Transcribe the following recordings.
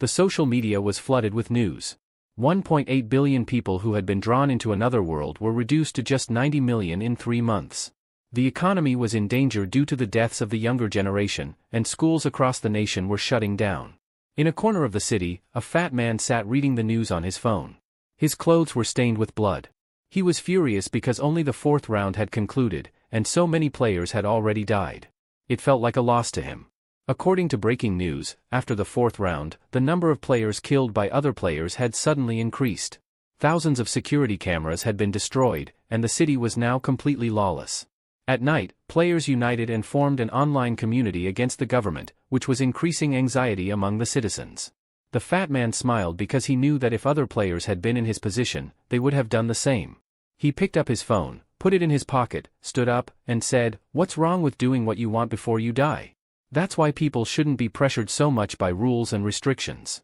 The social media was flooded with news. 1.8 billion people who had been drawn into another world were reduced to just 90 million in 3 months. The economy was in danger due to the deaths of the younger generation, and schools across the nation were shutting down. In a corner of the city, a fat man sat reading the news on his phone. His clothes were stained with blood. He was furious because only the 4th round had concluded, and so many players had already died. It felt like a loss to him. According to breaking news, after the 4th round, the number of players killed by other players had suddenly increased. Thousands of security cameras had been destroyed, and the city was now completely lawless. At night, players united and formed an online community against the government, which was increasing anxiety among the citizens. The fat man smiled because he knew that if other players had been in his position, they would have done the same. He picked up his phone, put it in his pocket, stood up, and said, "What's wrong with doing what you want before you die? That's why people shouldn't be pressured so much by rules and restrictions."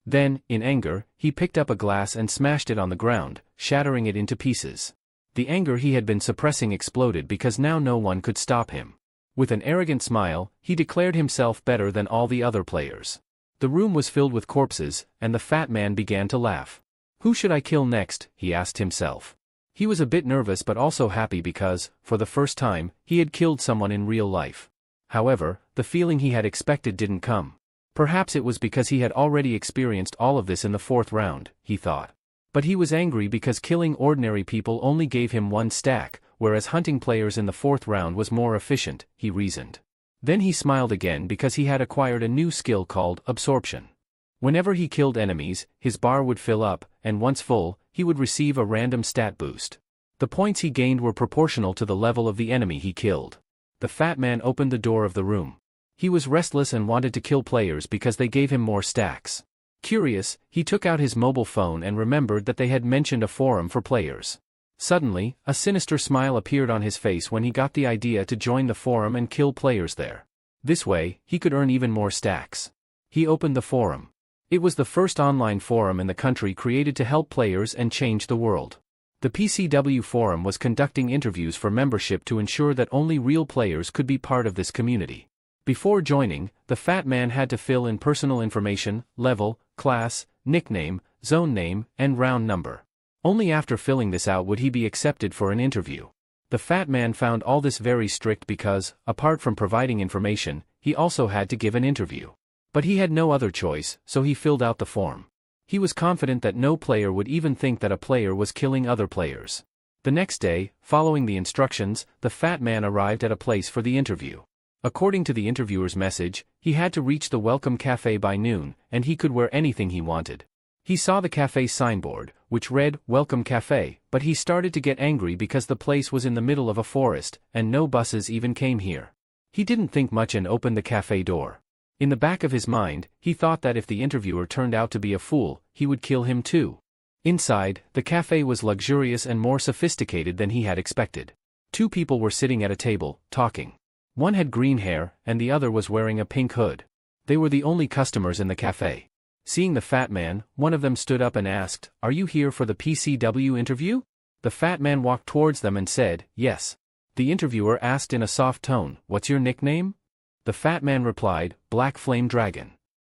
Then, in anger, he picked up a glass and smashed it on the ground, shattering it into pieces. The anger he had been suppressing exploded because now no one could stop him. With an arrogant smile, he declared himself better than all the other players. The room was filled with corpses, and the fat man began to laugh. "Who should I kill next?" he asked himself. He was a bit nervous but also happy because, for the first time, he had killed someone in real life. However, the feeling he had expected didn't come. Perhaps it was because he had already experienced all of this in the 4th round, he thought. But he was angry because killing ordinary people only gave him 1 stack, whereas hunting players in the 4th round was more efficient, he reasoned. Then he smiled again because he had acquired a new skill called absorption. Whenever he killed enemies, his bar would fill up, and once full, he would receive a random stat boost. The points he gained were proportional to the level of the enemy he killed. The fat man opened the door of the room. He was restless and wanted to kill players because they gave him more stacks. Curious, he took out his mobile phone and remembered that they had mentioned a forum for players. Suddenly, a sinister smile appeared on his face when he got the idea to join the forum and kill players there. This way, he could earn even more stacks. He opened the forum. It was the first online forum in the country created to help players and change the world. The PCW forum was conducting interviews for membership to ensure that only real players could be part of this community. Before joining, the fat man had to fill in personal information, level, class, nickname, zone name, and round number. Only after filling this out would he be accepted for an interview. The fat man found all this very strict because, apart from providing information, he also had to give an interview. But he had no other choice, so he filled out the form. He was confident that no player would even think that a player was killing other players. The next day, following the instructions, the fat man arrived at a place for the interview. According to the interviewer's message, he had to reach the Welcome Cafe by noon, and he could wear anything he wanted. He saw the cafe's signboard, which read, "Welcome Cafe," but he started to get angry because the place was in the middle of a forest, and no buses even came here. He didn't think much and opened the cafe door. In the back of his mind, he thought that if the interviewer turned out to be a fool, he would kill him too. Inside, the cafe was luxurious and more sophisticated than he had expected. 2 people were sitting at a table, talking. One had green hair, and the other was wearing a pink hood. They were the only customers in the cafe. Seeing the fat man, one of them stood up and asked, "Are you here for the PCW interview?" The fat man walked towards them and said, "Yes." The interviewer asked in a soft tone, "What's your nickname?" The fat man replied, "Black Flame Dragon."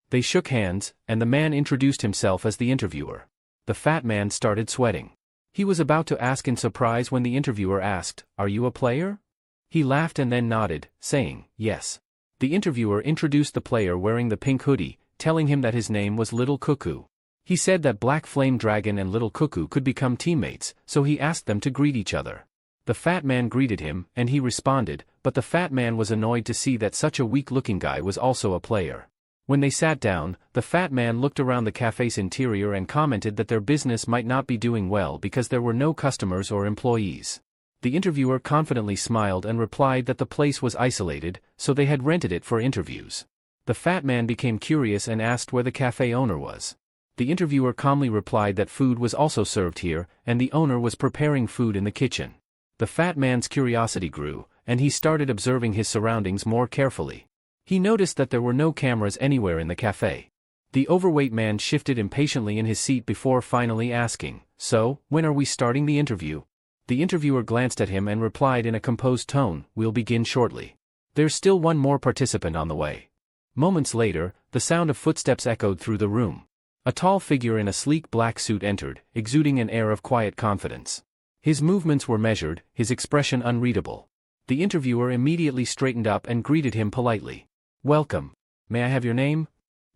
They shook hands, and the man introduced himself as the interviewer. The fat man started sweating. He was about to ask in surprise when the interviewer asked, "Are you a player?" He laughed and then nodded, saying, "Yes." The interviewer introduced the player wearing the pink hoodie, telling him that his name was Little Cuckoo. He said that Black Flame Dragon and Little Cuckoo could become teammates, so he asked them to greet each other. The fat man greeted him, and he responded, but the fat man was annoyed to see that such a weak-looking guy was also a player. When they sat down, the fat man looked around the cafe's interior and commented that their business might not be doing well because there were no customers or employees. The interviewer confidently smiled and replied that the place was isolated, so they had rented it for interviews. The fat man became curious and asked where the cafe owner was. The interviewer calmly replied that food was also served here, and the owner was preparing food in the kitchen. The fat man's curiosity grew, and he started observing his surroundings more carefully. He noticed that there were no cameras anywhere in the cafe. The overweight man shifted impatiently in his seat before finally asking, "So, when are we starting the interview?" The interviewer glanced at him and replied in a composed tone, "We'll begin shortly. There's still one more participant on the way." Moments later, the sound of footsteps echoed through the room. A tall figure in a sleek black suit entered, exuding an air of quiet confidence. His movements were measured, his expression unreadable. The interviewer immediately straightened up and greeted him politely. "Welcome. May I have your name?"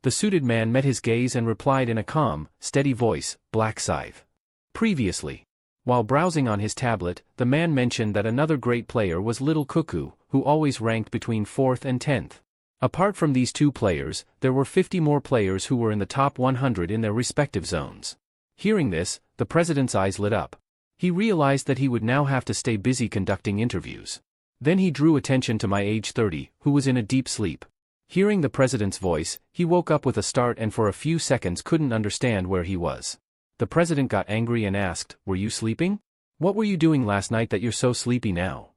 The suited man met his gaze and replied in a calm, steady voice, "Black Scythe." Previously. While browsing on his tablet, the man mentioned that another great player was Little Cuckoo, who always ranked between 4th and 10th. Apart from these two players, there were 50 more players who were in the top 100 in their respective zones. Hearing this, the president's eyes lit up. He realized that he would now have to stay busy conducting interviews. Then he drew attention to my age 30, who was in a deep sleep. Hearing the president's voice, he woke up with a start and for a few seconds couldn't understand where he was. The president got angry and asked, "Were you sleeping? What were you doing last night that you're so sleepy now?"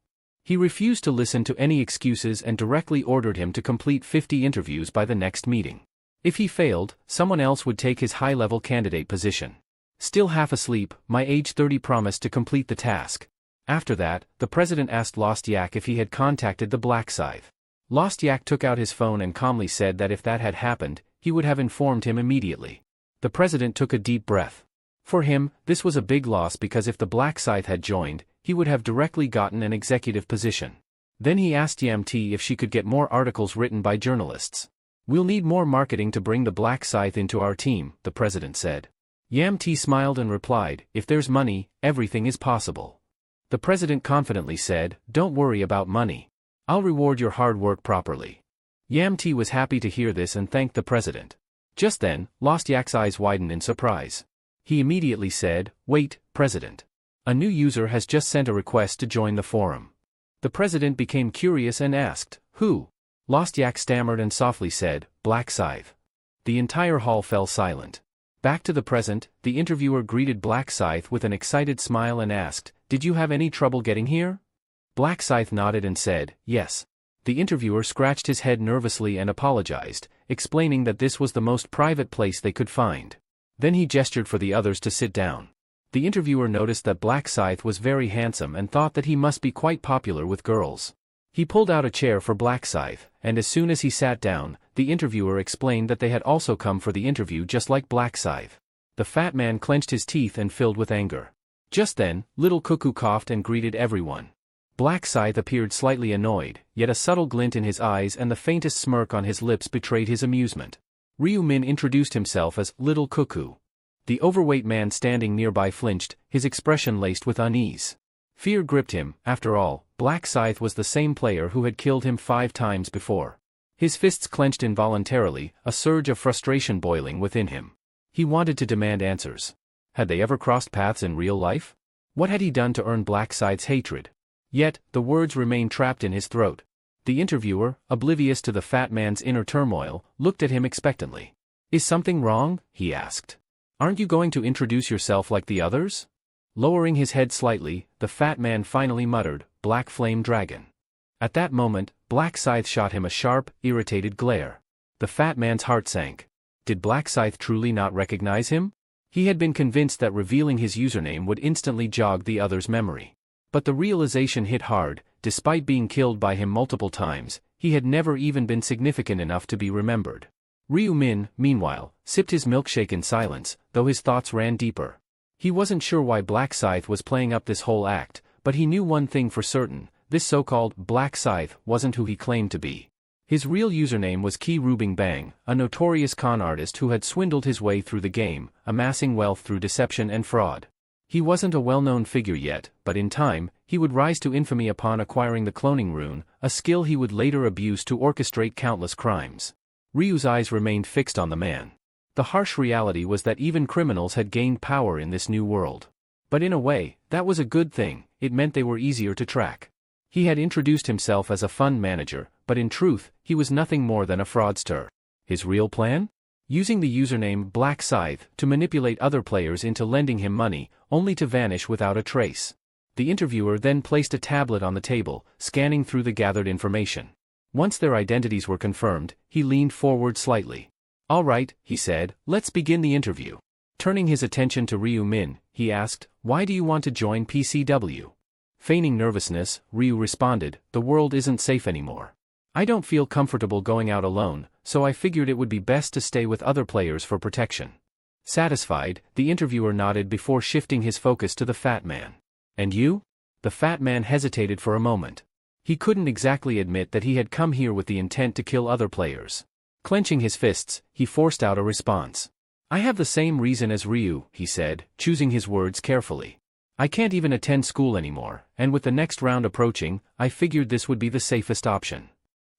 He refused to listen to any excuses and directly ordered him to complete 50 interviews by the next meeting. If he failed, someone else would take his high-level candidate position. Still half asleep, my age 30 promised to complete the task. After that, the president asked Lost Yak if he had contacted the Black Scythe. Lost Yak took out his phone and calmly said that if that had happened, he would have informed him immediately. The president took a deep breath. For him, this was a big loss because if the Black Scythe had joined, he would have directly gotten an executive position. Then he asked Yamt if she could get more articles written by journalists. "We'll need more marketing to bring the Black Scythe into our team," the president said. Yamt smiled and replied, "If there's money, everything is possible." The president confidently said, "Don't worry about money. I'll reward your hard work properly." Yamt was happy to hear this and thanked the president. Just then, Lost Yak's eyes widened in surprise. He immediately said, "Wait, President. A new user has just sent a request to join the forum." The president became curious and asked, "Who?" Lost Yak stammered and softly said, "Black Scythe." The entire hall fell silent. Back to the present, the interviewer greeted Black Scythe with an excited smile and asked, "Did you have any trouble getting here?" Black Scythe nodded and said, "Yes." The interviewer scratched his head nervously and apologized, explaining that this was the most private place they could find. Then he gestured for the others to sit down. The interviewer noticed that Black Scythe was very handsome and thought that he must be quite popular with girls. He pulled out a chair for Black Scythe, and as soon as he sat down, the interviewer explained that they had also come for the interview just like Black Scythe. The fat man clenched his teeth and filled with anger. Just then, Little Cuckoo coughed and greeted everyone. Black Scythe appeared slightly annoyed, yet a subtle glint in his eyes and the faintest smirk on his lips betrayed his amusement. Ryu Min introduced himself as Little Cuckoo. The overweight man standing nearby flinched, his expression laced with unease. Fear gripped him. After all, Black Scythe was the same player who had killed him 5 times before. His fists clenched involuntarily, a surge of frustration boiling within him. He wanted to demand answers. Had they ever crossed paths in real life? What had he done to earn Black Scythe's hatred? Yet, the words remained trapped in his throat. The interviewer, oblivious to the fat man's inner turmoil, looked at him expectantly. "Is something wrong?" he asked. "Aren't you going to introduce yourself like the others?" Lowering his head slightly, the fat man finally muttered, "Black Flame Dragon." At that moment, Black Scythe shot him a sharp, irritated glare. The fat man's heart sank. Did Black Scythe truly not recognize him? He had been convinced that revealing his username would instantly jog the other's memory. But the realization hit hard. Despite being killed by him multiple times, he had never even been significant enough to be remembered. Ryu Min, meanwhile, sipped his milkshake in silence, though his thoughts ran deeper. He wasn't sure why Black Scythe was playing up this whole act, but he knew one thing for certain: this so-called Black Scythe wasn't who he claimed to be. His real username was Ki Rubing Bang, a notorious con artist who had swindled his way through the game, amassing wealth through deception and fraud. He wasn't a well-known figure yet, but in time, he would rise to infamy upon acquiring the cloning rune, a skill he would later abuse to orchestrate countless crimes. Ryu's eyes remained fixed on the man. The harsh reality was that even criminals had gained power in this new world. But in a way, that was a good thing. It meant they were easier to track. He had introduced himself as a fund manager, but in truth, he was nothing more than a fraudster. His real plan? Using the username Black Scythe to manipulate other players into lending him money, only to vanish without a trace. The interviewer then placed a tablet on the table, scanning through the gathered information. Once their identities were confirmed, he leaned forward slightly. "All right," he said, "let's begin the interview." Turning his attention to Ryu Min, he asked, "Why do you want to join PCW?" Feigning nervousness, Ryu responded, "The world isn't safe anymore. I don't feel comfortable going out alone, so I figured it would be best to stay with other players for protection. Satisfied, the interviewer nodded before shifting his focus to the fat man. And you? The fat man hesitated for a moment. He couldn't exactly admit that he had come here with the intent to kill other players. Clenching his fists, he forced out a response. I have the same reason as Ryu, he said, choosing his words carefully. I can't even attend school anymore, and with the next round approaching, I figured this would be the safest option.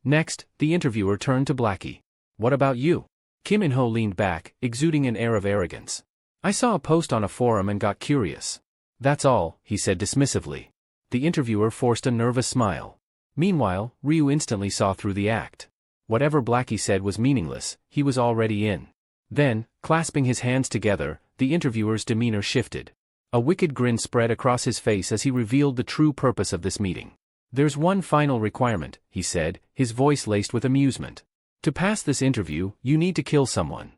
Next, the interviewer turned to Blackie. What about you? Kim In-ho leaned back, exuding an air of arrogance. I saw a post on a forum and got curious. That's all, he said dismissively. The interviewer forced a nervous smile. Meanwhile, Ryu instantly saw through the act. Whatever Blackie said was meaningless, he was already in. Then, clasping his hands together, the interviewer's demeanor shifted. A wicked grin spread across his face as he revealed the true purpose of this meeting. There's one final requirement, he said, his voice laced with amusement. To pass this interview, you need to kill someone.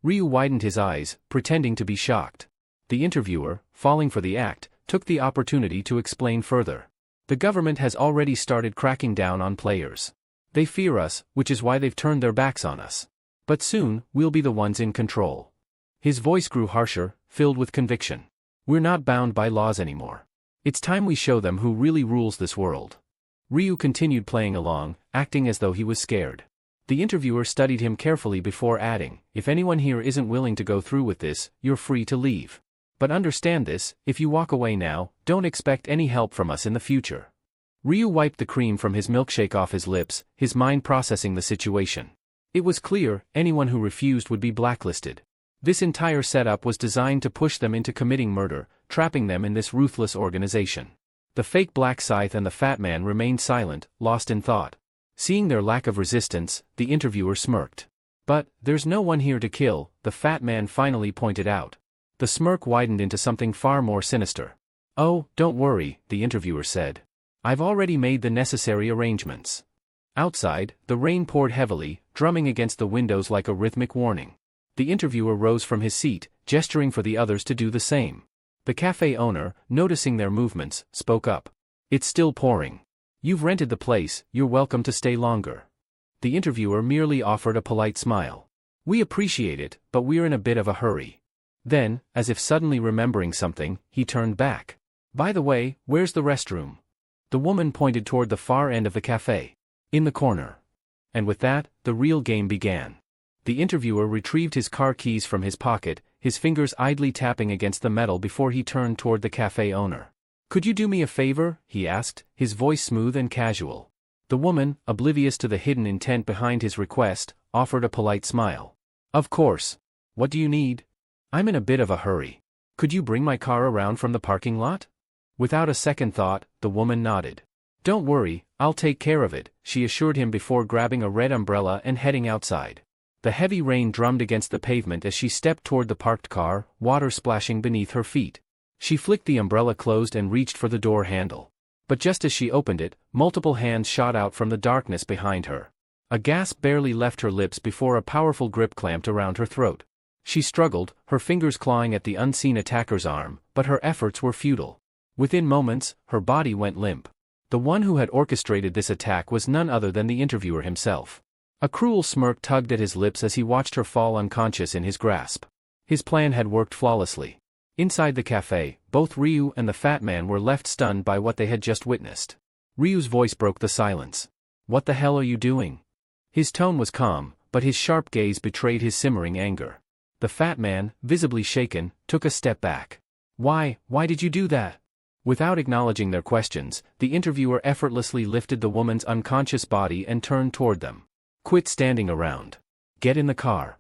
Ryu widened his eyes, pretending to be shocked. The interviewer, falling for the act, took the opportunity to explain further. The government has already started cracking down on players. They fear us, which is why they've turned their backs on us. But soon, we'll be the ones in control. His voice grew harsher, filled with conviction. We're not bound by laws anymore. It's time we show them who really rules this world. Ryu continued playing along, acting as though he was scared. The interviewer studied him carefully before adding, if anyone here isn't willing to go through with this, you're free to leave. But understand this, if you walk away now, don't expect any help from us in the future. Ryu wiped the cream from his milkshake off his lips, his mind processing the situation. It was clear, anyone who refused would be blacklisted. This entire setup was designed to push them into committing murder, trapping them in this ruthless organization. The fake Black Scythe and the fat man remained silent, lost in thought. Seeing their lack of resistance, the interviewer smirked. But, there's no one here to kill, the fat man finally pointed out. The smirk widened into something far more sinister. Oh, don't worry, the interviewer said. I've already made the necessary arrangements. Outside, the rain poured heavily, drumming against the windows like a rhythmic warning. The interviewer rose from his seat, gesturing for the others to do the same. The cafe owner, noticing their movements, spoke up. It's still pouring. You've rented the place, you're welcome to stay longer. The interviewer merely offered a polite smile. We appreciate it, but we're in a bit of a hurry. Then, as if suddenly remembering something, he turned back. By the way, where's the restroom? The woman pointed toward the far end of the cafe. In the corner. And with that, the real game began. The interviewer retrieved his car keys from his pocket, his fingers idly tapping against the metal before he turned toward the cafe owner. Could you do me a favor? He asked, his voice smooth and casual. The woman, oblivious to the hidden intent behind his request, offered a polite smile. Of course. What do you need? I'm in a bit of a hurry. Could you bring my car around from the parking lot? Without a second thought, the woman nodded. Don't worry, I'll take care of it, she assured him before grabbing a red umbrella and heading outside. The heavy rain drummed against the pavement as she stepped toward the parked car, water splashing beneath her feet. She flicked the umbrella closed and reached for the door handle. But just as she opened it, multiple hands shot out from the darkness behind her. A gasp barely left her lips before a powerful grip clamped around her throat. She struggled, her fingers clawing at the unseen attacker's arm, but her efforts were futile. Within moments, her body went limp. The one who had orchestrated this attack was none other than the interviewer himself. A cruel smirk tugged at his lips as he watched her fall unconscious in his grasp. His plan had worked flawlessly. Inside the cafe, both Ryu and the fat man were left stunned by what they had just witnessed. Ryu's voice broke the silence. What the hell are you doing? His tone was calm, but his sharp gaze betrayed his simmering anger. The fat man, visibly shaken, took a step back. Why did you do that? Without acknowledging their questions, the interviewer effortlessly lifted the woman's unconscious body and turned toward them. Quit standing around. Get in the car.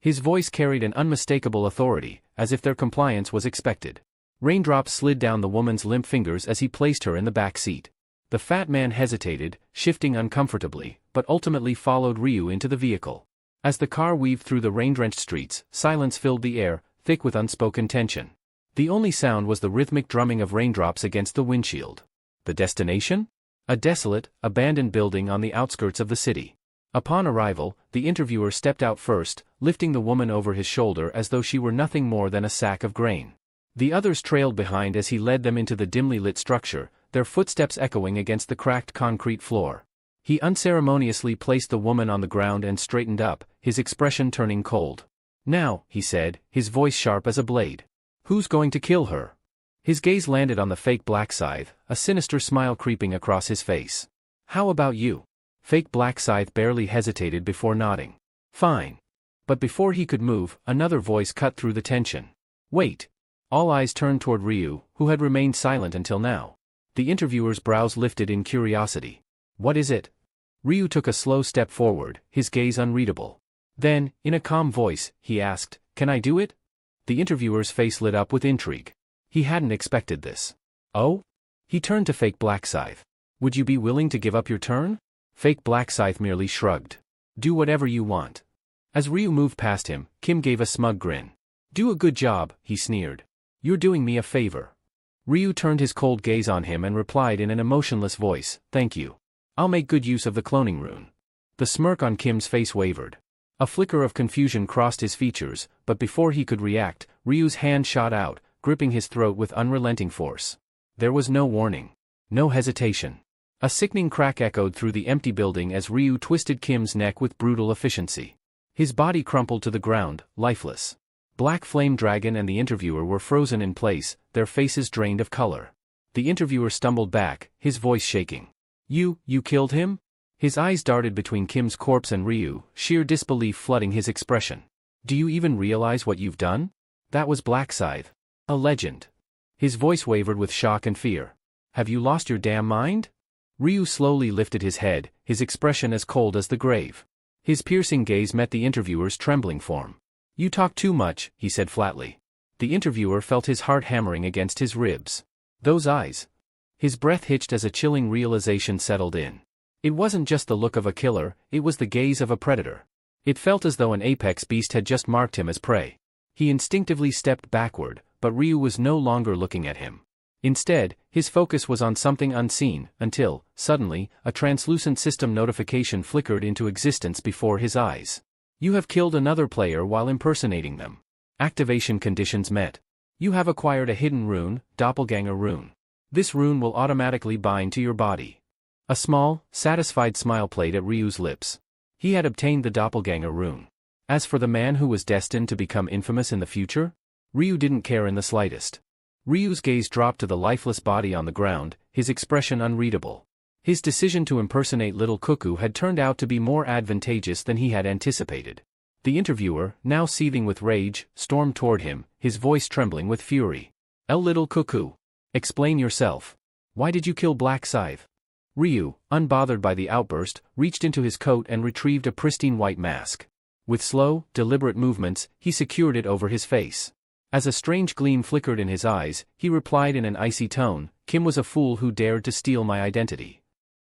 His voice carried an unmistakable authority, as if their compliance was expected. Raindrops slid down the woman's limp fingers as he placed her in the back seat. The fat man hesitated, shifting uncomfortably, but ultimately followed Ryu into the vehicle. As the car weaved through the rain-drenched streets, silence filled the air, thick with unspoken tension. The only sound was the rhythmic drumming of raindrops against the windshield. The destination? A desolate, abandoned building on the outskirts of the city. Upon arrival, the interviewer stepped out first, lifting the woman over his shoulder as though she were nothing more than a sack of grain. The others trailed behind as he led them into the dimly lit structure, their footsteps echoing against the cracked concrete floor. He unceremoniously placed the woman on the ground and straightened up, his expression turning cold. "Now," he said, his voice sharp as a blade. "Who's going to kill her?" His gaze landed on the fake Black Scythe, a sinister smile creeping across his face. "How about you?" Fake Black Scythe barely hesitated before nodding. "Fine." But before he could move, another voice cut through the tension. "Wait." All eyes turned toward Ryu, who had remained silent until now. The interviewer's brows lifted in curiosity. "What is it?" Ryu took a slow step forward, his gaze unreadable. Then, in a calm voice, he asked, "Can I do it?" The interviewer's face lit up with intrigue. He hadn't expected this. "Oh?" He turned to fake Black Scythe. "Would you be willing to give up your turn?" Fake Black Scythe merely shrugged. "Do whatever you want." As Ryu moved past him, Kim gave a smug grin. "Do a good job," he sneered. "You're doing me a favor." Ryu turned his cold gaze on him and replied in an emotionless voice, "Thank you. I'll make good use of the cloning rune." The smirk on Kim's face wavered. A flicker of confusion crossed his features, but before he could react, Ryu's hand shot out, gripping his throat with unrelenting force. There was no warning. No hesitation. A sickening crack echoed through the empty building as Ryu twisted Kim's neck with brutal efficiency. His body crumpled to the ground, lifeless. Black Flame Dragon and the interviewer were frozen in place, their faces drained of color. The interviewer stumbled back, his voice shaking. You killed him?" His eyes darted between Kim's corpse and Ryu, sheer disbelief flooding his expression. "Do you even realize what you've done? That was Black Scythe. A legend." His voice wavered with shock and fear. "Have you lost your damn mind?" Ryu slowly lifted his head, his expression as cold as the grave. His piercing gaze met the interviewer's trembling form. "You talk too much," he said flatly. The interviewer felt his heart hammering against his ribs. Those eyes. His breath hitched as a chilling realization settled in. It wasn't just the look of a killer, it was the gaze of a predator. It felt as though an apex beast had just marked him as prey. He instinctively stepped backward, but Ryu was no longer looking at him. Instead, his focus was on something unseen, until, suddenly, a translucent system notification flickered into existence before his eyes. "You have killed another player while impersonating them. Activation conditions met. You have acquired a hidden rune, Doppelganger Rune. This rune will automatically bind to your body." A small, satisfied smile played at Ryu's lips. He had obtained the Doppelganger Rune. As for the man who was destined to become infamous in the future, Ryu didn't care in the slightest. Ryu's gaze dropped to the lifeless body on the ground, his expression unreadable. His decision to impersonate Little Cuckoo had turned out to be more advantageous than he had anticipated. The interviewer, now seething with rage, stormed toward him, his voice trembling with fury. Little Cuckoo. Explain yourself. Why did you kill Black Scythe?" Ryu, unbothered by the outburst, reached into his coat and retrieved a pristine white mask. With slow, deliberate movements, he secured it over his face. As a strange gleam flickered in his eyes, he replied in an icy tone, "Kim was a fool who dared to steal my identity."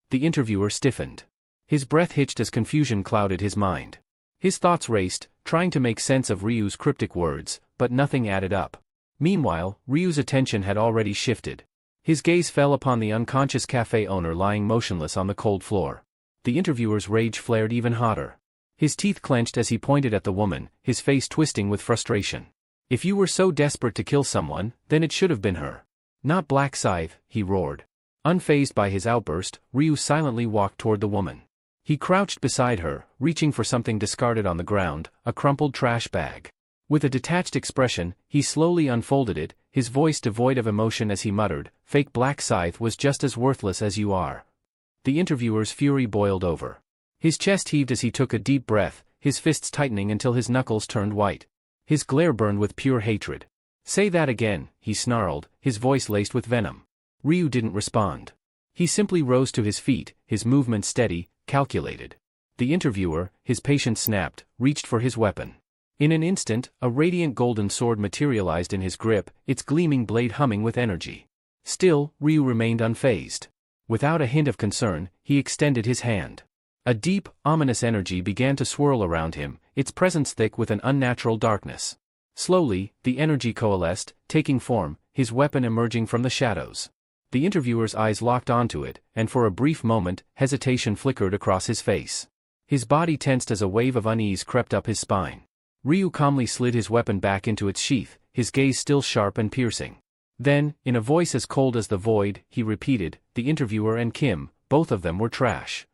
The interviewer stiffened. His breath hitched as confusion clouded his mind. His thoughts raced, trying to make sense of Ryu's cryptic words, but nothing added up. Meanwhile, Ryu's attention had already shifted. His gaze fell upon the unconscious cafe owner lying motionless on the cold floor. The interviewer's rage flared even hotter. His teeth clenched as he pointed at the woman, his face twisting with frustration. "If you were so desperate to kill someone, then it should have been her. Not Black Scythe," he roared. Unfazed by his outburst, Ryu silently walked toward the woman. He crouched beside her, reaching for something discarded on the ground, a crumpled trash bag. With a detached expression, he slowly unfolded it, his voice devoid of emotion as he muttered, "Fake Black Scythe was just as worthless as you are." The interviewer's fury boiled over. His chest heaved as he took a deep breath, his fists tightening until his knuckles turned white. His glare burned with pure hatred. "Say that again," he snarled, his voice laced with venom. Ryu didn't respond. He simply rose to his feet, his movement steady, calculated. The interviewer, his patience snapped, reached for his weapon. In an instant, a radiant golden sword materialized in his grip, its gleaming blade humming with energy. Still, Ryu remained unfazed. Without a hint of concern, he extended his hand. A deep, ominous energy began to swirl around him, its presence thick with an unnatural darkness. Slowly, the energy coalesced, taking form, his weapon emerging from the shadows. The interviewer's eyes locked onto it, and for a brief moment, hesitation flickered across his face. His body tensed as a wave of unease crept up his spine. Ryu calmly slid his weapon back into its sheath, his gaze still sharp and piercing. Then, in a voice as cold as the void, he repeated, "The interviewer and Kim, both of them were trash.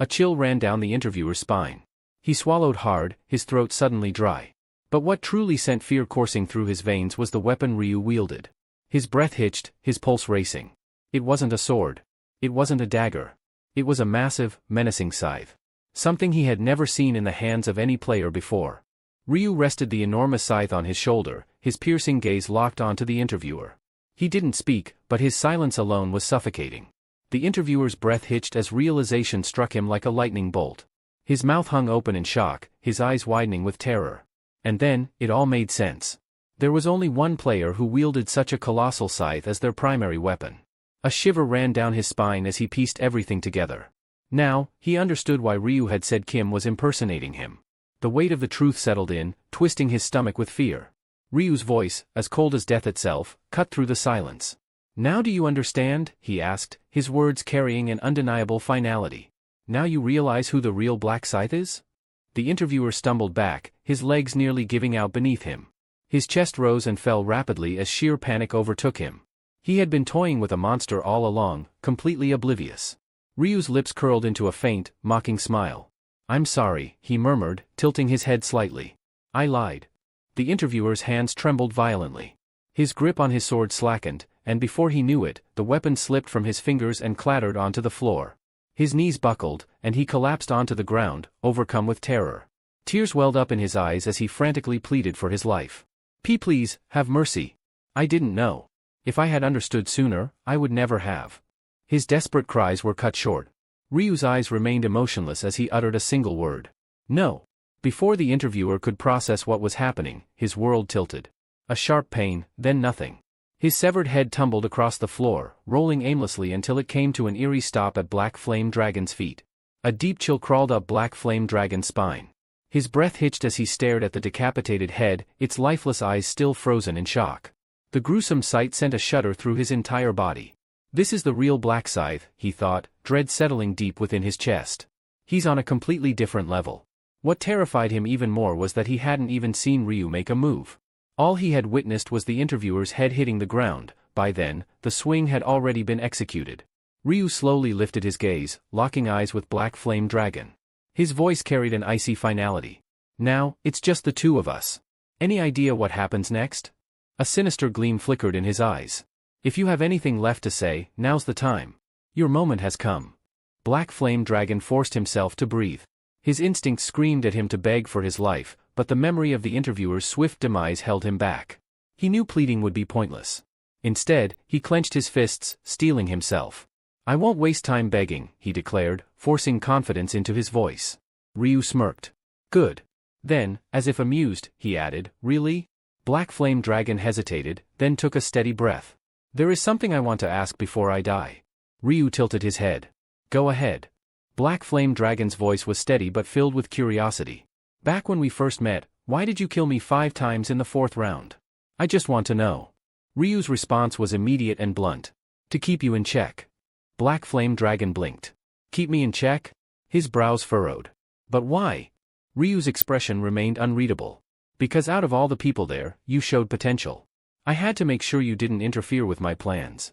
A chill ran down the interviewer's spine. He swallowed hard, his throat suddenly dry. But what truly sent fear coursing through his veins was the weapon Ryu wielded. His breath hitched, his pulse racing. It wasn't a sword. It wasn't a dagger. It was a massive, menacing scythe. Something he had never seen in the hands of any player before. Ryu rested the enormous scythe on his shoulder, his piercing gaze locked onto the interviewer. He didn't speak, but his silence alone was suffocating. The interviewer's breath hitched as realization struck him like a lightning bolt. His mouth hung open in shock, his eyes widening with terror. And then, it all made sense. There was only one player who wielded such a colossal scythe as their primary weapon. A shiver ran down his spine as he pieced everything together. Now, he understood why Ryu had said Kim was impersonating him. The weight of the truth settled in, twisting his stomach with fear. Ryu's voice, as cold as death itself, cut through the silence. "Now do you understand?" he asked, his words carrying an undeniable finality. "Now you realize who the real Black Scythe is?" The interviewer stumbled back, his legs nearly giving out beneath him. His chest rose and fell rapidly as sheer panic overtook him. He had been toying with a monster all along, completely oblivious. Ryu's lips curled into a faint, mocking smile. "I'm sorry," he murmured, tilting his head slightly. "I lied." The interviewer's hands trembled violently. His grip on his sword slackened, and before he knew it, the weapon slipped from his fingers and clattered onto the floor. His knees buckled, and he collapsed onto the ground, overcome with terror. Tears welled up in his eyes as he frantically pleaded for his life. Please, have mercy. I didn't know. If I had understood sooner, I would never have." His desperate cries were cut short. Ryu's eyes remained emotionless as he uttered a single word. "No." Before the interviewer could process what was happening, his world tilted. A sharp pain, then nothing. His severed head tumbled across the floor, rolling aimlessly until it came to an eerie stop at Black Flame Dragon's feet. A deep chill crawled up Black Flame Dragon's spine. His breath hitched as he stared at the decapitated head, its lifeless eyes still frozen in shock. The gruesome sight sent a shudder through his entire body. This is the real Black Scythe, he thought, dread settling deep within his chest. He's on a completely different level. What terrified him even more was that he hadn't even seen Ryu make a move. All he had witnessed was the interviewer's head hitting the ground. By then, the swing had already been executed. Ryu slowly lifted his gaze, locking eyes with Black Flame Dragon. His voice carried an icy finality. "Now, it's just the two of us. Any idea what happens next?" A sinister gleam flickered in his eyes. "If you have anything left to say, now's the time. Your moment has come." Black Flame Dragon forced himself to breathe. His instincts screamed at him to beg for his life, but the memory of the interviewer's swift demise held him back. He knew pleading would be pointless. Instead, he clenched his fists, steeling himself. "I won't waste time begging," he declared, forcing confidence into his voice. Ryu smirked. "Good. Then, as if amused, he added, "Really?" Black Flame Dragon hesitated, then took a steady breath. "There is something I want to ask before I die." Ryu tilted his head. "Go ahead." Black Flame Dragon's voice was steady but filled with curiosity. "Back when we first met, why did you kill me 5 times in the 4th round? I just want to know." Ryu's response was immediate and blunt. "To keep you in check." Black Flame Dragon blinked. "Keep me in check?" His brows furrowed. "But why?" Ryu's expression remained unreadable. "Because out of all the people there, you showed potential. I had to make sure you didn't interfere with my plans."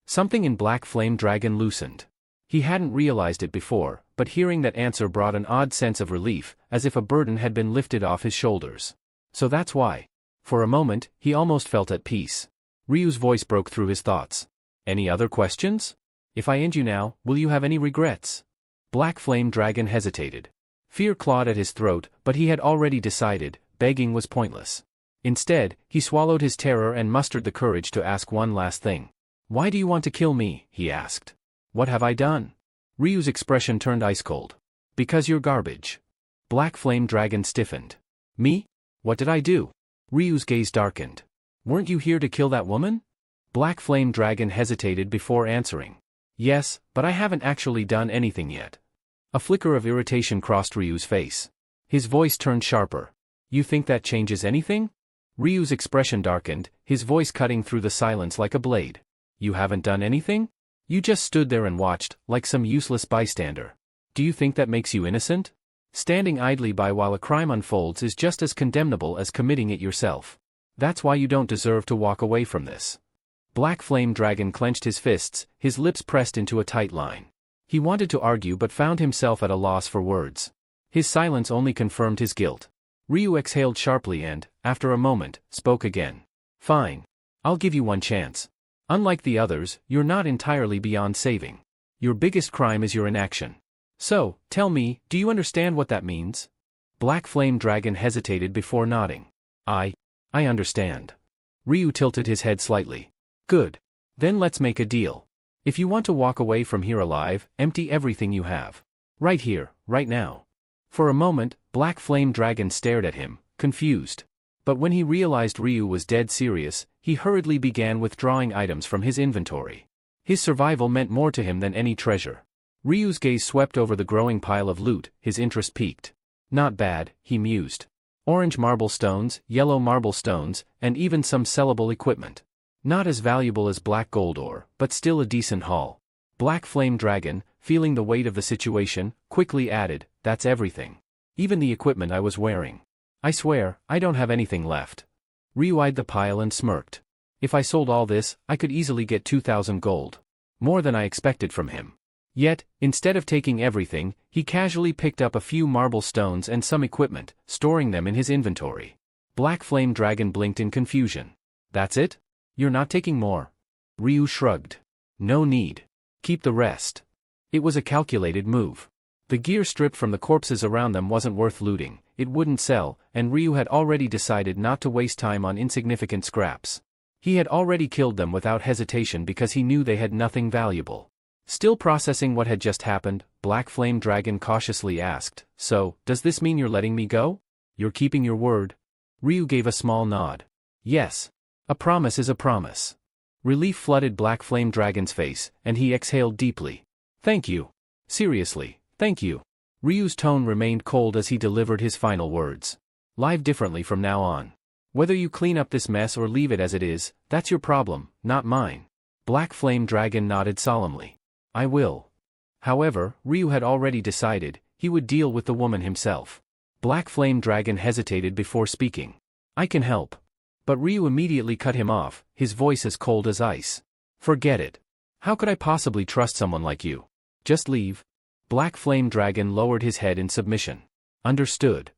Something in Black Flame Dragon loosened. He hadn't realized it before, but hearing that answer brought an odd sense of relief, as if a burden had been lifted off his shoulders. So that's why. For a moment, he almost felt at peace. Ryu's voice broke through his thoughts. "Any other questions? If I end you now, will you have any regrets?" Black Flame Dragon hesitated. Fear clawed at his throat, but he had already decided, begging was pointless. Instead, he swallowed his terror and mustered the courage to ask one last thing. "Why do you want to kill me?" he asked. "What have I done?" Ryu's expression turned ice cold. "Because you're garbage." Black Flame Dragon stiffened. "Me? What did I do?" Ryu's gaze darkened. "Weren't you here to kill that woman?" Black Flame Dragon hesitated before answering. "Yes, but I haven't actually done anything yet." A flicker of irritation crossed Ryu's face. His voice turned sharper. "You think that changes anything?" Ryu's expression darkened, his voice cutting through the silence like a blade. "You haven't done anything? You just stood there and watched, like some useless bystander. Do you think that makes you innocent? Standing idly by while a crime unfolds is just as condemnable as committing it yourself. That's why you don't deserve to walk away from this." Black Flame Dragon clenched his fists, his lips pressed into a tight line. He wanted to argue but found himself at a loss for words. His silence only confirmed his guilt. Ryu exhaled sharply and, after a moment, spoke again. Fine. I'll give you one chance. Unlike the others, you're not entirely beyond saving. Your biggest crime is your inaction. So, tell me, do you understand what that means? Black Flame Dragon hesitated before nodding. I understand. Ryu tilted his head slightly. Good. Then let's make a deal. If you want to walk away from here alive, empty everything you have. Right here, right now. For a moment, Black Flame Dragon stared at him, confused. But when he realized Ryu was dead serious, he hurriedly began withdrawing items from his inventory. His survival meant more to him than any treasure. Ryu's gaze swept over the growing pile of loot, his interest piqued. Not bad, he mused. Orange marble stones, yellow marble stones, and even some sellable equipment. Not as valuable as black gold ore, but still a decent haul. Black Flame Dragon, feeling the weight of the situation, quickly added, that's everything. Even the equipment I was wearing. I swear, I don't have anything left. Ryu eyed the pile and smirked. If I sold all this, I could easily get 2,000 gold. More than I expected from him. Yet, instead of taking everything, he casually picked up a few marble stones and some equipment, storing them in his inventory. Black Flame Dragon blinked in confusion. That's it? You're not taking more? Ryu shrugged. No need. Keep the rest. It was a calculated move. The gear stripped from the corpses around them wasn't worth looting, it wouldn't sell, and Ryu had already decided not to waste time on insignificant scraps. He had already killed them without hesitation because he knew they had nothing valuable. Still processing what had just happened, Black Flame Dragon cautiously asked, so, does this mean you're letting me go? You're keeping your word? Ryu gave a small nod. Yes. A promise is a promise. Relief flooded Black Flame Dragon's face, and he exhaled deeply. Thank you. Seriously, thank you. Ryu's tone remained cold as he delivered his final words. Live differently from now on. Whether you clean up this mess or leave it as it is, that's your problem, not mine. Black Flame Dragon nodded solemnly. I will. However, Ryu had already decided, he would deal with the woman himself. Black Flame Dragon hesitated before speaking. I can help. But Ryu immediately cut him off, his voice as cold as ice. Forget it. How could I possibly trust someone like you? Just leave. Black Flame Dragon lowered his head in submission. Understood.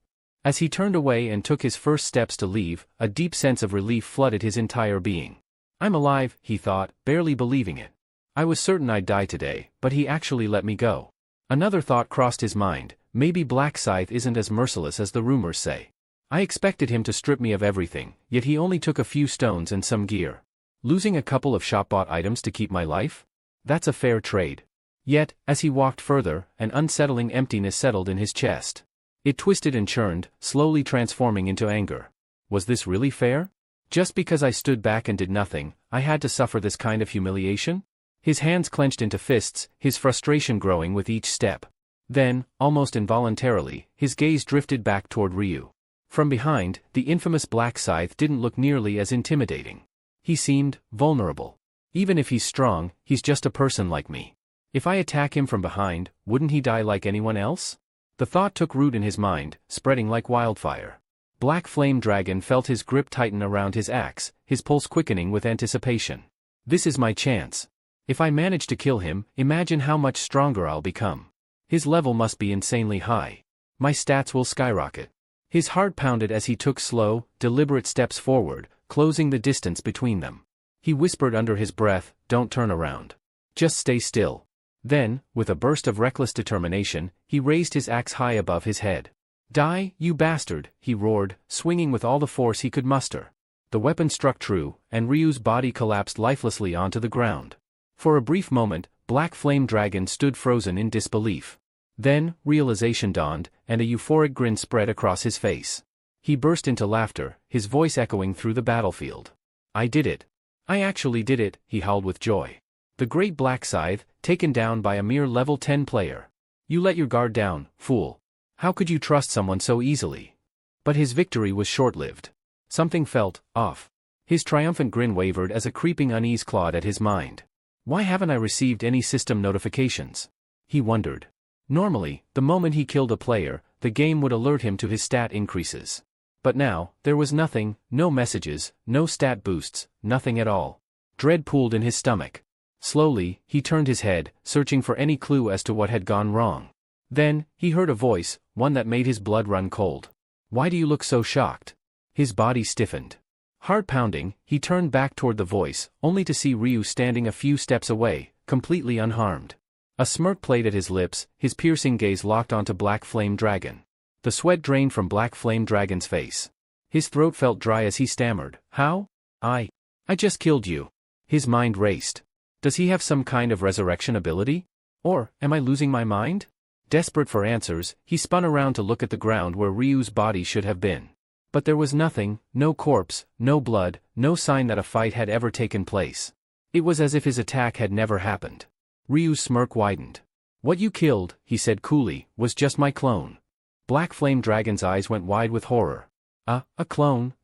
As he turned away and took his first steps to leave, a deep sense of relief flooded his entire being. I'm alive, he thought, barely believing it. I was certain I'd die today, but he actually let me go. Another thought crossed his mind, maybe Black Scythe isn't as merciless as the rumors say. I expected him to strip me of everything, yet he only took a few stones and some gear. Losing a couple of shop-bought items to keep my life? That's a fair trade. Yet, as he walked further, an unsettling emptiness settled in his chest. It twisted and churned, slowly transforming into anger. Was this really fair? Just because I stood back and did nothing, I had to suffer this kind of humiliation? His hands clenched into fists, his frustration growing with each step. Then, almost involuntarily, his gaze drifted back toward Ryu. From behind, the infamous Black Scythe didn't look nearly as intimidating. He seemed vulnerable. Even if he's strong, he's just a person like me. If I attack him from behind, wouldn't he die like anyone else? The thought took root in his mind, spreading like wildfire. Black Flame Dragon felt his grip tighten around his axe, his pulse quickening with anticipation. This is my chance. If I manage to kill him, imagine how much stronger I'll become. His level must be insanely high. My stats will skyrocket. His heart pounded as he took slow, deliberate steps forward, closing the distance between them. He whispered under his breath, "Don't turn around. Just stay still." Then, with a burst of reckless determination, he raised his axe high above his head. "Die, you bastard," he roared, swinging with all the force he could muster. The weapon struck true, and Ryu's body collapsed lifelessly onto the ground. For a brief moment, Black Flame Dragon stood frozen in disbelief. Then, realization dawned, and a euphoric grin spread across his face. He burst into laughter, his voice echoing through the battlefield. "I did it. I actually did it," he howled with joy. The great Black Scythe, taken down by a mere level 10 player. You let your guard down, fool. How could you trust someone so easily? But his victory was short-lived. Something felt off. His triumphant grin wavered as a creeping unease clawed at his mind. Why haven't I received any system notifications? He wondered. Normally, the moment he killed a player, the game would alert him to his stat increases. But now, there was nothing, no messages, no stat boosts, nothing at all. Dread pooled in his stomach. Slowly, he turned his head, searching for any clue as to what had gone wrong. Then, he heard a voice, one that made his blood run cold. "Why do you look so shocked?" His body stiffened. Heart pounding, he turned back toward the voice, only to see Ryu standing a few steps away, completely unharmed. A smirk played at his lips, his piercing gaze locked onto Black Flame Dragon. The sweat drained from Black Flame Dragon's face. His throat felt dry as he stammered, "How? I just killed you." His mind raced. Does he have some kind of resurrection ability? Or, am I losing my mind? Desperate for answers, he spun around to look at the ground where Ryu's body should have been. But there was nothing, no corpse, no blood, no sign that a fight had ever taken place. It was as if his attack had never happened. Ryu's smirk widened. "What you killed," he said coolly, "was just my clone." Black Flame Dragon's eyes went wide with horror. A clone?"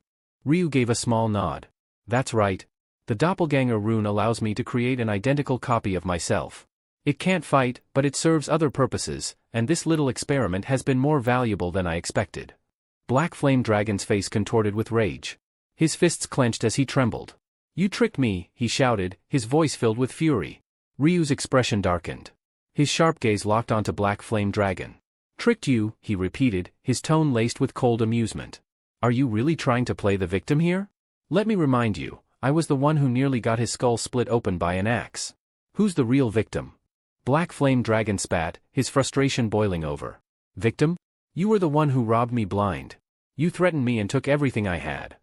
Ryu gave a small nod. "That's right. The doppelganger rune allows me to create an identical copy of myself. It can't fight, but it serves other purposes, and this little experiment has been more valuable than I expected." Black Flame Dragon's face contorted with rage. His fists clenched as he trembled. "You tricked me," he shouted, his voice filled with fury. Ryu's expression darkened. His sharp gaze locked onto Black Flame Dragon. "Tricked you," he repeated, his tone laced with cold amusement. "Are you really trying to play the victim here? Let me remind you, I was the one who nearly got his skull split open by an axe. Who's the real victim?" Black Flame Dragon spat, his frustration boiling over. "Victim? You were the one who robbed me blind. You threatened me and took everything I had."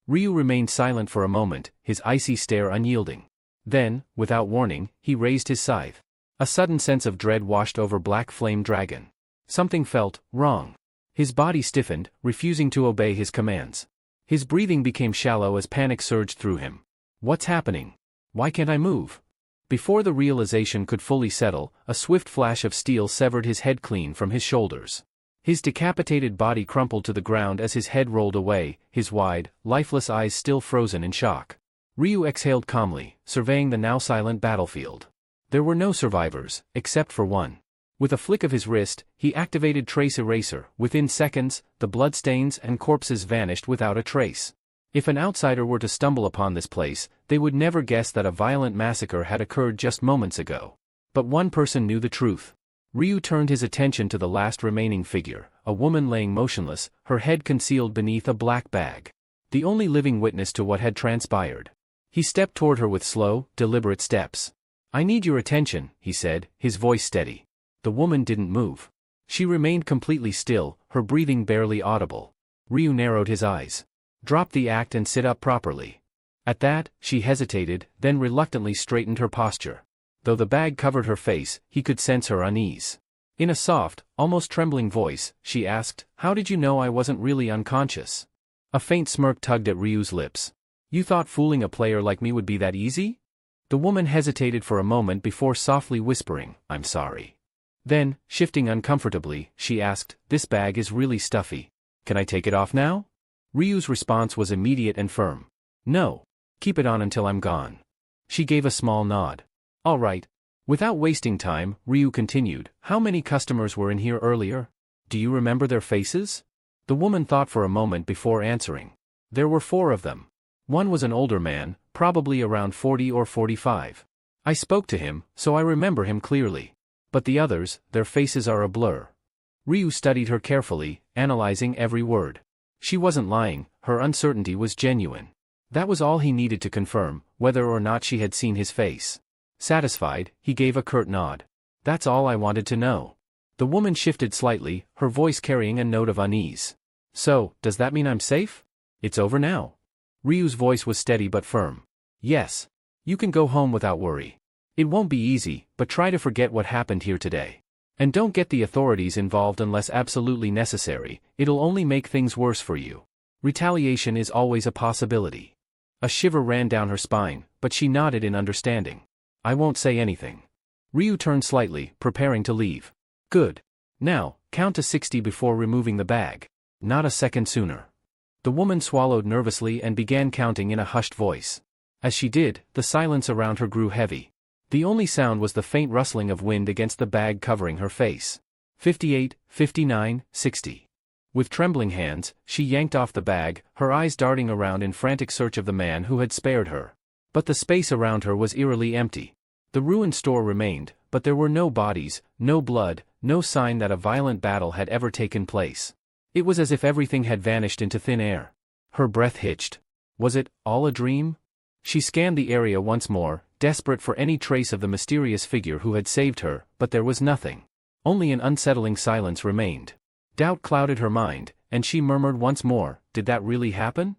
Ryu remained silent for a moment, his icy stare unyielding. Then, without warning, he raised his scythe. A sudden sense of dread washed over Black Flame Dragon. Something felt wrong. His body stiffened, refusing to obey his commands. His breathing became shallow as panic surged through him. "What's happening? Why can't I move?" Before the realization could fully settle, a swift flash of steel severed his head clean from his shoulders. His decapitated body crumpled to the ground as his head rolled away, his wide, lifeless eyes still frozen in shock. Ryu exhaled calmly, surveying the now silent battlefield. There were no survivors, except for one. With a flick of his wrist, he activated Trace Eraser. Within seconds, the bloodstains and corpses vanished without a trace. If an outsider were to stumble upon this place, they would never guess that a violent massacre had occurred just moments ago. But one person knew the truth. Ryu turned his attention to the last remaining figure, a woman laying motionless, her head concealed beneath a black bag. The only living witness to what had transpired. He stepped toward her with slow, deliberate steps. "I need your attention," he said, his voice steady. The woman didn't move. She remained completely still, her breathing barely audible. Ryu narrowed his eyes. "Drop the act and sit up properly." At that, she hesitated, then reluctantly straightened her posture. Though the bag covered her face, he could sense her unease. In a soft, almost trembling voice, she asked, "How did you know I wasn't really unconscious?" A faint smirk tugged at Ryu's lips. "You thought fooling a player like me would be that easy?" The woman hesitated for a moment before softly whispering, "I'm sorry." Then, shifting uncomfortably, she asked, "This bag is really stuffy. Can I take it off now?" Ryu's response was immediate and firm. "No. Keep it on until I'm gone." She gave a small nod. "All right." Without wasting time, Ryu continued, "How many customers were in here earlier? Do you remember their faces?" The woman thought for a moment before answering. "There were 4 of them. One was an older man, probably around 40 or 45. I spoke to him, so I remember him clearly. But the others, their faces are a blur." Ryu studied her carefully, analyzing every word. She wasn't lying, her uncertainty was genuine. That was all he needed to confirm, whether or not she had seen his face. Satisfied, he gave a curt nod. "That's all I wanted to know." The woman shifted slightly, her voice carrying a note of unease. "So, does that mean I'm safe? It's over now?" Ryu's voice was steady but firm. "Yes. You can go home without worry. It won't be easy, but try to forget what happened here today. And don't get the authorities involved unless absolutely necessary, it'll only make things worse for you. Retaliation is always a possibility." A shiver ran down her spine, but she nodded in understanding. "I won't say anything." Ryu turned slightly, preparing to leave. "Good. Now, count to 60 before removing the bag. Not a second sooner." The woman swallowed nervously and began counting in a hushed voice. As she did, the silence around her grew heavy. The only sound was the faint rustling of wind against the bag covering her face. 58, 59, 60. With trembling hands, she yanked off the bag, her eyes darting around in frantic search of the man who had spared her. But the space around her was eerily empty. The ruined store remained, but there were no bodies, no blood, no sign that a violent battle had ever taken place. It was as if everything had vanished into thin air. Her breath hitched. Was it all a dream? She scanned the area once more, desperate for any trace of the mysterious figure who had saved her, but there was nothing. Only an unsettling silence remained. Doubt clouded her mind, and she murmured once more, did that really happen?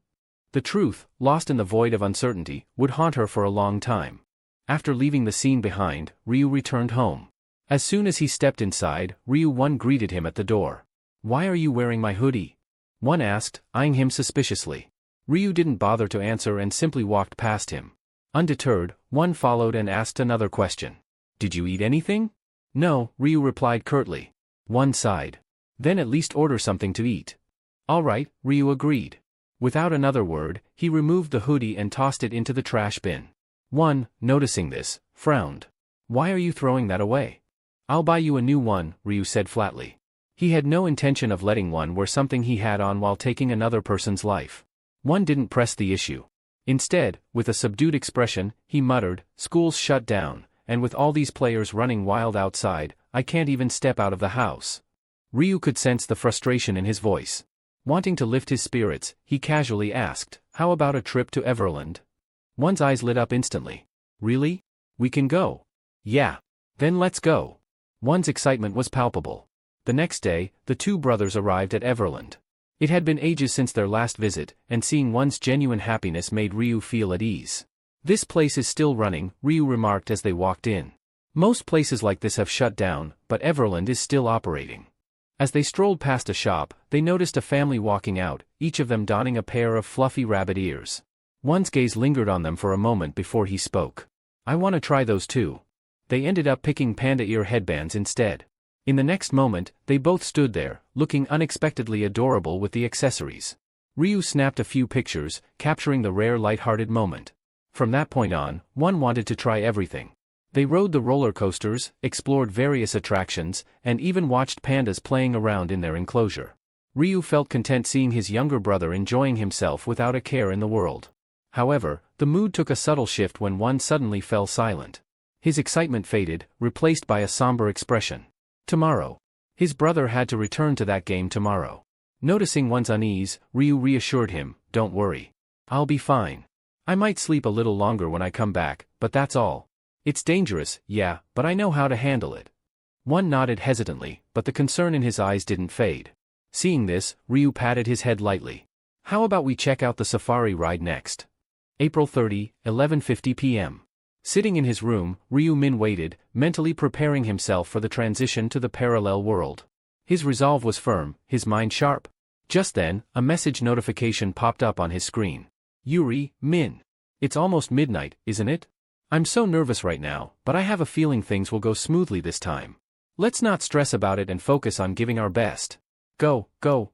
The truth, lost in the void of uncertainty, would haunt her for a long time. After leaving the scene behind, Ryu returned home. As soon as he stepped inside, Ryu-1 greeted him at the door. Why are you wearing my hoodie? One asked, eyeing him suspiciously. Ryu didn't bother to answer and simply walked past him. Undeterred, One followed and asked another question. Did you eat anything? No, Ryu replied curtly. One sighed. Then at least order something to eat. All right, Ryu agreed. Without another word, he removed the hoodie and tossed it into the trash bin. One, noticing this, frowned. Why are you throwing that away? I'll buy you a new one, Ryu said flatly. He had no intention of letting One wear something he had on while taking another person's life. One didn't press the issue. Instead, with a subdued expression, he muttered, school's shut down, and with all these players running wild outside, I can't even step out of the house. Ryu could sense the frustration in his voice. Wanting to lift his spirits, he casually asked, how about a trip to Everland? One's eyes lit up instantly. Really? We can go. Yeah. Then let's go. One's excitement was palpable. The next day, the two brothers arrived at Everland. It had been ages since their last visit, and seeing One's genuine happiness made Ryu feel at ease. This place is still running, Ryu remarked as they walked in. Most places like this have shut down, but Everland is still operating. As they strolled past a shop, they noticed a family walking out, each of them donning a pair of fluffy rabbit ears. One's gaze lingered on them for a moment before he spoke. I want to try those too. They ended up picking panda ear headbands instead. In the next moment, they both stood there, looking unexpectedly adorable with the accessories. Ryu snapped a few pictures, capturing the rare light-hearted moment. From that point on, One wanted to try everything. They rode the roller coasters, explored various attractions, and even watched pandas playing around in their enclosure. Ryu felt content seeing his younger brother enjoying himself without a care in the world. However, the mood took a subtle shift when One suddenly fell silent. His excitement faded, replaced by a somber expression. Tomorrow. His brother had to return to that game tomorrow. Noticing One's unease, Ryu reassured him, don't worry. I'll be fine. I might sleep a little longer when I come back, but that's all. It's dangerous, yeah, but I know how to handle it. One nodded hesitantly, but the concern in his eyes didn't fade. Seeing this, Ryu patted his head lightly. How about we check out the safari ride next? April 30, 11:50 p.m. Sitting in his room, Ryu-min waited, mentally preparing himself for the transition to the parallel world. His resolve was firm, his mind sharp. Just then, a message notification popped up on his screen. Yuri, Min. It's almost midnight, isn't it? I'm so nervous right now, but I have a feeling things will go smoothly this time. Let's not stress about it and focus on giving our best. Go,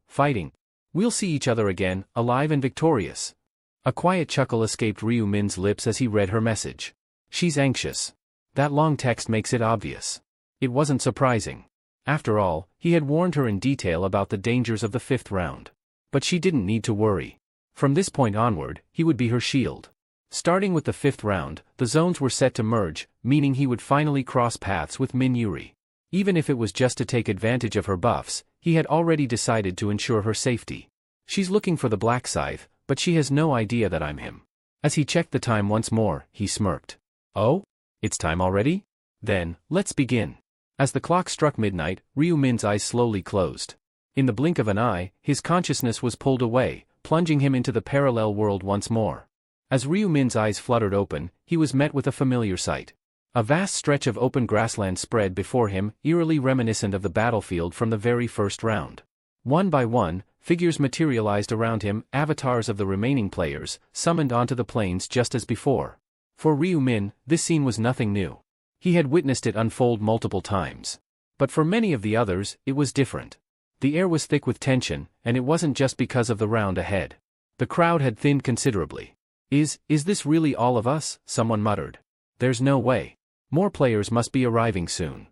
fighting. We'll see each other again, alive and victorious. A quiet chuckle escaped Ryu-min's lips as he read her message. She's anxious. That long text makes it obvious. It wasn't surprising. After all, he had warned her in detail about the dangers of the 5th round. But she didn't need to worry. From this point onward, he would be her shield. Starting with the 5th round, the zones were set to merge, meaning he would finally cross paths with Min Yuri. Even if it was just to take advantage of her buffs, he had already decided to ensure her safety. She's looking for the black scythe, but she has no idea that I'm him. As he checked the time once more, he smirked. Oh? It's time already? Then, let's begin. As the clock struck midnight, Ryu-min's eyes slowly closed. In the blink of an eye, his consciousness was pulled away, plunging him into the parallel world once more. As Ryu-min's eyes fluttered open, he was met with a familiar sight. A vast stretch of open grassland spread before him, eerily reminiscent of the battlefield from the very first round. One by one, figures materialized around him, avatars of the remaining players, summoned onto the plains just as before. For Ryu-min, this scene was nothing new. He had witnessed it unfold multiple times. But for many of the others, it was different. The air was thick with tension, and it wasn't just because of the round ahead. The crowd had thinned considerably. Is this really all of us? Someone muttered. There's no way. More players must be arriving soon.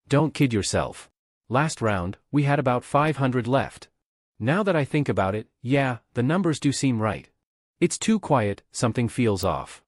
Don't kid yourself. Last round, we had about 500 left. Now that I think about it, yeah, the numbers do seem right. It's too quiet, something feels off.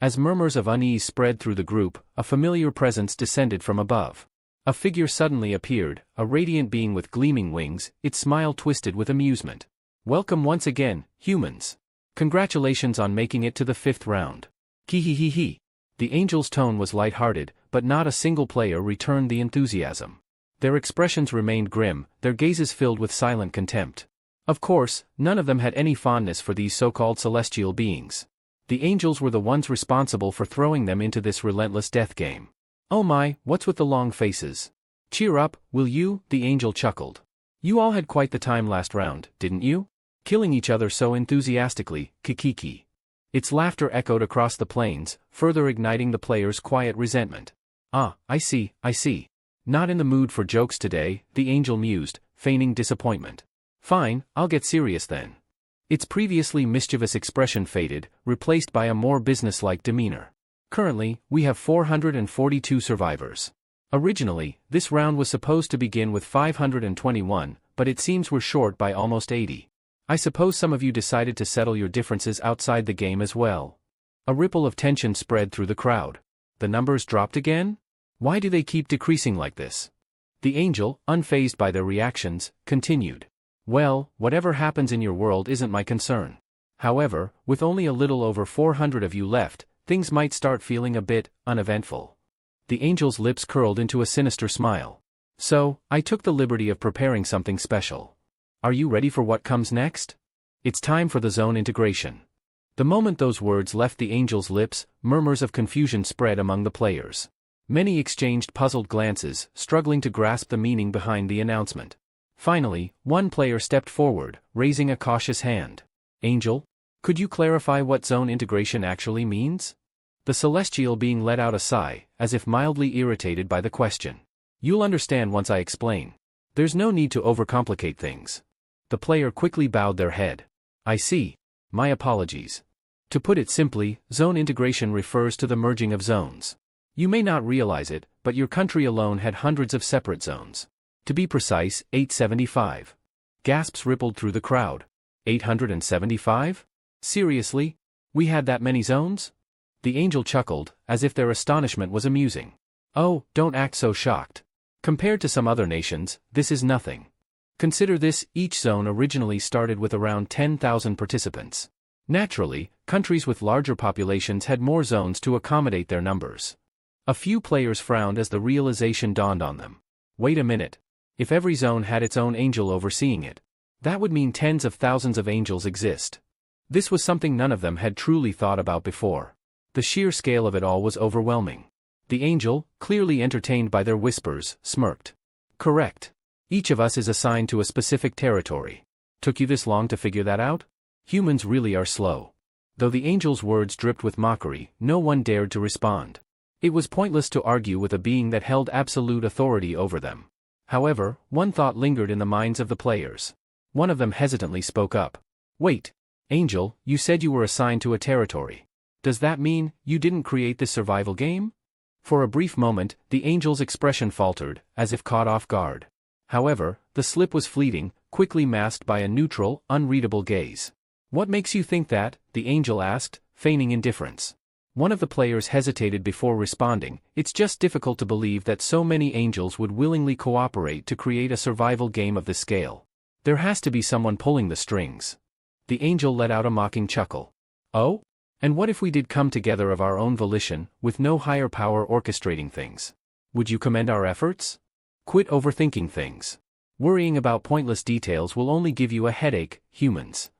As murmurs of unease spread through the group, a familiar presence descended from above. A figure suddenly appeared, a radiant being with gleaming wings, its smile twisted with amusement. Welcome once again, humans. Congratulations on making it to the 5th round. Hee. The angel's tone was light-hearted, but not a single player returned the enthusiasm. Their expressions remained grim, their gazes filled with silent contempt. Of course, none of them had any fondness for these so-called celestial beings. The angels were the ones responsible for throwing them into this relentless death game. Oh my, what's with the long faces? Cheer up, will you? The angel chuckled. You all had quite the time last round, didn't you? Killing each other so enthusiastically, kikiki. Its laughter echoed across the plains, further igniting the players' quiet resentment. Ah, I see. Not in the mood for jokes today, the angel mused, feigning disappointment. Fine, I'll get serious then. Its previously mischievous expression faded, replaced by a more businesslike demeanor. Currently, we have 442 survivors. Originally, this round was supposed to begin with 521, but it seems we're short by almost 80. I suppose some of you decided to settle your differences outside the game as well. A ripple of tension spread through the crowd. The numbers dropped again? Why do they keep decreasing like this? The angel, unfazed by their reactions, continued. Well, whatever happens in your world isn't my concern. However, with only a little over 400 of you left, things might start feeling a bit uneventful. The angel's lips curled into a sinister smile. So, I took the liberty of preparing something special. Are you ready for what comes next? It's time for the zone integration. The moment those words left the angel's lips, murmurs of confusion spread among the players. Many exchanged puzzled glances, struggling to grasp the meaning behind the announcement. Finally, one player stepped forward, raising a cautious hand. Angel, could you clarify what zone integration actually means? The celestial being let out a sigh, as if mildly irritated by the question. You'll understand once I explain. There's no need to overcomplicate things. The player quickly bowed their head. I see. My apologies. To put it simply, zone integration refers to the merging of zones. You may not realize it, but your country alone had hundreds of separate zones. To be precise, 875. Gasps rippled through the crowd. 875? Seriously? We had that many zones? The angel chuckled, as if their astonishment was amusing. Oh, don't act so shocked. Compared to some other nations, this is nothing. Consider this, each zone originally started with around 10,000 participants. Naturally, countries with larger populations had more zones to accommodate their numbers. A few players frowned as the realization dawned on them. Wait a minute. If every zone had its own angel overseeing it, that would mean tens of thousands of angels exist. This was something none of them had truly thought about before. The sheer scale of it all was overwhelming. The angel, clearly entertained by their whispers, smirked. Correct. Each of us is assigned to a specific territory. Took you this long to figure that out? Humans really are slow. Though the angel's words dripped with mockery, no one dared to respond. It was pointless to argue with a being that held absolute authority over them. However, one thought lingered in the minds of the players. One of them hesitantly spoke up. Wait, Angel, you said you were assigned to a territory. Does that mean you didn't create this survival game? For a brief moment, the angel's expression faltered, as if caught off guard. However, the slip was fleeting, quickly masked by a neutral, unreadable gaze. What makes you think that? The angel asked, feigning indifference. One of the players hesitated before responding. It's just difficult to believe that so many angels would willingly cooperate to create a survival game of this scale. There has to be someone pulling the strings. The angel let out a mocking chuckle. Oh? And what if we did come together of our own volition, with no higher power orchestrating things? Would you commend our efforts? Quit overthinking things. Worrying about pointless details will only give you a headache, humans.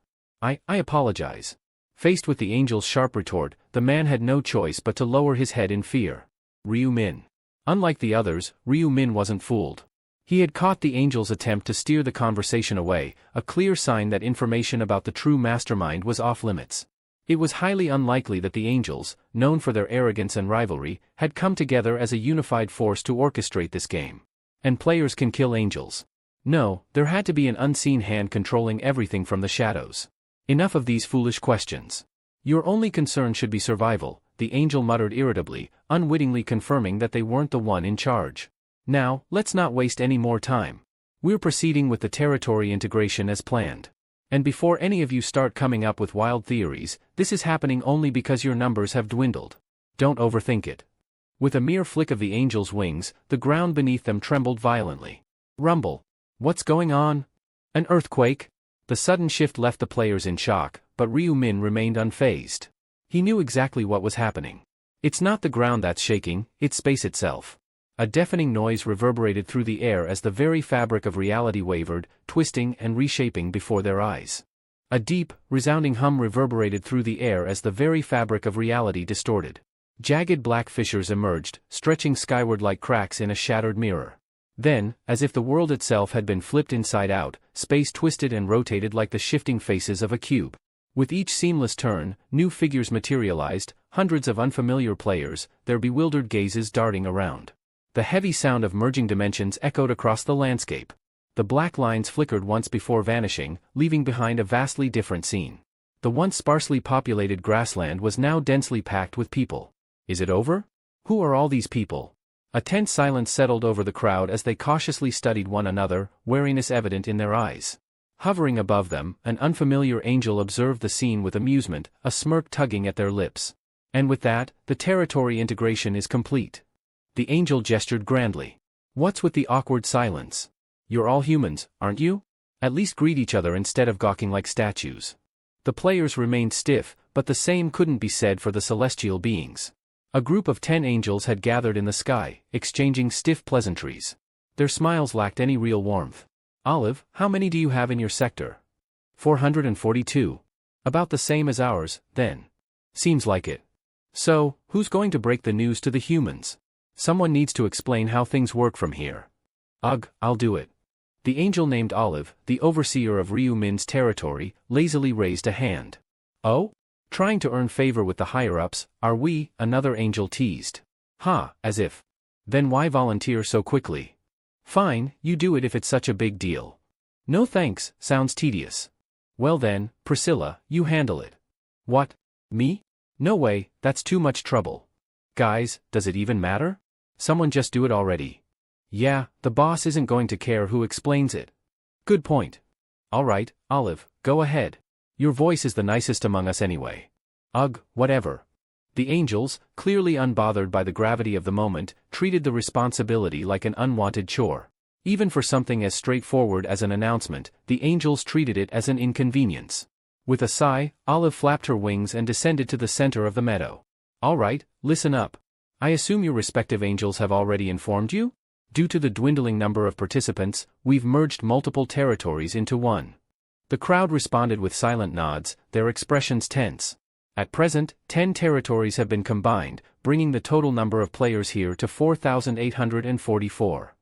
I apologize. Faced with the angel's sharp retort, the man had no choice but to lower his head in fear. Ryu Min. Unlike the others, Ryu Min wasn't fooled. He had caught the angel's attempt to steer the conversation away, a clear sign that information about the true mastermind was off limits. It was highly unlikely that the angels, known for their arrogance and rivalry, had come together as a unified force to orchestrate this game. And players can kill angels. No, there had to be an unseen hand controlling everything from the shadows. Enough of these foolish questions. Your only concern should be survival, the angel muttered irritably, unwittingly confirming that they weren't the one in charge. Now, let's not waste any more time. We're proceeding with the territory integration as planned. And before any of you start coming up with wild theories, this is happening only because your numbers have dwindled. Don't overthink it. With a mere flick of the angel's wings, the ground beneath them trembled violently. Rumble. What's going on? An earthquake? The sudden shift left the players in shock, but Ryu Min remained unfazed. He knew exactly what was happening. It's not the ground that's shaking, it's space itself. A deafening noise reverberated through the air as the very fabric of reality wavered, twisting and reshaping before their eyes. A deep, resounding hum reverberated through the air as the very fabric of reality distorted. Jagged black fissures emerged, stretching skyward like cracks in a shattered mirror. Then, as if the world itself had been flipped inside out, space twisted and rotated like the shifting faces of a cube. With each seamless turn, new figures materialized, hundreds of unfamiliar players, their bewildered gazes darting around. The heavy sound of merging dimensions echoed across the landscape. The black lines flickered once before vanishing, leaving behind a vastly different scene. The once sparsely populated grassland was now densely packed with people. Is it over? Who are all these people? A tense silence settled over the crowd as they cautiously studied one another, wariness evident in their eyes. Hovering above them, an unfamiliar angel observed the scene with amusement, a smirk tugging at their lips. And with that, the territory integration is complete. The angel gestured grandly. What's with the awkward silence? You're all humans, aren't you? At least greet each other instead of gawking like statues. The players remained stiff, but the same couldn't be said for the celestial beings. A group of 10 angels had gathered in the sky, exchanging stiff pleasantries. Their smiles lacked any real warmth. Olive, how many do you have in your sector? 442. About the same as ours, then. Seems like it. So, who's going to break the news to the humans? Someone needs to explain how things work from here. Ugh, I'll do it. The angel named Olive, the overseer of Ryu Min's territory, lazily raised a hand. Oh? Trying to earn favor with the higher-ups, are we? Another angel teased. Ha, as if. Then why volunteer so quickly? Fine, you do it if it's such a big deal. No thanks, sounds tedious. Well then, Priscilla, you handle it. What? Me? No way, that's too much trouble. Guys, does it even matter? Someone just do it already. Yeah, the boss isn't going to care who explains it. Good point. Alright, Olive, go ahead. Your voice is the nicest among us anyway. Ugh, whatever. The angels, clearly unbothered by the gravity of the moment, treated the responsibility like an unwanted chore. Even for something as straightforward as an announcement, the angels treated it as an inconvenience. With a sigh, Olive flapped her wings and descended to the center of the meadow. Alright, listen up. I assume your respective angels have already informed you? Due to the dwindling number of participants, we've merged multiple territories into one. The crowd responded with silent nods, their expressions tense. At present, 10 territories have been combined, bringing the total number of players here to 4,844.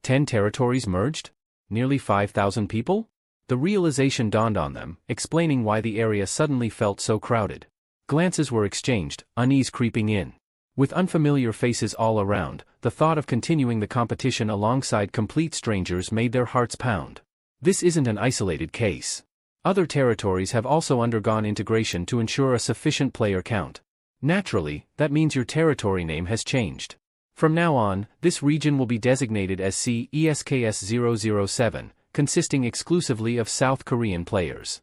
10 territories merged? Nearly 5,000 people? The realization dawned on them, explaining why the area suddenly felt so crowded. Glances were exchanged, unease creeping in. With unfamiliar faces all around, the thought of continuing the competition alongside complete strangers made their hearts pound. This isn't an isolated case. Other territories have also undergone integration to ensure a sufficient player count. Naturally, that means your territory name has changed. From now on, this region will be designated as CESKS007, consisting exclusively of South Korean players.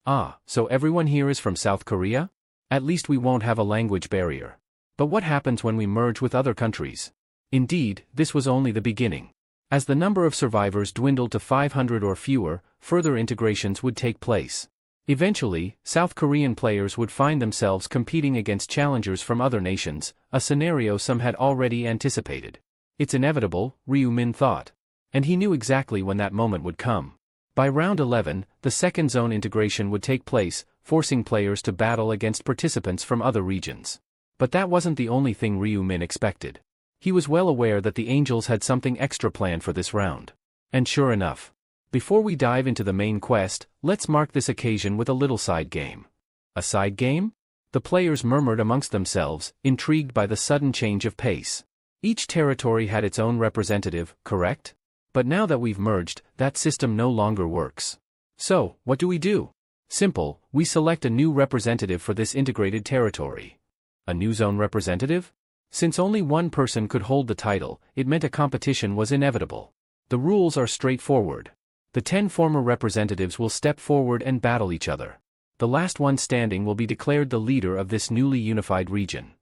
Ah, so everyone here is from South Korea? At least we won't have a language barrier. But what happens when we merge with other countries? Indeed, this was only the beginning. As the number of survivors dwindled to 500 or fewer, further integrations would take place. Eventually, South Korean players would find themselves competing against challengers from other nations, a scenario some had already anticipated. It's inevitable, Ryu Min thought. And he knew exactly when that moment would come. By round 11, the second zone integration would take place, forcing players to battle against participants from other regions. But that wasn't the only thing Ryu Min expected. He was well aware that the angels had something extra planned for this round. And sure enough. Before we dive into the main quest, let's mark this occasion with a little side game. A side game? The players murmured amongst themselves, intrigued by the sudden change of pace. Each territory had its own representative, correct? But now that we've merged, that system no longer works. So, what do? Simple, we select a new representative for this integrated territory. A new zone representative? Since only one person could hold the title, it meant a competition was inevitable. The rules are straightforward. The 10 former representatives will step forward and battle each other. The last one standing will be declared the leader of this newly unified region.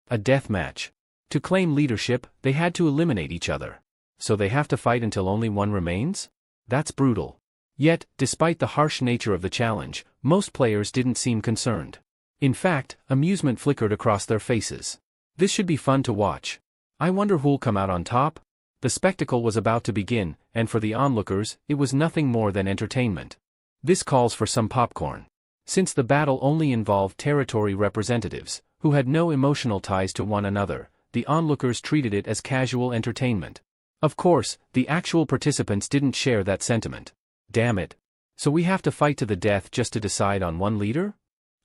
A death match. To claim leadership, they had to eliminate each other. So they have to fight until only one remains? That's brutal. Yet, despite the harsh nature of the challenge, most players didn't seem concerned. In fact, amusement flickered across their faces. This should be fun to watch. I wonder who'll come out on top? The spectacle was about to begin, and for the onlookers, it was nothing more than entertainment. This calls for some popcorn. Since the battle only involved territory representatives, who had no emotional ties to one another, the onlookers treated it as casual entertainment. Of course, the actual participants didn't share that sentiment. Damn it. So we have to fight to the death just to decide on one leader?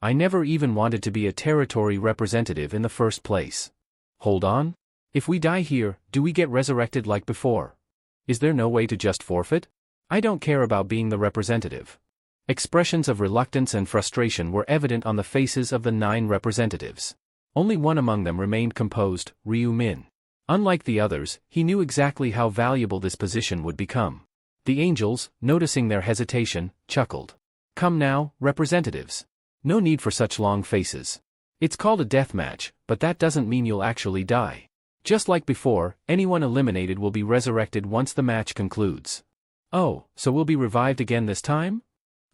I never even wanted to be a territory representative in the first place. Hold on? If we die here, do we get resurrected like before? Is there no way to just forfeit? I don't care about being the representative. Expressions of reluctance and frustration were evident on the faces of the 9 representatives. Only one among them remained composed, Ryu Min. Unlike the others, he knew exactly how valuable this position would become. The angels, noticing their hesitation, chuckled. Come now, representatives. No need for such long faces. It's called a death match, but that doesn't mean you'll actually die. Just like before, anyone eliminated will be resurrected once the match concludes. Oh, so we'll be revived again this time?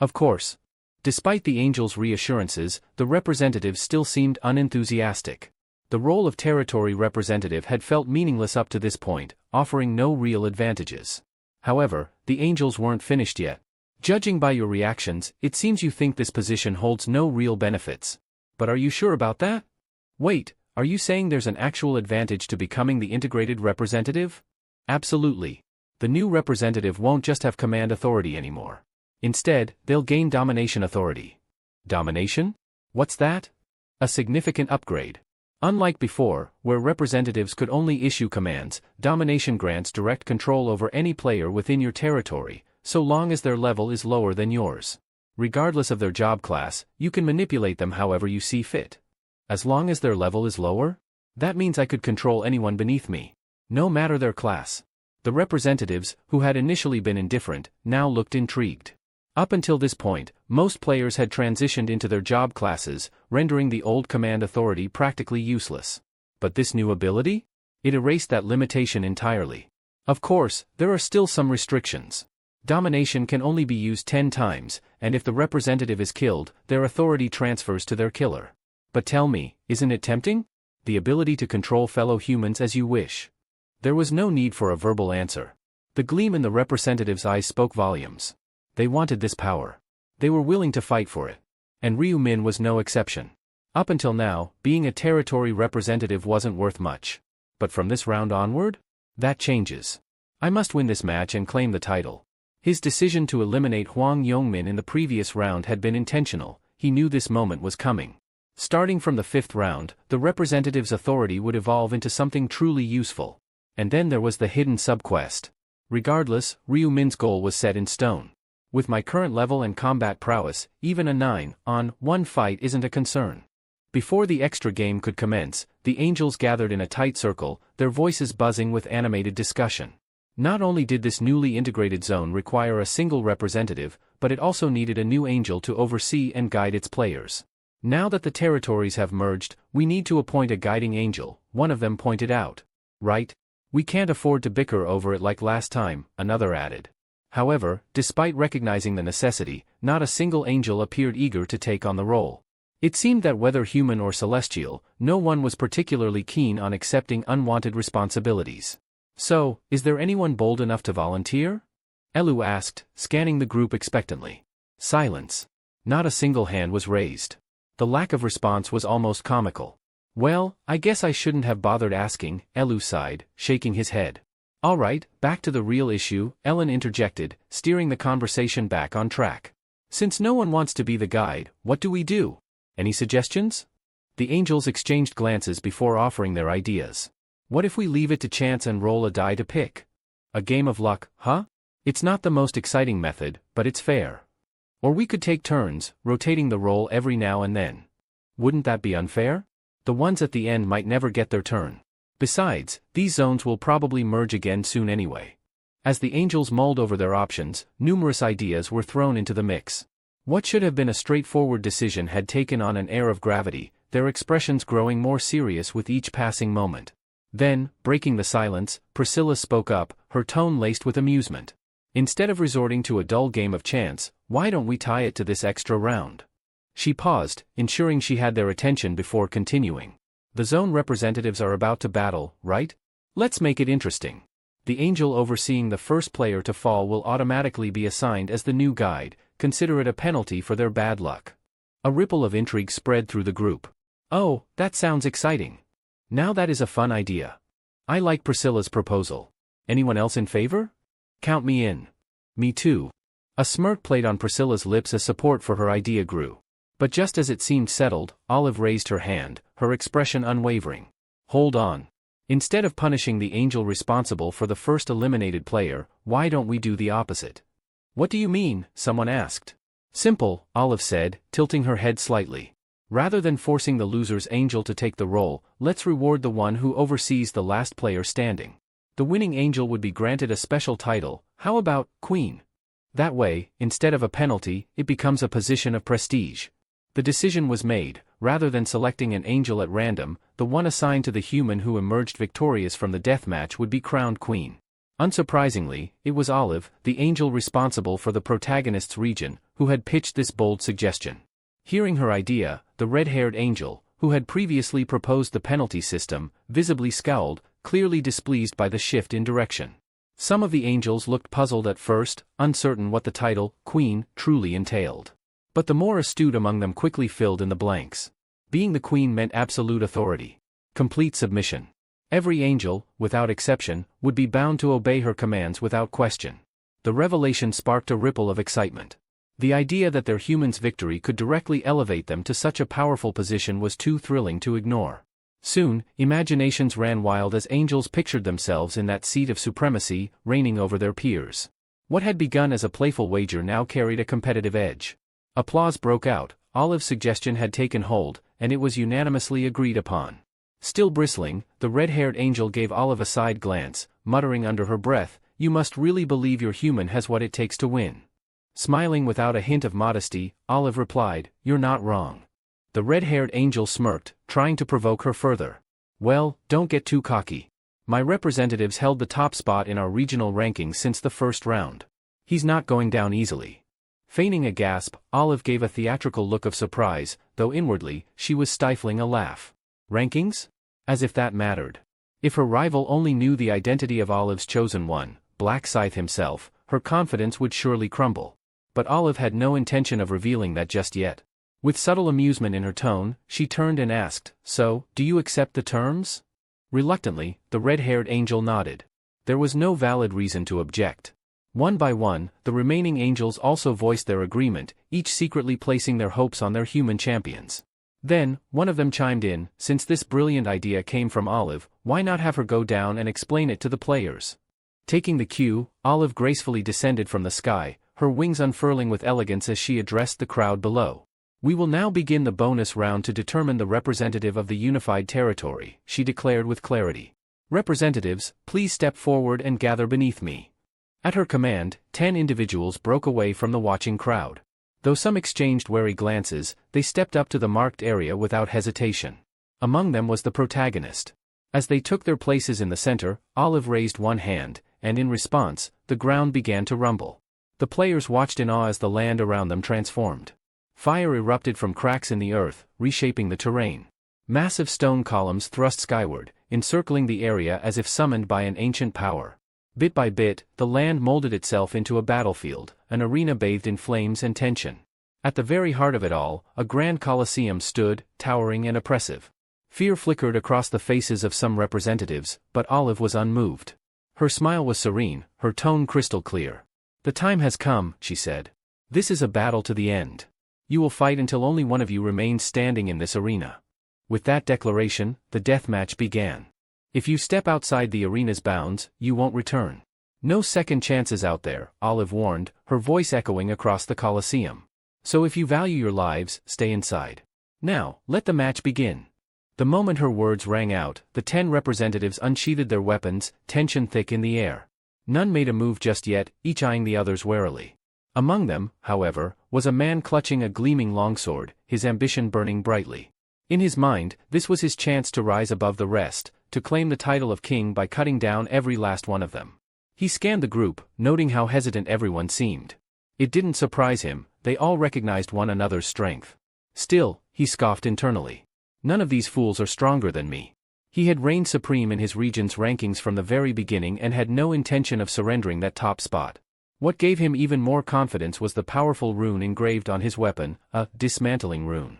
Of course. Despite the angels' reassurances, the representatives still seemed unenthusiastic. The role of territory representative had felt meaningless up to this point, offering no real advantages. However, the angels weren't finished yet. Judging by your reactions, it seems you think this position holds no real benefits. But are you sure about that? Wait, are you saying there's an actual advantage to becoming the integrated representative? Absolutely. The new representative won't just have command authority anymore. Instead, they'll gain domination authority. Domination? What's that? A significant upgrade. Unlike before, where representatives could only issue commands, domination grants direct control over any player within your territory, so long as their level is lower than yours. Regardless of their job class, you can manipulate them however you see fit. As long as their level is lower? That means I could control anyone beneath me. No matter their class. The representatives, who had initially been indifferent, now looked intrigued. Up until this point, most players had transitioned into their job classes, rendering the old command authority practically useless. But this new ability? It erased that limitation entirely. Of course, there are still some restrictions. Domination can only be used 10 times, and if the representative is killed, their authority transfers to their killer. But tell me, isn't it tempting? The ability to control fellow humans as you wish. There was no need for a verbal answer. The gleam in the representative's eyes spoke volumes. They wanted this power. They were willing to fight for it. And Ryu Min was no exception. Up until now, being a territory representative wasn't worth much. But from this round onward? That changes. I must win this match and claim the title. His decision to eliminate Hwang Yongmin in the previous round had been intentional. He knew this moment was coming. Starting from the 5th round, the representative's authority would evolve into something truly useful. And then there was the hidden subquest. Regardless, Ryu Min's goal was set in stone. With my current level and combat prowess, even a 9-on-1 fight isn't a concern. Before the extra game could commence, the angels gathered in a tight circle, their voices buzzing with animated discussion. Not only did this newly integrated zone require a single representative, but it also needed a new angel to oversee and guide its players. Now that the territories have merged, we need to appoint a guiding angel, one of them pointed out. Right? We can't afford to bicker over it like last time, another added. However, despite recognizing the necessity, not a single angel appeared eager to take on the role. It seemed that whether human or celestial, no one was particularly keen on accepting unwanted responsibilities. So, is there anyone bold enough to volunteer? Elu asked, scanning the group expectantly. Silence. Not a single hand was raised. The lack of response was almost comical. Well, I guess I shouldn't have bothered asking, Elu sighed, shaking his head. All right, back to the real issue, Ellen interjected, steering the conversation back on track. Since no one wants to be the guide, what do we do? Any suggestions? The angels exchanged glances before offering their ideas. What if we leave it to chance and roll a die to pick? A game of luck, huh? It's not the most exciting method, but it's fair. Or we could take turns, rotating the role every now and then. Wouldn't that be unfair? The ones at the end might never get their turn. Besides, these zones will probably merge again soon anyway. As the angels mulled over their options, numerous ideas were thrown into the mix. What should have been a straightforward decision had taken on an air of gravity, their expressions growing more serious with each passing moment. Then, breaking the silence, Priscilla spoke up, her tone laced with amusement. Instead of resorting to a dull game of chance, why don't we tie it to this extra round? She paused, ensuring she had their attention before continuing. The zone representatives are about to battle, right? Let's make it interesting. The angel overseeing the first player to fall will automatically be assigned as the new guide, consider it a penalty for their bad luck. A ripple of intrigue spread through the group. Oh, that sounds exciting. Now that is a fun idea. I like Priscilla's proposal. Anyone else in favor? Count me in. Me too. A smirk played on Priscilla's lips as support for her idea grew. But just as it seemed settled, Olive raised her hand, her expression unwavering. Hold on. Instead of punishing the angel responsible for the first eliminated player, why don't we do the opposite? What do you mean? Someone asked. Simple, Olive said, tilting her head slightly. Rather than forcing the loser's angel to take the role, let's reward the one who oversees the last player standing. The winning angel would be granted a special title, how about Queen? That way, instead of a penalty, it becomes a position of prestige. The decision was made. Rather than selecting an angel at random, the one assigned to the human who emerged victorious from the deathmatch would be crowned queen. Unsurprisingly, it was Olive, the angel responsible for the protagonist's region, who had pitched this bold suggestion. Hearing her idea, the red-haired angel, who had previously proposed the penalty system, visibly scowled, clearly displeased by the shift in direction. Some of the angels looked puzzled at first, uncertain what the title, Queen, truly entailed. But the more astute among them quickly filled in the blanks. Being the queen meant absolute authority. Complete submission. Every angel, without exception, would be bound to obey her commands without question. The revelation sparked a ripple of excitement. The idea that their human's victory could directly elevate them to such a powerful position was too thrilling to ignore. Soon, imaginations ran wild as angels pictured themselves in that seat of supremacy, reigning over their peers. What had begun as a playful wager now carried a competitive edge. Applause broke out. Olive's suggestion had taken hold, and it was unanimously agreed upon. Still bristling, the red-haired angel gave Olive a side glance, muttering under her breath, "You must really believe your human has what it takes to win." Smiling without a hint of modesty, Olive replied, "You're not wrong." The red-haired angel smirked, trying to provoke her further. "Well, don't get too cocky. My representatives held the top spot in our regional rankings since the first round. He's not going down easily." Feigning a gasp, Olive gave a theatrical look of surprise, though inwardly, she was stifling a laugh. Rankings? As if that mattered. If her rival only knew the identity of Olive's chosen one, Black Scythe himself, her confidence would surely crumble. But Olive had no intention of revealing that just yet. With subtle amusement in her tone, she turned and asked, "So, do you accept the terms?" Reluctantly, the red-haired angel nodded. There was no valid reason to object. One by one, the remaining angels also voiced their agreement, each secretly placing their hopes on their human champions. Then, one of them chimed in, "Since this brilliant idea came from Olive, why not have her go down and explain it to the players?" Taking the cue, Olive gracefully descended from the sky, her wings unfurling with elegance as she addressed the crowd below. "We will now begin the bonus round to determine the representative of the unified territory," she declared with clarity. "Representatives, please step forward and gather beneath me." At her command, 10 individuals broke away from the watching crowd. Though some exchanged wary glances, they stepped up to the marked area without hesitation. Among them was the protagonist. As they took their places in the center, Olive raised one hand, and in response, the ground began to rumble. The players watched in awe as the land around them transformed. Fire erupted from cracks in the earth, reshaping the terrain. Massive stone columns thrust skyward, encircling the area as if summoned by an ancient power. Bit by bit, the land molded itself into a battlefield, an arena bathed in flames and tension. At the very heart of it all, a grand coliseum stood, towering and oppressive. Fear flickered across the faces of some representatives, but Olive was unmoved. Her smile was serene, her tone crystal clear. "The time has come," she said. "This is a battle to the end. You will fight until only one of you remains standing in this arena." With that declaration, the deathmatch began. If you step outside the arena's bounds, you won't return. No second chances out there, Olive warned, her voice echoing across the Colosseum. So if you value your lives, stay inside. Now, let the match begin. The moment her words rang out, the 10 representatives unsheathed their weapons, tension thick in the air. None made a move just yet, each eyeing the others warily. Among them, however, was a man clutching a gleaming longsword, his ambition burning brightly. In his mind, this was his chance to rise above the rest, to claim the title of king by cutting down every last one of them. He scanned the group, noting how hesitant everyone seemed. It didn't surprise him, they all recognized one another's strength. Still, he scoffed internally. None of these fools are stronger than me. He had reigned supreme in his region's rankings from the very beginning and had no intention of surrendering that top spot. What gave him even more confidence was the powerful rune engraved on his weapon, a dismantling rune.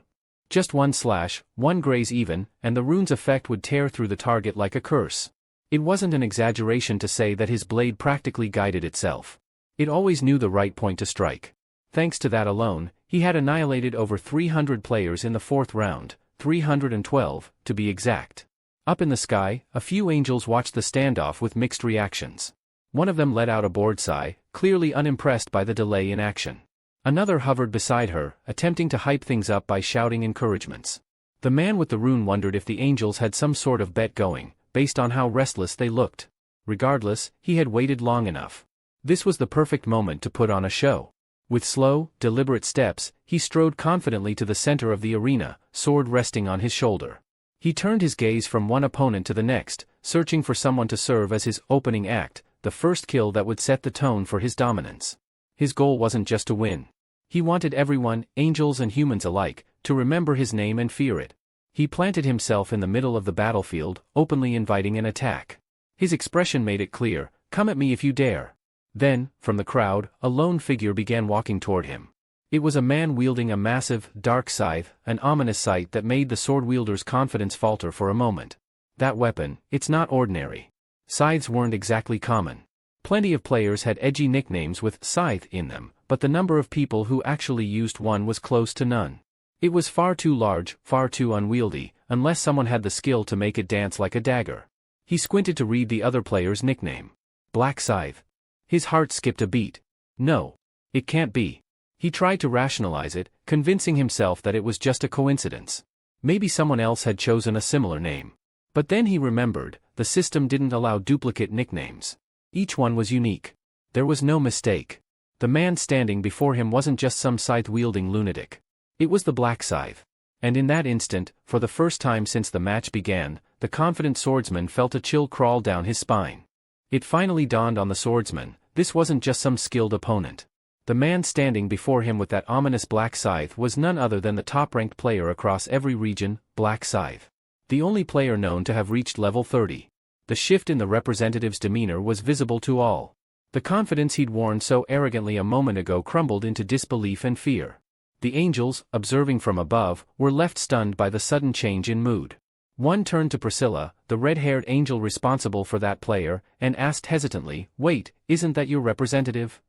Just one slash, one graze even, and the rune's effect would tear through the target like a curse. It wasn't an exaggeration to say that his blade practically guided itself. It always knew the right point to strike. Thanks to that alone, he had annihilated over 300 players in the fourth round, 312, to be exact. Up in the sky, a few angels watched the standoff with mixed reactions. One of them let out a bored sigh, clearly unimpressed by the delay in action. Another hovered beside her, attempting to hype things up by shouting encouragements. The man with the rune wondered if the angels had some sort of bet going, based on how restless they looked. Regardless, he had waited long enough. This was the perfect moment to put on a show. With slow, deliberate steps, he strode confidently to the center of the arena, sword resting on his shoulder. He turned his gaze from one opponent to the next, searching for someone to serve as his opening act, the first kill that would set the tone for his dominance. His goal wasn't just to win. He wanted everyone, angels and humans alike, to remember his name and fear it. He planted himself in the middle of the battlefield, openly inviting an attack. His expression made it clear, "Come at me if you dare." Then, from the crowd, a lone figure began walking toward him. It was a man wielding a massive, dark scythe, an ominous sight that made the sword wielder's confidence falter for a moment. That weapon, it's not ordinary. Scythes weren't exactly common. Plenty of players had edgy nicknames with "scythe" in them, but the number of people who actually used one was close to none. It was far too large, far too unwieldy, unless someone had the skill to make it dance like a dagger. He squinted to read the other player's nickname. Black Scythe. His heart skipped a beat. No. It can't be. He tried to rationalize it, convincing himself that it was just a coincidence. Maybe someone else had chosen a similar name. But then he remembered, the system didn't allow duplicate nicknames. Each one was unique. There was no mistake. The man standing before him wasn't just some scythe-wielding lunatic. It was the Black Scythe. And in that instant, for the first time since the match began, the confident swordsman felt a chill crawl down his spine. It finally dawned on the swordsman, this wasn't just some skilled opponent. The man standing before him with that ominous Black Scythe was none other than the top-ranked player across every region, Black Scythe. The only player known to have reached level 30. The shift in the representative's demeanor was visible to all. The confidence he'd worn so arrogantly a moment ago crumbled into disbelief and fear. The angels, observing from above, were left stunned by the sudden change in mood. One turned to Priscilla, the red-haired angel responsible for that player, and asked hesitantly, "Wait, isn't that your representative?"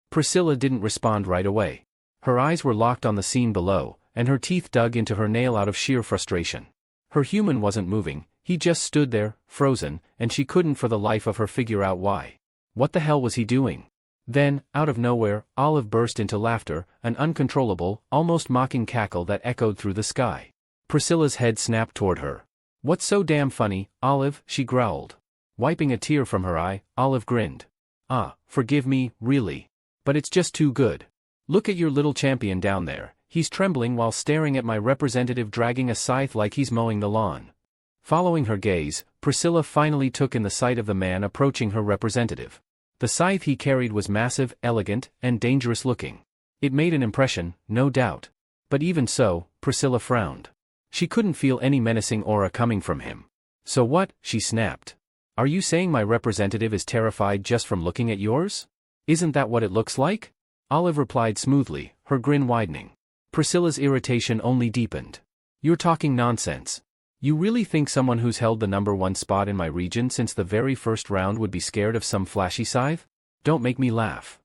Priscilla didn't respond right away. Her eyes were locked on the scene below, and her teeth dug into her nail out of sheer frustration. Her human wasn't moving, he just stood there, frozen, and she couldn't for the life of her figure out why. What the hell was he doing? Then, out of nowhere, Olive burst into laughter, an uncontrollable, almost mocking cackle that echoed through the sky. Priscilla's head snapped toward her. "What's so damn funny, Olive?" she growled. Wiping a tear from her eye, Olive grinned. "Ah, forgive me, really. But it's just too good. Look at your little champion down there, he's trembling while staring at my representative dragging a scythe like he's mowing the lawn." Following her gaze, Priscilla finally took in the sight of the man approaching her representative. The scythe he carried was massive, elegant, and dangerous looking. It made an impression, no doubt. But even so, Priscilla frowned. She couldn't feel any menacing aura coming from him. "So what?" she snapped. "Are you saying my representative is terrified just from looking at yours? Isn't that what it looks like?" Olive replied smoothly, her grin widening. Priscilla's irritation only deepened. "You're talking nonsense. You really think someone who's held the #1 spot in my region since the very first round would be scared of some flashy scythe? Don't make me laugh."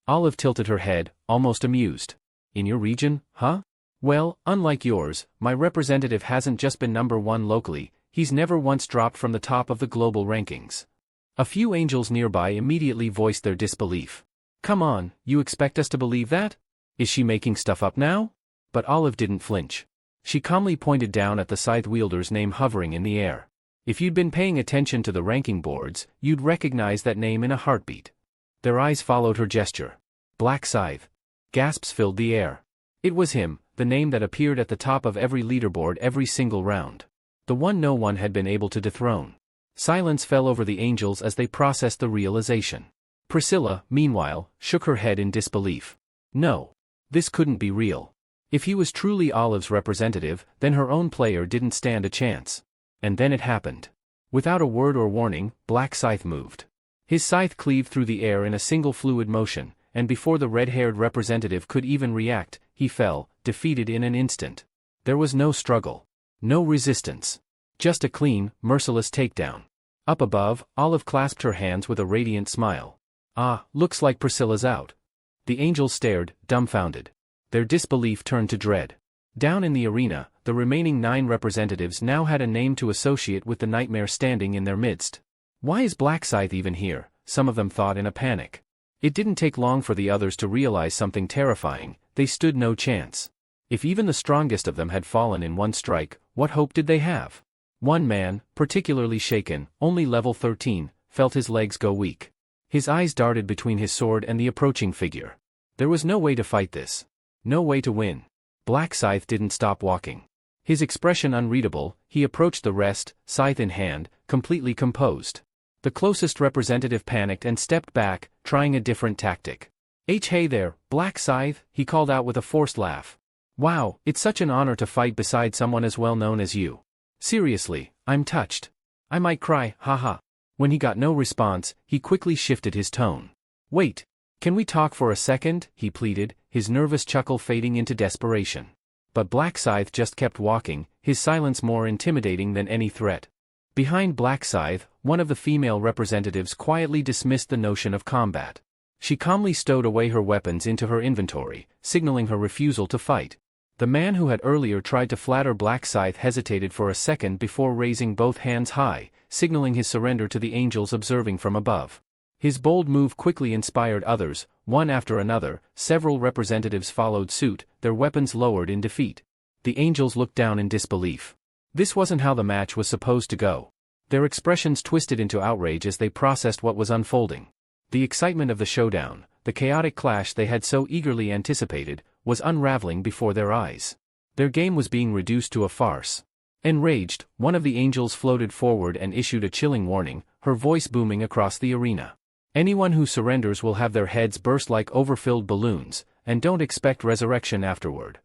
Olive tilted her head, almost amused. "In your region, huh? Well, unlike yours, my representative hasn't just been #1 locally, he's never once dropped from the top of the global rankings." A few angels nearby immediately voiced their disbelief. "Come on, you expect us to believe that? Is she making stuff up now?" But Olive didn't flinch. She calmly pointed down at the scythe wielder's name hovering in the air. If you'd been paying attention to the ranking boards, you'd recognize that name in a heartbeat. Their eyes followed her gesture. Black Scythe. Gasps filled the air. It was him, the name that appeared at the top of every leaderboard every single round. The one no one had been able to dethrone. Silence fell over the angels as they processed the realization. Priscilla, meanwhile, shook her head in disbelief. No. This couldn't be real. If he was truly Olive's representative, then her own player didn't stand a chance. And then it happened. Without a word or warning, Black Scythe moved. His scythe cleaved through the air in a single fluid motion, and before the red-haired representative could even react, he fell, defeated in an instant. There was no struggle. No resistance. Just a clean, merciless takedown. Up above, Olive clasped her hands with a radiant smile. Ah, looks like Priscilla's out. The angels stared, dumbfounded. Their disbelief turned to dread. Down in the arena, the remaining 9 representatives now had a name to associate with the nightmare standing in their midst. Why is Black Scythe even here? Some of them thought in a panic. It didn't take long for the others to realize something terrifying. They stood no chance. If even the strongest of them had fallen in one strike, what hope did they have? One man, particularly shaken, only level 13, felt his legs go weak. His eyes darted between his sword and the approaching figure. There was no way to fight this. No way to win. Black Scythe didn't stop walking. His expression unreadable, he approached the rest, scythe in hand, completely composed. The closest representative panicked and stepped back, trying a different tactic. Hey there, Black Scythe, he called out with a forced laugh. Wow, it's such an honor to fight beside someone as well known as you. Seriously, I'm touched. I might cry, haha. When he got no response, he quickly shifted his tone. Wait. Can we talk for a second? He pleaded, his nervous chuckle fading into desperation. But Black Scythe just kept walking, his silence more intimidating than any threat. Behind Black Scythe, one of the female representatives quietly dismissed the notion of combat. She calmly stowed away her weapons into her inventory, signaling her refusal to fight. The man who had earlier tried to flatter Black Scythe hesitated for a second before raising both hands high, signaling his surrender to the angels observing from above. His bold move quickly inspired others, one after another. Several representatives followed suit, their weapons lowered in defeat. The angels looked down in disbelief. This wasn't how the match was supposed to go. Their expressions twisted into outrage as they processed what was unfolding. The excitement of the showdown, the chaotic clash they had so eagerly anticipated, was unraveling before their eyes. Their game was being reduced to a farce. Enraged, one of the angels floated forward and issued a chilling warning, her voice booming across the arena. Anyone who surrenders will have their heads burst like overfilled balloons, and don't expect resurrection afterward.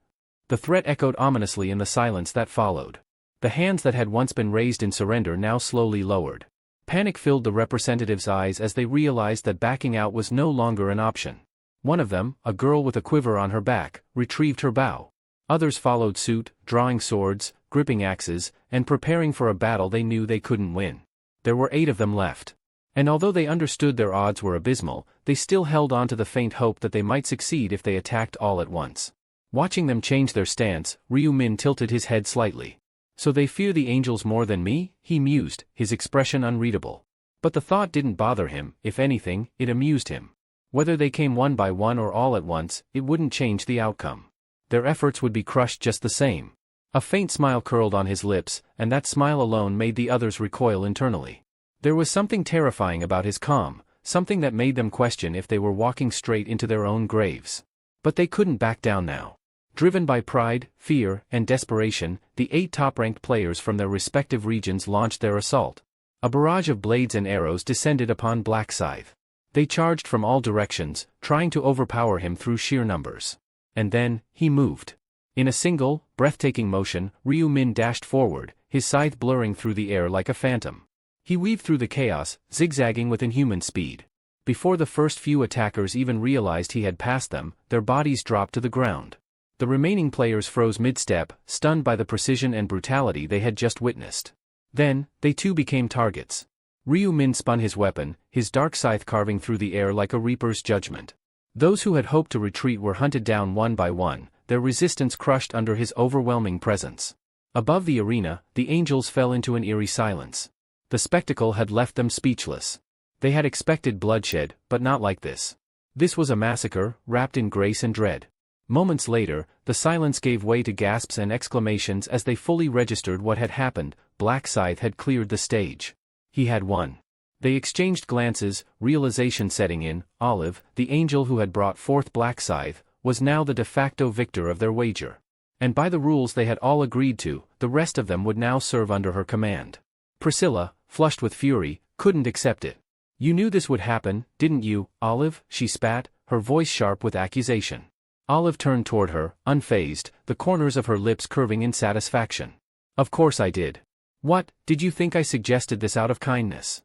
The threat echoed ominously in the silence that followed. The hands that had once been raised in surrender now slowly lowered. Panic filled the representatives' eyes as they realized that backing out was no longer an option. One of them, a girl with a quiver on her back, retrieved her bow. Others followed suit, drawing swords, gripping axes, and preparing for a battle they knew they couldn't win. There were 8 of them left. And although they understood their odds were abysmal, they still held on to the faint hope that they might succeed if they attacked all at once. Watching them change their stance, Ryu Min tilted his head slightly. So they fear the angels more than me? He mused, his expression unreadable. But the thought didn't bother him. If anything, it amused him. Whether they came one by one or all at once, it wouldn't change the outcome. Their efforts would be crushed just the same. A faint smile curled on his lips, and that smile alone made the others recoil internally. There was something terrifying about his calm, something that made them question if they were walking straight into their own graves. But they couldn't back down now. Driven by pride, fear, and desperation, the 8 top-ranked players from their respective regions launched their assault. A barrage of blades and arrows descended upon Black Scythe. They charged from all directions, trying to overpower him through sheer numbers. And then, he moved. In a single, breathtaking motion, Ryu Min dashed forward, his scythe blurring through the air like a phantom. He weaved through the chaos, zigzagging with inhuman speed. Before the first few attackers even realized he had passed them, their bodies dropped to the ground. The remaining players froze mid-step, stunned by the precision and brutality they had just witnessed. Then, they too became targets. Ryu Min spun his weapon, his dark scythe carving through the air like a reaper's judgment. Those who had hoped to retreat were hunted down one by one, their resistance crushed under his overwhelming presence. Above the arena, the angels fell into an eerie silence. The spectacle had left them speechless. They had expected bloodshed, but not like this. This was a massacre, wrapped in grace and dread. Moments later, the silence gave way to gasps and exclamations as they fully registered what had happened. Black Scythe had cleared the stage. He had won. They exchanged glances, realization setting in. Olive, the angel who had brought forth Black Scythe, was now the de facto victor of their wager. And by the rules they had all agreed to, the rest of them would now serve under her command. Priscilla, flushed with fury, couldn't accept it. "You knew this would happen, didn't you, Olive?" she spat, her voice sharp with accusation. Olive turned toward her, unfazed, the corners of her lips curving in satisfaction. "Of course I did. What, did you think I suggested this out of kindness?"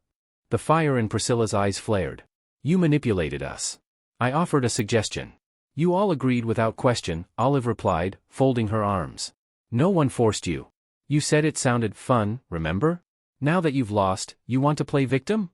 The fire in Priscilla's eyes flared. "You manipulated us. I offered a suggestion. You all agreed without question," Olive replied, folding her arms. "No one forced you. You said it sounded fun, remember? Now that you've lost, you want to play victim?"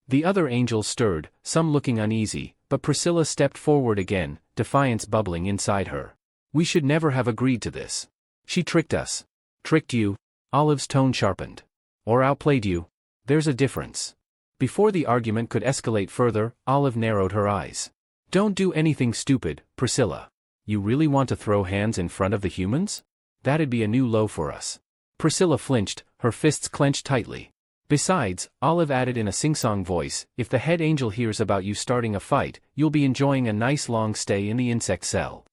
The other angels stirred, some looking uneasy, but Priscilla stepped forward again, defiance bubbling inside her. "We should never have agreed to this. She tricked us." "Tricked you?" Olive's tone sharpened. "Or outplayed you? There's a difference." Before the argument could escalate further, Olive narrowed her eyes. "Don't do anything stupid, Priscilla. You really want to throw hands in front of the humans? That'd be a new low for us." Priscilla flinched, her fists clenched tightly. "Besides," Olive added in a sing-song voice, "if the head angel hears about you starting a fight, you'll be enjoying a nice long stay in the insect cell."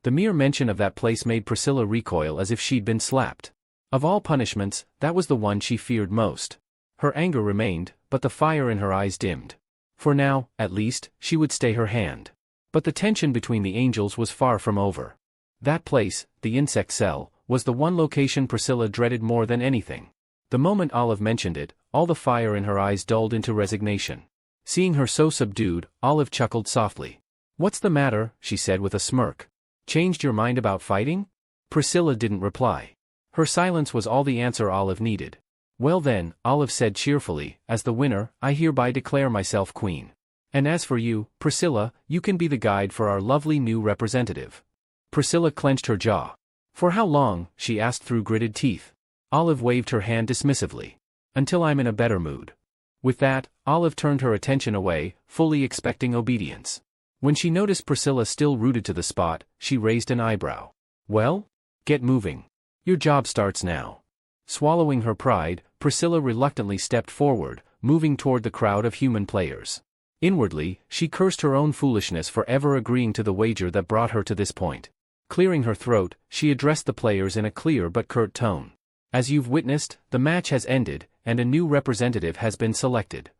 The mere mention of that place made Priscilla recoil as if she'd been slapped. Of all punishments, that was the one she feared most. Her anger remained, but the fire in her eyes dimmed. For now, at least, she would stay her hand. But the tension between the angels was far from over. That place, the insect cell, was the one location Priscilla dreaded more than anything. The moment Olive mentioned it, all the fire in her eyes dulled into resignation. Seeing her so subdued, Olive chuckled softly. "What's the matter?" she said with a smirk. "Changed your mind about fighting?" Priscilla didn't reply. Her silence was all the answer Olive needed. "Well then," Olive said cheerfully, "as the winner, I hereby declare myself queen. And as for you, Priscilla, you can be the guide for our lovely new representative." Priscilla clenched her jaw. "For how long?" she asked through gritted teeth. Olive waved her hand dismissively. "Until I'm in a better mood." With that, Olive turned her attention away, fully expecting obedience. When she noticed Priscilla still rooted to the spot, she raised an eyebrow. "Well? Get moving. Your job starts now." Swallowing her pride, Priscilla reluctantly stepped forward, moving toward the crowd of human players. Inwardly, she cursed her own foolishness for ever agreeing to the wager that brought her to this point. Clearing her throat, she addressed the players in a clear but curt tone. "As you've witnessed, the match has ended, and a new representative has been selected."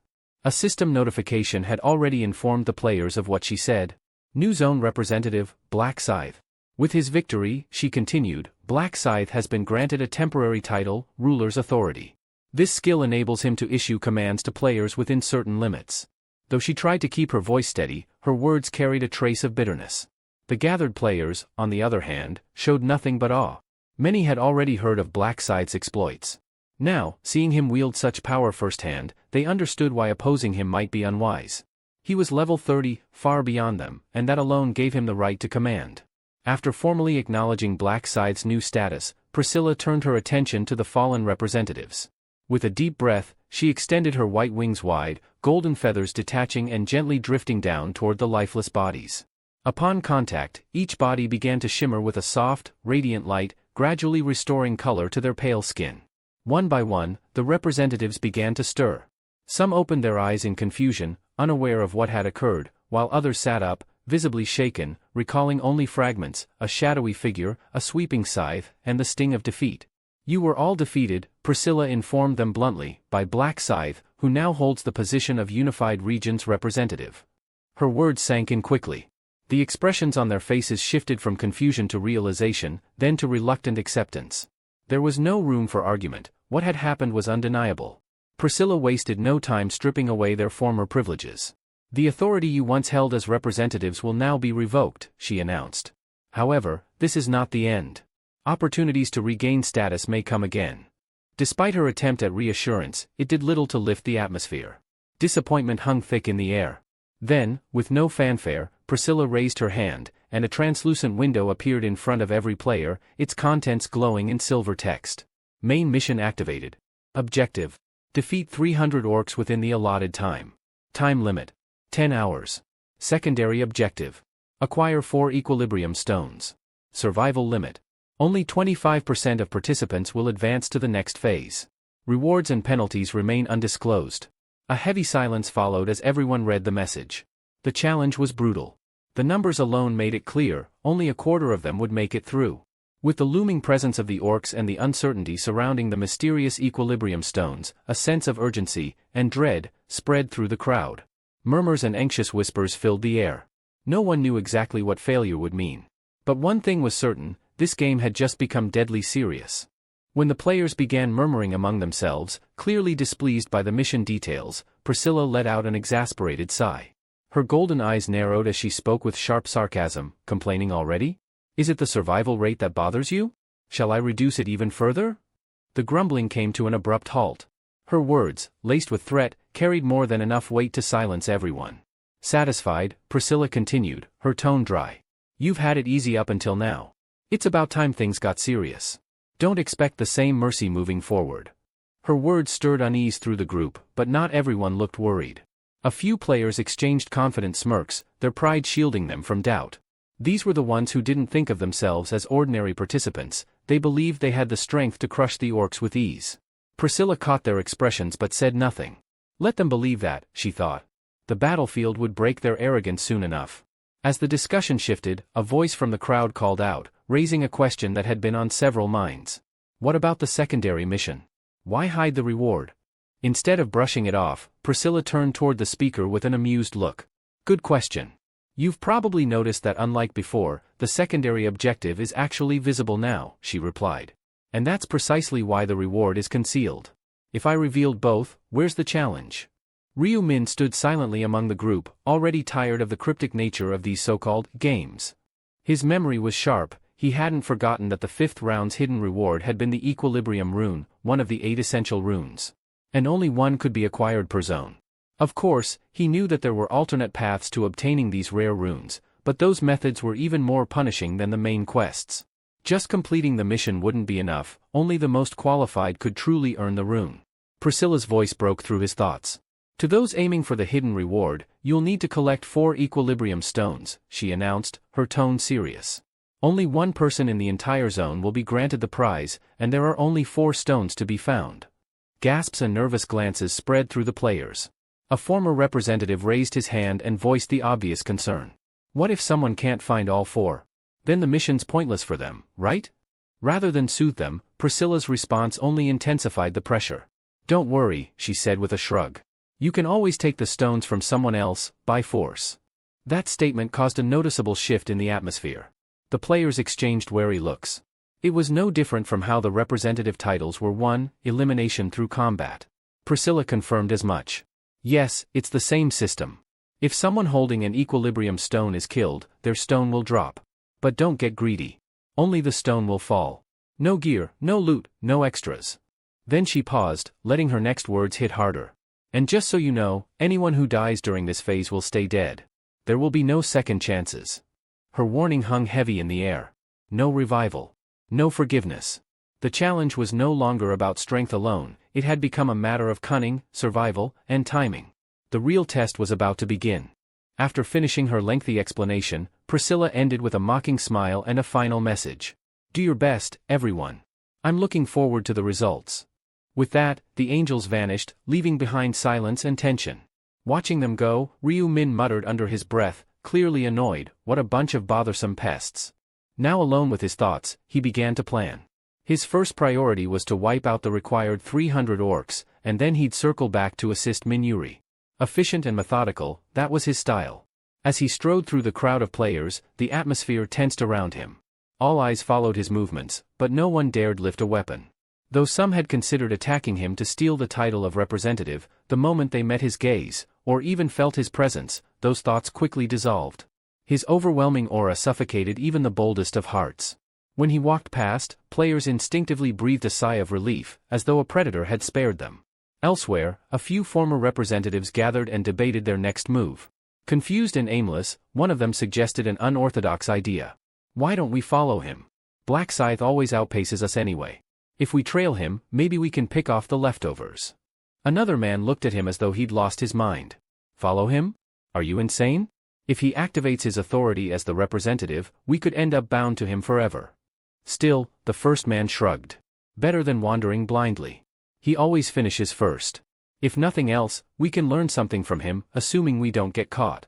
A system notification had already informed the players of what she said. "New zone representative, Black Scythe. With his victory," she continued, "Black Scythe has been granted a temporary title, Ruler's Authority. This skill enables him to issue commands to players within certain limits." Though she tried to keep her voice steady, her words carried a trace of bitterness. The gathered players, on the other hand, showed nothing but awe. Many had already heard of Black Scythe's exploits. Now, seeing him wield such power firsthand, they understood why opposing him might be unwise. He was level 30, far beyond them, and that alone gave him the right to command. After formally acknowledging Black Scythe's new status, Priscilla turned her attention to the fallen representatives. With a deep breath, she extended her white wings wide, golden feathers detaching and gently drifting down toward the lifeless bodies. Upon contact, each body began to shimmer with a soft, radiant light, gradually restoring color to their pale skin. One by one, the representatives began to stir. Some opened their eyes in confusion, unaware of what had occurred, while others sat up, visibly shaken, recalling only fragments, a shadowy figure, a sweeping scythe, and the sting of defeat. "You were all defeated," Priscilla informed them bluntly, "by Black Scythe, who now holds the position of Unified Region's representative." Her words sank in quickly. The expressions on their faces shifted from confusion to realization, then to reluctant acceptance. There was no room for argument. What had happened was undeniable. Priscilla wasted no time stripping away their former privileges. "The authority you once held as representatives will now be revoked," she announced. "However, this is not the end. Opportunities to regain status may come again." Despite her attempt at reassurance, it did little to lift the atmosphere. Disappointment hung thick in the air. Then, with no fanfare, Priscilla raised her hand, and a translucent window appeared in front of every player, its contents glowing in silver text. "Main mission activated. Objective: defeat 300 orcs within the allotted time. Time limit: 10 hours. Secondary objective: acquire 4 equilibrium stones. Survival limit: only 25% of participants will advance to the next phase. Rewards and penalties remain undisclosed. A heavy silence followed as everyone read the message. The challenge was brutal. The numbers alone made it clear, only a quarter of them would make it through. With the looming presence of the orcs and the uncertainty surrounding the mysterious equilibrium stones, a sense of urgency and dread spread through the crowd. Murmurs and anxious whispers filled the air. No one knew exactly what failure would mean. But one thing was certain, this game had just become deadly serious. When the players began murmuring among themselves, clearly displeased by the mission details, Priscilla let out an exasperated sigh. Her golden eyes narrowed as she spoke with sharp sarcasm, complaining already? Is it the survival rate that bothers you? Shall I reduce it even further? The grumbling came to an abrupt halt. Her words, laced with threat, carried more than enough weight to silence everyone. Satisfied, Priscilla continued, her tone dry. You've had it easy up until now. It's about time things got serious. Don't expect the same mercy moving forward. Her words stirred unease through the group, but not everyone looked worried. A few players exchanged confident smirks, their pride shielding them from doubt. These were the ones who didn't think of themselves as ordinary participants, they believed they had the strength to crush the orcs with ease. Priscilla caught their expressions but said nothing. Let them believe that, she thought. The battlefield would break their arrogance soon enough. As the discussion shifted, a voice from the crowd called out, raising a question that had been on several minds. What about the secondary mission? Why hide the reward? Instead of brushing it off, Priscilla turned toward the speaker with an amused look. Good question. You've probably noticed that unlike before, the secondary objective is actually visible now, she replied. And that's precisely why the reward is concealed. If I revealed both, where's the challenge? Ryu Min stood silently among the group, already tired of the cryptic nature of these so-called games. His memory was sharp, he hadn't forgotten that the fifth round's hidden reward had been the equilibrium rune, one of the 8 essential runes. And only one could be acquired per zone. Of course, he knew that there were alternate paths to obtaining these rare runes, but those methods were even more punishing than the main quests. Just completing the mission wouldn't be enough, only the most qualified could truly earn the rune. Priscilla's voice broke through his thoughts. To those aiming for the hidden reward, you'll need to collect 4 equilibrium stones, she announced, her tone serious. Only one person in the entire zone will be granted the prize, and there are only 4 stones to be found. Gasps and nervous glances spread through the players. A former representative raised his hand and voiced the obvious concern. What if someone can't find all 4? Then the mission's pointless for them, right? Rather than soothe them, Priscilla's response only intensified the pressure. Don't worry, she said with a shrug. You can always take the stones from someone else, by force. That statement caused a noticeable shift in the atmosphere. The players exchanged wary looks. It was no different from how the representative titles were won, elimination through combat. Priscilla confirmed as much. Yes, it's the same system. If someone holding an equilibrium stone is killed, their stone will drop. But don't get greedy. Only the stone will fall. No gear, no loot, no extras. Then she paused, letting her next words hit harder. And just so you know, anyone who dies during this phase will stay dead. There will be no second chances. Her warning hung heavy in the air. No revival. No forgiveness. The challenge was no longer about strength alone, it had become a matter of cunning, survival, and timing. The real test was about to begin. After finishing her lengthy explanation, Priscilla ended with a mocking smile and a final message. Do your best, everyone. I'm looking forward to the results. With that, the angels vanished, leaving behind silence and tension. Watching them go, Ryu Min muttered under his breath, clearly annoyed, what a bunch of bothersome pests. Now alone with his thoughts, he began to plan. His first priority was to wipe out the required 300 orcs, and then he'd circle back to assist Minuri. Efficient and methodical, that was his style. As he strode through the crowd of players, the atmosphere tensed around him. All eyes followed his movements, but no one dared lift a weapon. Though some had considered attacking him to steal the title of representative, the moment they met his gaze, or even felt his presence, those thoughts quickly dissolved. His overwhelming aura suffocated even the boldest of hearts. When he walked past, players instinctively breathed a sigh of relief, as though a predator had spared them. Elsewhere, a few former representatives gathered and debated their next move. Confused and aimless, one of them suggested an unorthodox idea. Why don't we follow him? Black Scythe always outpaces us anyway. If we trail him, maybe we can pick off the leftovers. Another man looked at him as though he'd lost his mind. Follow him? Are you insane? If he activates his authority as the representative, we could end up bound to him forever. Still, the first man shrugged. Better than wandering blindly. He always finishes first. If nothing else, we can learn something from him, assuming we don't get caught.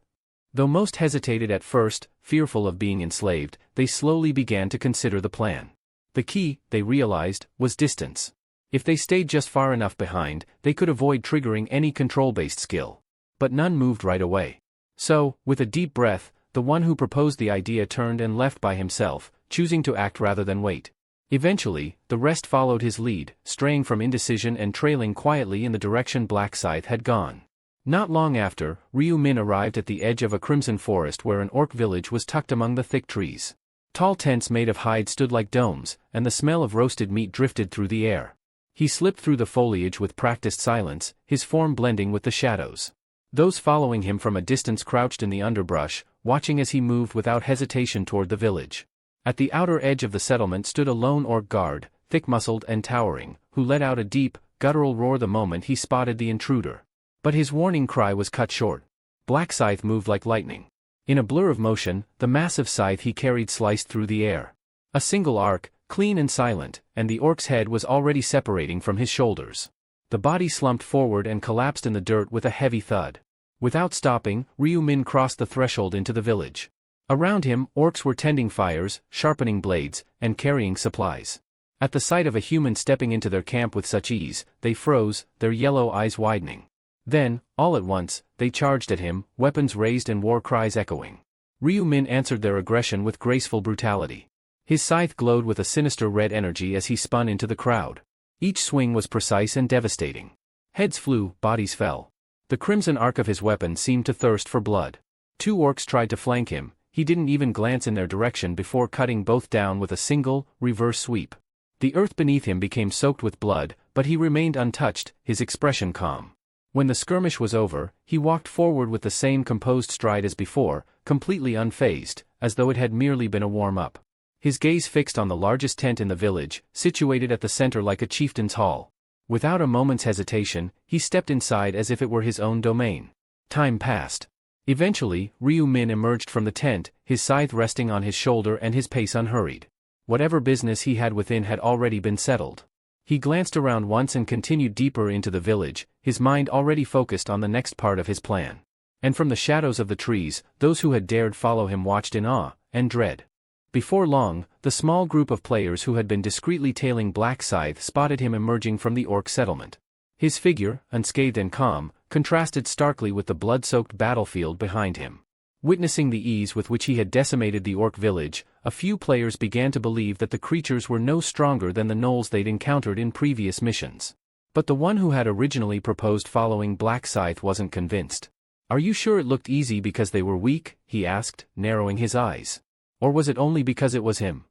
Though most hesitated at first, fearful of being enslaved, they slowly began to consider the plan. The key, they realized, was distance. If they stayed just far enough behind, they could avoid triggering any control-based skill. But none moved right away. So, with a deep breath, the one who proposed the idea turned and left by himself, choosing to act rather than wait. Eventually, the rest followed his lead, straying from indecision and trailing quietly in the direction Black Scythe had gone. Not long after, Ryu Min arrived at the edge of a crimson forest where an orc village was tucked among the thick trees. Tall tents made of hide stood like domes, and the smell of roasted meat drifted through the air. He slipped through the foliage with practiced silence, his form blending with the shadows. Those following him from a distance crouched in the underbrush, watching as he moved without hesitation toward the village. At the outer edge of the settlement stood a lone orc guard, thick-muscled and towering, who let out a deep, guttural roar the moment he spotted the intruder. But his warning cry was cut short. Black Scythe moved like lightning. In a blur of motion, the massive scythe he carried sliced through the air. A single arc, clean and silent, and the orc's head was already separating from his shoulders. The body slumped forward and collapsed in the dirt with a heavy thud. Without stopping, Ryu Min crossed the threshold into the village. Around him, orcs were tending fires, sharpening blades, and carrying supplies. At the sight of a human stepping into their camp with such ease, they froze, their yellow eyes widening. Then, all at once, they charged at him, weapons raised and war cries echoing. Ryu Min answered their aggression with graceful brutality. His scythe glowed with a sinister red energy as he spun into the crowd. Each swing was precise and devastating. Heads flew, bodies fell. The crimson arc of his weapon seemed to thirst for blood. Two orcs tried to flank him, he didn't even glance in their direction before cutting both down with a single, reverse sweep. The earth beneath him became soaked with blood, but he remained untouched, his expression calm. When the skirmish was over, he walked forward with the same composed stride as before, completely unfazed, as though it had merely been a warm-up. His gaze fixed on the largest tent in the village, situated at the center like a chieftain's hall. Without a moment's hesitation, he stepped inside as if it were his own domain. Time passed. Eventually, Ryu Min emerged from the tent, his scythe resting on his shoulder and his pace unhurried. Whatever business he had within had already been settled. He glanced around once and continued deeper into the village, his mind already focused on the next part of his plan. And from the shadows of the trees, those who had dared follow him watched in awe and dread. Before long, the small group of players who had been discreetly tailing Black Scythe spotted him emerging from the orc settlement. His figure, unscathed and calm, contrasted starkly with the blood-soaked battlefield behind him. Witnessing the ease with which he had decimated the orc village, a few players began to believe that the creatures were no stronger than the gnolls they'd encountered in previous missions. But the one who had originally proposed following Black Scythe wasn't convinced. "Are you sure it looked easy because they were weak?" he asked, narrowing his eyes. "Or was it only because it was him?"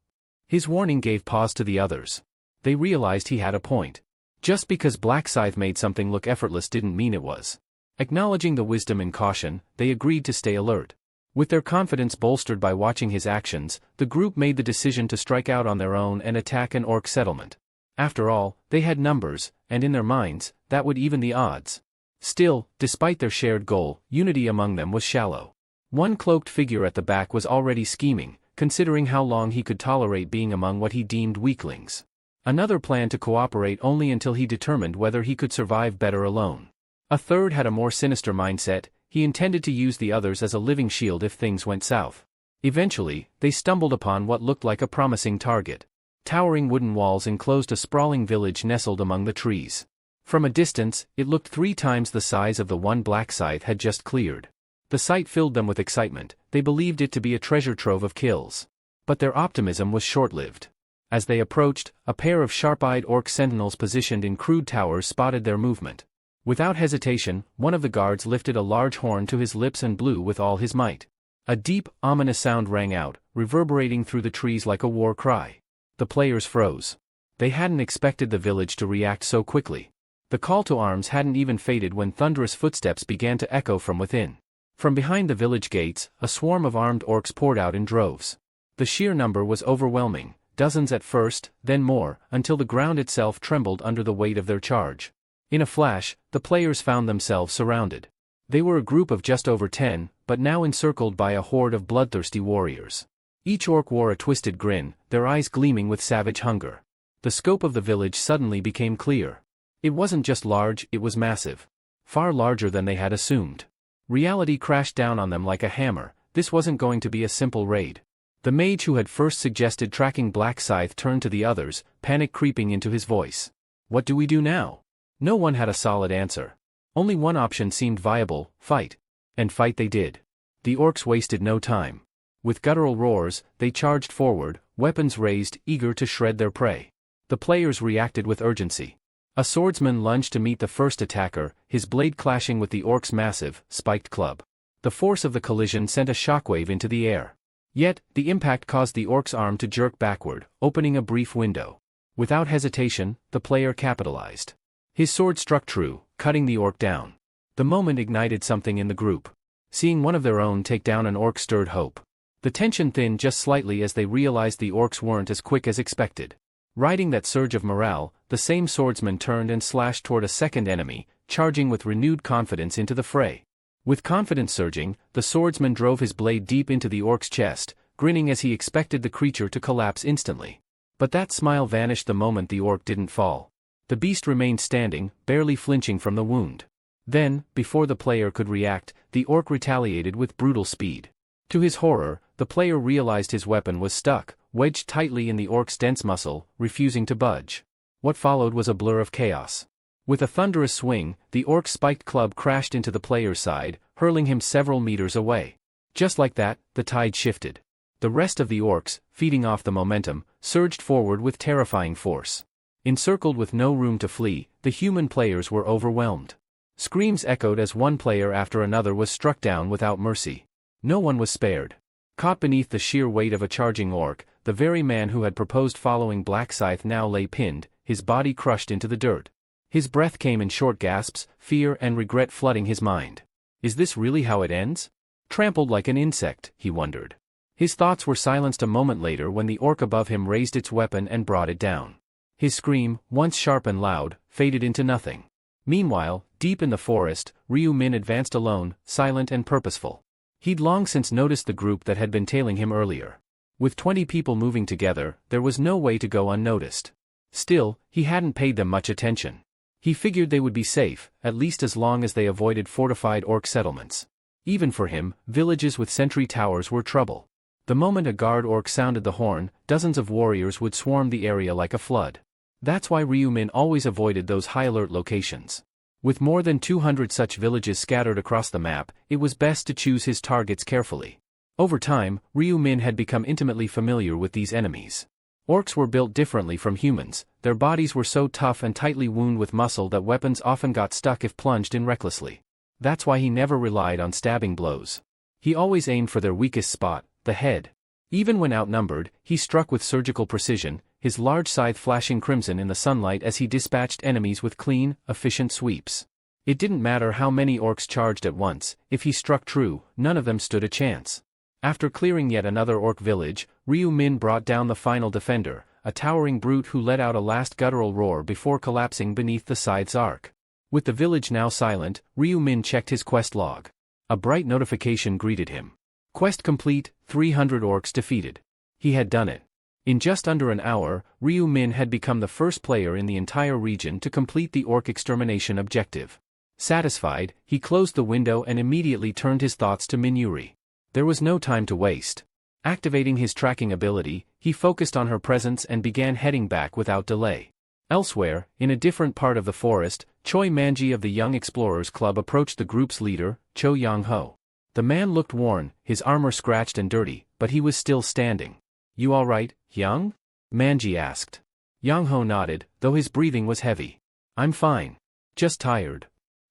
His warning gave pause to the others. They realized he had a point. Just because Black Scythe made something look effortless didn't mean it was. Acknowledging the wisdom and caution, they agreed to stay alert. With their confidence bolstered by watching his actions, the group made the decision to strike out on their own and attack an orc settlement. After all, they had numbers, and in their minds, that would even the odds. Still, despite their shared goal, unity among them was shallow. One cloaked figure at the back was already scheming, considering how long he could tolerate being among what he deemed weaklings. Another planned to cooperate only until he determined whether he could survive better alone. A third had a more sinister mindset. He intended to use the others as a living shield if things went south. Eventually, they stumbled upon what looked like a promising target. Towering wooden walls enclosed a sprawling village nestled among the trees. From a distance, it looked 3 times the size of the one Black Scythe had just cleared. The sight filled them with excitement, they believed it to be a treasure trove of kills. But their optimism was short-lived. As they approached, a pair of sharp-eyed orc sentinels positioned in crude towers spotted their movement. Without hesitation, one of the guards lifted a large horn to his lips and blew with all his might. A deep, ominous sound rang out, reverberating through the trees like a war cry. The players froze. They hadn't expected the village to react so quickly. The call to arms hadn't even faded when thunderous footsteps began to echo from within. From behind the village gates, a swarm of armed orcs poured out in droves. The sheer number was overwhelming, dozens at first, then more, until the ground itself trembled under the weight of their charge. In a flash, the players found themselves surrounded. They were a group of just over 10, but now encircled by a horde of bloodthirsty warriors. Each orc wore a twisted grin, their eyes gleaming with savage hunger. The scope of the village suddenly became clear. It wasn't just large, it was massive. Far larger than they had assumed. Reality crashed down on them like a hammer. This wasn't going to be a simple raid. The mage who had first suggested tracking Black Scythe turned to the others, panic creeping into his voice. What do we do now? No one had a solid answer. Only one option seemed viable: fight. And fight they did. The orcs wasted no time. With guttural roars, they charged forward, weapons raised, eager to shred their prey. The players reacted with urgency. A swordsman lunged to meet the first attacker, his blade clashing with the orc's massive, spiked club. The force of the collision sent a shockwave into the air. Yet, the impact caused the orc's arm to jerk backward, opening a brief window. Without hesitation, the player capitalized. His sword struck true, cutting the orc down. The moment ignited something in the group. Seeing one of their own take down an orc stirred hope. The tension thinned just slightly as they realized the orcs weren't as quick as expected. Riding that surge of morale, the same swordsman turned and slashed toward a second enemy, charging with renewed confidence into the fray. With confidence surging, the swordsman drove his blade deep into the orc's chest, grinning as he expected the creature to collapse instantly. But that smile vanished the moment the orc didn't fall. The beast remained standing, barely flinching from the wound. Then, before the player could react, the orc retaliated with brutal speed. To his horror, the player realized his weapon was stuck, wedged tightly in the orc's dense muscle, refusing to budge. What followed was a blur of chaos. With a thunderous swing, the orc's spiked club crashed into the player's side, hurling him several meters away. Just like that, the tide shifted. The rest of the orcs, feeding off the momentum, surged forward with terrifying force. Encircled with no room to flee, the human players were overwhelmed. Screams echoed as one player after another was struck down without mercy. No one was spared. Caught beneath the sheer weight of a charging orc, the very man who had proposed following Black Scythe now lay pinned, his body crushed into the dirt. His breath came in short gasps, fear and regret flooding his mind. Is this really how it ends? Trampled like an insect, he wondered. His thoughts were silenced a moment later when the orc above him raised its weapon and brought it down. His scream, once sharp and loud, faded into nothing. Meanwhile, deep in the forest, Ryu Min advanced alone, silent and purposeful. He'd long since noticed the group that had been tailing him earlier. With 20 people moving together, there was no way to go unnoticed. Still, he hadn't paid them much attention. He figured they would be safe, at least as long as they avoided fortified orc settlements. Even for him, villages with sentry towers were trouble. The moment a guard orc sounded the horn, dozens of warriors would swarm the area like a flood. That's why Ryu Min always avoided those high-alert locations. With more than 200 such villages scattered across the map, it was best to choose his targets carefully. Over time, Ryu Min had become intimately familiar with these enemies. Orcs were built differently from humans. Their bodies were so tough and tightly wound with muscle that weapons often got stuck if plunged in recklessly. That's why he never relied on stabbing blows. He always aimed for their weakest spot, the head. Even when outnumbered, he struck with surgical precision, his large scythe flashing crimson in the sunlight as he dispatched enemies with clean, efficient sweeps. It didn't matter how many orcs charged at once, if he struck true, none of them stood a chance. After clearing yet another orc village, Ryu Min brought down the final defender, a towering brute who let out a last guttural roar before collapsing beneath the scythe's arc. With the village now silent, Ryu Min checked his quest log. A bright notification greeted him. Quest complete, 300 orcs defeated. He had done it. In just under an hour, Ryu Min had become the first player in the entire region to complete the orc extermination objective. Satisfied, he closed the window and immediately turned his thoughts to Minuri. There was no time to waste. Activating his tracking ability, he focused on her presence and began heading back without delay. Elsewhere, in a different part of the forest, Choi Manji of the Young Explorers Club approached the group's leader, Cho Yang-ho. The man looked worn, his armor scratched and dirty, but he was still standing. "You all right, Yang?" Manji asked. Yang-ho nodded, though his breathing was heavy. "I'm fine. Just tired."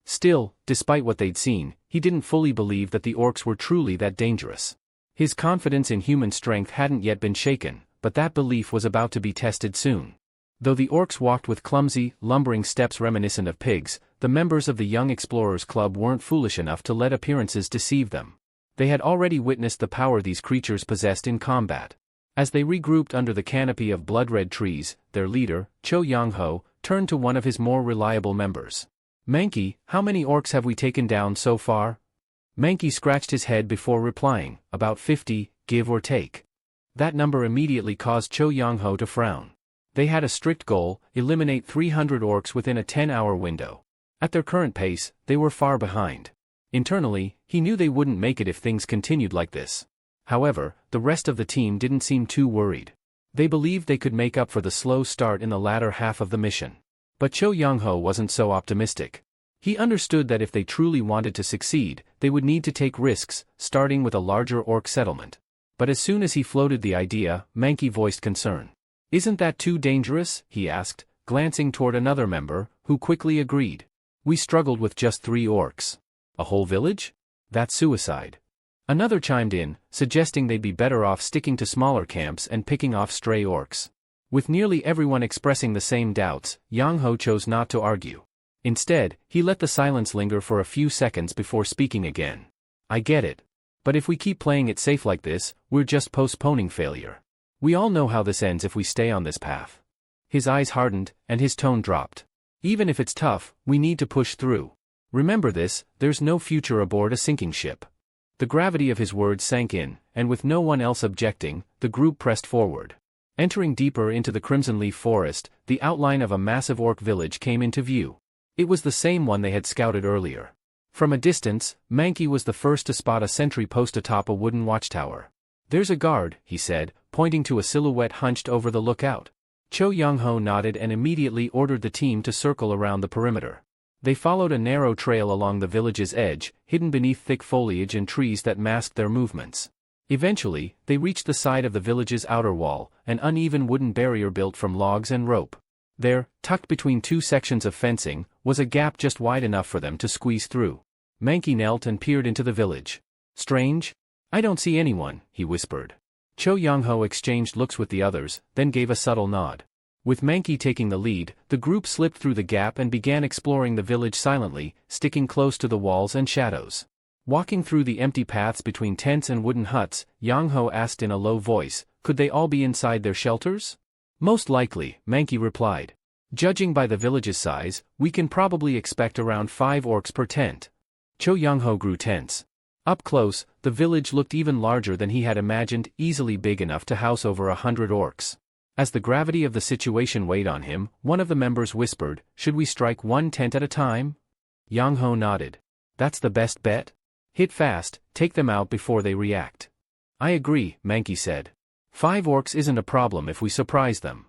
Still, despite what they'd seen, he didn't fully believe that the orcs were truly that dangerous. His confidence in human strength hadn't yet been shaken, but that belief was about to be tested soon. Though the orcs walked with clumsy, lumbering steps reminiscent of pigs, the members of the Young Explorers Club weren't foolish enough to let appearances deceive them. They had already witnessed the power these creatures possessed in combat. As they regrouped under the canopy of blood-red trees, their leader, Cho Yang-ho, turned to one of his more reliable members. "Mankey, how many orcs have we taken down so far?" Mankey scratched his head before replying, "About 50, give or take." That number immediately caused Cho Yang-ho to frown. They had a strict goal: eliminate 300 orcs within a 10-hour window. At their current pace, they were far behind. Internally, he knew they wouldn't make it if things continued like this. However, the rest of the team didn't seem too worried. They believed they could make up for the slow start in the latter half of the mission. But Cho Young-ho wasn't so optimistic. He understood that if they truly wanted to succeed, they would need to take risks, starting with a larger orc settlement. But as soon as he floated the idea, Mankey voiced concern. "Isn't that too dangerous?" he asked, glancing toward another member, who quickly agreed. "We struggled with just 3 orcs. A whole village? That's suicide." Another chimed in, suggesting they'd be better off sticking to smaller camps and picking off stray orcs. With nearly everyone expressing the same doubts, Yang-ho chose not to argue. Instead, he let the silence linger for a few seconds before speaking again. "I get it. But if we keep playing it safe like this, we're just postponing failure. We all know how this ends if we stay on this path." His eyes hardened, and his tone dropped. "Even if it's tough, we need to push through. Remember this: there's no future aboard a sinking ship." The gravity of his words sank in, and with no one else objecting, the group pressed forward. Entering deeper into the Crimson Leaf Forest, the outline of a massive orc village came into view. It was the same one they had scouted earlier. From a distance, Mankey was the first to spot a sentry post atop a wooden watchtower. "There's a guard," he said, pointing to a silhouette hunched over the lookout. Cho Young-ho nodded and immediately ordered the team to circle around the perimeter. They followed a narrow trail along the village's edge, hidden beneath thick foliage and trees that masked their movements. Eventually, they reached the side of the village's outer wall, an uneven wooden barrier built from logs and rope. There, tucked between 2 sections of fencing, was a gap just wide enough for them to squeeze through. Mankey knelt and peered into the village. "Strange? I don't see anyone," he whispered. Cho Young-ho exchanged looks with the others, then gave a subtle nod. With Mankey taking the lead, the group slipped through the gap and began exploring the village silently, sticking close to the walls and shadows. Walking through the empty paths between tents and wooden huts, Yang-ho asked in a low voice, "Could they all be inside their shelters?" "Most likely," Mankey replied. "Judging by the village's size, we can probably expect around 5 orcs per tent." Cho Young-ho grew tense. Up close, the village looked even larger than he had imagined, easily big enough to house over 100 orcs. As the gravity of the situation weighed on him, one of the members whispered, "Should we strike 1 tent at a time?" Yang-ho nodded. "That's the best bet? Hit fast, take them out before they react." "I agree," Mankey said. 5 orcs isn't a problem if we surprise them."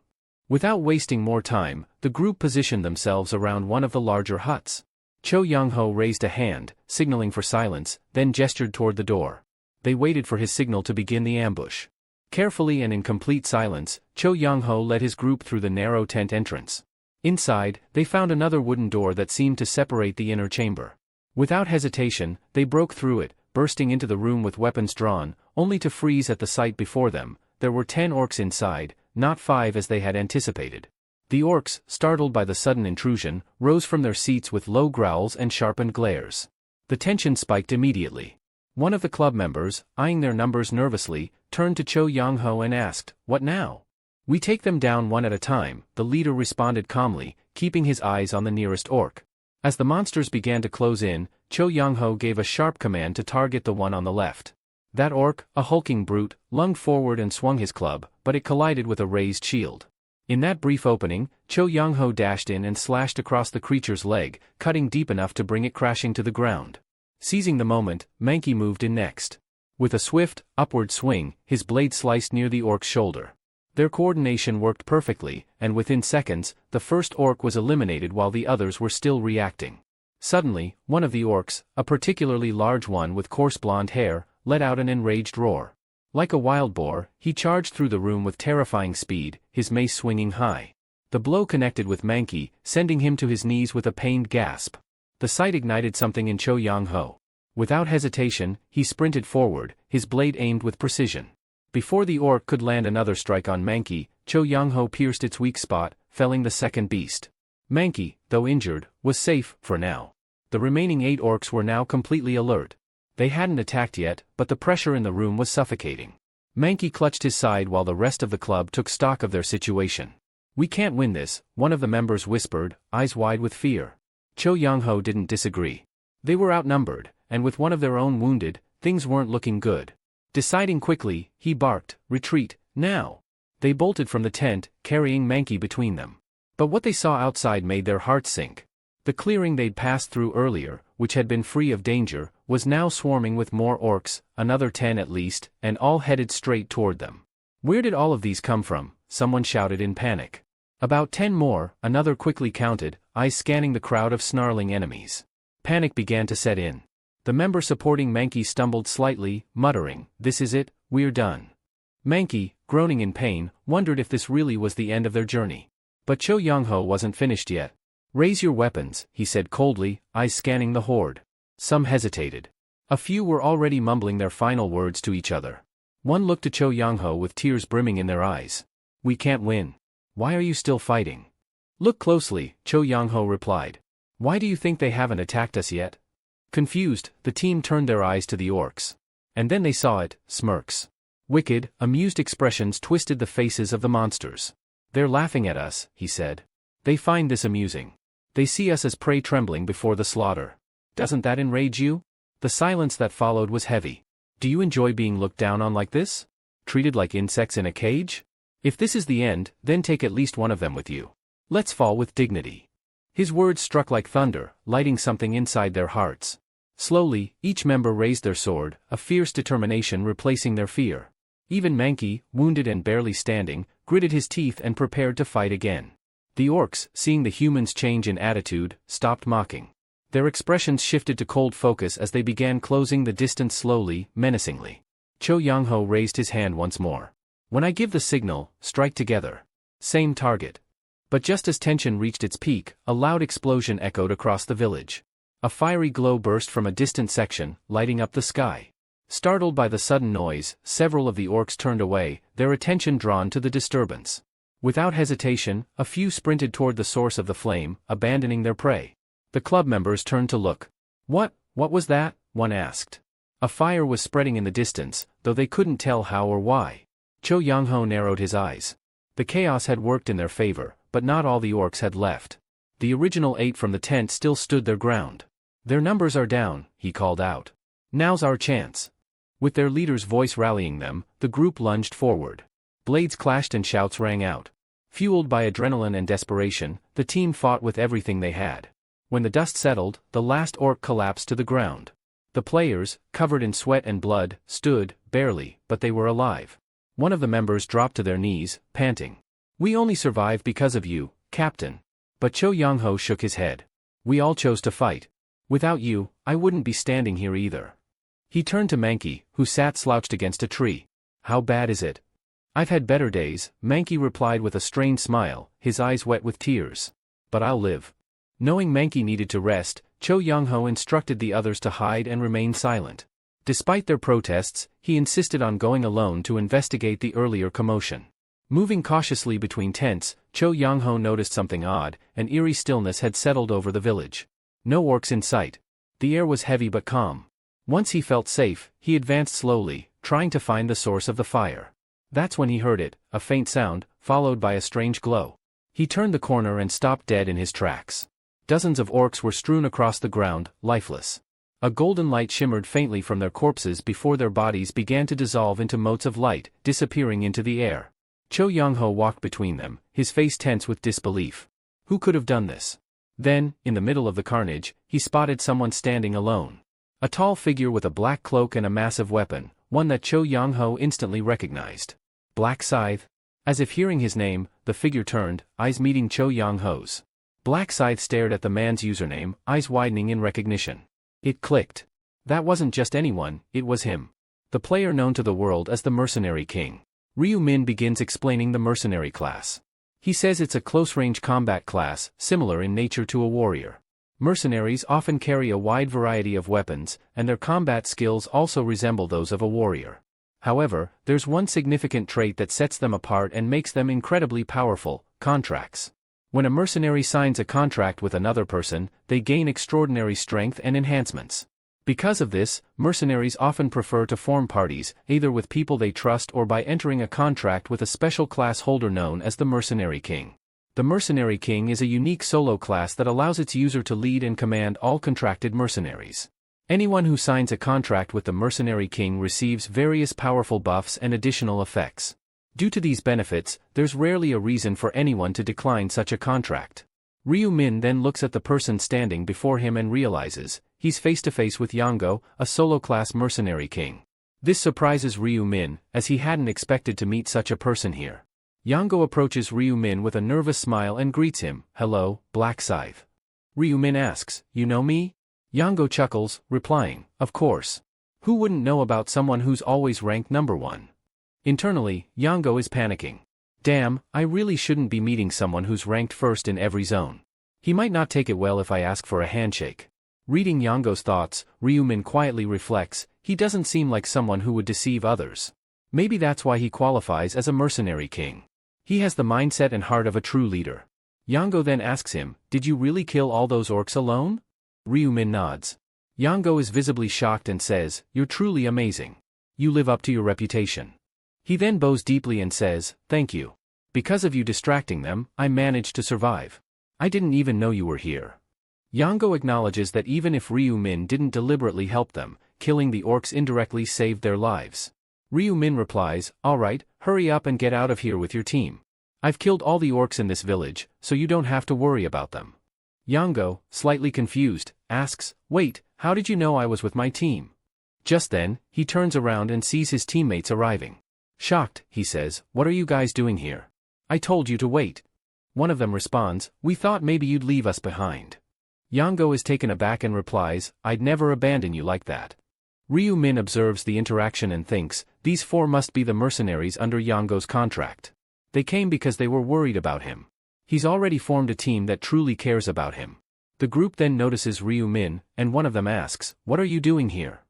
Without wasting more time, the group positioned themselves around one of the larger huts. Cho Young-ho raised a hand, signaling for silence, then gestured toward the door. They waited for his signal to begin the ambush. Carefully and in complete silence, Cho Young-ho led his group through the narrow tent entrance. Inside, they found another wooden door that seemed to separate the inner chamber. Without hesitation, they broke through it, bursting into the room with weapons drawn, only to freeze at the sight before them. There were 10 orcs inside, not 5 as they had anticipated. The orcs, startled by the sudden intrusion, rose from their seats with low growls and sharpened glares. The tension spiked immediately. One of the club members, eyeing their numbers nervously, turned to Cho Young-ho and asked, "What now?" "We take them down one at a time," the leader responded calmly, keeping his eyes on the nearest orc. As the monsters began to close in, Cho Young-ho gave a sharp command to target the one on the left. That orc, a hulking brute, lunged forward and swung his club, but it collided with a raised shield. In that brief opening, Cho Young-ho dashed in and slashed across the creature's leg, cutting deep enough to bring it crashing to the ground. Seizing the moment, Mankey moved in next. With a swift, upward swing, his blade sliced near the orc's shoulder. Their coordination worked perfectly, and within seconds, the first orc was eliminated while the others were still reacting. Suddenly, one of the orcs, a particularly large one with coarse blonde hair, let out an enraged roar. Like a wild boar, he charged through the room with terrifying speed, his mace swinging high. The blow connected with Mankey, sending him to his knees with a pained gasp. The sight ignited something in Cho Young-ho. Without hesitation, he sprinted forward, his blade aimed with precision. Before the orc could land another strike on Mankey, Cho Young-ho pierced its weak spot, felling the second beast. Mankey, though injured, was safe, for now. The remaining 8 orcs were now completely alert. They hadn't attacked yet, but the pressure in the room was suffocating. Mankey clutched his side while the rest of the club took stock of their situation. "We can't win this," one of the members whispered, eyes wide with fear. Cho Young-ho didn't disagree. They were outnumbered, and with one of their own wounded, things weren't looking good. Deciding quickly, he barked, "Retreat, now!" They bolted from the tent, carrying Mankey between them. But what they saw outside made their hearts sink. The clearing they'd passed through earlier, which had been free of danger, was now swarming with more orcs, another 10 at least, and all headed straight toward them. Where did all of these come from? Someone shouted in panic. About 10 more, another quickly counted, eyes scanning the crowd of snarling enemies. Panic began to set in. The member supporting Mankey stumbled slightly, muttering, "This is it, we're done." Mankey, groaning in pain, wondered if this really was the end of their journey. But Cho Young-ho wasn't finished yet. "Raise your weapons," he said coldly, eyes scanning the horde. Some hesitated. A few were already mumbling their final words to each other. One looked to Cho Young-ho with tears brimming in their eyes. "We can't win. Why are you still fighting?" "Look closely," Cho Young-ho replied. "Why do you think they haven't attacked us yet?" Confused, the team turned their eyes to the orcs. And then they saw it, smirks. Wicked, amused expressions twisted the faces of the monsters. "They're laughing at us," he said. "They find this amusing. They see us as prey trembling before the slaughter. Doesn't that enrage you?" The silence that followed was heavy. "Do you enjoy being looked down on like this? Treated like insects in a cage? If this is the end, then take at least one of them with you. Let's fall with dignity." His words struck like thunder, lighting something inside their hearts. Slowly, each member raised their sword, a fierce determination replacing their fear. Even Mankey, wounded and barely standing, gritted his teeth and prepared to fight again. The orcs, seeing the humans change in attitude, stopped mocking. Their expressions shifted to cold focus as they began closing the distance slowly, menacingly. Cho Young-ho raised his hand once more. "When I give the signal, strike together. Same target." But just as tension reached its peak, a loud explosion echoed across the village. A fiery glow burst from a distant section, lighting up the sky. Startled by the sudden noise, several of the orcs turned away, their attention drawn to the disturbance. Without hesitation, a few sprinted toward the source of the flame, abandoning their prey. The club members turned to look. What was that?" one asked. A fire was spreading in the distance, though they couldn't tell how or why. Cho Young-ho narrowed his eyes. The chaos had worked in their favor, but not all the orcs had left. The original 8 from the tent still stood their ground. "Their numbers are down," he called out. "Now's our chance." With their leader's voice rallying them, the group lunged forward. Blades clashed and shouts rang out. Fueled by adrenaline and desperation, the team fought with everything they had. When the dust settled, the last orc collapsed to the ground. The players, covered in sweat and blood, stood, barely, but they were alive. One of the members dropped to their knees, panting. "We only survived because of you, Captain." But Cho Young-ho shook his head. "We all chose to fight. Without you, I wouldn't be standing here either." He turned to Mankey, who sat slouched against a tree. "How bad is it?" "I've had better days," Mankey replied with a strained smile, his eyes wet with tears. "But I'll live." Knowing Mankey needed to rest, Cho Young-ho instructed the others to hide and remain silent. Despite their protests, he insisted on going alone to investigate the earlier commotion. Moving cautiously between tents, Cho Young-ho noticed something odd. An eerie stillness had settled over the village. No orcs in sight. The air was heavy but calm. Once he felt safe, he advanced slowly, trying to find the source of the fire. That's when he heard it, a faint sound, followed by a strange glow. He turned the corner and stopped dead in his tracks. Dozens of orcs were strewn across the ground, lifeless. A golden light shimmered faintly from their corpses before their bodies began to dissolve into motes of light, disappearing into the air. Cho Young-ho walked between them, his face tense with disbelief. Who could have done this? Then, in the middle of the carnage, he spotted someone standing alone. A tall figure with a black cloak and a massive weapon, one that Cho Young-ho instantly recognized. Black Scythe? As if hearing his name, the figure turned, eyes meeting Cho Young-ho's. Black Scythe stared at the man's username, eyes widening in recognition. It clicked. That wasn't just anyone, it was him. The player known to the world as the Mercenary King. Ryu Min begins explaining the mercenary class. He says it's a close-range combat class, similar in nature to a warrior. Mercenaries often carry a wide variety of weapons, and their combat skills also resemble those of a warrior. However, there's one significant trait that sets them apart and makes them incredibly powerful: contracts. When a mercenary signs a contract with another person, they gain extraordinary strength and enhancements. Because of this, mercenaries often prefer to form parties, either with people they trust or by entering a contract with a special class holder known as the Mercenary King. The Mercenary King is a unique solo class that allows its user to lead and command all contracted mercenaries. Anyone who signs a contract with the Mercenary King receives various powerful buffs and additional effects. Due to these benefits, there's rarely a reason for anyone to decline such a contract. Ryu Min then looks at the person standing before him and realizes, he's face to face with Yango, a solo-class mercenary king. This surprises Ryu Min, as he hadn't expected to meet such a person here. Yango approaches Ryu Min with a nervous smile and greets him, "Hello, Black Scythe." Ryu Min asks, "You know me?" Yango chuckles, replying, "Of course. Who wouldn't know about someone who's always ranked number 1? Internally, Yango is panicking. Damn, I really shouldn't be meeting someone who's ranked first in every zone. He might not take it well if I ask for a handshake. Reading Yango's thoughts, Ryu Min quietly reflects, he doesn't seem like someone who would deceive others. Maybe that's why he qualifies as a mercenary king. He has the mindset and heart of a true leader. Yango then asks him, "Did you really kill all those orcs alone?" Ryu Min nods. Yango is visibly shocked and says, "You're truly amazing. You live up to your reputation." He then bows deeply and says, "Thank you. Because of you distracting them, I managed to survive. I didn't even know you were here." Yango acknowledges that even if Ryu Min didn't deliberately help them, killing the orcs indirectly saved their lives. Ryu Min replies, "Alright, hurry up and get out of here with your team. I've killed all the orcs in this village, so you don't have to worry about them." Yango, slightly confused, asks, "Wait, how did you know I was with my team?" Just then, he turns around and sees his teammates arriving. Shocked, he says, "What are you guys doing here? I told you to wait." One of them responds, "We thought maybe you'd leave us behind." Yango is taken aback and replies, "I'd never abandon you like that." Ryu Min observes the interaction and thinks, these 4 must be the mercenaries under Yango's contract. They came because they were worried about him. He's already formed a team that truly cares about him. The group then notices Ryu Min, and one of them asks, "What are you doing here?"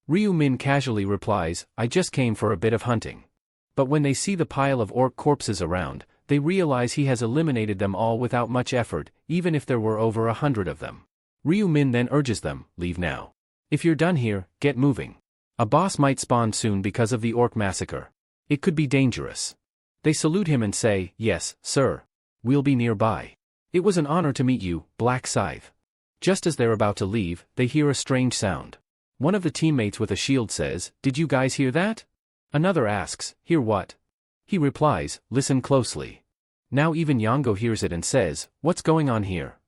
Ryu Min casually replies, "I just came for a bit of hunting." But when they see the pile of orc corpses around, they realize he has eliminated them all without much effort, even if there were over 100 of them. Ryu Min then urges them, "Leave now. If you're done here, get moving. A boss might spawn soon because of the orc massacre. It could be dangerous." They salute him and say, "Yes, sir. We'll be nearby. It was an honor to meet you, Black Scythe." Just as they're about to leave, they hear a strange sound. One of the teammates with a shield says, "Did you guys hear that?" Another asks, "Hear what?" He replies, "Listen closely." Now even Yango hears it and says, "What's going on here?"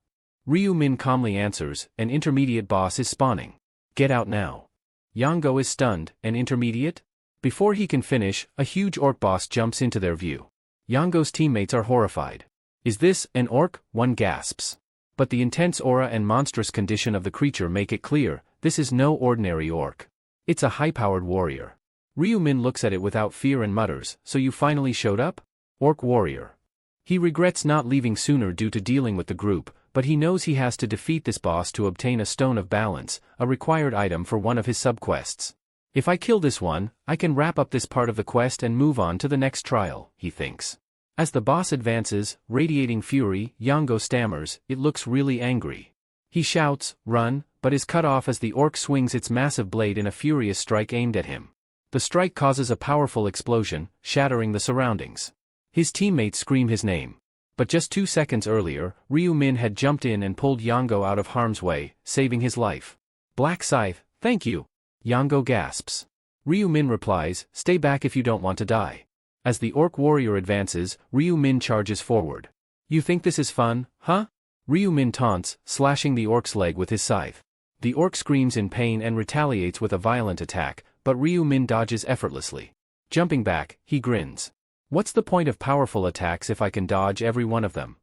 Ryu Min calmly answers, "An intermediate boss is spawning. Get out now." Yango is stunned, "An intermediate?" Before he can finish, a huge orc boss jumps into their view. Yango's teammates are horrified. "Is this an orc?" one gasps. But the intense aura and monstrous condition of the creature make it clear, this is no ordinary orc. It's a high-powered warrior. Ryu Min looks at it without fear and mutters, "So you finally showed up? Orc warrior." He regrets not leaving sooner due to dealing with the group, but he knows he has to defeat this boss to obtain a Stone of Balance, a required item for one of his subquests. If I kill this one, I can wrap up this part of the quest and move on to the next trial, he thinks. As the boss advances, radiating fury, Yango stammers, "It looks really angry." He shouts, "Run," but is cut off as the orc swings its massive blade in a furious strike aimed at him. The strike causes a powerful explosion, shattering the surroundings. His teammates scream his name. But just 2 seconds earlier, Ryu Min had jumped in and pulled Yango out of harm's way, saving his life. "Black Scythe, thank you." Yango gasps. Ryu Min replies, "Stay back if you don't want to die." As the orc warrior advances, Ryu Min charges forward. "You think this is fun, huh?" Ryu Min taunts, slashing the orc's leg with his scythe. The orc screams in pain and retaliates with a violent attack, but Ryu Min dodges effortlessly. Jumping back, he grins. "What's the point of powerful attacks if I can dodge every one of them?"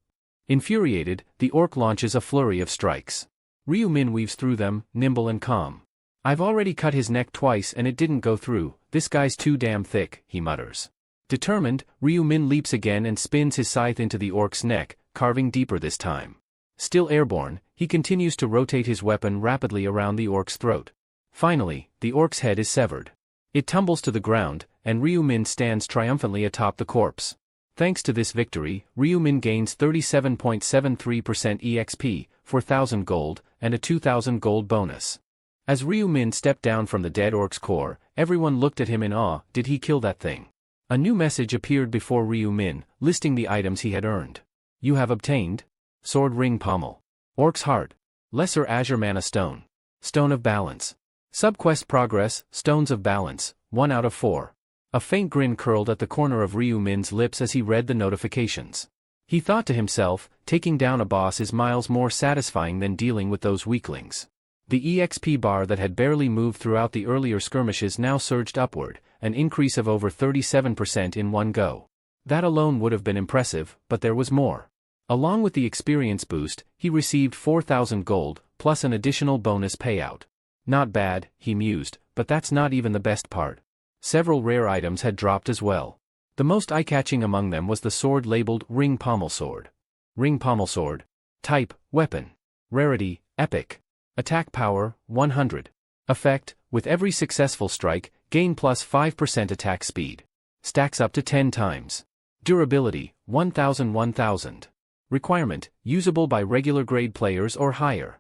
Infuriated, the orc launches a flurry of strikes. Ryu Min weaves through them, nimble and calm. "I've already cut his neck twice and it didn't go through, this guy's too damn thick," he mutters. Determined, Ryu Min leaps again and spins his scythe into the orc's neck, carving deeper this time. Still airborne, he continues to rotate his weapon rapidly around the orc's throat. Finally, the orc's head is severed. It tumbles to the ground, and Ryu Min stands triumphantly atop the corpse. Thanks to this victory, Ryu Min gains 37.73% EXP, 4,000 gold, and a 2,000 gold bonus. As Ryu Min stepped down from the dead orc's core, everyone looked at him in awe. Did he kill that thing? A new message appeared before Ryu Min, listing the items he had earned. You have obtained Sword Ring Pommel, Orc's Heart, Lesser Azure Mana Stone, Stone of Balance. Subquest Progress, Stones of Balance, 1 out of 4. A faint grin curled at the corner of Ryu Min's lips as he read the notifications. He thought to himself, taking down a boss is miles more satisfying than dealing with those weaklings. The EXP bar that had barely moved throughout the earlier skirmishes now surged upward, an increase of over 37% in one go. That alone would have been impressive, but there was more. Along with the experience boost, he received 4,000 gold, plus an additional bonus payout. Not bad, he mused, but that's not even the best part. Several rare items had dropped as well. The most eye-catching among them was the sword labeled Ring Pommel Sword. Ring Pommel Sword. Type, Weapon. Rarity, Epic. Attack Power, 100. Effect, with every successful strike, gain plus 5% attack speed. Stacks up to 10 times. Durability, 1000. Requirement, usable by regular grade players or higher.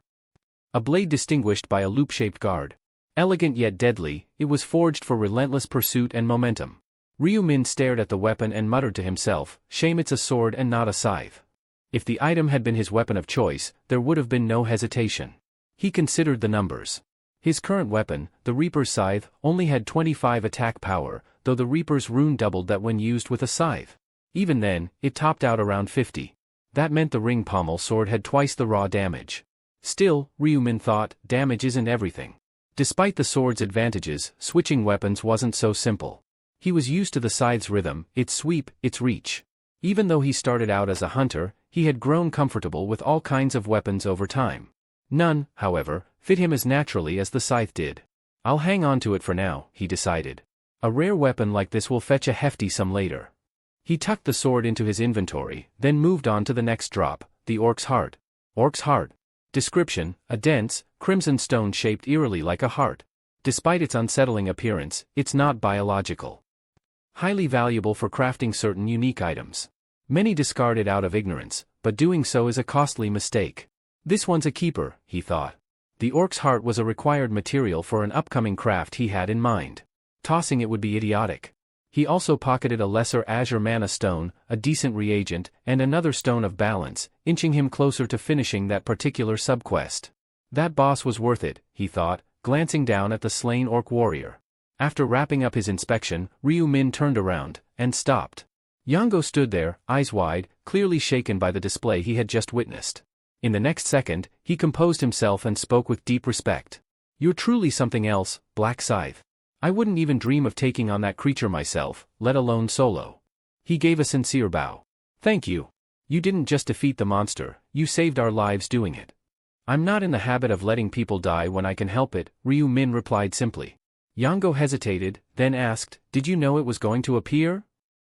A blade distinguished by a loop-shaped guard. Elegant yet deadly, it was forged for relentless pursuit and momentum. Ryu Min stared at the weapon and muttered to himself, shame it's a sword and not a scythe. If the item had been his weapon of choice, there would have been no hesitation. He considered the numbers. His current weapon, the Reaper's Scythe, only had 25 attack power, though the Reaper's rune doubled that when used with a scythe. Even then, it topped out around 50. That meant the Ring Pommel Sword had twice the raw damage. Still, Ryu Min thought, damage isn't everything. Despite the sword's advantages, switching weapons wasn't so simple. He was used to the scythe's rhythm, its sweep, its reach. Even though he started out as a hunter, he had grown comfortable with all kinds of weapons over time. None, however, fit him as naturally as the scythe did. I'll hang on to it for now, he decided. A rare weapon like this will fetch a hefty sum later. He tucked the sword into his inventory, then moved on to the next drop, the Orc's Heart. Orc's Heart. Description, a dense, crimson stone shaped eerily like a heart. Despite its unsettling appearance, it's not biological. Highly valuable for crafting certain unique items. Many discard it out of ignorance, but doing so is a costly mistake. This one's a keeper, he thought. The Orc's Heart was a required material for an upcoming craft he had in mind. Tossing it would be idiotic. He also pocketed a lesser azure mana stone, a decent reagent, and another stone of balance, inching him closer to finishing that particular subquest. That boss was worth it, he thought, glancing down at the slain orc warrior. After wrapping up his inspection, Ryu Min turned around, and stopped. Yango stood there, eyes wide, clearly shaken by the display he had just witnessed. In the next second, he composed himself and spoke with deep respect. You're truly something else, Black Scythe. I wouldn't even dream of taking on that creature myself, let alone solo. He gave a sincere bow. Thank you. You didn't just defeat the monster, you saved our lives doing it. I'm not in the habit of letting people die when I can help it, Ryu Min replied simply. Yango hesitated, then asked, did you know it was going to appear?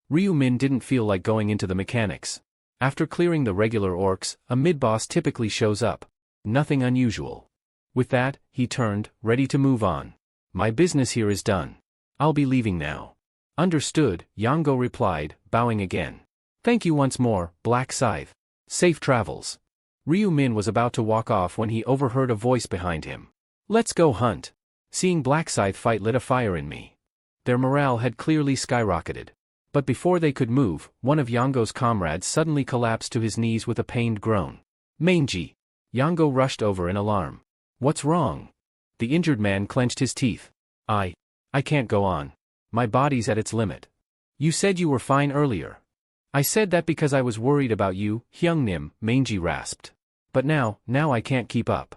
Ryu Min didn't feel like going into the mechanics. After clearing the regular orcs, a mid-boss typically shows up. Nothing unusual. With that, he turned, ready to move on. My business here is done. I'll be leaving now. Understood, Yango replied, bowing again. Thank you once more, Black Scythe. Safe travels. Ryu Min was about to walk off when he overheard a voice behind him. Let's go hunt. Seeing Black Scythe fight lit a fire in me. Their morale had clearly skyrocketed. But before they could move, one of Yango's comrades suddenly collapsed to his knees with a pained groan. Mangy. Yango rushed over in alarm. What's wrong? The injured man clenched his teeth. I can't go on. My body's at its limit. You said you were fine earlier. I said that because I was worried about you, Hyungnim, Mangy rasped. But now I can't keep up.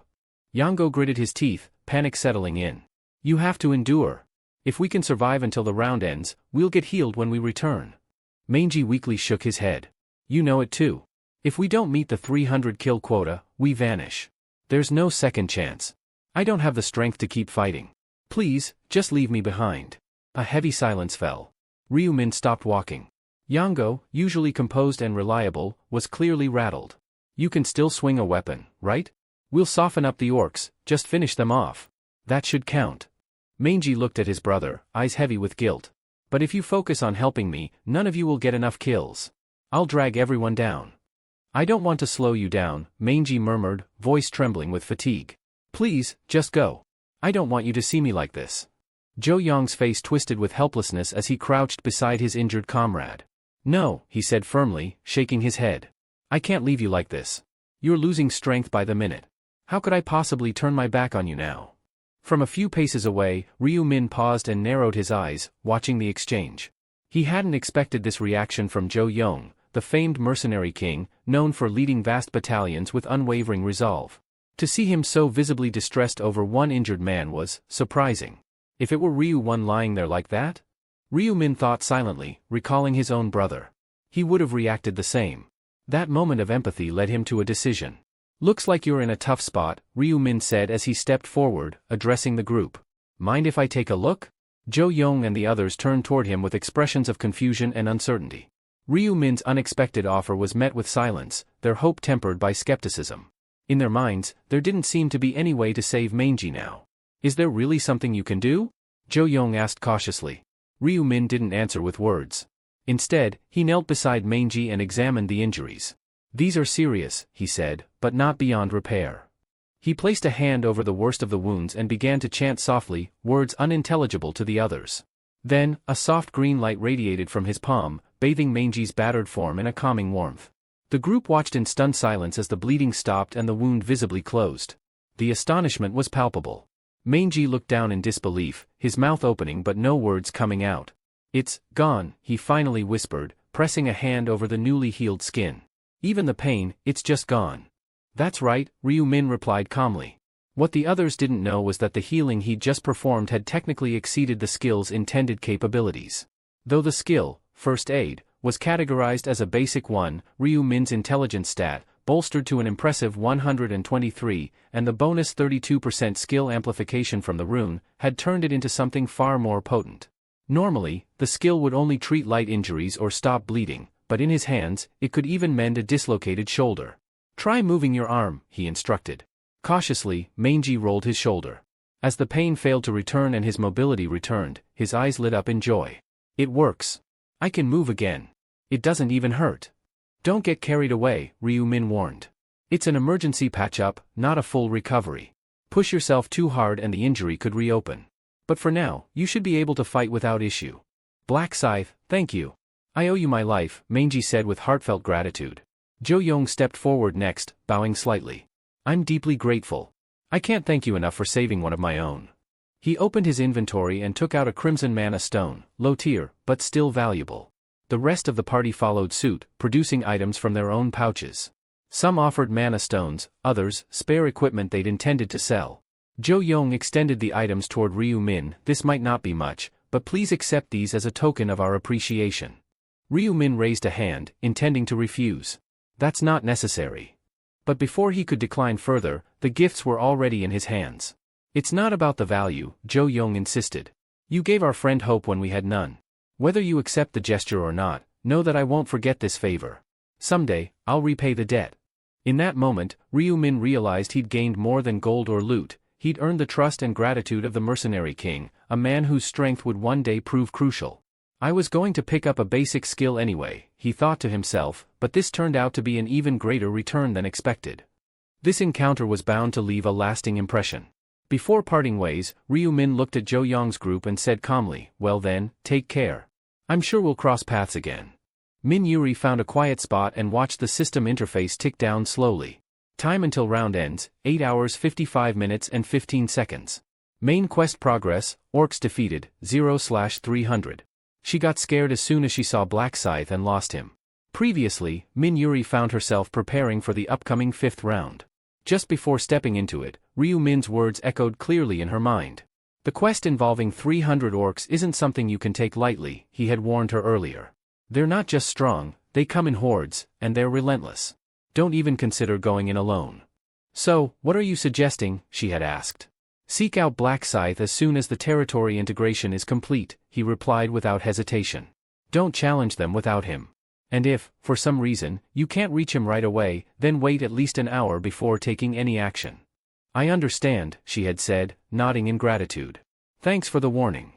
Yango gritted his teeth, panic settling in. You have to endure. If we can survive until the round ends, we'll get healed when we return. Mangy weakly shook his head. You know it too. If we don't meet the 300 kill quota, we vanish. There's no second chance. I don't have the strength to keep fighting. Please, just leave me behind. A heavy silence fell. Ryu Min stopped walking. Yango, usually composed and reliable, was clearly rattled. You can still swing a weapon, right? We'll soften up the orcs, just finish them off. That should count. Mangy looked at his brother, eyes heavy with guilt. But if you focus on helping me, none of you will get enough kills. I'll drag everyone down. I don't want to slow you down, Mangy murmured, voice trembling with fatigue. Please, just go. I don't want you to see me like this. Zhou Yong's face twisted with helplessness as he crouched beside his injured comrade. No, he said firmly, shaking his head. I can't leave you like this. You're losing strength by the minute. How could I possibly turn my back on you now? From a few paces away, Ryu Min paused and narrowed his eyes, watching the exchange. He hadn't expected this reaction from Zhou Yong, the famed mercenary king, known for leading vast battalions with unwavering resolve. To see him so visibly distressed over one injured man was surprising. If it were Ryu One lying there like that? Ryu Min thought silently, recalling his own brother. He would have reacted the same. That moment of empathy led him to a decision. Looks like you're in a tough spot, Ryu Min said as he stepped forward, addressing the group. Mind if I take a look? Zhou Yong and the others turned toward him with expressions of confusion and uncertainty. Ryu Min's unexpected offer was met with silence, their hope tempered by skepticism. In their minds, there didn't seem to be any way to save Manji now. Is there really something you can do? Zhou Yong asked cautiously. Ryu Min didn't answer with words. Instead, he knelt beside Manji and examined the injuries. These are serious, he said, but not beyond repair. He placed a hand over the worst of the wounds and began to chant softly, words unintelligible to the others. Then, a soft green light radiated from his palm, bathing Manji's battered form in a calming warmth. The group watched in stunned silence as the bleeding stopped and the wound visibly closed. The astonishment was palpable. Manji looked down in disbelief, his mouth opening but no words coming out. It's gone, he finally whispered, pressing a hand over the newly healed skin. Even the pain, it's just gone. That's right, Ryu Min replied calmly. What the others didn't know was that the healing he'd just performed had technically exceeded the skill's intended capabilities. Though the skill, first aid, was categorized as a basic one, Ryu Min's intelligence stat, bolstered to an impressive 123, and the bonus 32% skill amplification from the rune, had turned it into something far more potent. Normally, the skill would only treat light injuries or stop bleeding, but in his hands, it could even mend a dislocated shoulder. Try moving your arm, he instructed. Cautiously, Manji rolled his shoulder. As the pain failed to return and his mobility returned, his eyes lit up in joy. It works. I can move again. It doesn't even hurt. Don't get carried away, Ryu Min warned. It's an emergency patch-up, not a full recovery. Push yourself too hard and the injury could reopen. But for now, you should be able to fight without issue. Black Scythe, thank you. I owe you my life, Manji said with heartfelt gratitude. Zhou Yong stepped forward next, bowing slightly. I'm deeply grateful. I can't thank you enough for saving one of my own. He opened his inventory and took out a crimson mana stone, low tier, but still valuable. The rest of the party followed suit, producing items from their own pouches. Some offered mana stones, others, spare equipment they'd intended to sell. Zhou Yong extended the items toward Ryu Min. This might not be much, but please accept these as a token of our appreciation. Ryu Min raised a hand, intending to refuse. That's not necessary. But before he could decline further, the gifts were already in his hands. It's not about the value, Zhou Yong insisted. You gave our friend hope when we had none. Whether you accept the gesture or not, know that I won't forget this favor. Someday, I'll repay the debt. In that moment, Ryu Min realized he'd gained more than gold or loot. He'd earned the trust and gratitude of the mercenary king, a man whose strength would one day prove crucial. I was going to pick up a basic skill anyway, he thought to himself, but this turned out to be an even greater return than expected. This encounter was bound to leave a lasting impression. Before parting ways, Ryu Min looked at Zhou Yong's group and said calmly, well then, take care. I'm sure we'll cross paths again. Min Yuri found a quiet spot and watched the system interface tick down slowly. Time until round ends, 8 hours 55 minutes and 15 seconds. Main quest progress, orcs defeated, 0/300. She got scared as soon as she saw Black Scythe and lost him. Previously, Min Yuri found herself preparing for the upcoming 5th round. Just before stepping into it, Ryu Min's words echoed clearly in her mind. The quest involving 300 orcs isn't something you can take lightly, he had warned her earlier. They're not just strong, they come in hordes, and they're relentless. Don't even consider going in alone. So, what are you suggesting? She had asked. Seek out Black Scythe as soon as the territory integration is complete, he replied without hesitation. Don't challenge them without him. And if, for some reason, you can't reach him right away, then wait at least an hour before taking any action. I understand, she had said, nodding in gratitude. Thanks for the warning.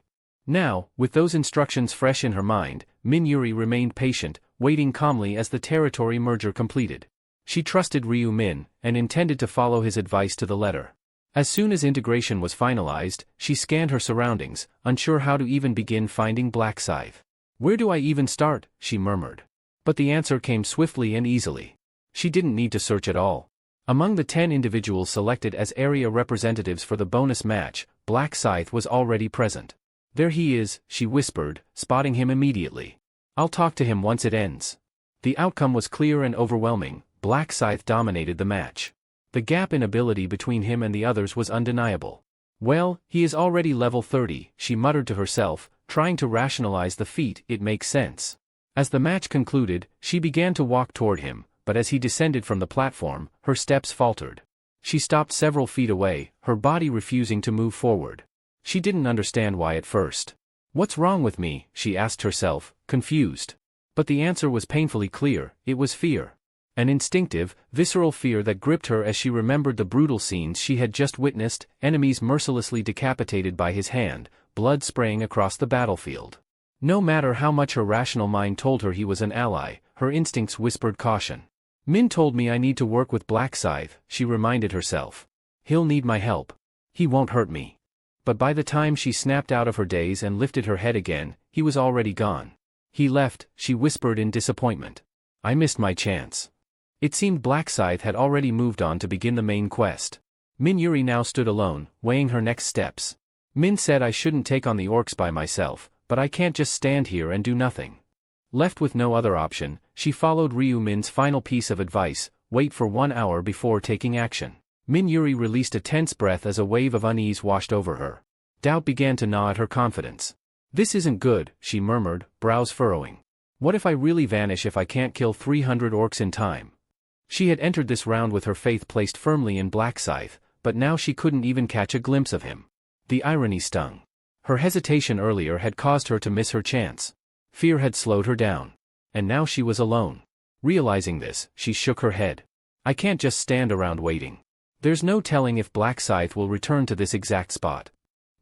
Now, with those instructions fresh in her mind, Min Yuri remained patient, waiting calmly as the territory merger completed. She trusted Ryu Min, and intended to follow his advice to the letter. As soon as integration was finalized, she scanned her surroundings, unsure how to even begin finding Black Scythe. Where do I even start? She murmured. But the answer came swiftly and easily. She didn't need to search at all. Among the 10 individuals selected as area representatives for the bonus match, Black Scythe was already present. "There he is," she whispered, spotting him immediately. "I'll talk to him once it ends." The outcome was clear and overwhelming. Black Scythe dominated the match. The gap in ability between him and the others was undeniable. "Well, he is already level 30, she muttered to herself, trying to rationalize the feat. "It makes sense." As the match concluded, she began to walk toward him, but as he descended from the platform, her steps faltered. She stopped several feet away, her body refusing to move forward. She didn't understand why at first. "What's wrong with me?" she asked herself, confused. But the answer was painfully clear: it was fear. An instinctive, visceral fear that gripped her as she remembered the brutal scenes she had just witnessed, enemies mercilessly decapitated by his hand, blood spraying across the battlefield. No matter how much her rational mind told her he was an ally, her instincts whispered caution. "Min told me I need to work with Black Scythe," she reminded herself. "He'll need my help. He won't hurt me." But by the time she snapped out of her daze and lifted her head again, he was already gone. "He left," she whispered in disappointment. "I missed my chance." It seemed Black Scythe had already moved on to begin the main quest. Min now stood alone, weighing her next steps. "Min said I shouldn't take on the orcs by myself, but I can't just stand here and do nothing." Left with no other option, she followed Min's final piece of advice: wait for 1 hour before taking action. Min released a tense breath as a wave of unease washed over her. Doubt began to gnaw at her confidence. "This isn't good," she murmured, brows furrowing. "What if I really vanish if I can't kill 300 orcs in time?" She had entered this round with her faith placed firmly in Black Scythe, but now she couldn't even catch a glimpse of him. The irony stung. Her hesitation earlier had caused her to miss her chance. Fear had slowed her down. And now she was alone. Realizing this, she shook her head. "I can't just stand around waiting. There's no telling if Black Scythe will return to this exact spot."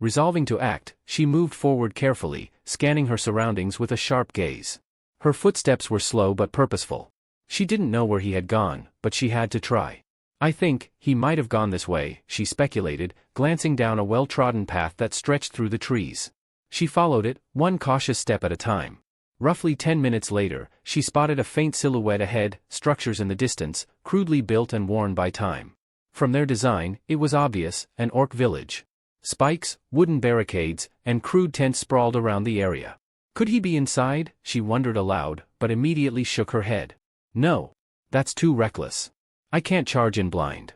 Resolving to act, she moved forward carefully, scanning her surroundings with a sharp gaze. Her footsteps were slow but purposeful. She didn't know where he had gone, but she had to try. "I think he might have gone this way," she speculated, glancing down a well-trodden path that stretched through the trees. She followed it, one cautious step at a time. Roughly 10 minutes later, she spotted a faint silhouette ahead, structures in the distance, crudely built and worn by time. From their design, it was obvious: an orc village. Spikes, wooden barricades, and crude tents sprawled around the area. Could he be inside? She wondered aloud, but immediately shook her head. "No. That's too reckless. I can't charge in blind."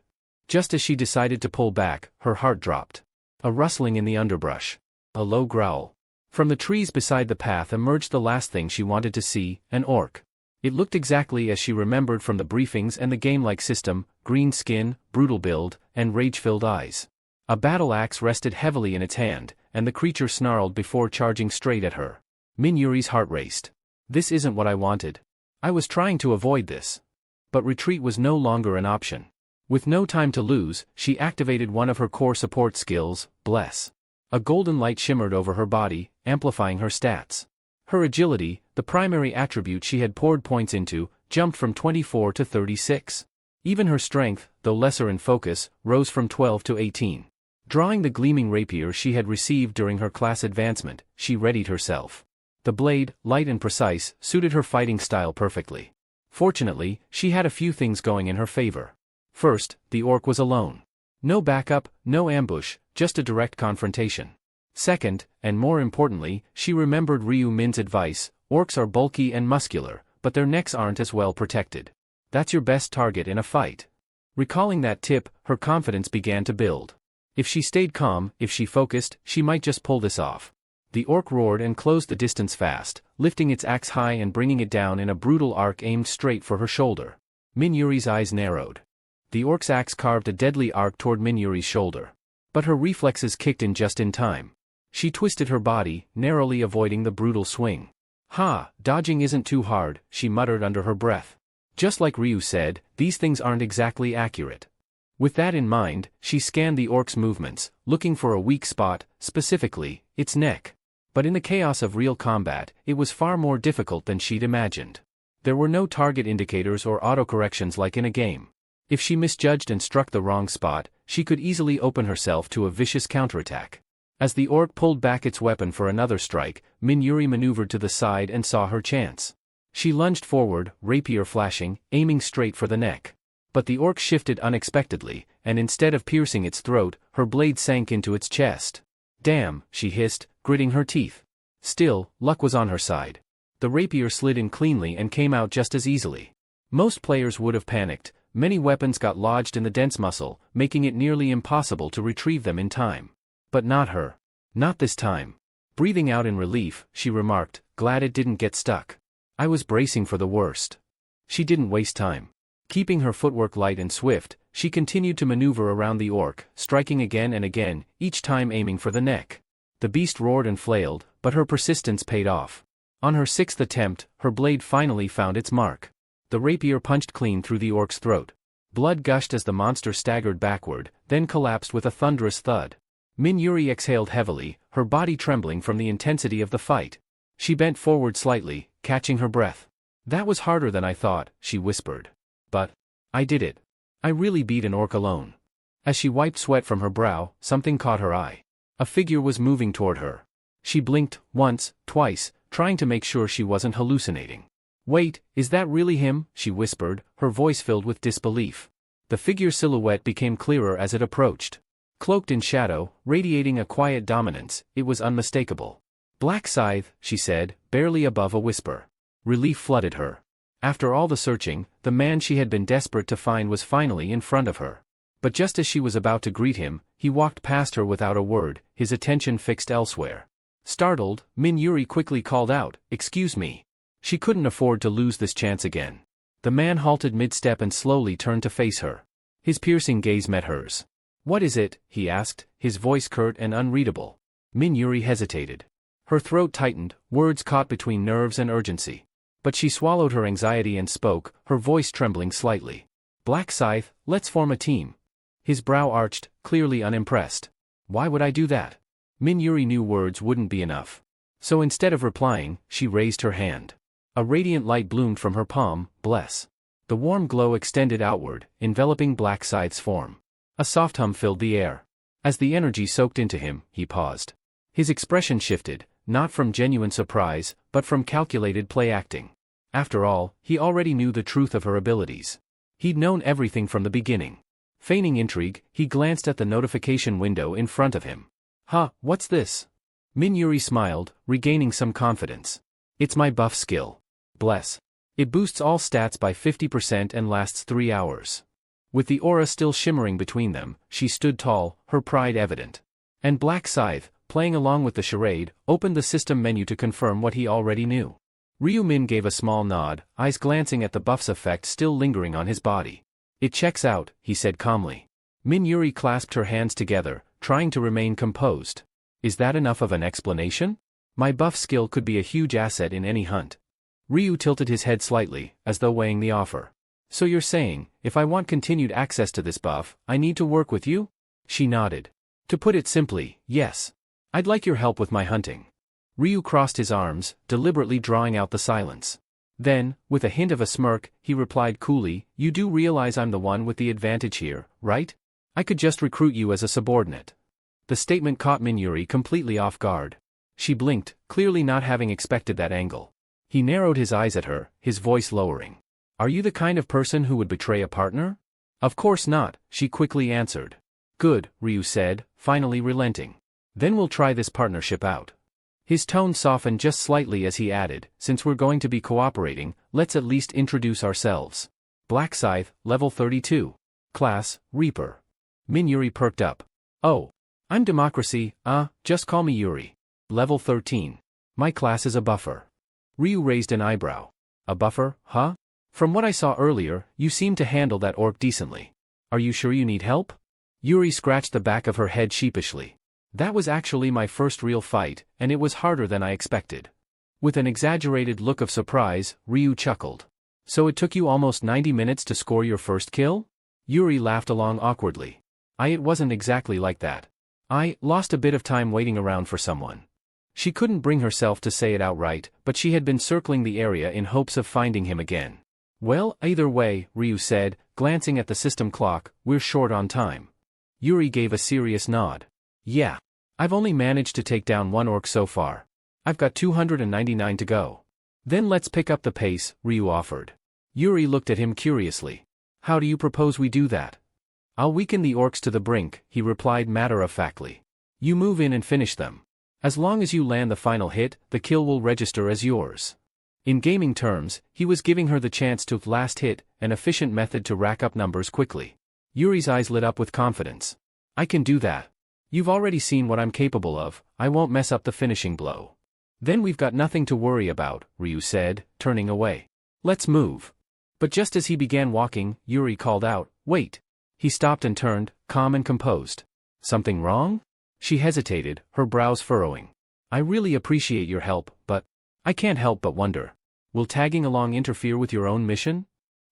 Just as she decided to pull back, her heart dropped. A rustling in the underbrush. A low growl. From the trees beside the path emerged the last thing she wanted to see: an orc. It looked exactly as she remembered from the briefings and the game-like system: green skin, brutal build, and rage-filled eyes. A battle axe rested heavily in its hand, and the creature snarled before charging straight at her. Min heart raced. "This isn't what I wanted. I was trying to avoid this." But retreat was no longer an option. With no time to lose, she activated one of her core support skills, Bless. A golden light shimmered over her body, amplifying her stats. Her agility, the primary attribute she had poured points into, jumped from 24 to 36. Even her strength, though lesser in focus, rose from 12 to 18. Drawing the gleaming rapier she had received during her class advancement, she readied herself. The blade, light and precise, suited her fighting style perfectly. Fortunately, she had a few things going in her favor. First, the orc was alone. No backup, no ambush, just a direct confrontation. Second, and more importantly, she remembered Min's advice: orcs are bulky and muscular, but their necks aren't as well protected. That's your best target in a fight. Recalling that tip, her confidence began to build. If she stayed calm, if she focused, she might just pull this off. The orc roared and closed the distance fast, lifting its axe high and bringing it down in a brutal arc aimed straight for her shoulder. Min eyes narrowed. The orc's axe carved a deadly arc toward Min shoulder. But her reflexes kicked in just in time. She twisted her body, narrowly avoiding the brutal swing. "Ha, dodging isn't too hard," she muttered under her breath. Just like Ryu said, these things aren't exactly accurate. With that in mind, she scanned the orc's movements, looking for a weak spot, specifically, its neck. But in the chaos of real combat, it was far more difficult than she'd imagined. There were no target indicators or autocorrections like in a game. If she misjudged and struck the wrong spot, she could easily open herself to a vicious counterattack. As the orc pulled back its weapon for another strike, Min maneuvered to the side and saw her chance. She lunged forward, rapier flashing, aiming straight for the neck. But the orc shifted unexpectedly, and instead of piercing its throat, her blade sank into its chest. Damn, she hissed, gritting her teeth. Still, luck was on her side. The rapier slid in cleanly and came out just as easily. Most players would have panicked. Many weapons got lodged in the dense muscle, making it nearly impossible to retrieve them in time. But not her. Not this time. Breathing out in relief, she remarked, glad it didn't get stuck. I was bracing for the worst. She didn't waste time. Keeping her footwork light and swift, she continued to maneuver around the orc, striking again and again, each time aiming for the neck. The beast roared and flailed, but her persistence paid off. On her 6th attempt, her blade finally found its mark. The rapier punched clean through the orc's throat. Blood gushed as the monster staggered backward, then collapsed with a thunderous thud. Min-Yuri exhaled heavily, her body trembling from the intensity of the fight. She bent forward slightly, catching her breath. That was harder than I thought, she whispered. But I did it. I really beat an orc alone. As she wiped sweat from her brow, something caught her eye. A figure was moving toward her. She blinked, once, twice, trying to make sure she wasn't hallucinating. Wait, is that really him? She whispered, her voice filled with disbelief. The figure's silhouette became clearer as it approached. Cloaked in shadow, radiating a quiet dominance, it was unmistakable. Black Scythe, she said, barely above a whisper. Relief flooded her. After all the searching, the man she had been desperate to find was finally in front of her. But just as she was about to greet him, he walked past her without a word, his attention fixed elsewhere. Startled, Min-Yuri quickly called out, "Excuse me." She couldn't afford to lose this chance again. The man halted mid-step and slowly turned to face her. His piercing gaze met hers. "What is it?" he asked, his voice curt and unreadable. Min-Yuri hesitated. Her throat tightened, words caught between nerves and urgency. But she swallowed her anxiety and spoke, her voice trembling slightly. "Black Scythe, let's form a team." His brow arched, clearly unimpressed. "Why would I do that?" Min-Yuri knew words wouldn't be enough. So instead of replying, she raised her hand. A radiant light bloomed from her palm, bless. The warm glow extended outward, enveloping Black Scythe's form. A soft hum filled the air. As the energy soaked into him, he paused. His expression shifted, not from genuine surprise, but from calculated play-acting. After all, he already knew the truth of her abilities. He'd known everything from the beginning. Feigning intrigue, he glanced at the notification window in front of him. "Huh, what's this?" Min-Yuri smiled, regaining some confidence. "It's my buff skill. Bless. It boosts all stats by 50% and lasts 3 hours." With the aura still shimmering between them, she stood tall, her pride evident. And Black Scythe, playing along with the charade, opened the system menu to confirm what he already knew. Ryu-Min gave a small nod, eyes glancing at the buff's effect still lingering on his body. "It checks out," he said calmly. Min-Yuri clasped her hands together, trying to remain composed. "Is that enough of an explanation? My buff skill could be a huge asset in any hunt." Ryu tilted his head slightly, as though weighing the offer. "So you're saying, if I want continued access to this buff, I need to work with you?" She nodded. "To put it simply, yes. I'd like your help with my hunting." Ryu crossed his arms, deliberately drawing out the silence. Then, with a hint of a smirk, he replied coolly, "You do realize I'm the one with the advantage here, right? I could just recruit you as a subordinate." The statement caught Min-Yuri completely off guard. She blinked, clearly not having expected that angle. He narrowed his eyes at her, his voice lowering. "Are you the kind of person who would betray a partner?" "Of course not," she quickly answered. "Good," Ryu said, finally relenting. "Then we'll try this partnership out." His tone softened just slightly as he added, "Since we're going to be cooperating, let's at least introduce ourselves. Black Scythe, level 32. Class, Reaper." Min-Yuri perked up. "Oh. I'm Democracy, just call me Yuri. Level 13. My class is a buffer." Ryu raised an eyebrow. "A buffer, huh? From what I saw earlier, you seem to handle that orc decently. Are you sure you need help?" Yuri scratched the back of her head sheepishly. "That was actually my first real fight, and it was harder than I expected." With an exaggerated look of surprise, Ryu chuckled. "So it took you almost 90 minutes to score your first kill?" Yuri laughed along awkwardly. It wasn't exactly like that. I lost a bit of time waiting around for someone." She couldn't bring herself to say it outright, but she had been circling the area in hopes of finding him again. "Well, either way," Ryu said, glancing at the system clock, "we're short on time." Yuri gave a serious nod. "Yeah. I've only managed to take down one orc so far. I've got 299 to go." "Then let's pick up the pace," Ryu offered. Yuri looked at him curiously. How do you propose we do that? I'll weaken the orcs to the brink, he replied matter-of-factly. You move in and finish them. As long as you land the final hit, the kill will register as yours. In gaming terms, he was giving her the chance to last hit, an efficient method to rack up numbers quickly. Yuri's eyes lit up with confidence. I can do that. You've already seen what I'm capable of, I won't mess up the finishing blow. Then we've got nothing to worry about, Ryu said, turning away. Let's move. But just as he began walking, Yuri called out, wait. He stopped and turned, calm and composed. Something wrong? She hesitated, her brows furrowing. I really appreciate your help, but I can't help but wonder. Will tagging along interfere with your own mission?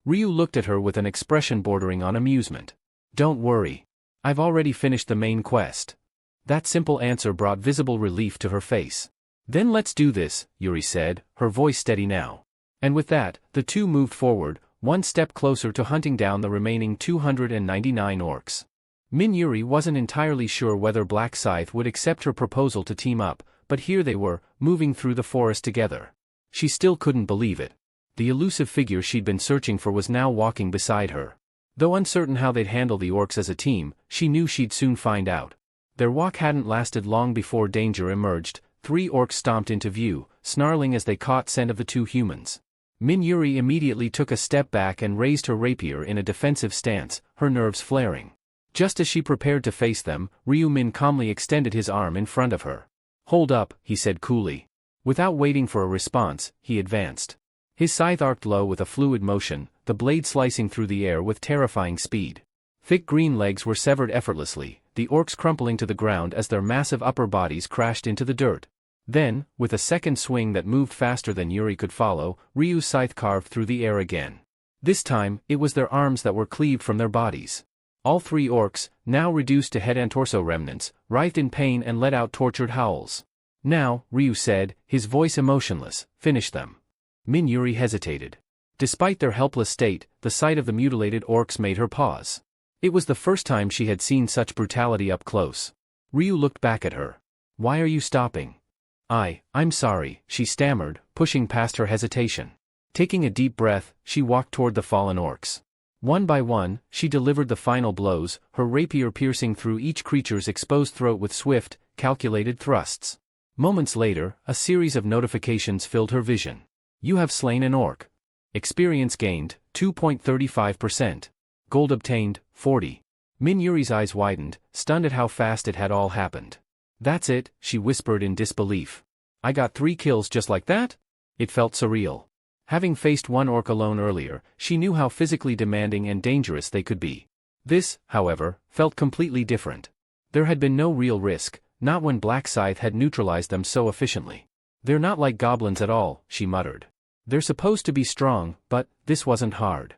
Ryu looked at her with an expression bordering on amusement. Don't worry. I've already finished the main quest. That simple answer brought visible relief to her face. Then let's do this, Yuri said, her voice steady now. And with that, the two moved forward, one step closer to hunting down the remaining 299 orcs. Min Yuri wasn't entirely sure whether Black Scythe would accept her proposal to team up, but here they were, moving through the forest together. She still couldn't believe it. The elusive figure she'd been searching for was now walking beside her. Though uncertain how they'd handle the orcs as a team, she knew she'd soon find out. Their walk hadn't lasted long before danger emerged. 3 orcs stomped into view, snarling as they caught scent of the 2 humans. Min Yuri immediately took a step back and raised her rapier in a defensive stance, her nerves flaring. Just as she prepared to face them, Ryu Min calmly extended his arm in front of her. Hold up, he said coolly. Without waiting for a response, he advanced. His scythe arced low with a fluid motion, the blade slicing through the air with terrifying speed. Thick green legs were severed effortlessly, the orcs crumpling to the ground as their massive upper bodies crashed into the dirt. Then, with a second swing that moved faster than Yuri could follow, Ryu's scythe carved through the air again. This time, it was their arms that were cleaved from their bodies. All 3 orcs, now reduced to head and torso remnants, writhed in pain and let out tortured howls. Now, Ryu said, his voice emotionless, finish them. Min Yuri hesitated. Despite their helpless state, the sight of the mutilated orcs made her pause. It was the first time she had seen such brutality up close. Ryu looked back at her. Why are you stopping? I'm sorry, she stammered, pushing past her hesitation. Taking a deep breath, she walked toward the fallen orcs. One by one, she delivered the final blows, her rapier piercing through each creature's exposed throat with swift, calculated thrusts. Moments later, a series of notifications filled her vision. You have slain an orc. Experience gained, 2.35%. Gold obtained, 40. Min Yuri's eyes widened, stunned at how fast it had all happened. That's it, she whispered in disbelief. I got 3 kills just like that? It felt surreal. Having faced one orc alone earlier, she knew how physically demanding and dangerous they could be. This, however, felt completely different. There had been no real risk, not when Black Scythe had neutralized them so efficiently. They're not like goblins at all, she muttered. They're supposed to be strong, but this wasn't hard.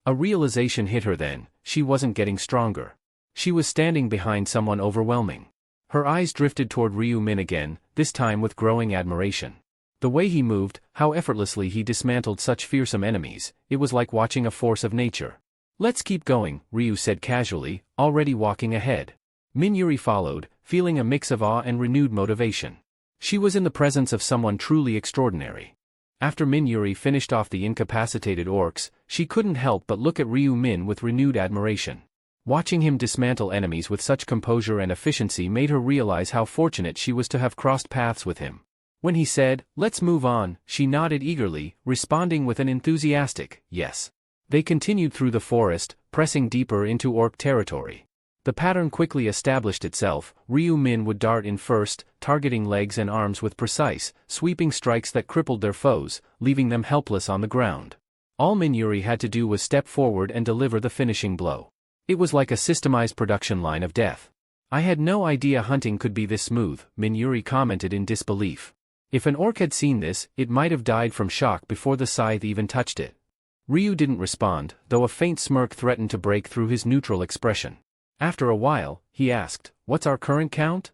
A realization hit her then, she wasn't getting stronger. She was standing behind someone overwhelming. Her eyes drifted toward Ryu Min again, this time with growing admiration. The way he moved, how effortlessly he dismantled such fearsome enemies, it was like watching a force of nature. Let's keep going, Ryu said casually, already walking ahead. Min Yuri followed, feeling a mix of awe and renewed motivation. She was in the presence of someone truly extraordinary. After Min Yuri finished off the incapacitated orcs, she couldn't help but look at Ryu Min with renewed admiration. Watching him dismantle enemies with such composure and efficiency made her realize how fortunate she was to have crossed paths with him. When he said, "Let's move on," she nodded eagerly, responding with an enthusiastic, yes. They continued through the forest, pressing deeper into orc territory. The pattern quickly established itself. Ryu Min would dart in first, targeting legs and arms with precise, sweeping strikes that crippled their foes, leaving them helpless on the ground. All Min Yuri had to do was step forward and deliver the finishing blow. It was like a systemized production line of death. I had no idea hunting could be this smooth, Min Yuri commented in disbelief. If an orc had seen this, it might have died from shock before the scythe even touched it. Ryu didn't respond, though a faint smirk threatened to break through his neutral expression. After a while, he asked, "What's our current count?"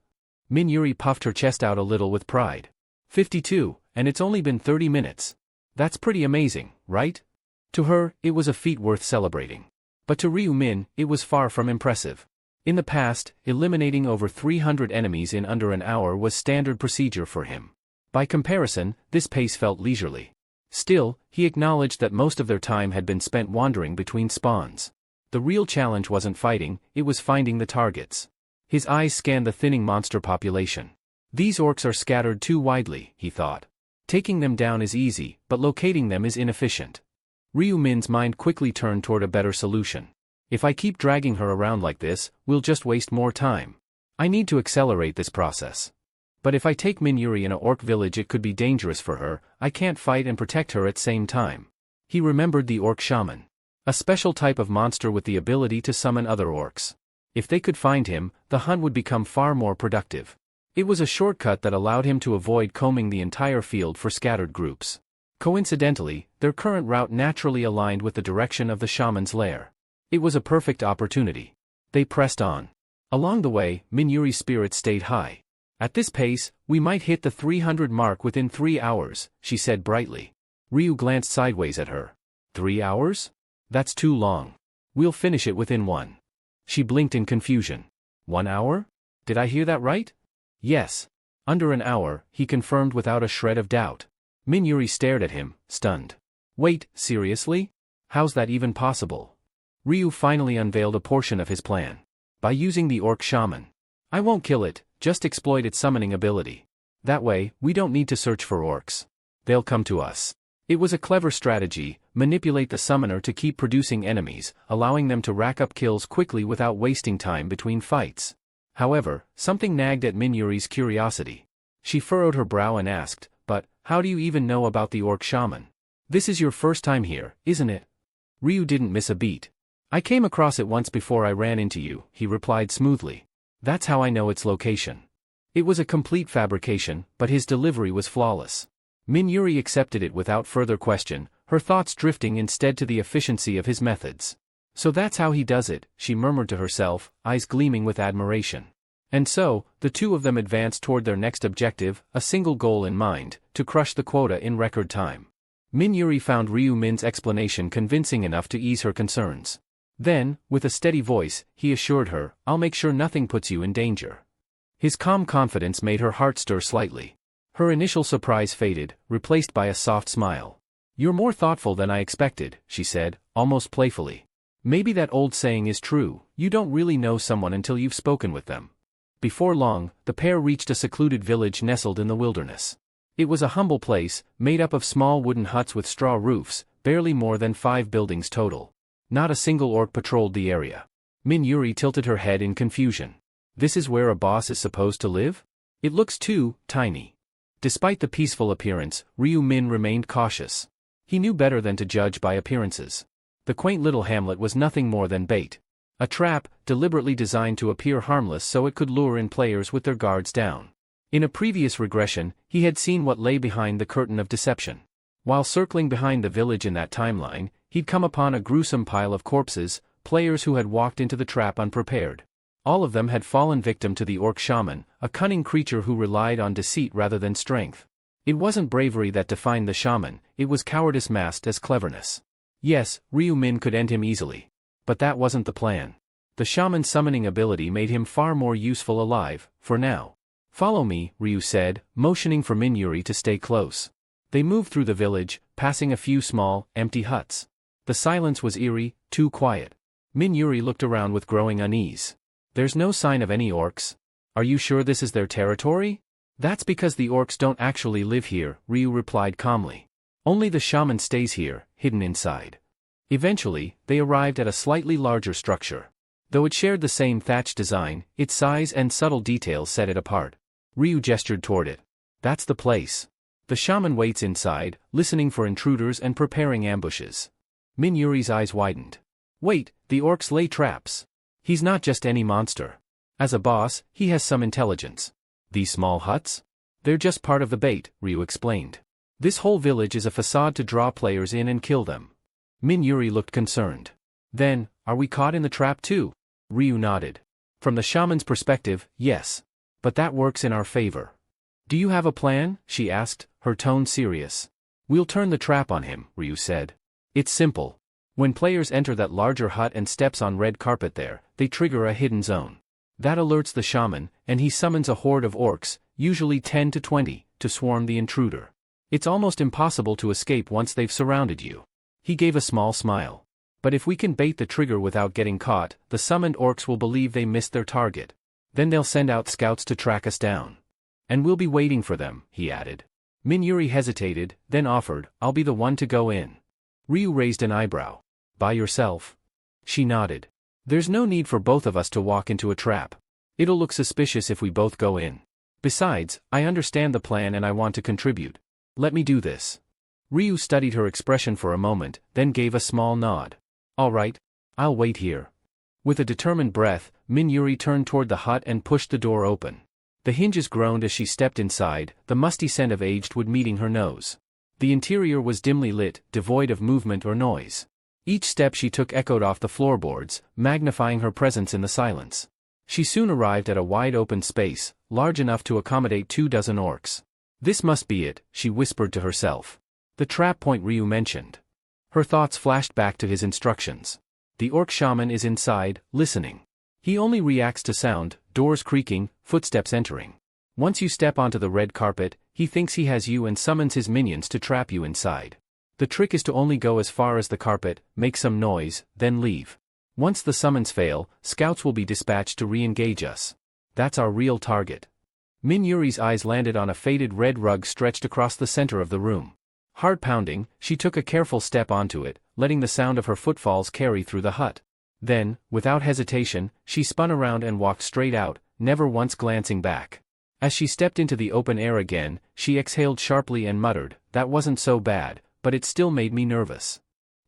Min Yuri puffed her chest out a little with pride. 52, and it's only been 30 minutes. That's pretty amazing, right? To her, it was a feat worth celebrating. But to Ryu Min, it was far from impressive. In the past, eliminating over 300 enemies in under an hour was standard procedure for him. By comparison, this pace felt leisurely. Still, he acknowledged that most of their time had been spent wandering between spawns. The real challenge wasn't fighting, it was finding the targets. His eyes scanned the thinning monster population. These orcs are scattered too widely, he thought. Taking them down is easy, but locating them is inefficient. Ryu Min's mind quickly turned toward a better solution. If I keep dragging her around like this, we'll just waste more time. I need to accelerate this process. But if I take Min-Yuri in a orc village, it could be dangerous for her. I can't fight and protect her at same time. He remembered the orc shaman. A special type of monster with the ability to summon other orcs. If they could find him, the hunt would become far more productive. It was a shortcut that allowed him to avoid combing the entire field for scattered groups. Coincidentally, their current route naturally aligned with the direction of the shaman's lair. It was a perfect opportunity. They pressed on. Along the way, Min-Yuri's spirits stayed high. At this pace, we might hit the 300 mark within 3 hours, she said brightly. Ryu glanced sideways at her. 3 hours? That's too long. We'll finish it within 1. She blinked in confusion. 1 hour? Did I hear that right? Yes. Under an hour, he confirmed without a shred of doubt. Min-Yuri stared at him, stunned. Wait, seriously? How's that even possible? Ryu finally unveiled a portion of his plan. By using the orc shaman. I won't kill it, just exploit its summoning ability. That way, we don't need to search for orcs. They'll come to us. It was a clever strategy, manipulate the summoner to keep producing enemies, allowing them to rack up kills quickly without wasting time between fights. However, something nagged at Min-Yuri's curiosity. She furrowed her brow and asked, but, how do you even know about the orc shaman? This is your first time here, isn't it? Ryu didn't miss a beat. I came across it once before I ran into you, he replied smoothly. That's how I know its location. It was a complete fabrication, but his delivery was flawless. Min-Yuri accepted it without further question, her thoughts drifting instead to the efficiency of his methods. So that's how he does it, she murmured to herself, eyes gleaming with admiration. And so, the two of them advanced toward their next objective, a single goal in mind, to crush the quota in record time. Min-Yuri found Ryu Min's explanation convincing enough to ease her concerns. Then, with a steady voice, he assured her, I'll make sure nothing puts you in danger. His calm confidence made her heart stir slightly. Her initial surprise faded, replaced by a soft smile. You're more thoughtful than I expected, she said, almost playfully. Maybe that old saying is true, you don't really know someone until you've spoken with them. Before long, the pair reached a secluded village nestled in the wilderness. It was a humble place, made up of small wooden huts with straw roofs, barely more than 5 buildings total. Not a single orc patrolled the area. Min-Yuri tilted her head in confusion. This is where a boss is supposed to live? It looks too tiny. Despite the peaceful appearance, Ryu Min remained cautious. He knew better than to judge by appearances. The quaint little hamlet was nothing more than bait. A trap, deliberately designed to appear harmless so it could lure in players with their guards down. In a previous regression, he had seen what lay behind the curtain of deception. While circling behind the village in that timeline, he'd come upon a gruesome pile of corpses, players who had walked into the trap unprepared. All of them had fallen victim to the orc shaman, a cunning creature who relied on deceit rather than strength. It wasn't bravery that defined the shaman, it was cowardice masked as cleverness. Yes, Ryu Min could end him easily. But that wasn't the plan. The shaman's summoning ability made him far more useful alive, for now. Follow me, Ryu said, motioning for Min-Yuri to stay close. They moved through the village, passing a few small, empty huts. The silence was eerie, too quiet. Min-Yuri looked around with growing unease. There's no sign of any orcs. Are you sure this is their territory? That's because the orcs don't actually live here, Ryu replied calmly. Only the shaman stays here, hidden inside. Eventually, they arrived at a slightly larger structure. Though it shared the same thatched design, its size and subtle details set it apart. Ryu gestured toward it. That's the place. The shaman waits inside, listening for intruders and preparing ambushes. Min-Yuri's eyes widened. Wait, the orcs lay traps. He's not just any monster. As a boss, he has some intelligence. These small huts? They're just part of the bait, Ryu explained. This whole village is a facade to draw players in and kill them. Min-Yuri looked concerned. Then, are we caught in the trap too? Ryu nodded. From the shaman's perspective, yes. But that works in our favor. Do you have a plan? She asked, her tone serious. We'll turn the trap on him, Ryu said. It's simple. When players enter that larger hut and steps on red carpet there, they trigger a hidden zone. That alerts the shaman, and he summons a horde of orcs, usually 10 to 20, to swarm the intruder. It's almost impossible to escape once they've surrounded you. He gave a small smile. But if we can bait the trigger without getting caught, the summoned orcs will believe they missed their target. Then they'll send out scouts to track us down. And we'll be waiting for them, he added. Min-Yuri hesitated, then offered, I'll be the one to go in. Ryu raised an eyebrow. By yourself? She nodded. There's no need for both of us to walk into a trap. It'll look suspicious if we both go in. Besides, I understand the plan and I want to contribute. Let me do this. Ryu studied her expression for a moment, then gave a small nod. All right, I'll wait here. With a determined breath, Min-Yuri turned toward the hut and pushed the door open. The hinges groaned as she stepped inside, the musty scent of aged wood meeting her nose. The interior was dimly lit, devoid of movement or noise. Each step she took echoed off the floorboards, magnifying her presence in the silence. She soon arrived at a wide-open space, large enough to accommodate 24 orcs. This must be it, she whispered to herself. The trap point Ryu mentioned. Her thoughts flashed back to his instructions. The orc shaman is inside, listening. He only reacts to sound, doors creaking, footsteps entering. Once you step onto the red carpet, he thinks he has you and summons his minions to trap you inside. The trick is to only go as far as the carpet, make some noise, then leave. Once the summons fail, scouts will be dispatched to re-engage us. That's our real target. Min-Yuri's eyes landed on a faded red rug stretched across the center of the room. Heart pounding, she took a careful step onto it, letting the sound of her footfalls carry through the hut. Then, without hesitation, she spun around and walked straight out, never once glancing back. As she stepped into the open air again, she exhaled sharply and muttered, that wasn't so bad, but it still made me nervous.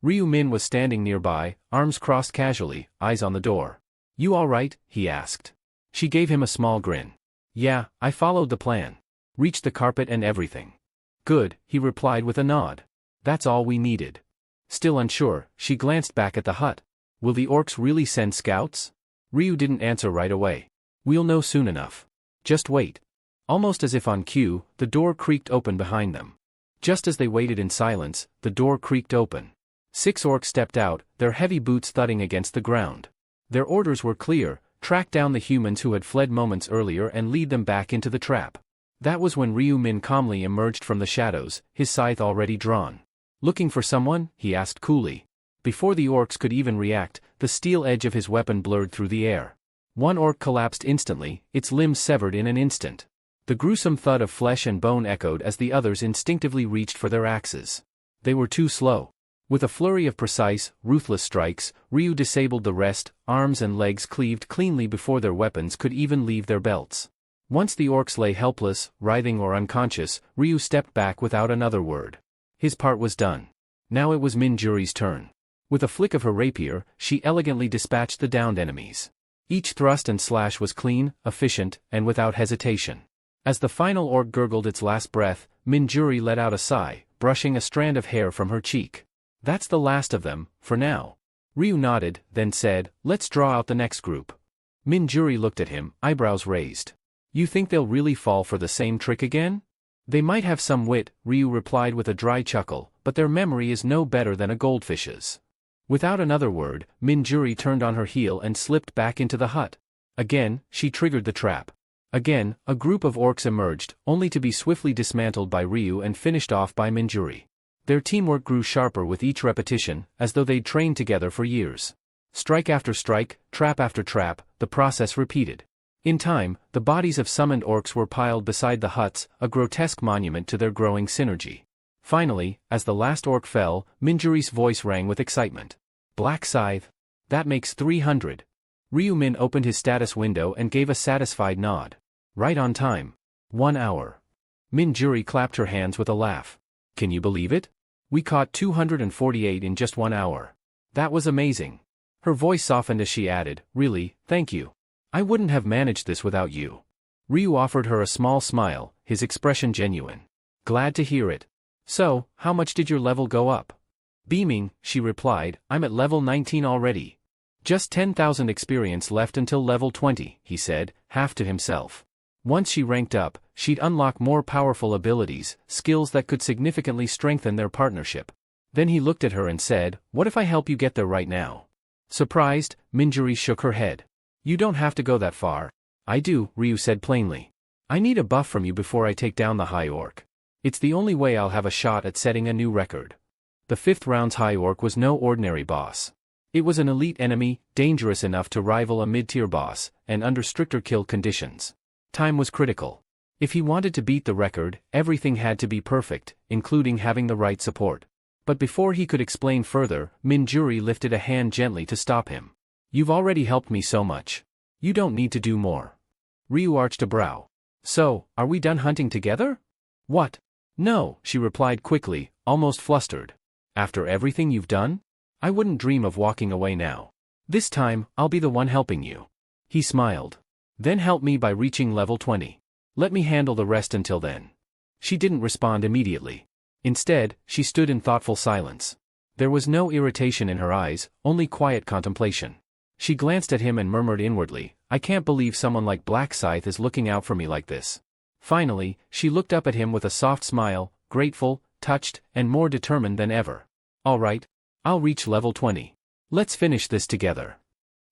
Ryu Min was standing nearby, arms crossed casually, eyes on the door. You all right? He asked. She gave him a small grin. Yeah, I followed the plan. Reached the carpet and everything. Good, he replied with a nod. That's all we needed. Still unsure, she glanced back at the hut. Will the orcs really send scouts? Ryu didn't answer right away. We'll know soon enough. Just wait. Almost as if on cue, the door creaked open behind them. Just as they waited in silence, the door creaked open. 6 orcs stepped out, their heavy boots thudding against the ground. Their orders were clear: track down the humans who had fled moments earlier and lead them back into the trap. That was when Ryu Min calmly emerged from the shadows, his scythe already drawn. Looking for someone? He asked coolly. Before the orcs could even react, the steel edge of his weapon blurred through the air. One orc collapsed instantly, its limbs severed in an instant. The gruesome thud of flesh and bone echoed as the others instinctively reached for their axes. They were too slow. With a flurry of precise, ruthless strikes, Ryu disabled the rest, arms and legs cleaved cleanly before their weapons could even leave their belts. Once the orcs lay helpless, writhing or unconscious, Ryu stepped back without another word. His part was done. Now it was Min-Yuri's turn. With a flick of her rapier, she elegantly dispatched the downed enemies. Each thrust and slash was clean, efficient, and without hesitation. As the final orc gurgled its last breath, Min-Yuri let out a sigh, brushing a strand of hair from her cheek. That's the last of them, for now. Ryu nodded, then said, let's draw out the next group. Min-Yuri looked at him, eyebrows raised. You think they'll really fall for the same trick again? They might have some wit, Ryu replied with a dry chuckle, but their memory is no better than a goldfish's. Without another word, Min-Yuri turned on her heel and slipped back into the hut. Again, she triggered the trap. Again, a group of orcs emerged, only to be swiftly dismantled by Ryu and finished off by Min-Yuri. Their teamwork grew sharper with each repetition, as though they'd trained together for years. Strike after strike, trap after trap, the process repeated. In time, the bodies of summoned orcs were piled beside the huts, a grotesque monument to their growing synergy. Finally, as the last orc fell, Min-Yuri's voice rang with excitement. Black Scythe? That makes 300. Ryu Min opened his status window and gave a satisfied nod. Right on time. 1 hour. Min-Yuri clapped her hands with a laugh. Can you believe it? We caught 248 in just 1 hour. That was amazing. Her voice softened as she added, really, thank you. I wouldn't have managed this without you. Ryu offered her a small smile, his expression genuine. Glad to hear it. So, how much did your level go up? Beaming, she replied, I'm at level 19 already. Just 10,000 experience left until level 20, he said, half to himself. Once she ranked up, she'd unlock more powerful abilities, skills that could significantly strengthen their partnership. Then he looked at her and said, what if I help you get there right now? Surprised, Min-Yuri shook her head. You don't have to go that far. I do, Ryu said plainly. I need a buff from you before I take down the high orc. It's the only way I'll have a shot at setting a new record. The fifth round's high orc was no ordinary boss. It was an elite enemy, dangerous enough to rival a mid-tier boss, and under stricter kill conditions. Time was critical. If he wanted to beat the record, everything had to be perfect, including having the right support. But before he could explain further, Minjuri lifted a hand gently to stop him. You've already helped me so much. You don't need to do more. Ryu arched a brow. So, are we done hunting together? What? No, she replied quickly, almost flustered. After everything you've done? I wouldn't dream of walking away now. This time, I'll be the one helping you. He smiled. Then help me by reaching level 20. Let me handle the rest until then. She didn't respond immediately. Instead, she stood in thoughtful silence. There was no irritation in her eyes, only quiet contemplation. She glanced at him and murmured inwardly, I can't believe someone like Black Scythe is looking out for me like this. Finally, she looked up at him with a soft smile, grateful, touched, and more determined than ever. All right. I'll reach level 20. Let's finish this together.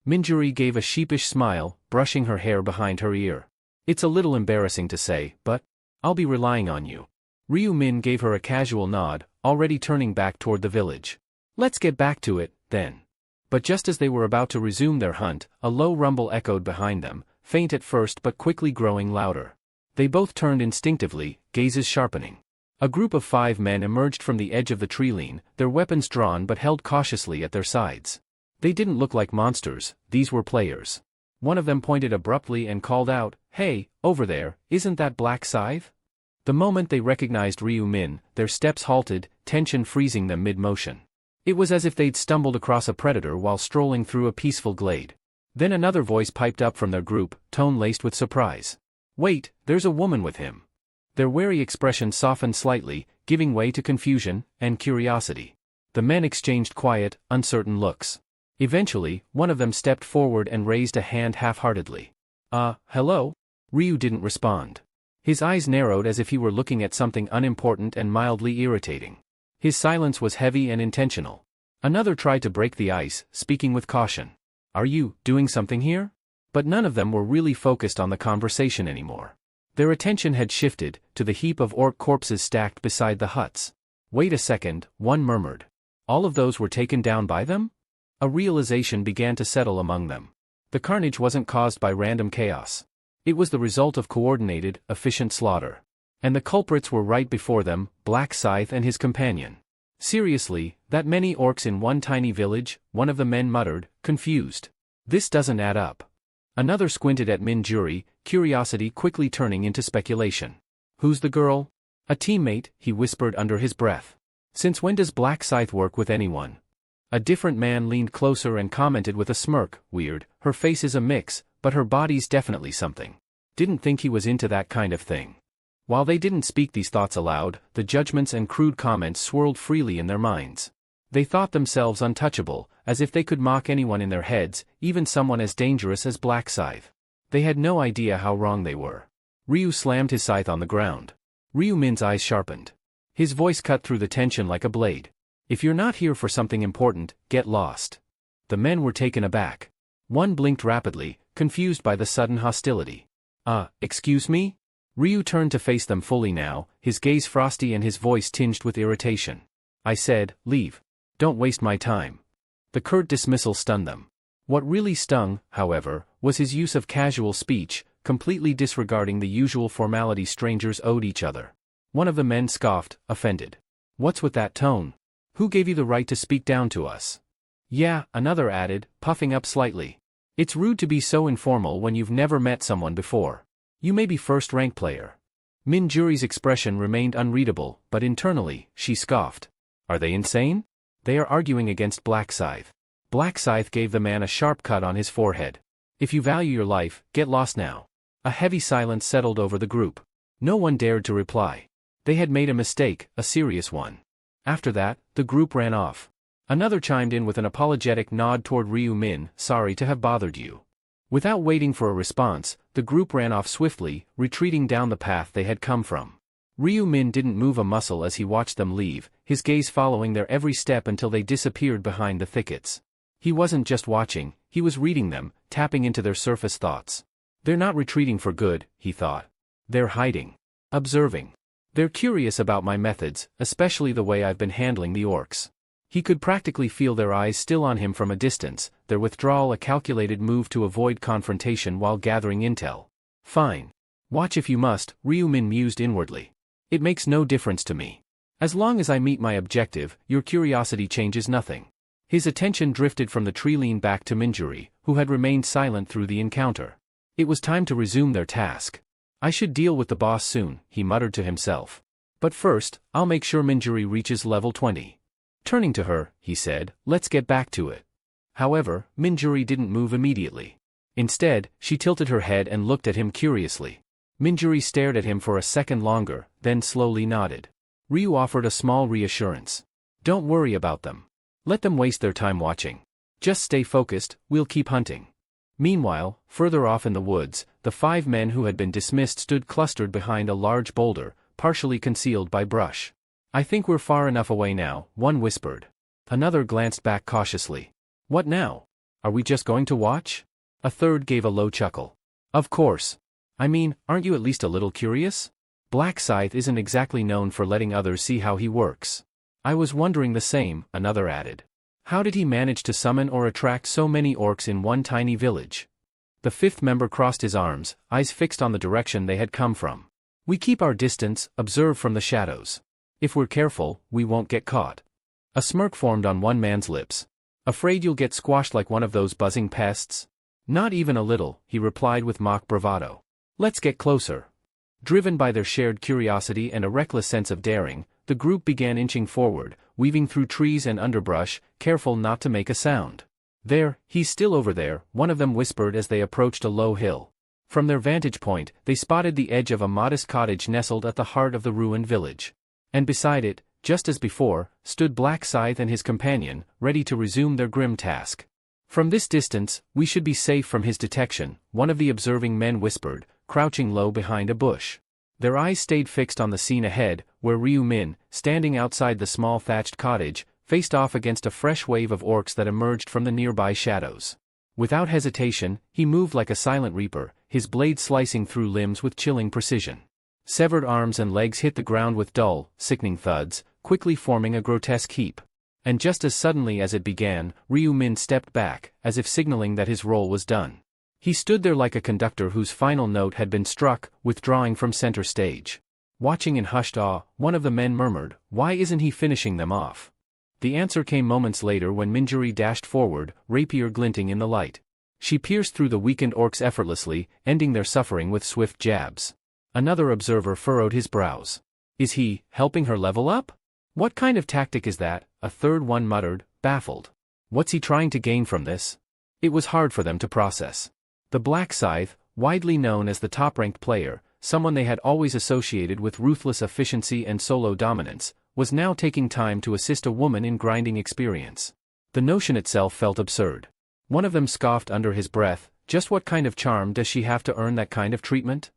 Minjuri gave a sheepish smile, brushing her hair behind her ear. It's a little embarrassing to say, but I'll be relying on you. Ryu Min gave her a casual nod, already turning back toward the village. Let's get back to it, then. But just as they were about to resume their hunt, a low rumble echoed behind them, faint at first but quickly growing louder. They both turned instinctively, gazes sharpening. A group of 5 men emerged from the edge of the treeline, their weapons drawn but held cautiously at their sides. They didn't look like monsters, these were players. One of them pointed abruptly and called out, Hey, over there, isn't that Black Scythe? The moment they recognized Ryu Min, their steps halted, tension freezing them mid-motion. It was as if they'd stumbled across a predator while strolling through a peaceful glade. Then another voice piped up from their group, tone laced with surprise. Wait, there's a woman with him. Their wary expression softened slightly, giving way to confusion and curiosity. The men exchanged quiet, uncertain looks. Eventually, one of them stepped forward and raised a hand half-heartedly. Hello? Ryu didn't respond. His eyes narrowed as if he were looking at something unimportant and mildly irritating. His silence was heavy and intentional. Another tried to break the ice, speaking with caution. Are you doing something here? But none of them were really focused on the conversation anymore. Their attention had shifted to the heap of orc corpses stacked beside the huts. Wait a second, one murmured. All of those were taken down by them? A realization began to settle among them. The carnage wasn't caused by random chaos. It was the result of coordinated, efficient slaughter. And the culprits were right before them, Black Scythe and his companion. Seriously, that many orcs in one tiny village, one of the men muttered, confused. This doesn't add up. Another squinted at Minjuri, curiosity quickly turning into speculation. Who's the girl? A teammate, he whispered under his breath. Since when does Black Scythe work with anyone? A different man leaned closer and commented with a smirk, weird, her face is a mix, but her body's definitely something. Didn't think he was into that kind of thing. While they didn't speak these thoughts aloud, the judgments and crude comments swirled freely in their minds. They thought themselves untouchable, as if they could mock anyone in their heads, even someone as dangerous as Black Scythe. They had no idea how wrong they were. Ryu slammed his scythe on the ground. Ryu Min's eyes sharpened. His voice cut through the tension like a blade. If you're not here for something important, get lost. The men were taken aback. One blinked rapidly, confused by the sudden hostility. Excuse me? Ryu turned to face them fully now, his gaze frosty and his voice tinged with irritation. I said, leave. Don't waste my time. The curt dismissal stunned them. What really stung, however, was his use of casual speech, completely disregarding the usual formality strangers owed each other. One of the men scoffed, offended. What's with that tone? Who gave you the right to speak down to us? Yeah, another added, puffing up slightly. It's rude to be so informal when you've never met someone before. You may be first-rank player. Minjuri's expression remained unreadable, but internally, she scoffed. Are they insane? They are arguing against Black Scythe. Black Scythe gave the man a sharp cut on his forehead. If you value your life, get lost now. A heavy silence settled over the group. No one dared to reply. They had made a mistake, a serious one. After that, the group ran off. Another chimed in with an apologetic nod toward Ryu Min, sorry to have bothered you. Without waiting for a response, the group ran off swiftly, retreating down the path they had come from. Ryu Min didn't move a muscle as he watched them leave, his gaze following their every step until they disappeared behind the thickets. He wasn't just watching, he was reading them, tapping into their surface thoughts. They're not retreating for good, he thought. They're hiding. Observing. They're curious about my methods, especially the way I've been handling the orcs. He could practically feel their eyes still on him from a distance, their withdrawal a calculated move to avoid confrontation while gathering intel. Fine. Watch if you must, Ryu-min mused inwardly. It makes no difference to me. As long as I meet my objective, your curiosity changes nothing. His attention drifted from the Treeline back to Minjuri, who had remained silent through the encounter. It was time to resume their task. I should deal with the boss soon, he muttered to himself. But first, I'll make sure Minjuri reaches level 20. Turning to her, he said, let's get back to it. However, Minjuri didn't move immediately. Instead, she tilted her head and looked at him curiously. Minjuri stared at him for a second longer, then slowly nodded. Ryu offered a small reassurance. Don't worry about them. Let them waste their time watching. Just stay focused, we'll keep hunting. Meanwhile, further off in the woods, the 5 men who had been dismissed stood clustered behind a large boulder, partially concealed by brush. I think we're far enough away now, one whispered. Another glanced back cautiously. What now? Are we just going to watch? A third gave a low chuckle. Of course. I mean, aren't you at least a little curious? Black Scythe isn't exactly known for letting others see how he works. I was wondering the same, another added. How did he manage to summon or attract so many orcs in one tiny village? The 5th member crossed his arms, eyes fixed on the direction they had come from. We keep our distance, observe from the shadows. If we're careful, we won't get caught. A smirk formed on one man's lips. Afraid you'll get squashed like one of those buzzing pests? Not even a little, he replied with mock bravado. Let's get closer. Driven by their shared curiosity and a reckless sense of daring, the group began inching forward, weaving through trees and underbrush, careful not to make a sound. There, he's still over there, one of them whispered as they approached a low hill. From their vantage point, they spotted the edge of a modest cottage nestled at the heart of the ruined village. And beside it, just as before, stood Black Scythe and his companion, ready to resume their grim task. From this distance, we should be safe from his detection, one of the observing men whispered, crouching low behind a bush. Their eyes stayed fixed on the scene ahead, where Ryu-min, standing outside the small thatched cottage, faced off against a fresh wave of orcs that emerged from the nearby shadows. Without hesitation, he moved like a silent reaper, his blade slicing through limbs with chilling precision. Severed arms and legs hit the ground with dull, sickening thuds, quickly forming a grotesque heap. And just as suddenly as it began, Ryu-min stepped back, as if signaling that his role was done. He stood there like a conductor whose final note had been struck, withdrawing from center stage. Watching in hushed awe, one of the men murmured, "Why isn't he finishing them off?" The answer came moments later when Minjuri dashed forward, rapier glinting in the light. She pierced through the weakened orcs effortlessly, ending their suffering with swift jabs. Another observer furrowed his brows. Is he helping her level up? What kind of tactic is that? A third one muttered, baffled. What's he trying to gain from this? It was hard for them to process. The Black Scythe, widely known as the top-ranked player, someone they had always associated with ruthless efficiency and solo dominance, was now taking time to assist a woman in grinding experience. The notion itself felt absurd. One of them scoffed under his breath, just what kind of charm does she have to earn that kind of treatment?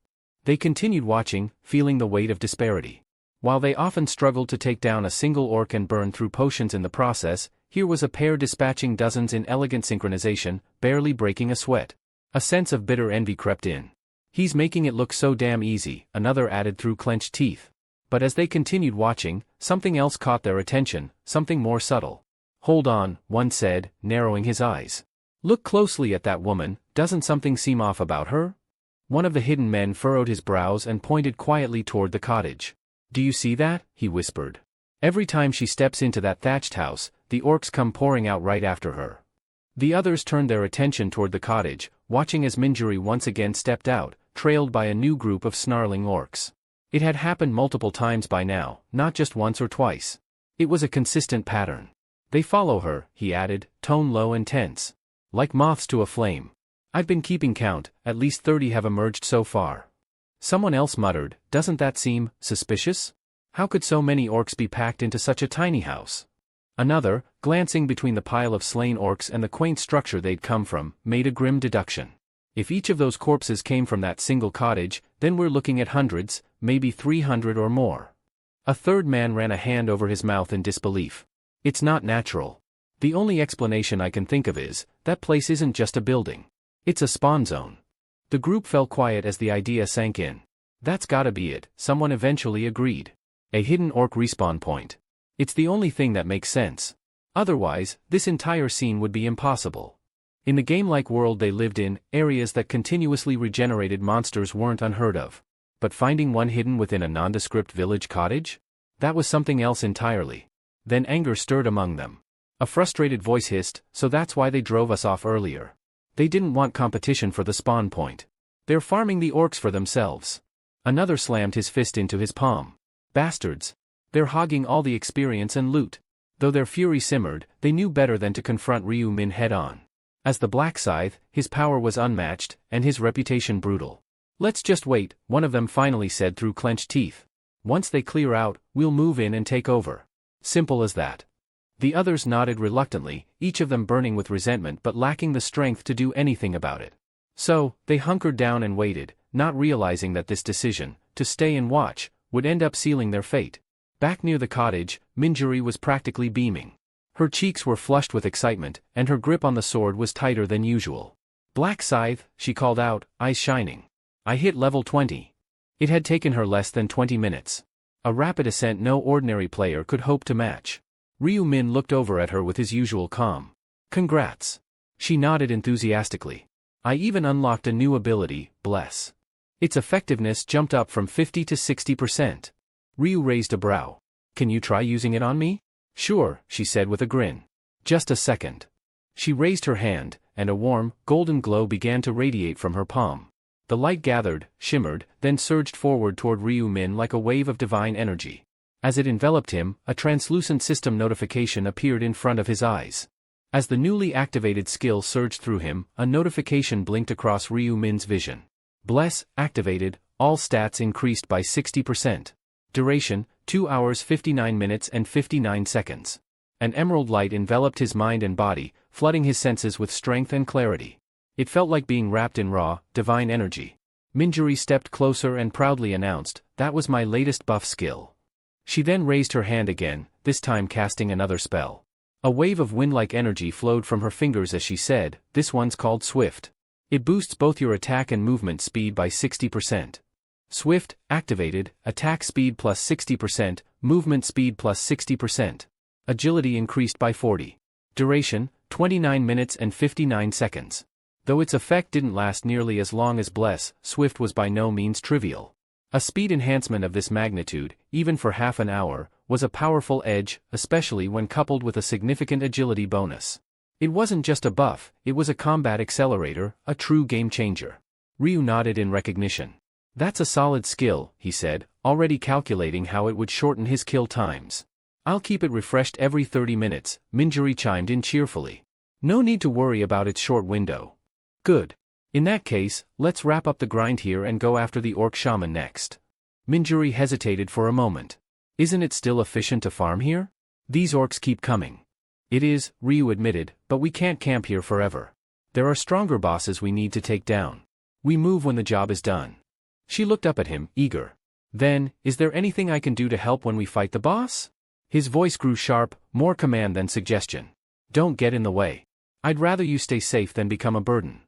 They continued watching, feeling the weight of disparity. While they often struggled to take down a single orc and burn through potions in the process, here was a pair dispatching dozens in elegant synchronization, barely breaking a sweat. A sense of bitter envy crept in. He's making it look so damn easy, another added through clenched teeth. But as they continued watching, something else caught their attention, something more subtle. Hold on, one said, narrowing his eyes. Look closely at that woman, doesn't something seem off about her? One of the hidden men furrowed his brows and pointed quietly toward the cottage. Do you see that? He whispered. Every time she steps into that thatched house, the orcs come pouring out right after her. The others turned their attention toward the cottage, watching as Minjuri once again stepped out, trailed by a new group of snarling orcs. It had happened multiple times by now, not just once or twice. It was a consistent pattern. They follow her, he added, tone low and tense. Like moths to a flame. I've been keeping count, at least 30 have emerged so far. Someone else muttered, doesn't that seem suspicious? How could so many orcs be packed into such a tiny house? Another, glancing between the pile of slain orcs and the quaint structure they'd come from, made a grim deduction. If each of those corpses came from that single cottage, then we're looking at hundreds, maybe 300 or more. A third man ran a hand over his mouth in disbelief. It's not natural. The only explanation I can think of is, that place isn't just a building. It's a spawn zone. The group fell quiet as the idea sank in. That's gotta be it, someone eventually agreed. A hidden orc respawn point. It's the only thing that makes sense. Otherwise, this entire scene would be impossible. In the game-like world they lived in, areas that continuously regenerated monsters weren't unheard of. But finding one hidden within a nondescript village cottage? That was something else entirely. Then anger stirred among them. A frustrated voice hissed, "So that's why they drove us off earlier. They didn't want competition for the spawn point. They're farming the orcs for themselves." Another slammed his fist into his palm. "Bastards. They're hogging all the experience and loot." Though their fury simmered, they knew better than to confront Ryu Min head-on. As the Black Scythe, his power was unmatched, and his reputation brutal. "Let's just wait," one of them finally said through clenched teeth. "Once they clear out, we'll move in and take over. Simple as that." The others nodded reluctantly, each of them burning with resentment but lacking the strength to do anything about it. So, they hunkered down and waited, not realizing that this decision, to stay and watch, would end up sealing their fate. Back near the cottage, Minjuri was practically beaming. Her cheeks were flushed with excitement, and her grip on the sword was tighter than usual. "Black Scythe," she called out, eyes shining. "I hit level 20. It had taken her less than 20 minutes. A rapid ascent no ordinary player could hope to match. Ryu Min looked over at her with his usual calm. "Congrats." She nodded enthusiastically. "I even unlocked a new ability, Bless. Its effectiveness jumped up from 50 to 60%. Ryu raised a brow. "Can you try using it on me?" "Sure," she said with a grin. "Just a second." She raised her hand, and a warm, golden glow began to radiate from her palm. The light gathered, shimmered, then surged forward toward Ryu Min like a wave of divine energy. As it enveloped him, a translucent system notification appeared in front of his eyes. As the newly activated skill surged through him, a notification blinked across Ryu Min's vision. "Bless, activated, all stats increased by 60%. Duration, 2 hours 59 minutes and 59 seconds. An emerald light enveloped his mind and body, flooding his senses with strength and clarity. It felt like being wrapped in raw, divine energy. Minjuri stepped closer and proudly announced, "That was my latest buff skill." She then raised her hand again, this time casting another spell. A wave of wind-like energy flowed from her fingers as she said, "This one's called Swift. It boosts both your attack and movement speed by 60%. Swift, activated, attack speed plus 60%, movement speed plus 60%. Agility increased by 40. Duration, 29 minutes and 59 seconds. Though its effect didn't last nearly as long as Bless, Swift was by no means trivial. A speed enhancement of this magnitude, even for half an hour, was a powerful edge, especially when coupled with a significant agility bonus. It wasn't just a buff, it was a combat accelerator, a true game changer. Ryu nodded in recognition. "That's a solid skill," he said, already calculating how it would shorten his kill times. "I'll keep it refreshed every 30 minutes, Minjuri chimed in cheerfully. "No need to worry about its short window." "Good. In that case, let's wrap up the grind here and go after the orc shaman next." Minjuri hesitated for a moment. "Isn't it still efficient to farm here? These orcs keep coming." "It is," Ryu admitted, "but we can't camp here forever. There are stronger bosses we need to take down. We move when the job is done." She looked up at him, eager. "Then, is there anything I can do to help when we fight the boss?" His voice grew sharp, more command than suggestion. "Don't get in the way. I'd rather you stay safe than become a burden."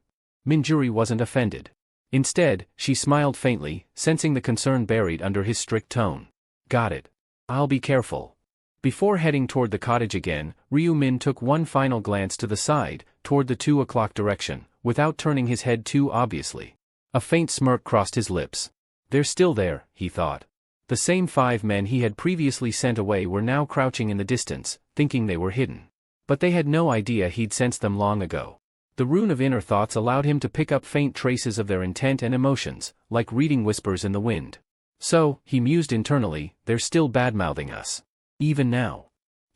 Minjuri wasn't offended. Instead, she smiled faintly, sensing the concern buried under his strict tone. "Got it. I'll be careful." Before heading toward the cottage again, Ryu Min took one final glance to the side, toward the 2 o'clock direction, without turning his head too obviously. A faint smirk crossed his lips. "They're still there," he thought. The same 5 men he had previously sent away were now crouching in the distance, thinking they were hidden. But they had no idea he'd sensed them long ago. The rune of inner thoughts allowed him to pick up faint traces of their intent and emotions, like reading whispers in the wind. "So," he mused internally, "they're still bad-mouthing us. Even now."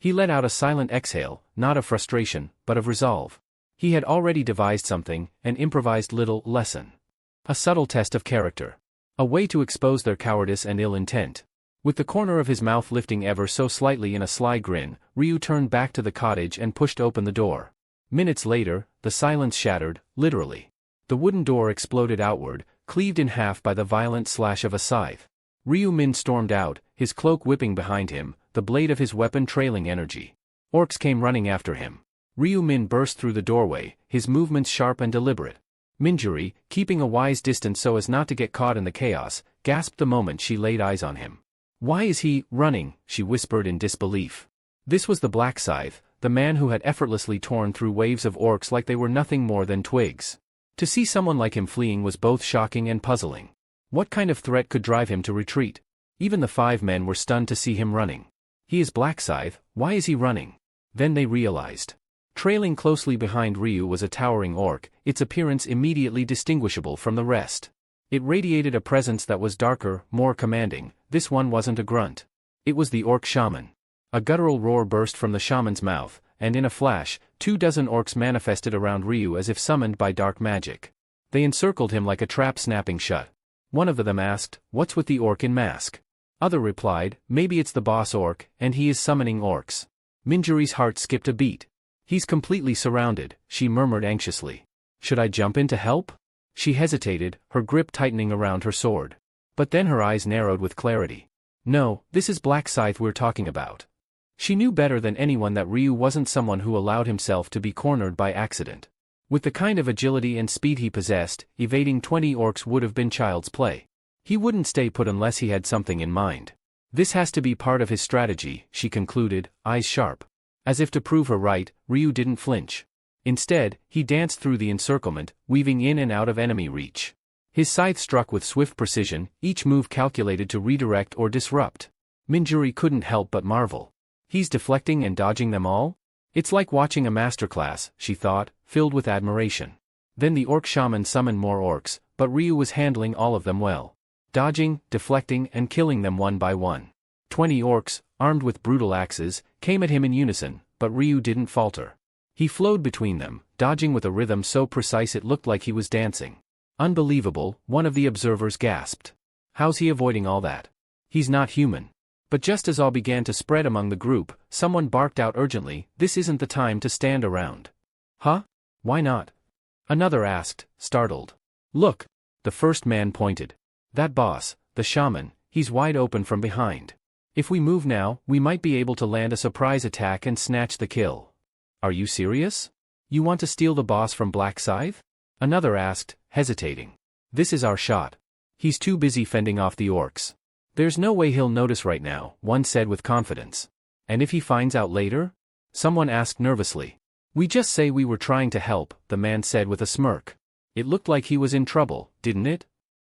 He let out a silent exhale, not of frustration, but of resolve. He had already devised something, an improvised little lesson. A subtle test of character. A way to expose their cowardice and ill intent. With the corner of his mouth lifting ever so slightly in a sly grin, Ryu turned back to the cottage and pushed open the door. Minutes later, the silence shattered, literally. The wooden door exploded outward, cleaved in half by the violent slash of a scythe. Ryu Min stormed out, his cloak whipping behind him, the blade of his weapon trailing energy. Orcs came running after him. Ryu Min burst through the doorway, his movements sharp and deliberate. Minjuri, keeping a wise distance so as not to get caught in the chaos, gasped the moment she laid eyes on him. "Why is he running?" she whispered in disbelief. This was the Black Scythe, the man who had effortlessly torn through waves of orcs like they were nothing more than twigs. To see someone like him fleeing was both shocking and puzzling. What kind of threat could drive him to retreat? Even the 5 men were stunned to see him running. He is Black Scythe, why is he running? Then they realized. Trailing closely behind Ryu was a towering orc, its appearance immediately distinguishable from the rest. It radiated a presence that was darker, more commanding. This one wasn't a grunt. It was the orc shaman. A guttural roar burst from the shaman's mouth, and in a flash, 24 orcs manifested around Ryu as if summoned by dark magic. They encircled him like a trap snapping shut. One of them asked, "What's with the orc in mask?" Other replied, "Maybe it's the boss orc, and he is summoning orcs." Minjuri's heart skipped a beat. "He's completely surrounded," she murmured anxiously. "Should I jump in to help?" She hesitated, her grip tightening around her sword. But then her eyes narrowed with clarity. "No, this is Black Scythe we're talking about." She knew better than anyone that Ryu wasn't someone who allowed himself to be cornered by accident. With the kind of agility and speed he possessed, evading 20 orcs would have been child's play. He wouldn't stay put unless he had something in mind. "This has to be part of his strategy," she concluded, eyes sharp. As if to prove her right, Ryu didn't flinch. Instead, he danced through the encirclement, weaving in and out of enemy reach. His scythe struck with swift precision, each move calculated to redirect or disrupt. Minjuri couldn't help but marvel. He's deflecting and dodging them all? It's like watching a masterclass, she thought, filled with admiration. Then the orc shaman summoned more orcs, but Ryu was handling all of them well. Dodging, deflecting, and killing them one by one. 20 orcs, armed with brutal axes, came at him in unison, but Ryu didn't falter. He flowed between them, dodging with a rhythm so precise it looked like he was dancing. "Unbelievable," one of the observers gasped. "How's he avoiding all that? He's not human." But just as all began to spread among the group, someone barked out urgently, "This isn't the time to stand around." "Huh? Why not?" another asked, startled. "Look." The first man pointed. "That boss, the shaman, he's wide open from behind. If we move now, we might be able to land a surprise attack and snatch the kill." "Are you serious? You want to steal the boss from Black Scythe?" another asked, hesitating. "This is our shot. He's too busy fending off the orcs. There's no way he'll notice right now," one said with confidence. "And if he finds out later?" someone asked nervously. "We just say we were trying to help," the man said with a smirk. It looked like he was in trouble, didn't it?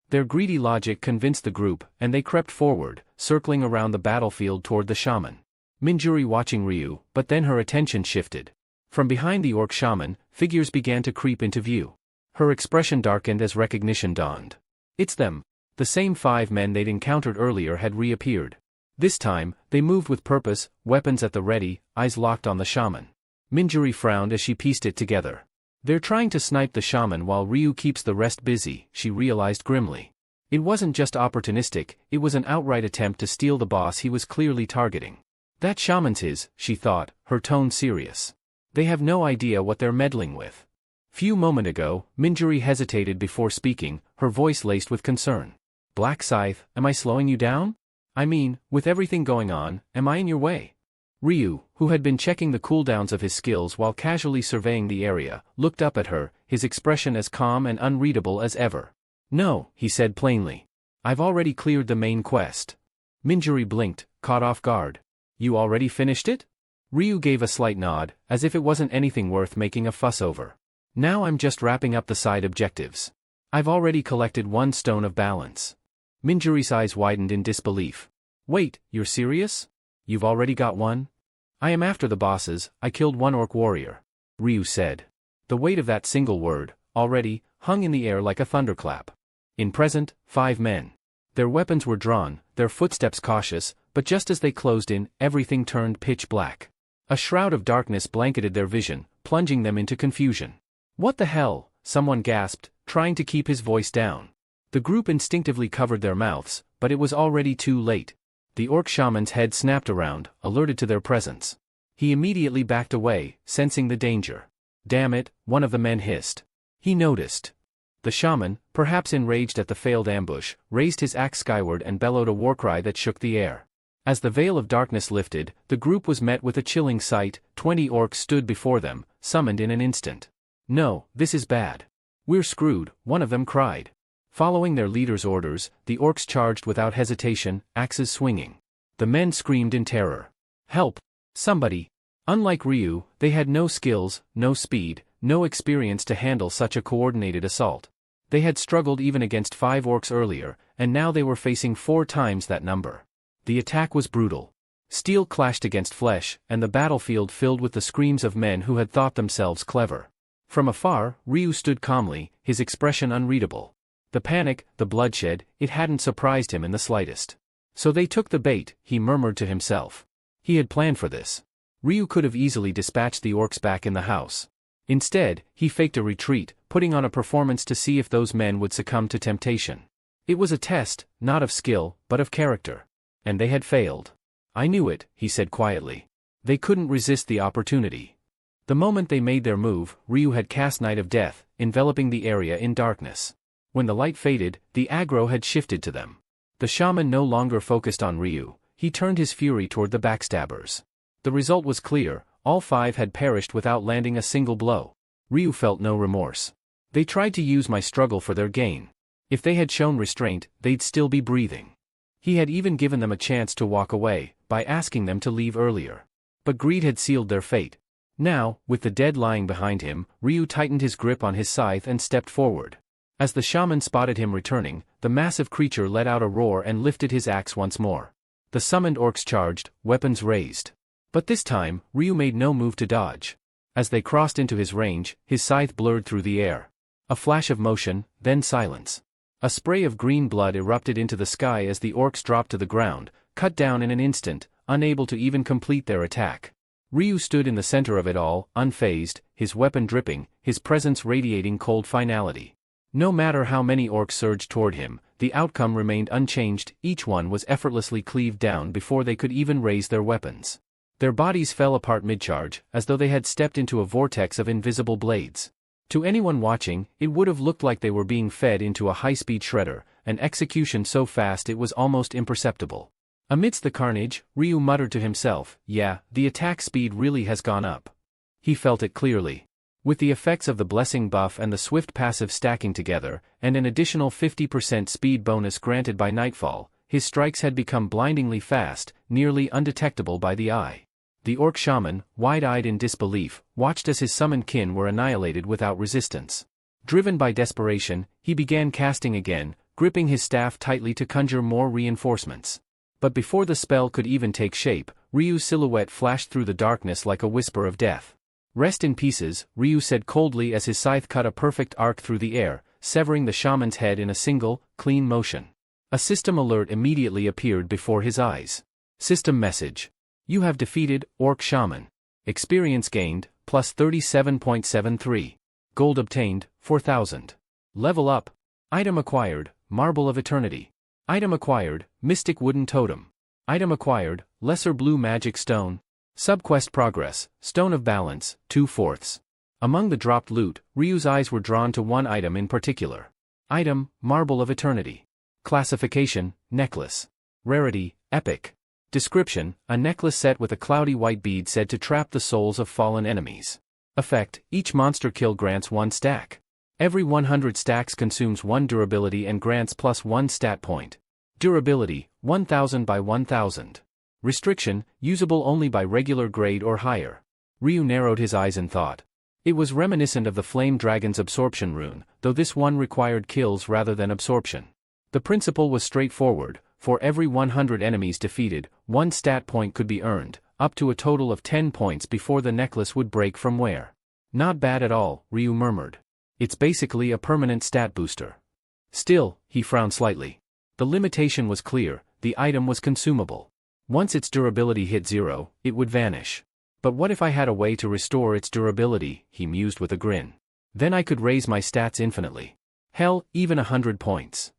Their greedy logic convinced the group, and they crept forward, circling around the battlefield toward the shaman. Minjuri watching Ryu, but then her attention shifted. From behind the orc shaman, figures began to creep into view. Her expression darkened as recognition dawned. "It's them." The same 5 men they'd encountered earlier had reappeared. This time, they moved with purpose, weapons at the ready, eyes locked on the shaman. Minjuri frowned as she pieced it together. "They're trying to snipe the shaman while Ryu keeps the rest busy," she realized grimly. It wasn't just opportunistic, it was an outright attempt to steal the boss he was clearly targeting. "That shaman's his," she thought, her tone serious. "They have no idea what they're meddling with." Few moments ago, Minjuri hesitated before speaking, her voice laced with concern. "Black Scythe, am I slowing you down? I mean, with everything going on, am I in your way?" Ryu, who had been checking the cooldowns of his skills while casually surveying the area, looked up at her, his expression as calm and unreadable as ever. "No," he said plainly. "I've already cleared the main quest." Minjuri blinked, caught off guard. "You already finished it?" Ryu gave a slight nod, as if it wasn't anything worth making a fuss over. "Now I'm just wrapping up the side objectives. I've already collected 1 stone of balance." Minjuri's eyes widened in disbelief. "Wait, you're serious? You've already got 1? "I am after the bosses, I killed 1 orc warrior," Ryu said. The weight of that single word, already, hung in the air like a thunderclap. In present, 5 men. Their weapons were drawn, their footsteps cautious, but just as they closed in, everything turned pitch black. A shroud of darkness blanketed their vision, plunging them into confusion. "What the hell?" someone gasped, trying to keep his voice down. The group instinctively covered their mouths, but it was already too late. The orc shaman's head snapped around, alerted to their presence. He immediately backed away, sensing the danger. "Damn it," one of the men hissed. He noticed. The shaman, perhaps enraged at the failed ambush, raised his axe skyward and bellowed a warcry that shook the air. As the veil of darkness lifted, the group was met with a chilling sight. 20 orcs stood before them, summoned in an instant. "No, this is bad. We're screwed," one of them cried. Following their leader's orders, the orcs charged without hesitation, axes swinging. The men screamed in terror. "Help! Somebody!" Unlike Ryu, they had no skills, no speed, no experience to handle such a coordinated assault. They had struggled even against 5 orcs earlier, and now they were facing 4 times that number. The attack was brutal. Steel clashed against flesh, and the battlefield filled with the screams of men who had thought themselves clever. From afar, Ryu stood calmly, his expression unreadable. The panic, the bloodshed, it hadn't surprised him in the slightest. "So they took the bait," he murmured to himself. He had planned for this. Ryu could have easily dispatched the orcs back in the house. Instead, he faked a retreat, putting on a performance to see if those men would succumb to temptation. It was a test, not of skill, but of character. And they had failed. "I knew it," he said quietly. They couldn't resist the opportunity. The moment they made their move, Ryu had cast Night of Death, enveloping the area in darkness. When the light faded, the aggro had shifted to them. The shaman no longer focused on Ryu, he turned his fury toward the backstabbers. The result was clear, all 5 had perished without landing a single blow. Ryu felt no remorse. "They tried to use my struggle for their gain. If they had shown restraint, they'd still be breathing." He had even given them a chance to walk away, by asking them to leave earlier. But greed had sealed their fate. Now, with the dead lying behind him, Ryu tightened his grip on his scythe and stepped forward. As the shaman spotted him returning, the massive creature let out a roar and lifted his axe once more. The summoned orcs charged, weapons raised. But this time, Ryu made no move to dodge. As they crossed into his range, his scythe blurred through the air. A flash of motion, then silence. A spray of green blood erupted into the sky as the orcs dropped to the ground, cut down in an instant, unable to even complete their attack. Ryu stood in the center of it all, unfazed, his weapon dripping, his presence radiating cold finality. No matter how many orcs surged toward him, the outcome remained unchanged, each one was effortlessly cleaved down before they could even raise their weapons. Their bodies fell apart mid-charge, as though they had stepped into a vortex of invisible blades. To anyone watching, it would have looked like they were being fed into a high-speed shredder, an execution so fast it was almost imperceptible. Amidst the carnage, Ryu muttered to himself, "Yeah, the attack speed really has gone up." He felt it clearly. With the effects of the blessing buff and the swift passive stacking together, and an additional 50% speed bonus granted by nightfall, his strikes had become blindingly fast, nearly undetectable by the eye. The orc shaman, wide-eyed in disbelief, watched as his summoned kin were annihilated without resistance. Driven by desperation, he began casting again, gripping his staff tightly to conjure more reinforcements. But before the spell could even take shape, Ryu's silhouette flashed through the darkness like a whisper of death. "Rest in pieces," Ryu said coldly as his scythe cut a perfect arc through the air, severing the shaman's head in a single, clean motion. A system alert immediately appeared before his eyes. System message. "You have defeated, Orc Shaman. Experience gained, plus 37.73. Gold obtained, 4,000. Level up. Item acquired, Marble of Eternity. Item acquired, Mystic Wooden Totem. Item acquired, Lesser Blue Magic Stone. Subquest progress, Stone of Balance, 2/4. Among the dropped loot, Ryu's eyes were drawn to one item in particular. Item, Marble of Eternity. Classification, Necklace. Rarity, Epic. Description, a necklace set with a cloudy white bead said to trap the souls of fallen enemies. Effect, each monster kill grants 1 stack. Every 100 stacks consumes 1 durability and grants plus 1 stat point. Durability, 1000 by 1000. Restriction, usable only by regular grade or higher. Ryu narrowed his eyes in thought. It was reminiscent of the Flame Dragon's absorption rune, though this one required kills rather than absorption. The principle was straightforward. For every 100 enemies defeated, 1 stat point could be earned, up to a total of 10 points before the necklace would break from wear. Not bad at all, Ryu murmured. It's basically a permanent stat booster. Still, he frowned slightly. The limitation was clear, the item was consumable. Once its durability hit 0, it would vanish. But what if I had a way to restore its durability, he mused with a grin. Then I could raise my stats infinitely. Hell, even 100 points.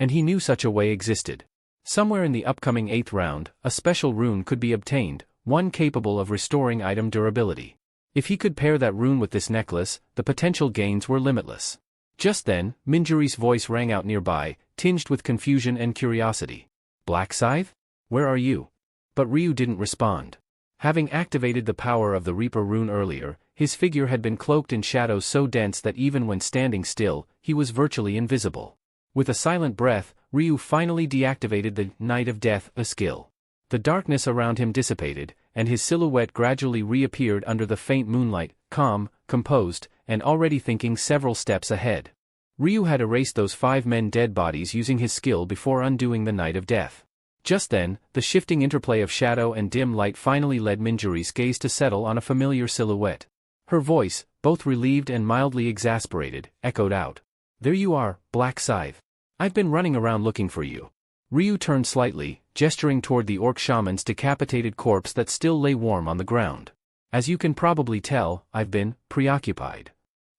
And he knew such a way existed. Somewhere in the upcoming 8th round, a special rune could be obtained, one capable of restoring item durability. If he could pair that rune with this necklace, the potential gains were limitless. Just then, Minjuri's voice rang out nearby, tinged with confusion and curiosity. Black Scythe? Where are you? But Ryu didn't respond. Having activated the power of the Reaper rune earlier, his figure had been cloaked in shadows so dense that even when standing still, he was virtually invisible. With a silent breath, Ryu finally deactivated the Night of Death, a skill. The darkness around him dissipated, and his silhouette gradually reappeared under the faint moonlight, calm, composed, and already thinking several steps ahead. Ryu had erased those 5 men dead bodies using his skill before undoing the Night of Death. Just then, the shifting interplay of shadow and dim light finally led Minjuri's gaze to settle on a familiar silhouette. Her voice, both relieved and mildly exasperated, echoed out. "There you are, Black Scythe. I've been running around looking for you." Ryu turned slightly, gesturing toward the orc shaman's decapitated corpse that still lay warm on the ground. "As you can probably tell, I've been preoccupied."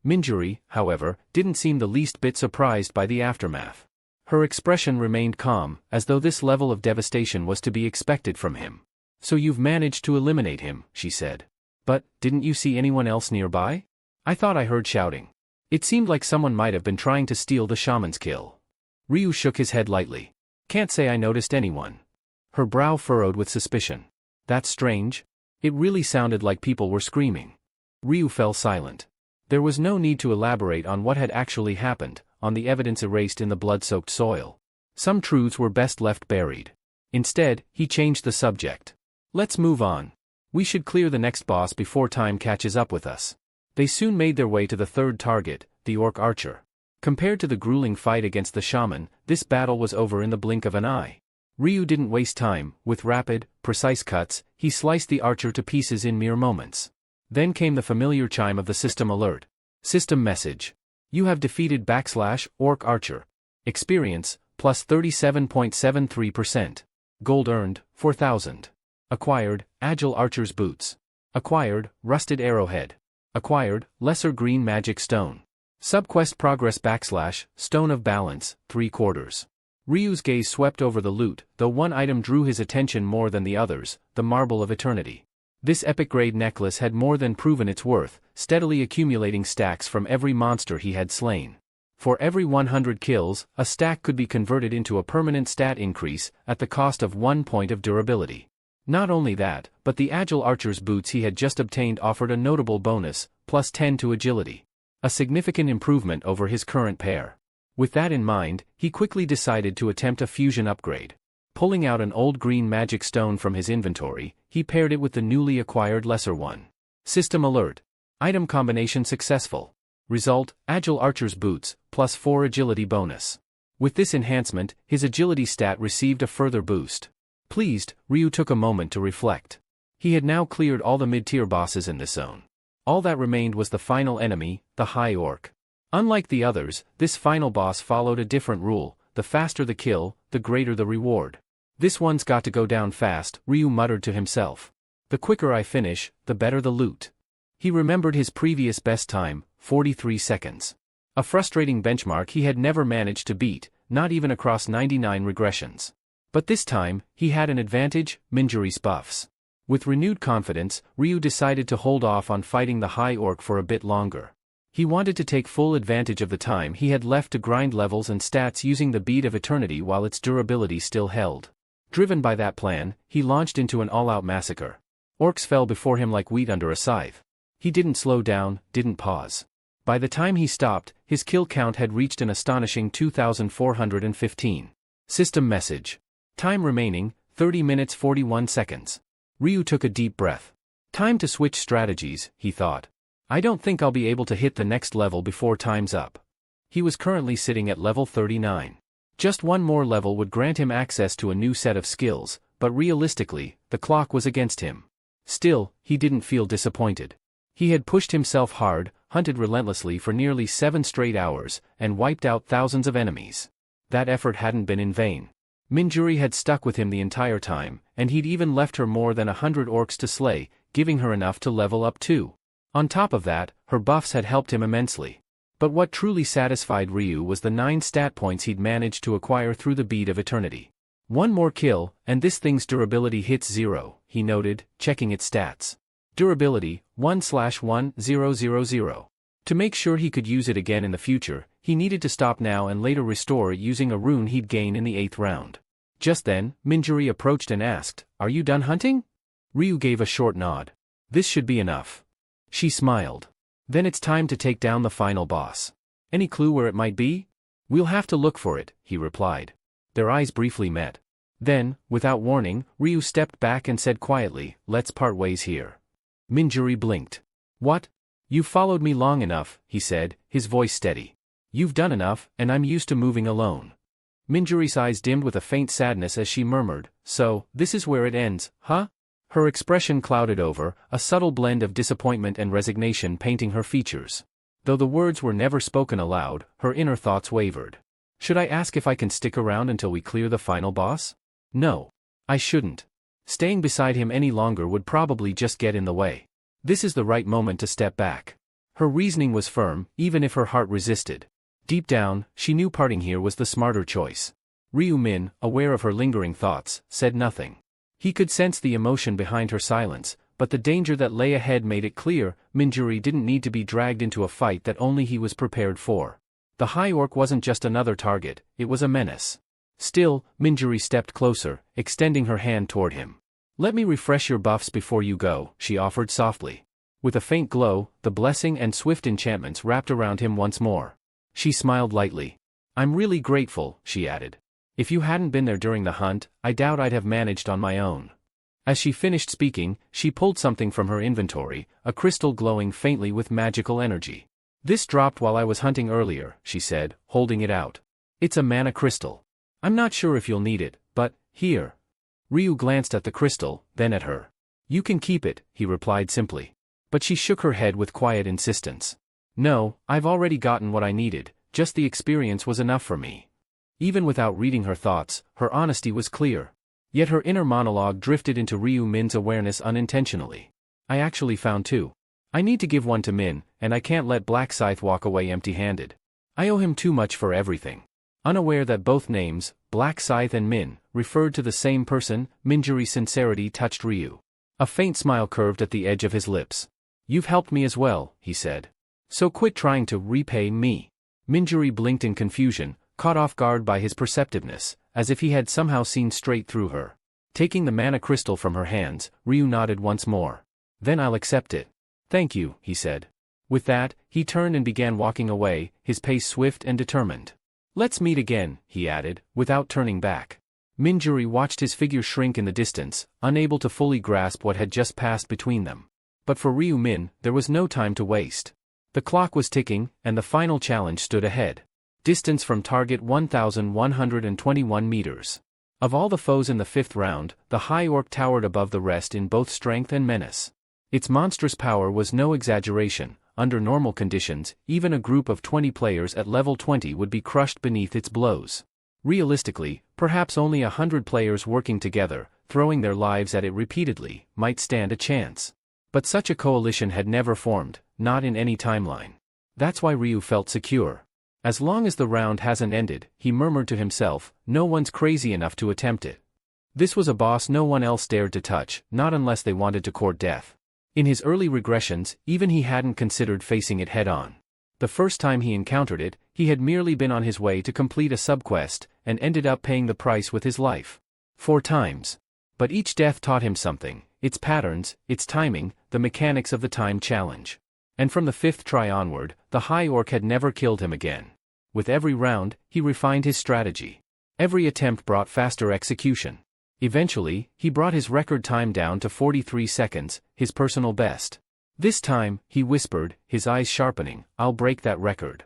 Minjuri, however, didn't seem the least bit surprised by the aftermath. Her expression remained calm, as though this level of devastation was to be expected from him. "So you've managed to eliminate him," she said. "But, didn't you see anyone else nearby? I thought I heard shouting. It seemed like someone might have been trying to steal the shaman's kill." Ryu shook his head lightly. "Can't say I noticed anyone." Her brow furrowed with suspicion. "That's strange. It really sounded like people were screaming." Ryu fell silent. There was no need to elaborate on what had actually happened, on the evidence erased in the blood-soaked soil. Some truths were best left buried. Instead, he changed the subject. "Let's move on. We should clear the next boss before time catches up with us." They soon made their way to the third target, the orc archer. Compared to the grueling fight against the shaman, this battle was over in the blink of an eye. Ryu didn't waste time. With rapid, precise cuts, he sliced the archer to pieces in mere moments. Then came the familiar chime of the system alert. System message. "You have defeated /orc archer. Experience, plus 37.73%. Gold earned, 4,000. Acquired, agile archer's boots. Acquired, rusted arrowhead. Acquired, lesser green magic stone. Subquest progress / stone of balance, 3/4. Ryu's gaze swept over the loot, though one item drew his attention more than the others, the Marble of Eternity. This epic-grade necklace had more than proven its worth, steadily accumulating stacks from every monster he had slain. For every 100 kills, a stack could be converted into a permanent stat increase, at the cost of 1 point of durability. Not only that, but the agile archer's boots he had just obtained offered a notable bonus, plus 10 to agility. A significant improvement over his current pair. With that in mind, he quickly decided to attempt a fusion upgrade. Pulling out an old green magic stone from his inventory, he paired it with the newly acquired lesser one. System alert. Item combination successful. Result, agile archer's boots, plus 4 agility bonus. With this enhancement, his agility stat received a further boost. Pleased, Ryu took a moment to reflect. He had now cleared all the mid-tier bosses in this zone. All that remained was the final enemy, the High Orc. Unlike the others, this final boss followed a different rule: the faster the kill, the greater the reward. "This one's got to go down fast," Ryu muttered to himself. "The quicker I finish, the better the loot." He remembered his previous best time, 43 seconds. A frustrating benchmark he had never managed to beat, not even across 99 regressions. But this time, he had an advantage: Minjuri's buffs. With renewed confidence, Ryu decided to hold off on fighting the High Orc for a bit longer. He wanted to take full advantage of the time he had left to grind levels and stats using the Bead of Eternity while its durability still held. Driven by that plan, he launched into an all-out massacre. Orcs fell before him like wheat under a scythe. He didn't slow down, didn't pause. By the time he stopped, his kill count had reached an astonishing 2,415. System message. Time remaining, 30 minutes 41 seconds. Ryu took a deep breath. Time to switch strategies, he thought. I don't think I'll be able to hit the next level before time's up. He was currently sitting at level 39. Just one more level would grant him access to a new set of skills, but realistically, the clock was against him. Still, he didn't feel disappointed. He had pushed himself hard, hunted relentlessly for nearly 7 straight hours, and wiped out thousands of enemies. That effort hadn't been in vain. Minjuri had stuck with him the entire time, and he'd even left her more than 100 orcs to slay, giving her enough to level up too. On top of that, her buffs had helped him immensely. But what truly satisfied Ryu was the 9 stat points he'd managed to acquire through the Bead of Eternity. One more kill, and this thing's durability hits 0, he noted, checking its stats. Durability, 1/1000. To make sure he could use it again in the future, he needed to stop now and later restore it using a rune he'd gain in the 8th round. Just then, Minjuri approached and asked, "Are you done hunting?" Ryu gave a short nod. "This should be enough." She smiled. "Then it's time to take down the final boss. Any clue where it might be?" We'll have to look for it, he replied. Their eyes briefly met. Then, without warning, Ryu stepped back and said quietly, let's part ways here. Minjuri blinked. What? You've followed me long enough, he said, his voice steady. You've done enough, and I'm used to moving alone. Minjuri's eyes dimmed with a faint sadness as she murmured, so, this is where it ends, huh? Her expression clouded over, a subtle blend of disappointment and resignation painting her features. Though the words were never spoken aloud, her inner thoughts wavered. Should I ask if I can stick around until we clear the final boss? No. I shouldn't. Staying beside him any longer would probably just get in the way. This is the right moment to step back. Her reasoning was firm, even if her heart resisted. Deep down, she knew parting here was the smarter choice. Ryu Min, aware of her lingering thoughts, said nothing. He could sense the emotion behind her silence, but the danger that lay ahead made it clear, Minjuri didn't need to be dragged into a fight that only he was prepared for. The High Orc wasn't just another target, it was a menace. Still, Minjuri stepped closer, extending her hand toward him. Let me refresh your buffs before you go, she offered softly. With a faint glow, the blessing and swift enchantments wrapped around him once more. She smiled lightly. I'm really grateful, she added. If you hadn't been there during the hunt, I doubt I'd have managed on my own. As she finished speaking, she pulled something from her inventory, a crystal glowing faintly with magical energy. This dropped while I was hunting earlier, she said, holding it out. It's a mana crystal. I'm not sure if you'll need it, but, here. Ryu glanced at the crystal, then at her. You can keep it, he replied simply. But she shook her head with quiet insistence. No, I've already gotten what I needed, just the experience was enough for me. Even without reading her thoughts, her honesty was clear. Yet her inner monologue drifted into Ryu Min's awareness unintentionally. I actually found two. I need to give one to Min, and I can't let Black Scythe walk away empty-handed. I owe him too much for everything. Unaware that both names, Black Scythe and Min, referred to the same person, Minjuri's sincerity touched Ryu. A faint smile curved at the edge of his lips. You've helped me as well, he said. So quit trying to repay me. Minjuri blinked in confusion, caught off guard by his perceptiveness, as if he had somehow seen straight through her. Taking the mana crystal from her hands, Ryu nodded once more. Then I'll accept it. Thank you, he said. With that, he turned and began walking away, his pace swift and determined. Let's meet again, he added, without turning back. Minjuri watched his figure shrink in the distance, unable to fully grasp what had just passed between them. But for Ryu Min, there was no time to waste. The clock was ticking, and the final challenge stood ahead. Distance from target 1,121 meters. Of all the foes in the fifth round, the High Orc towered above the rest in both strength and menace. Its monstrous power was no exaggeration. Under normal conditions, even a group of 20 players at level 20 would be crushed beneath its blows. Realistically, perhaps only 100 players working together, throwing their lives at it repeatedly, might stand a chance. But such a coalition had never formed, not in any timeline. That's why Ryu felt secure. As long as the round hasn't ended, he murmured to himself, no one's crazy enough to attempt it. This was a boss no one else dared to touch, not unless they wanted to court death. In his early regressions, even he hadn't considered facing it head-on. The first time he encountered it, he had merely been on his way to complete a subquest, and ended up paying the price with his life. 4 times. But each death taught him something, its patterns, its timing, the mechanics of the time challenge. And from the 5th try onward, the High Orc had never killed him again. With every round, he refined his strategy. Every attempt brought faster execution. Eventually, he brought his record time down to 43 seconds, his personal best. This time, he whispered, his eyes sharpening, I'll break that record.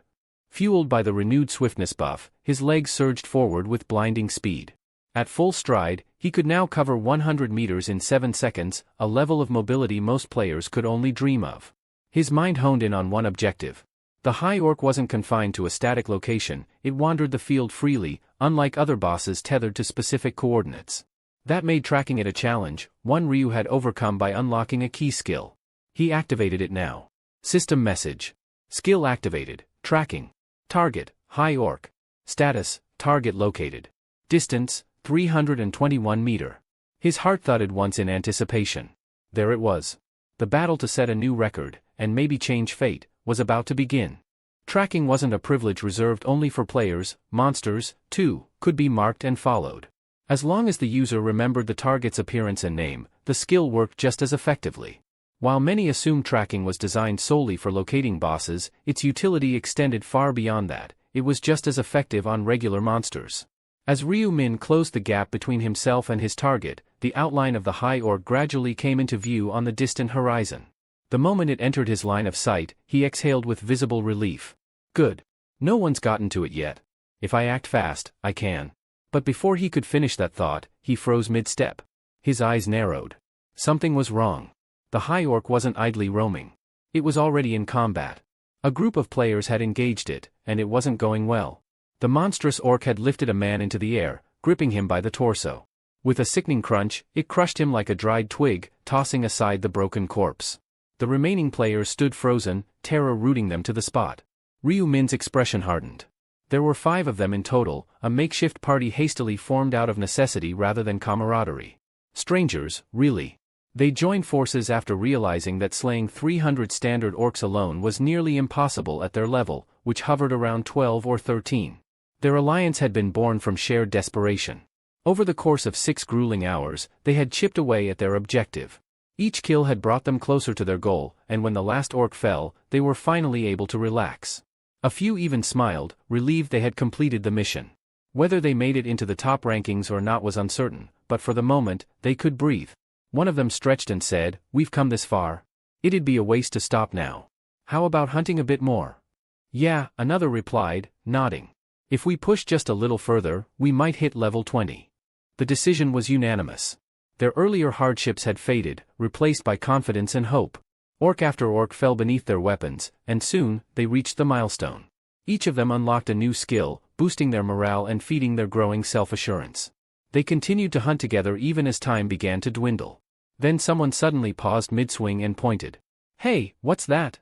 Fueled by the renewed swiftness buff, his legs surged forward with blinding speed. At full stride, he could now cover 100 meters in 7 seconds, a level of mobility most players could only dream of. His mind honed in on one objective. The High Orc wasn't confined to a static location, it wandered the field freely, unlike other bosses tethered to specific coordinates. That made tracking it a challenge, one Ryu had overcome by unlocking a key skill. He activated it now. System message. Skill activated, tracking. Target, High Orc. Status, target located. Distance, 321 meter. His heart thudded once in anticipation. There it was. The battle to set a new record, and maybe change fate, was about to begin. Tracking wasn't a privilege reserved only for players, monsters, too, could be marked and followed. As long as the user remembered the target's appearance and name, the skill worked just as effectively. While many assumed tracking was designed solely for locating bosses, its utility extended far beyond that. it was just as effective on regular monsters. As Ryu Min closed the gap between himself and his target, the outline of the high orc gradually came into view on the distant horizon. The moment it entered his line of sight, he exhaled with visible relief. Good. No one's gotten to it yet. If I act fast, I can. But before he could finish that thought, he froze mid-step. His eyes narrowed. Something was wrong. The high orc wasn't idly roaming. It was already in combat. A group of players had engaged it, and it wasn't going well. The monstrous orc had lifted a man into the air, gripping him by the torso. With a sickening crunch, it crushed him like a dried twig, tossing aside the broken corpse. The remaining players stood frozen, terror rooting them to the spot. Ryu Min's expression hardened. There were 5 of them in total, a makeshift party hastily formed out of necessity rather than camaraderie. Strangers, really. They joined forces after realizing that slaying 300 standard orcs alone was nearly impossible at their level, which hovered around 12 or 13. Their alliance had been born from shared desperation. Over the course of 6 grueling hours, they had chipped away at their objective. Each kill had brought them closer to their goal, and when the last orc fell, they were finally able to relax. A few even smiled, relieved they had completed the mission. Whether they made it into the top rankings or not was uncertain, but for the moment, they could breathe. One of them stretched and said, "We've come this far. It'd be a waste to stop now. How about hunting a bit more?" "Yeah," another replied, nodding. "If we push just a little further, we might hit level 20. The decision was unanimous. Their earlier hardships had faded, replaced by confidence and hope. Orc after orc fell beneath their weapons, and soon, they reached the milestone. Each of them unlocked a new skill, boosting their morale and feeding their growing self-assurance. They continued to hunt together even as time began to dwindle. Then someone suddenly paused mid-swing and pointed. "Hey, what's that?"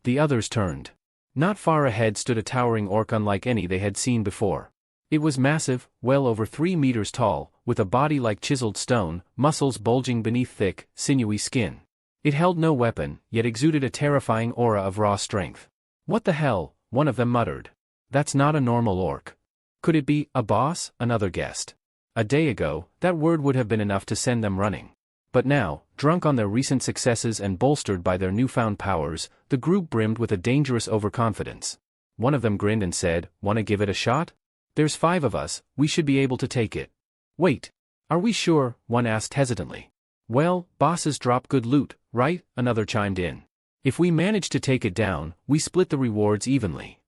The others turned. Not far ahead stood a towering orc unlike any they had seen before. It was massive, well over 3 meters tall, with a body like chiseled stone, muscles bulging beneath thick, sinewy skin. It held no weapon, yet exuded a terrifying aura of raw strength. "What the hell?" one of them muttered. "That's not a normal orc." "Could it be a boss?" another guessed. A day ago, that word would have been enough to send them running. But now, drunk on their recent successes and bolstered by their newfound powers, the group brimmed with a dangerous overconfidence. One of them grinned and said, "Wanna give it a shot? There's 5 of us, we should be able to take it." "Wait. Are we sure?" one asked hesitantly. "Well, bosses drop good loot, right?" another chimed in. "If we manage to take it down, we split the rewards evenly."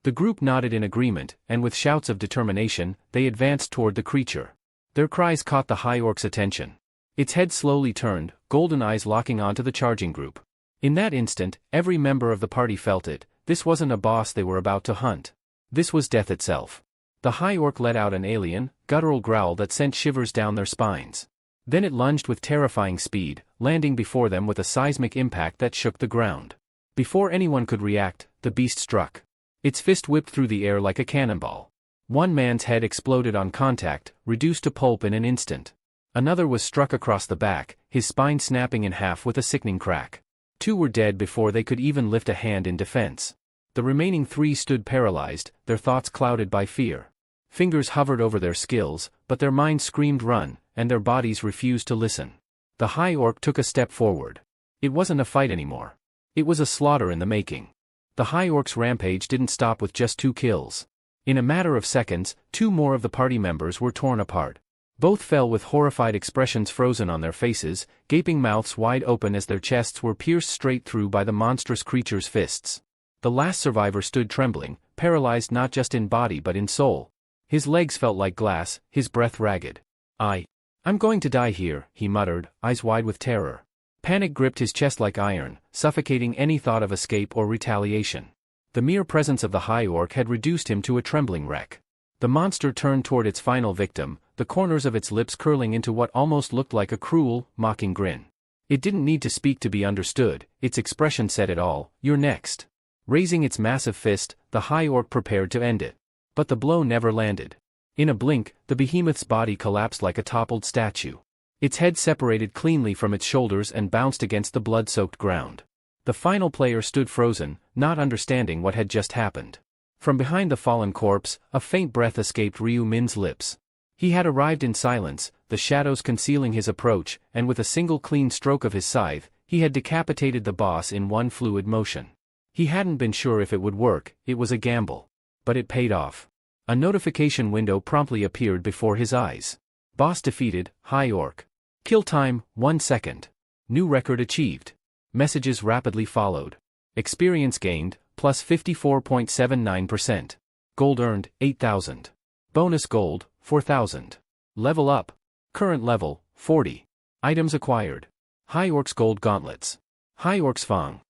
The group nodded in agreement, and with shouts of determination, they advanced toward the creature. Their cries caught the high orc's attention. Its head slowly turned, golden eyes locking onto the charging group. In that instant, every member of the party felt it. This wasn't a boss they were about to hunt. This was death itself. The high orc let out an alien, guttural growl that sent shivers down their spines. Then it lunged with terrifying speed, landing before them with a seismic impact that shook the ground. Before anyone could react, the beast struck. Its fist whipped through the air like a cannonball. One man's head exploded on contact, reduced to pulp in an instant. Another was struck across the back, his spine snapping in half with a sickening crack. 2 were dead before they could even lift a hand in defense. The remaining 3 stood paralyzed, their thoughts clouded by fear. Fingers hovered over their skills, but their minds screamed run, and their bodies refused to listen. The high orc took a step forward. It wasn't a fight anymore. It was a slaughter in the making. The high orc's rampage didn't stop with just 2 kills. In a matter of seconds, 2 more of the party members were torn apart. Both fell with horrified expressions frozen on their faces, gaping mouths wide open as their chests were pierced straight through by the monstrous creature's fists. The last survivor stood trembling, paralyzed not just in body but in soul. His legs felt like glass, his breath ragged. I'm going to die here," he muttered, eyes wide with terror. Panic gripped his chest like iron, suffocating any thought of escape or retaliation. The mere presence of the high orc had reduced him to a trembling wreck. The monster turned toward its final victim, the corners of its lips curling into what almost looked like a cruel, mocking grin. It didn't need to speak to be understood, its expression said it all. "You're next." Raising its massive fist, the high orc prepared to end it. But the blow never landed. In a blink, the behemoth's body collapsed like a toppled statue. Its head separated cleanly from its shoulders and bounced against the blood-soaked ground. The final player stood frozen, not understanding what had just happened. From behind the fallen corpse, a faint breath escaped Ryu Min's lips. He had arrived in silence, the shadows concealing his approach, and with a single clean stroke of his scythe, he had decapitated the boss in one fluid motion. He hadn't been sure if it would work, it was a gamble. But it paid off. A notification window promptly appeared before his eyes. Boss defeated, high orc. Kill time, 1 second. New record achieved. Messages rapidly followed. Experience gained, plus 54.79%. Gold earned, 8,000. Bonus gold, 4,000. Level up. Current level, 40. Items acquired. High Orc's Gold Gauntlets. High Orc's Fang.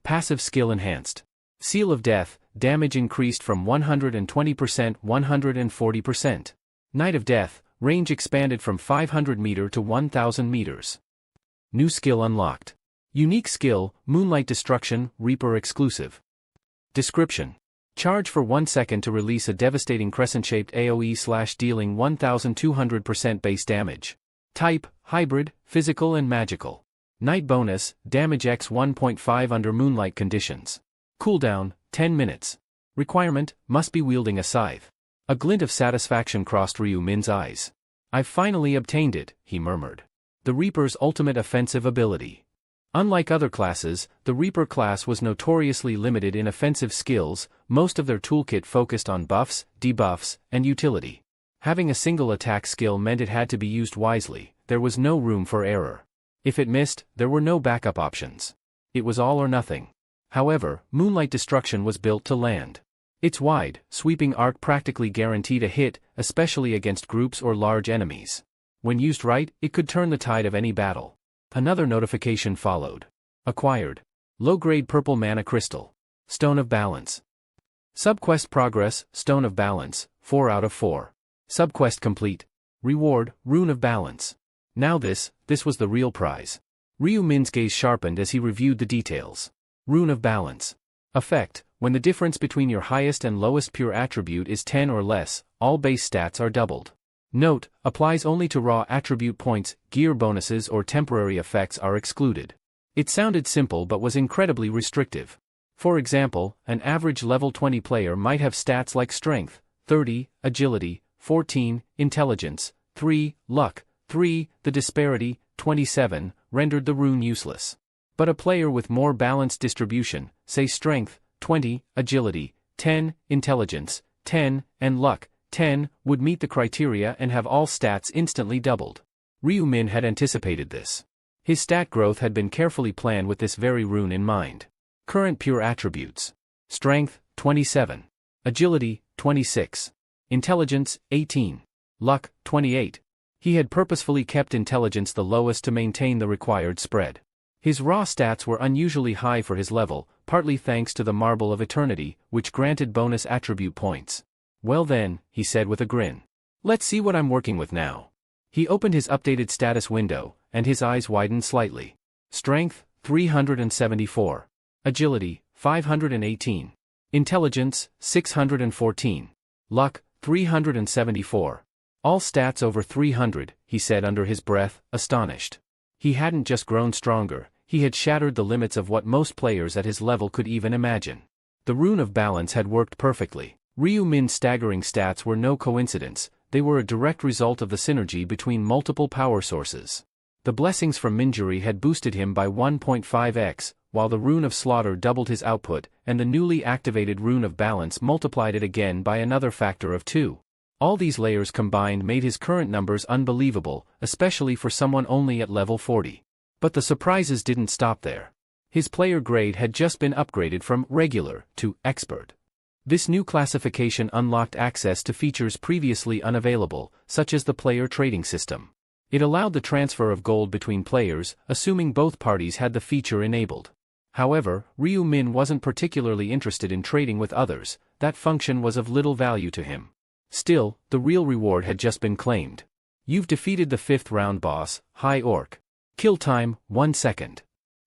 Passive skill enhanced. Seal of Death, damage increased from 120% 140%. Night of Death, range expanded from 500 meter to 1000 meters. New skill unlocked. Unique skill, Moonlight Destruction, Reaper exclusive. Description. Charge for 1 second to release a devastating crescent-shaped AoE dealing 1200% base damage. Type, hybrid, physical and magical. Night bonus, damage x 1.5 under moonlight conditions. Cooldown, 10 minutes. Requirement, must be wielding a scythe. A glint of satisfaction crossed Ryu Min's eyes. I've finally obtained it, he murmured. The Reaper's ultimate offensive ability. Unlike other classes, the Reaper class was notoriously limited in offensive skills, most of their toolkit focused on buffs, debuffs, and utility. Having a single attack skill meant it had to be used wisely, there was no room for error. If it missed, there were no backup options. It was all or nothing. However, Moonlight Destruction was built to land. Its wide, sweeping arc practically guaranteed a hit, especially against groups or large enemies. When used right, it could turn the tide of any battle. Another notification followed. Acquired. Low-grade purple mana crystal. Stone of Balance. Subquest progress, Stone of Balance, 4 out of 4. Subquest complete. Reward, Rune of Balance. Now this was the real prize. Ryu Min's gaze sharpened as he reviewed the details. Rune of Balance. Effect, when the difference between your highest and lowest pure attribute is 10 or less, all base stats are doubled. Note, applies only to raw attribute points, gear bonuses or temporary effects are excluded. It sounded simple but was incredibly restrictive. For example, an average level 20 player might have stats like Strength, 30, Agility, 14, Intelligence, 3, Luck, 3, the disparity, 27, rendered the rune useless. But a player with more balanced distribution, say Strength, 20, Agility, 10, Intelligence, 10, and Luck, 10, would meet the criteria and have all stats instantly doubled. Ryu Min had anticipated this. His stat growth had been carefully planned with this very rune in mind. Current pure attributes. Strength, 27. Agility, 26. Intelligence, 18. Luck, 28. He had purposefully kept intelligence the lowest to maintain the required spread. His raw stats were unusually high for his level, partly thanks to the Marble of Eternity, which granted bonus attribute points. Well then, he said with a grin. Let's see what I'm working with now. He opened his updated status window, and his eyes widened slightly. Strength, 374. Agility, 518. Intelligence, 614. Luck, 374. All stats over 300, he said under his breath, astonished. He hadn't just grown stronger, he had shattered the limits of what most players at his level could even imagine. The Rune of Balance had worked perfectly. Ryu Min's staggering stats were no coincidence, they were a direct result of the synergy between multiple power sources. The blessings from Minjuri had boosted him by 1.5x, while the Rune of Slaughter doubled his output, and the newly activated Rune of Balance multiplied it again by another factor of 2. All these layers combined made his current numbers unbelievable, especially for someone only at level 40. But the surprises didn't stop there. His player grade had just been upgraded from regular to expert. This new classification unlocked access to features previously unavailable, such as the player trading system. It allowed the transfer of gold between players, assuming both parties had the feature enabled. However, Ryu Min wasn't particularly interested in trading with others, that function was of little value to him. Still, the real reward had just been claimed. You've defeated the 5th round boss, High Orc. Kill time, 1 second.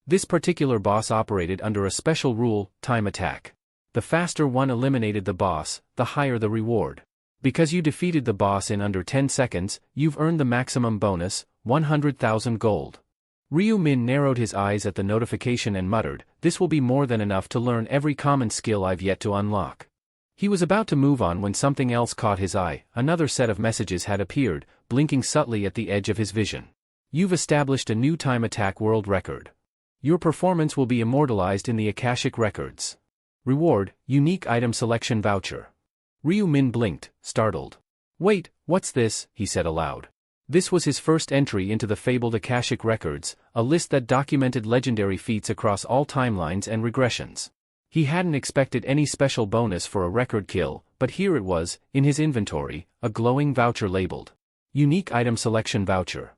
This particular boss operated under a special rule, time attack. The faster one eliminated the boss, the higher the reward. Because you defeated the boss in under 10 seconds, you've earned the maximum bonus, 100,000 gold. Ryu Min narrowed his eyes at the notification and muttered, "This will be more than enough to learn every common skill I've yet to unlock." He was about to move on when something else caught his eye. Another set of messages had appeared, blinking subtly at the edge of his vision. You've established a new time attack world record. Your performance will be immortalized in the Akashic records. Reward, unique item selection voucher. Ryu Min blinked, startled. Wait, what's this? He said aloud. This was his first entry into the fabled Akashic Records, a list that documented legendary feats across all timelines and regressions. He hadn't expected any special bonus for a record kill, but here it was, in his inventory, a glowing voucher labeled Unique Item Selection Voucher.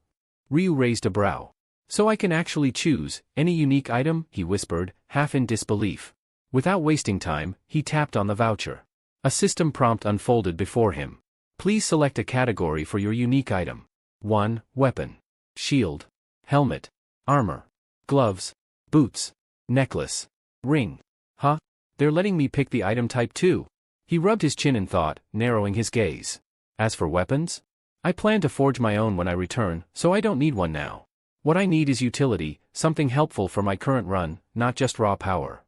Ryu raised a brow. So I can actually choose any unique item? He whispered, half in disbelief. Without wasting time, he tapped on the voucher. A system prompt unfolded before him. Please select a category for your unique item. 1. Weapon. Shield. Helmet. Armor. Gloves. Boots. Necklace. Ring. Huh? They're letting me pick the item type too. He rubbed his chin in thought, narrowing his gaze. As for weapons? I plan to forge my own when I return, so I don't need one now. What I need is utility, something helpful for my current run, not just raw power.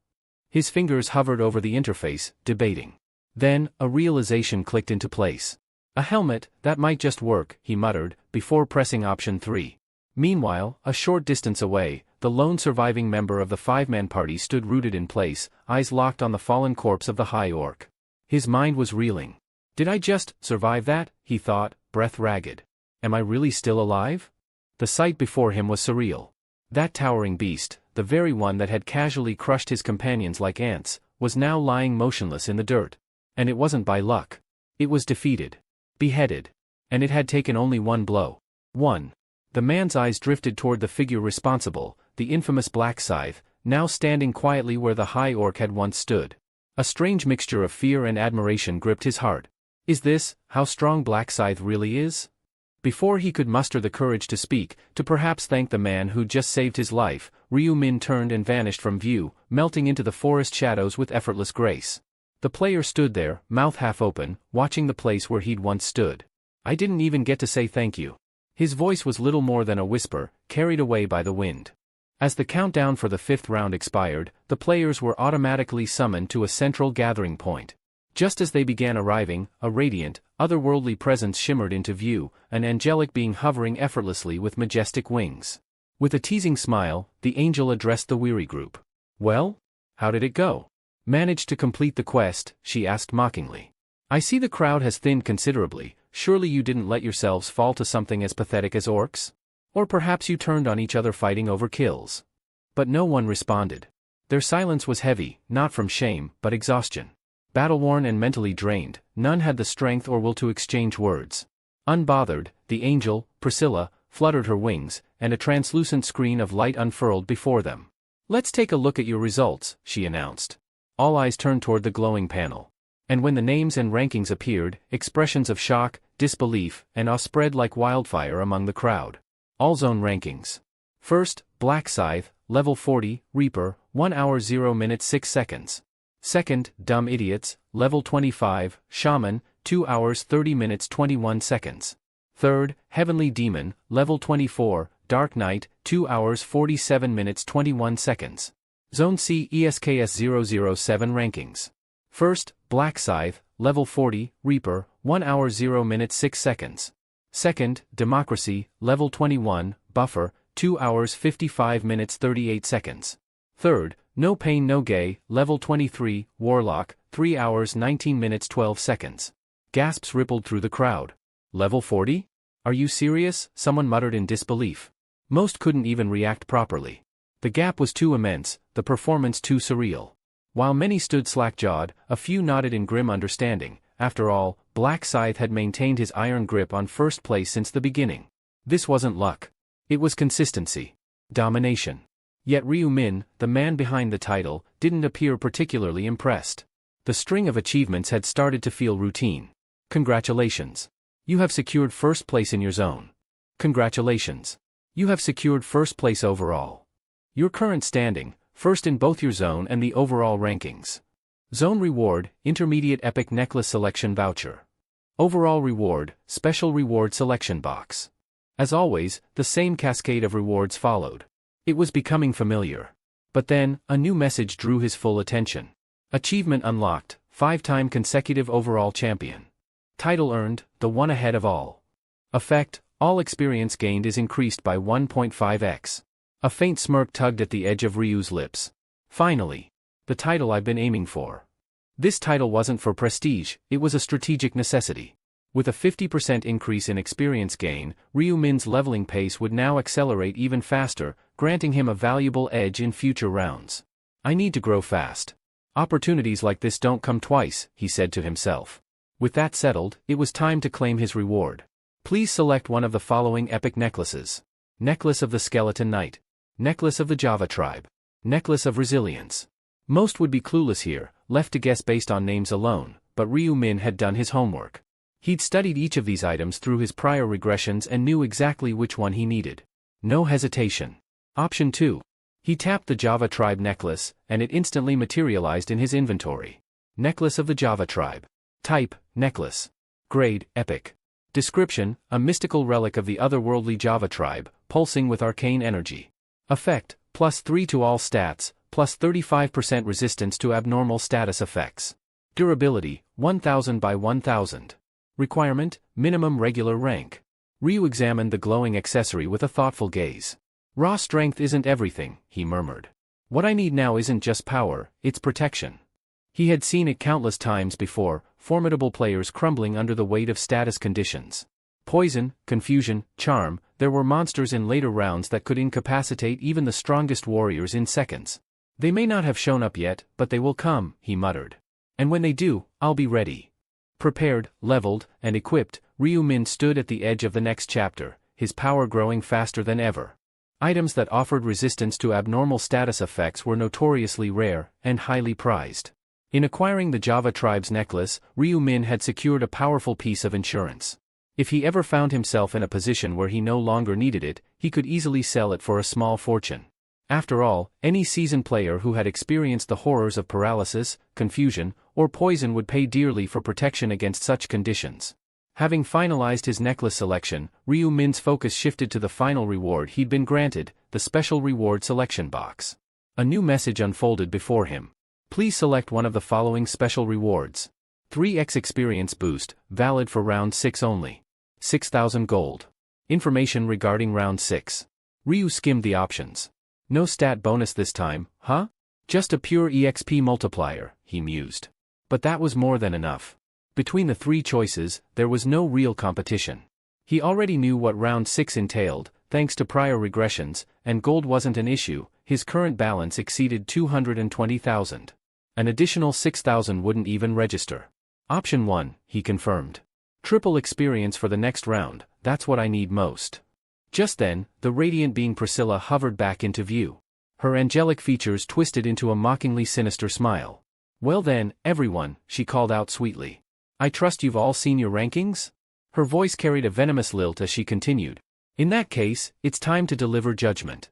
His fingers hovered over the interface, debating. Then, a realization clicked into place. A helmet, that might just work, he muttered, before pressing option 3. Meanwhile, a short distance away, the lone surviving member of the five-man party stood rooted in place, eyes locked on the fallen corpse of the high orc. His mind was reeling. Did I just survive that? He thought, breath ragged. Am I really still alive? The sight before him was surreal. That towering beast, the very one that had casually crushed his companions like ants, was now lying motionless in the dirt. And it wasn't by luck. It was defeated. Beheaded. And it had taken only one blow. 1. The man's eyes drifted toward the figure responsible, the infamous Black Scythe, now standing quietly where the high orc had once stood. A strange mixture of fear and admiration gripped his heart. Is this how strong Black Scythe really is? Before he could muster the courage to speak, to perhaps thank the man who'd just saved his life, Ryu Min turned and vanished from view, melting into the forest shadows with effortless grace. The player stood there, mouth half open, watching the place where he'd once stood. I didn't even get to say thank you. His voice was little more than a whisper, carried away by the wind. As the countdown for the 5th round expired, the players were automatically summoned to a central gathering point. Just as they began arriving, a radiant, otherworldly presence shimmered into view, an angelic being hovering effortlessly with majestic wings. With a teasing smile, the angel addressed the weary group. Well? How did it go? Managed to complete the quest? She asked mockingly. I see the crowd has thinned considerably, surely you didn't let yourselves fall to something as pathetic as orcs? Or perhaps you turned on each other fighting over kills. But no one responded. Their silence was heavy, not from shame, but exhaustion. Battle-worn and mentally drained, none had the strength or will to exchange words. Unbothered, the angel, Priscilla, fluttered her wings, and a translucent screen of light unfurled before them. Let's take a look at your results, she announced. All eyes turned toward the glowing panel. And when the names and rankings appeared, expressions of shock, disbelief, and awe spread like wildfire among the crowd. All zone rankings. First, Black Scythe, level 40, Reaper, 1 hour 0 minutes 6 seconds. Second, Dumb Idiots, level 25, Shaman, 2 hours 30 minutes 21 seconds. Third, Heavenly Demon, level 24, Dark Knight, 2 hours 47 minutes 21 seconds. Zone C ESKS 007 rankings. First, Black Scythe, level 40, Reaper, 1 hour 0 minutes 6 seconds. Second, Democracy, level 21, Buffer, 2 hours 55 minutes 38 seconds. Third, No Pain No Gay, level 23, Warlock, 3 hours 19 minutes 12 seconds. Gasps rippled through the crowd. Level 40? Are you serious? Someone muttered in disbelief. Most couldn't even react properly. The gap was too immense, the performance too surreal. While many stood slack-jawed, a few nodded in grim understanding. After all, Black Scythe had maintained his iron grip on first place since the beginning. This wasn't luck. It was consistency. Domination. Yet Ryu Min, the man behind the title, didn't appear particularly impressed. The string of achievements had started to feel routine. Congratulations. You have secured first place in your zone. Congratulations. You have secured first place overall. Your current standing, first in both your zone and the overall rankings. Zone reward, intermediate epic necklace selection voucher. Overall reward, special reward selection box. As always, the same cascade of rewards followed. It was becoming familiar. But then, a new message drew his full attention. Achievement unlocked, 5-time consecutive overall champion. Title earned, the one ahead of all. Effect, all experience gained is increased by 1.5x. A faint smirk tugged at the edge of Ryu's lips. Finally. The title I've been aiming for. This title wasn't for prestige, it was a strategic necessity. With a 50% increase in experience gain, Ryu Min's leveling pace would now accelerate even faster, granting him a valuable edge in future rounds. I need to grow fast. Opportunities like this don't come twice, he said to himself. With that settled, it was time to claim his reward. Please select one of the following epic necklaces. Necklace of the Skeleton Knight. Necklace of the Java Tribe. Necklace of Resilience. Most would be clueless here, left to guess based on names alone, but Ryu Min had done his homework. He'd studied each of these items through his prior regressions and knew exactly which one he needed. No hesitation. Option 2. He tapped the Java Tribe necklace, and it instantly materialized in his inventory. Necklace of the Java Tribe. Type, necklace. Grade, epic. Description, a mystical relic of the otherworldly Java Tribe, pulsing with arcane energy. Effect, +3 to all stats, plus 35% resistance to abnormal status effects. Durability, 1000 by 1000. Requirement, minimum regular rank. Ryu examined the glowing accessory with a thoughtful gaze. Raw strength isn't everything, he murmured. What I need now isn't just power, it's protection. He had seen it countless times before, formidable players crumbling under the weight of status conditions. Poison, confusion, charm, there were monsters in later rounds that could incapacitate even the strongest warriors in seconds. They may not have shown up yet, but they will come, he muttered. And when they do, I'll be ready. Prepared, leveled, and equipped, Ryu Min stood at the edge of the next chapter, his power growing faster than ever. Items that offered resistance to abnormal status effects were notoriously rare, and highly prized. In acquiring the Java Tribe's necklace, Ryu Min had secured a powerful piece of insurance. If he ever found himself in a position where he no longer needed it, he could easily sell it for a small fortune. After all, any seasoned player who had experienced the horrors of paralysis, confusion, or poison would pay dearly for protection against such conditions. Having finalized his necklace selection, Ryu Min's focus shifted to the final reward he'd been granted, the special reward selection box. A new message unfolded before him. Please select one of the following special rewards. 3x experience boost, valid for round 6 only. 6,000 gold. Information regarding round 6. Ryu skimmed the options. No stat bonus this time, huh? Just a pure EXP multiplier, he mused. But that was more than enough. Between the 3 choices, there was no real competition. He already knew what round 6 entailed, thanks to prior regressions, and gold wasn't an issue. His current balance exceeded 220,000. An additional 6,000 wouldn't even register. Option 1, he confirmed. Triple experience for the next round, that's what I need most. Just then, the radiant being Priscilla hovered back into view. Her angelic features twisted into a mockingly sinister smile. Well then, everyone, she called out sweetly. I trust you've all seen your rankings? Her voice carried a venomous lilt as she continued. In that case, it's time to deliver judgment.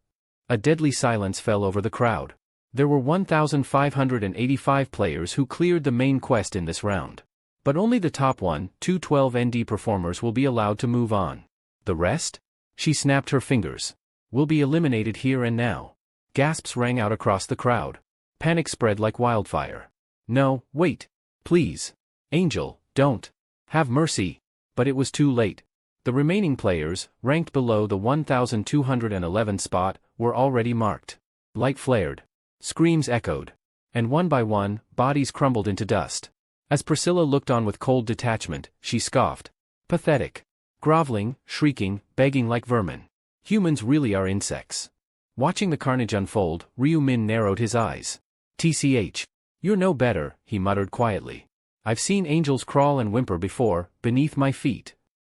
A deadly silence fell over the crowd. There were 1,585 players who cleared the main quest in this round. But only the top 212 ND performers will be allowed to move on. The rest? She snapped her fingers. Will be eliminated here and now. Gasps rang out across the crowd. Panic spread like wildfire. No, wait. Please. Angel, don't. Have mercy. But it was too late. The remaining players, ranked below the 1,211 spot, were already marked. Light flared. Screams echoed. And one by one, bodies crumbled into dust. As Priscilla looked on with cold detachment, she scoffed. Pathetic. Groveling, shrieking, begging like vermin. Humans really are insects. Watching the carnage unfold, Ryu Min narrowed his eyes. TCH. You're no better, he muttered quietly. I've seen angels crawl and whimper before, beneath my feet.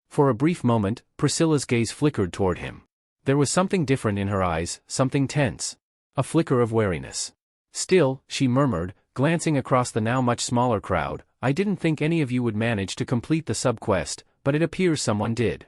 For a brief moment, Priscilla's gaze flickered toward him. There was something different in her eyes, something tense. A flicker of wariness. Still, she murmured, glancing across the now much smaller crowd, I didn't think any of you would manage to complete the sub-quest, but it appears someone did.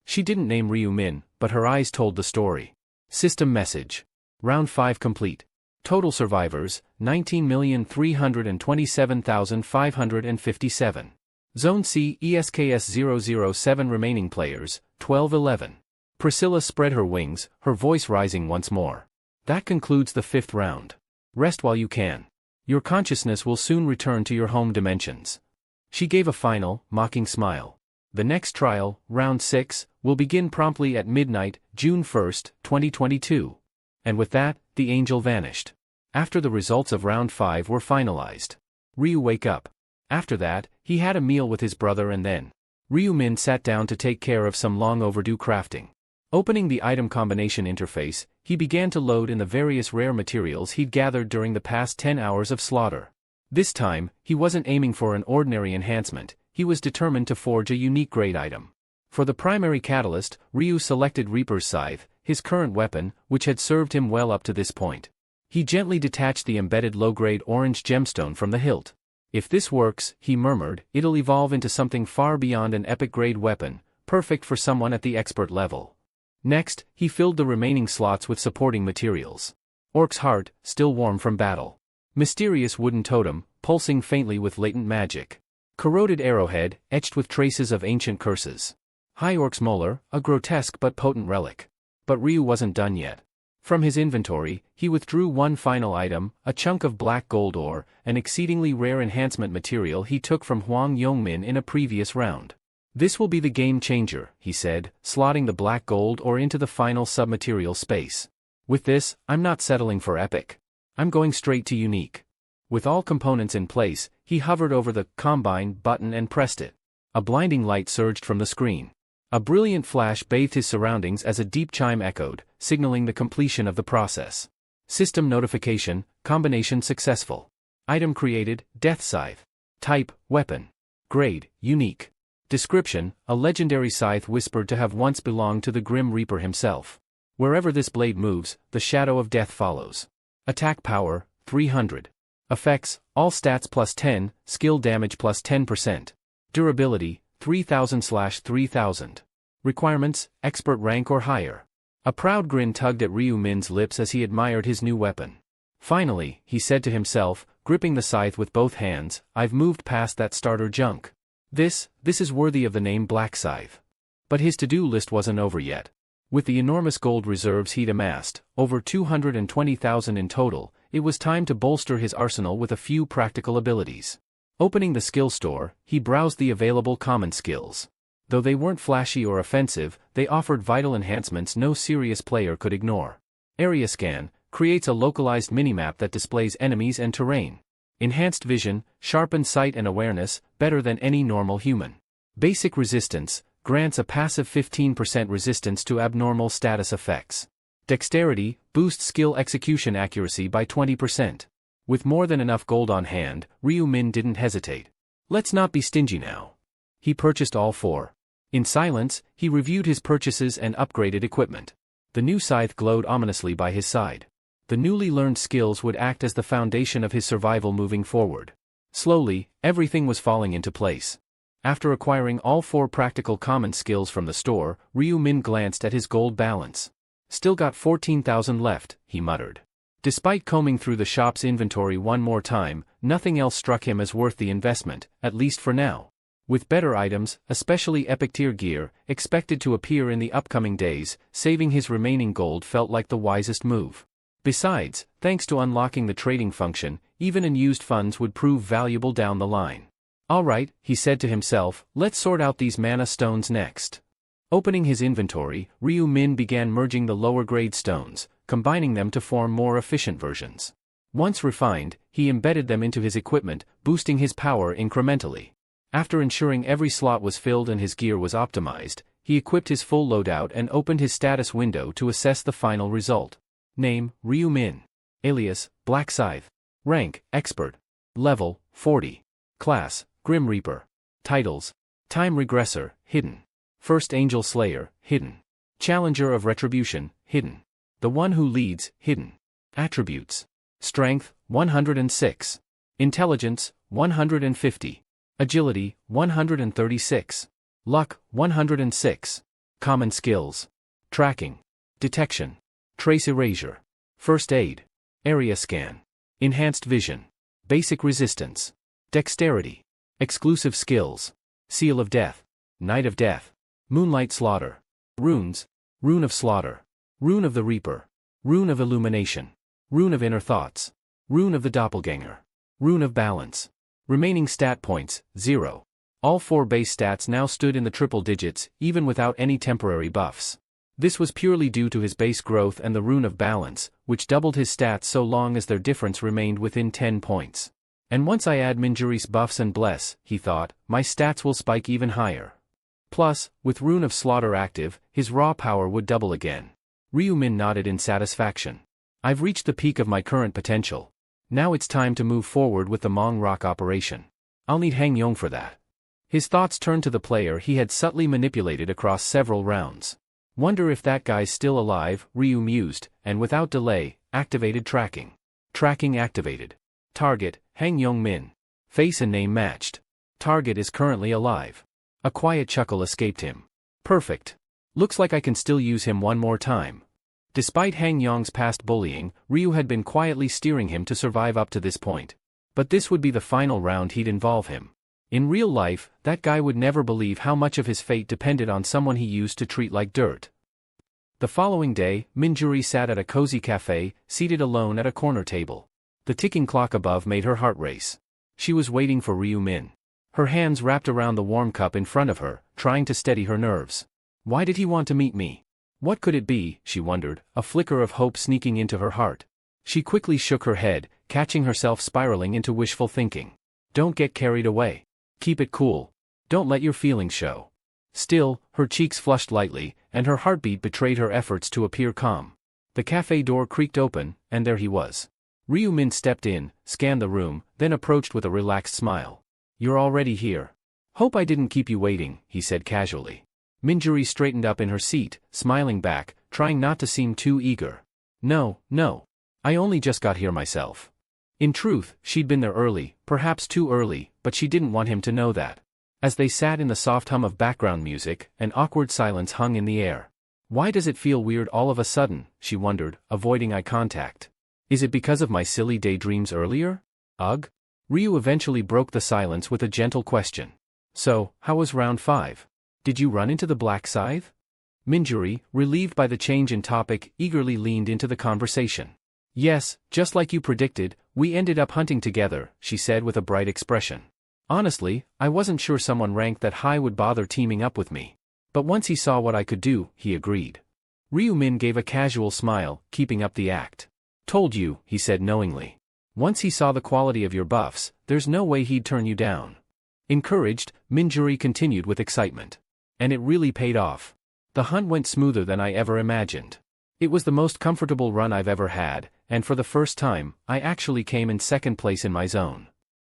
She didn't name Ryu Min, but her eyes told the story. System message. Round 5 complete. Total survivors, 19,327,557. Zone C ESKS 007 remaining players, 1211. Priscilla spread her wings, her voice rising once more. That concludes the 5th round. Rest while you can. Your consciousness will soon return to your home dimensions. She gave a final, mocking smile. The next trial, round 6, will begin promptly at midnight, June 1, 2022. And with that, the angel vanished. After the results of round 5 were finalized, Ryu wake up. After that, he had a meal with his brother and then Ryu-min sat down to take care of some long overdue crafting. Opening the item combination interface, he began to load in the various rare materials he'd gathered during the past 10 hours of slaughter. This time, he wasn't aiming for an ordinary enhancement, he was determined to forge a unique grade item. For the primary catalyst, Ryu selected Reaper's Scythe, his current weapon, which had served him well up to this point. He gently detached the embedded low-grade orange gemstone from the hilt. If this works, he murmured, it'll evolve into something far beyond an epic-grade weapon, perfect for someone at the expert level. Next, he filled the remaining slots with supporting materials. Orc's heart, still warm from battle. Mysterious wooden totem, pulsing faintly with latent magic. Corroded arrowhead, etched with traces of ancient curses. High Orc's molar, a grotesque but potent relic. But Ryu wasn't done yet. From his inventory, he withdrew one final item, a chunk of black gold ore, an exceedingly rare enhancement material he took from Hwang Yongmin in a previous round. This will be the game changer, he said, slotting the black gold ore into the final submaterial space. With this, I'm not settling for epic. I'm going straight to unique. With all components in place, he hovered over the combine button and pressed it. A blinding light surged from the screen. A brilliant flash bathed his surroundings as a deep chime echoed, signaling the completion of the process. System notification, combination successful. Item created, Death Scythe. Type, weapon. Grade, unique. Description, a legendary scythe whispered to have once belonged to the Grim Reaper himself. Wherever this blade moves, the shadow of death follows. Attack power, 300. Effects, all stats plus 10, skill damage plus 10%. Durability, 3000/3000. Requirements, expert rank or higher. A proud grin tugged at Ryu-min's lips as he admired his new weapon. Finally, he said to himself, gripping the scythe with both hands, I've moved past that starter junk. This is worthy of the name Black Scythe. But his to-do list wasn't over yet. With the enormous gold reserves he'd amassed, over 220,000 in total, it was time to bolster his arsenal with a few practical abilities. Opening the skill store, he browsed the available common skills. Though they weren't flashy or offensive, they offered vital enhancements no serious player could ignore. Area Scan creates a localized minimap that displays enemies and terrain. Enhanced Vision, sharpened sight and awareness, better than any normal human. Basic Resistance, grants a passive 15% resistance to abnormal status effects. Dexterity, boosts skill execution accuracy by 20%. With more than enough gold on hand, Ryu-min didn't hesitate. Let's not be stingy now. He purchased all 4. In silence, he reviewed his purchases and upgraded equipment. The new scythe glowed ominously by his side. The newly learned skills would act as the foundation of his survival moving forward. Slowly, everything was falling into place. After acquiring all 4 practical common skills from the store, Ryu-min glanced at his gold balance. Still got 14,000 left, he muttered. Despite combing through the shop's inventory one more time, nothing else struck him as worth the investment, at least for now. With better items, especially epic tier gear, expected to appear in the upcoming days, saving his remaining gold felt like the wisest move. Besides, thanks to unlocking the trading function, even unused funds would prove valuable down the line. Alright, he said to himself, let's sort out these mana stones next. Opening his inventory, Ryu-min began merging the lower-grade stones, combining them to form more efficient versions. Once refined, he embedded them into his equipment, boosting his power incrementally. After ensuring every slot was filled and his gear was optimized, he equipped his full loadout and opened his status window to assess the final result. Name, Ryu-min. Alias, Black Scythe. Rank, Expert. Level, 40. Class, Grim Reaper. Titles. Time Regressor, Hidden. First Angel Slayer, Hidden. Challenger of Retribution, Hidden. The One Who Leads, Hidden. Attributes. Strength, 106. Intelligence, 150. Agility, 136. Luck, 106. Common Skills. Tracking. Detection. Trace Erasure. First Aid. Area Scan. Enhanced Vision. Basic Resistance. Dexterity. Exclusive Skills. Seal of Death. Night of Death. Moonlight Slaughter. Runes. Rune of Slaughter. Rune of the Reaper. Rune of Illumination. Rune of Inner Thoughts. Rune of the Doppelganger. Rune of Balance. Remaining stat points, 0. All 4 base stats now stood in the triple digits, even without any temporary buffs. This was purely due to his base growth and the rune of balance, which doubled his stats so long as their difference remained within 10 points. And once I add Minjuri's buffs and bless, he thought, my stats will spike even higher. Plus, with Rune of Slaughter active, his raw power would double again. Ryu-min nodded in satisfaction. I've reached the peak of my current potential. Now it's time to move forward with the Mong Rock operation. I'll need Hang Yong for that. His thoughts turned to the player he had subtly manipulated across several rounds. Wonder if that guy's still alive, Ryu mused, and without delay, activated tracking. Tracking activated. Target, Hang Yong Min. Face and name matched. Target is currently alive. A quiet chuckle escaped him. Perfect. Looks like I can still use him one more time. Despite Hang Yong's past bullying, Ryu had been quietly steering him to survive up to this point. But this would be the final round he'd involve him. In real life, that guy would never believe how much of his fate depended on someone he used to treat like dirt. The following day, Minjuri sat at a cozy cafe, seated alone at a corner table. The ticking clock above made her heart race. She was waiting for Ryu-min. Her hands wrapped around the warm cup in front of her, trying to steady her nerves. Why did he want to meet me? What could it be, she wondered, a flicker of hope sneaking into her heart. She quickly shook her head, catching herself spiraling into wishful thinking. Don't get carried away. Keep it cool. Don't let your feelings show. Still, her cheeks flushed lightly, and her heartbeat betrayed her efforts to appear calm. The cafe door creaked open, and there he was. Ryu-min stepped in, scanned the room, then approached with a relaxed smile. You're already here. Hope I didn't keep you waiting, he said casually. Minjuri straightened up in her seat, smiling back, trying not to seem too eager. No. I only just got here myself. In truth, she'd been there early, perhaps too early, but she didn't want him to know that. As they sat in the soft hum of background music, an awkward silence hung in the air. Why does it feel weird all of a sudden, she wondered, avoiding eye contact. Is it because of my silly daydreams earlier? Ugh? Ryu eventually broke the silence with a gentle question. So, how was round 5? Did you run into the Black Scythe? Minjuri, relieved by the change in topic, eagerly leaned into the conversation. Yes, just like you predicted, we ended up hunting together, she said with a bright expression. Honestly, I wasn't sure someone ranked that high would bother teaming up with me. But once he saw what I could do, he agreed. Ryu-min gave a casual smile, keeping up the act. Told you, he said knowingly. Once he saw the quality of your buffs, there's no way he'd turn you down. Encouraged, Minjuri continued with excitement. And it really paid off. The hunt went smoother than I ever imagined. It was the most comfortable run I've ever had, and for the first time, I actually came in second place in my zone.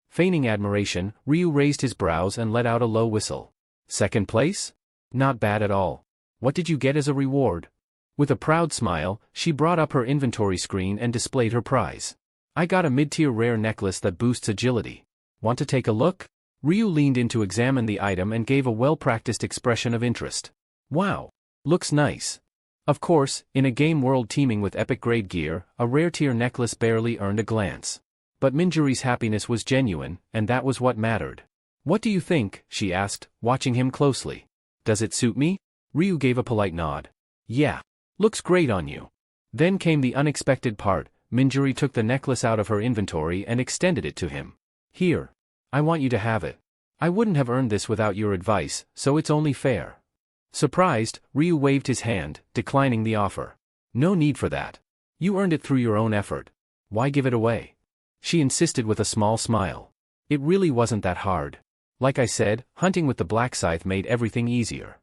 Feigning admiration, Ryu raised his brows and let out a low whistle. Second place? Not bad at all. What did you get as a reward? With a proud smile, she brought up her inventory screen and displayed her prize. I got a mid-tier rare necklace that boosts agility. Want to take a look? Ryu leaned in to examine the item and gave a well-practiced expression of interest. Wow. Looks nice. Of course, in a game world teeming with epic-grade gear, a rare-tier necklace barely earned a glance. But Minjuri's happiness was genuine, and that was what mattered. What do you think? She asked, watching him closely. Does it suit me? Ryu gave a polite nod. Yeah. Looks great on you. Then came the unexpected part. Minjuri took the necklace out of her inventory and extended it to him. Here. I want you to have it. I wouldn't have earned this without your advice, so it's only fair. Surprised, Ryu waved his hand, declining the offer. No need for that. You earned it through your own effort. Why give it away? She insisted with a small smile. It really wasn't that hard. Like I said, hunting with the Black Scythe made everything easier.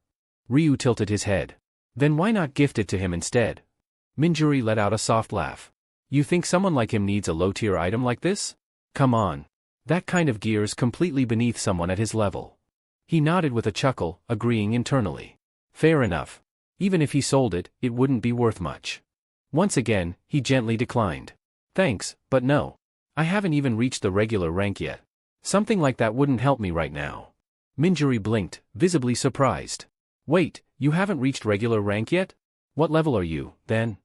Ryu tilted his head. Then why not gift it to him instead? Minjuri let out a soft laugh. You think someone like him needs a low-tier item like this? Come on. That kind of gear's completely beneath someone at his level. He nodded with a chuckle, agreeing internally. Fair enough. Even if he sold it, it wouldn't be worth much. Once again, he gently declined. Thanks, but no. I haven't even reached the regular rank yet. Something like that wouldn't help me right now. Minjuri blinked, visibly surprised. Wait, you haven't reached regular rank yet? What level are you, then?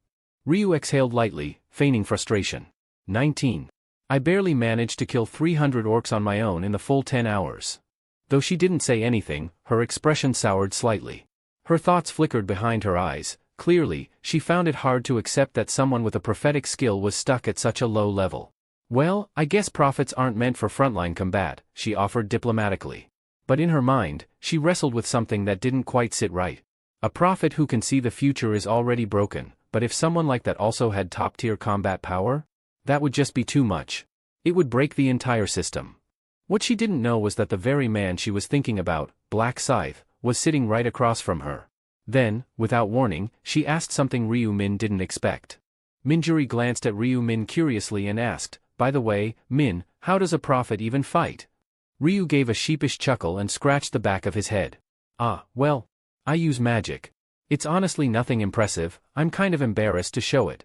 Ryu exhaled lightly, feigning frustration. 19. I barely managed to kill 300 orcs on my own in the full 10 hours. Though she didn't say anything, her expression soured slightly. Her thoughts flickered behind her eyes. Clearly, she found it hard to accept that someone with a prophetic skill was stuck at such a low level. Well, I guess prophets aren't meant for frontline combat, she offered diplomatically. But in her mind, she wrestled with something that didn't quite sit right. A prophet who can see the future is already broken, but if someone like that also had top-tier combat power? That would just be too much. It would break the entire system. What she didn't know was that the very man she was thinking about, Black Scythe, was sitting right across from her. Then, without warning, she asked something Ryu Min didn't expect. Minjuri glanced at Ryu Min curiously and asked, "By the way, Min, how does a prophet even fight?" Ryu gave a sheepish chuckle and scratched the back of his head. "Ah, well, I use magic. It's honestly nothing impressive, I'm kind of embarrassed to show it."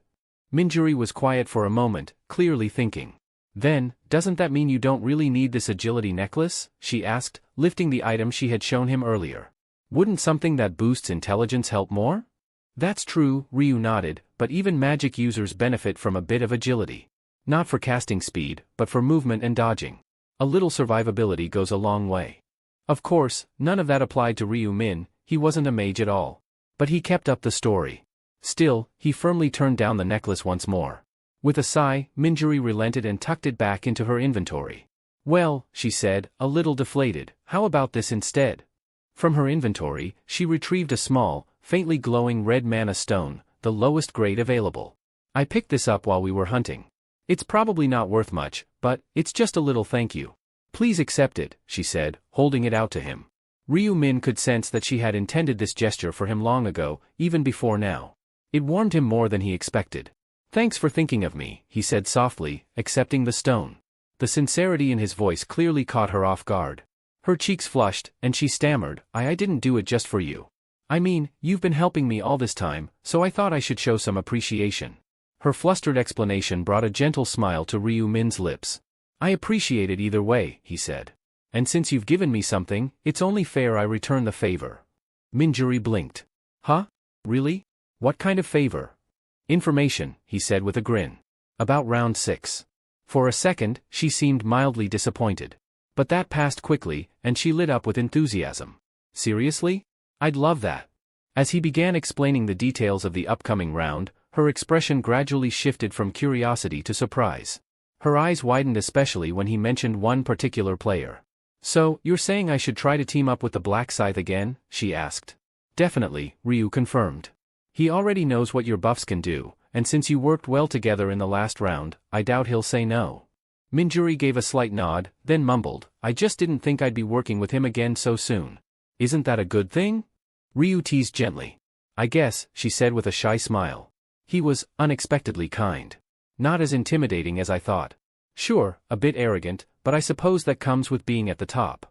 Minjuri was quiet for a moment, clearly thinking. "Then, doesn't that mean you don't really need this agility necklace?" she asked, lifting the item she had shown him earlier. "Wouldn't something that boosts intelligence help more?" "That's true," Ryu nodded, "but even magic users benefit from a bit of agility. Not for casting speed, but for movement and dodging. A little survivability goes a long way." Of course, none of that applied to Ryu Min, he wasn't a mage at all. But he kept up the story. Still, he firmly turned down the necklace once more. With a sigh, Minjuri relented and tucked it back into her inventory. "Well," she said, a little deflated, "how about this instead?" From her inventory, she retrieved a small, faintly glowing red mana stone, the lowest grade available. "I picked this up while we were hunting. It's probably not worth much, but it's just a little thank you. Please accept it," she said, holding it out to him. Ryu Min could sense that she had intended this gesture for him long ago, even before now. It warmed him more than he expected. "Thanks for thinking of me," he said softly, accepting the stone. The sincerity in his voice clearly caught her off guard. Her cheeks flushed, and she stammered, I didn't do it just for you. I mean, you've been helping me all this time, so I thought I should show some appreciation." Her flustered explanation brought a gentle smile to Ryu Min's lips. "I appreciate it either way," he said. "And since you've given me something, it's only fair I return the favor." Minjuri blinked. "Huh? Really? What kind of favor?" "Information," he said with a grin. "About round 6. For a second, she seemed mildly disappointed. But that passed quickly, and she lit up with enthusiasm. "Seriously? I'd love that." As he began explaining the details of the upcoming round, her expression gradually shifted from curiosity to surprise. Her eyes widened especially when he mentioned one particular player. "So, you're saying I should try to team up with the Black Scythe again?" she asked. "Definitely," Ryu confirmed. "He already knows what your buffs can do, and since you worked well together in the last round, I doubt he'll say no." Minjuri gave a slight nod, then mumbled, "I just didn't think I'd be working with him again so soon." "Isn't that a good thing?" Ryu teased gently. "I guess," she said with a shy smile. "He was unexpectedly kind. Not as intimidating as I thought. Sure, a bit arrogant, but I suppose that comes with being at the top."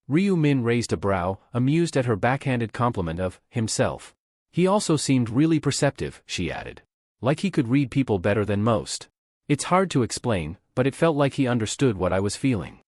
Ryu Min raised a brow, amused at her backhanded compliment of himself. "He also seemed really perceptive," she added. "Like he could read people better than most. It's hard to explain, but it felt like he understood what I was feeling."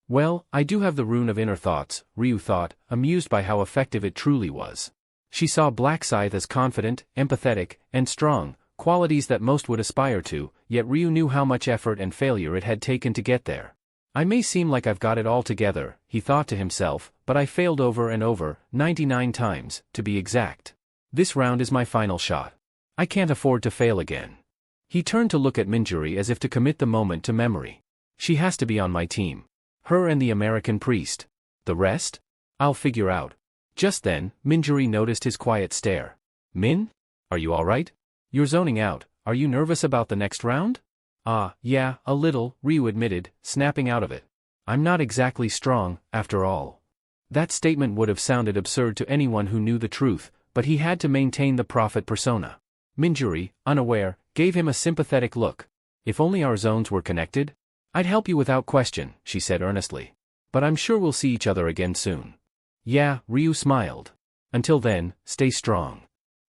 "Well, I do have the rune of inner thoughts," Ryu thought, amused by how effective it truly was. She saw Black Scythe as confident, empathetic, and strong, qualities that most would aspire to, yet Ryu knew how much effort and failure it had taken to get there. "I may seem like I've got it all together," he thought to himself, "but I failed over and over, 99 times, to be exact. This round is my final shot. I can't afford to fail again." He turned to look at Minjuri as if to commit the moment to memory. "She has to be on my team. Her and the American priest. The rest? I'll figure out." Just then, Minjuri noticed his quiet stare. "Min? Are you alright? You're zoning out. Are you nervous about the next round?" Yeah, a little," Ryu admitted, snapping out of it. "I'm not exactly strong, after all." That statement would have sounded absurd to anyone who knew the truth, but he had to maintain the prophet persona. Minjuri, unaware, gave him a sympathetic look. "If only our zones were connected? I'd help you without question," she said earnestly. "But I'm sure we'll see each other again soon." "Yeah," Ryu smiled. "Until then, stay strong."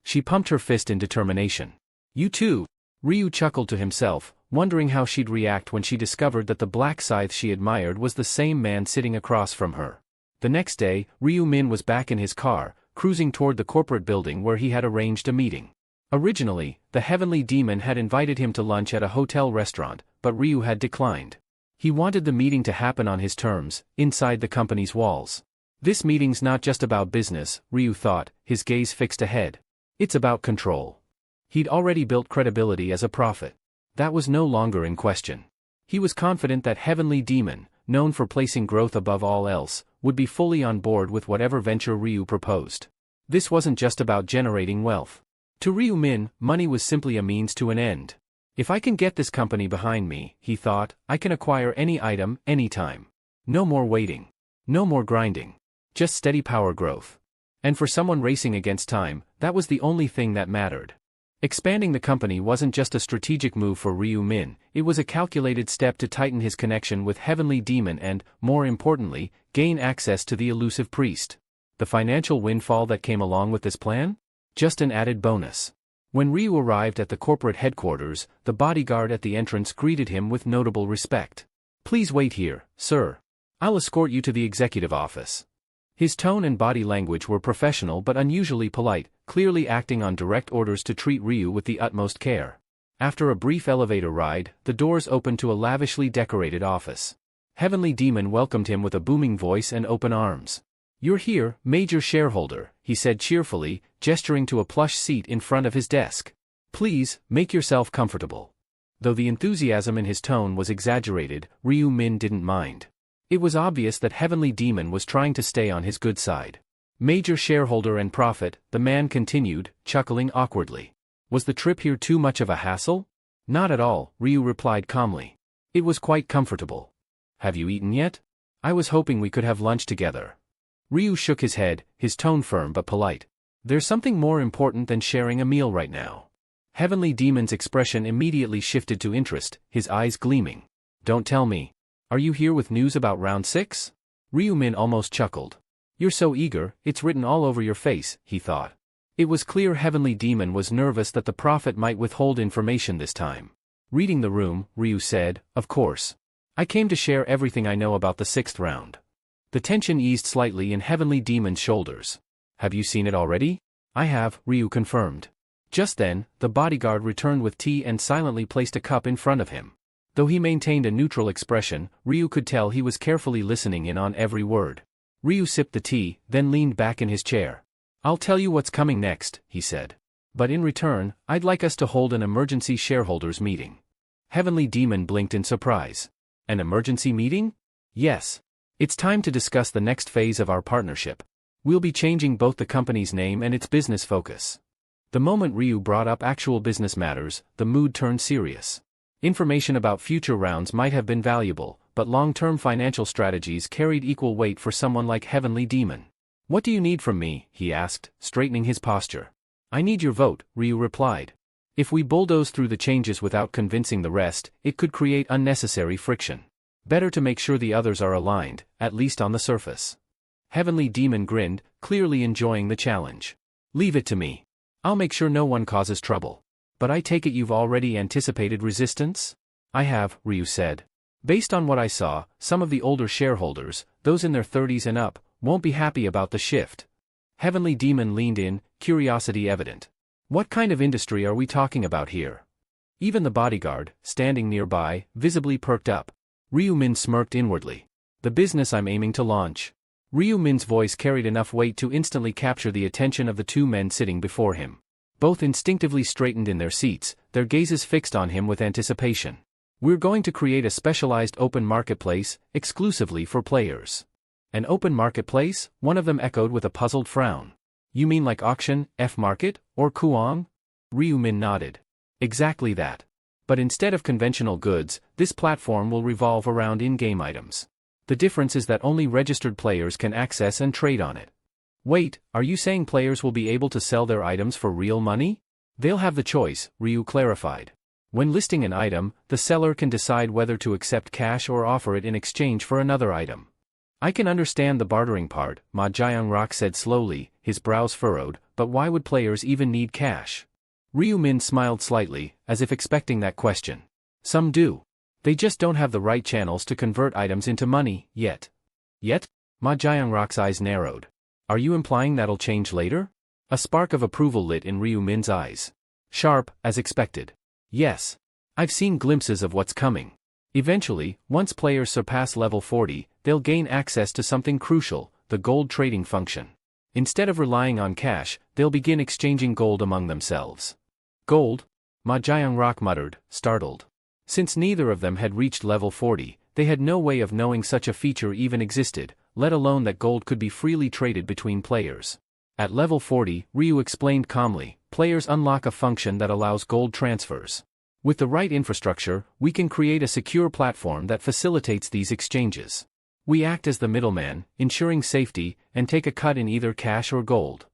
She pumped her fist in determination. "You too." Ryu chuckled to himself, wondering how she'd react when she discovered that the Black Scythe she admired was the same man sitting across from her. The next day, Ryu Min was back in his car, cruising toward the corporate building where he had arranged a meeting. Originally, the Heavenly Demon had invited him to lunch at a hotel restaurant, but Ryu had declined. He wanted the meeting to happen on his terms, inside the company's walls. This meeting's not just about business, Ryu thought, his gaze fixed ahead. It's about control. He'd already built credibility as a prophet. That was no longer in question. He was confident that Heavenly Demon, known for placing growth above all else, would be fully on board with whatever venture Ryu proposed. This wasn't just about generating wealth. To Ryu Min, money was simply a means to an end. If I can get this company behind me, he thought, I can acquire any item, anytime. No more waiting. No more grinding. Just steady power growth. And for someone racing against time, that was the only thing that mattered. Expanding the company wasn't just a strategic move for Ryu Min, it was a calculated step to tighten his connection with Heavenly Demon and, more importantly, gain access to the elusive priest. The financial windfall that came along with this plan? Just an added bonus. When Ryu arrived at the corporate headquarters, the bodyguard at the entrance greeted him with notable respect. Please wait here, sir. I'll escort you to the executive office. His tone and body language were professional but unusually polite, clearly acting on direct orders to treat Ryu with the utmost care. After a brief elevator ride, the doors opened to a lavishly decorated office. Heavenly Demon welcomed him with a booming voice and open arms. You're here, major shareholder, he said cheerfully, gesturing to a plush seat in front of his desk. Please, make yourself comfortable. Though the enthusiasm in his tone was exaggerated, Ryu Min didn't mind. It was obvious that Heavenly Demon was trying to stay on his good side. Major shareholder and prophet, the man continued, chuckling awkwardly. Was the trip here too much of a hassle? Not at all, Ryu replied calmly. It was quite comfortable. Have you eaten yet? I was hoping we could have lunch together. Ryu shook his head, his tone firm but polite. There's something more important than sharing a meal right now. Heavenly Demon's expression immediately shifted to interest, his eyes gleaming. Don't tell me. Are you here with news about round 6? Ryu Min almost chuckled. You're so eager, it's written all over your face, he thought. It was clear Heavenly Demon was nervous that the prophet might withhold information this time. Reading the room, Ryu said, of course. I came to share everything I know about the 6th round. The tension eased slightly in Heavenly Demon's shoulders. Have you seen it already? I have, Ryu confirmed. Just then, the bodyguard returned with tea and silently placed a cup in front of him. Though he maintained a neutral expression, Ryu could tell he was carefully listening in on every word. Ryu sipped the tea, then leaned back in his chair. I'll tell you what's coming next, he said. But in return, I'd like us to hold an emergency shareholders meeting. Heavenly Demon blinked in surprise. An emergency meeting? Yes. It's time to discuss the next phase of our partnership. We'll be changing both the company's name and its business focus. The moment Ryu brought up actual business matters, the mood turned serious. Information about future rounds might have been valuable, but long-term financial strategies carried equal weight for someone like Heavenly Demon. What do you need from me? He asked, straightening his posture. I need your vote, Ryu replied. If we bulldoze through the changes without convincing the rest, it could create unnecessary friction. Better to make sure the others are aligned, at least on the surface. Heavenly Demon grinned, clearly enjoying the challenge. Leave it to me. I'll make sure no one causes trouble. But I take it you've already anticipated resistance? I have, Ryu said. Based on what I saw, some of the older shareholders, those in their 30s and up, won't be happy about the shift. Heavenly Demon leaned in, curiosity evident. What kind of industry are we talking about here? Even the bodyguard, standing nearby, visibly perked up. Ryu Min smirked inwardly. The business I'm aiming to launch. Ryu Min's voice carried enough weight to instantly capture the attention of the two men sitting before him. Both instinctively straightened in their seats, their gazes fixed on him with anticipation. We're going to create a specialized open marketplace, exclusively for players. An open marketplace? One of them echoed with a puzzled frown. You mean like auction, F-market, or Kuang? Ryu Min nodded. Exactly that. But instead of conventional goods, this platform will revolve around in-game items. The difference is that only registered players can access and trade on it. Wait, are you saying players will be able to sell their items for real money? They'll have the choice, Ryu clarified. When listing an item, the seller can decide whether to accept cash or offer it in exchange for another item. I can understand the bartering part, Ma Jiangrock said slowly, his brows furrowed, but why would players even need cash? Ryu Min smiled slightly, as if expecting that question. Some do. They just don't have the right channels to convert items into money, yet. Yet? Ma Jiangrock's eyes narrowed. Are you implying that'll change later? A spark of approval lit in Ryu Min's eyes. Sharp, as expected. Yes. I've seen glimpses of what's coming. Eventually, once players surpass level 40, they'll gain access to something crucial, the gold trading function. Instead of relying on cash, they'll begin exchanging gold among themselves. Gold? Ma Jiangrock muttered, startled. Since neither of them had reached level 40, they had no way of knowing such a feature even existed, let alone that gold could be freely traded between players. At level 40, Ryu explained calmly, players unlock a function that allows gold transfers. With the right infrastructure, we can create a secure platform that facilitates these exchanges. We act as the middleman, ensuring safety, and take a cut in either cash or gold.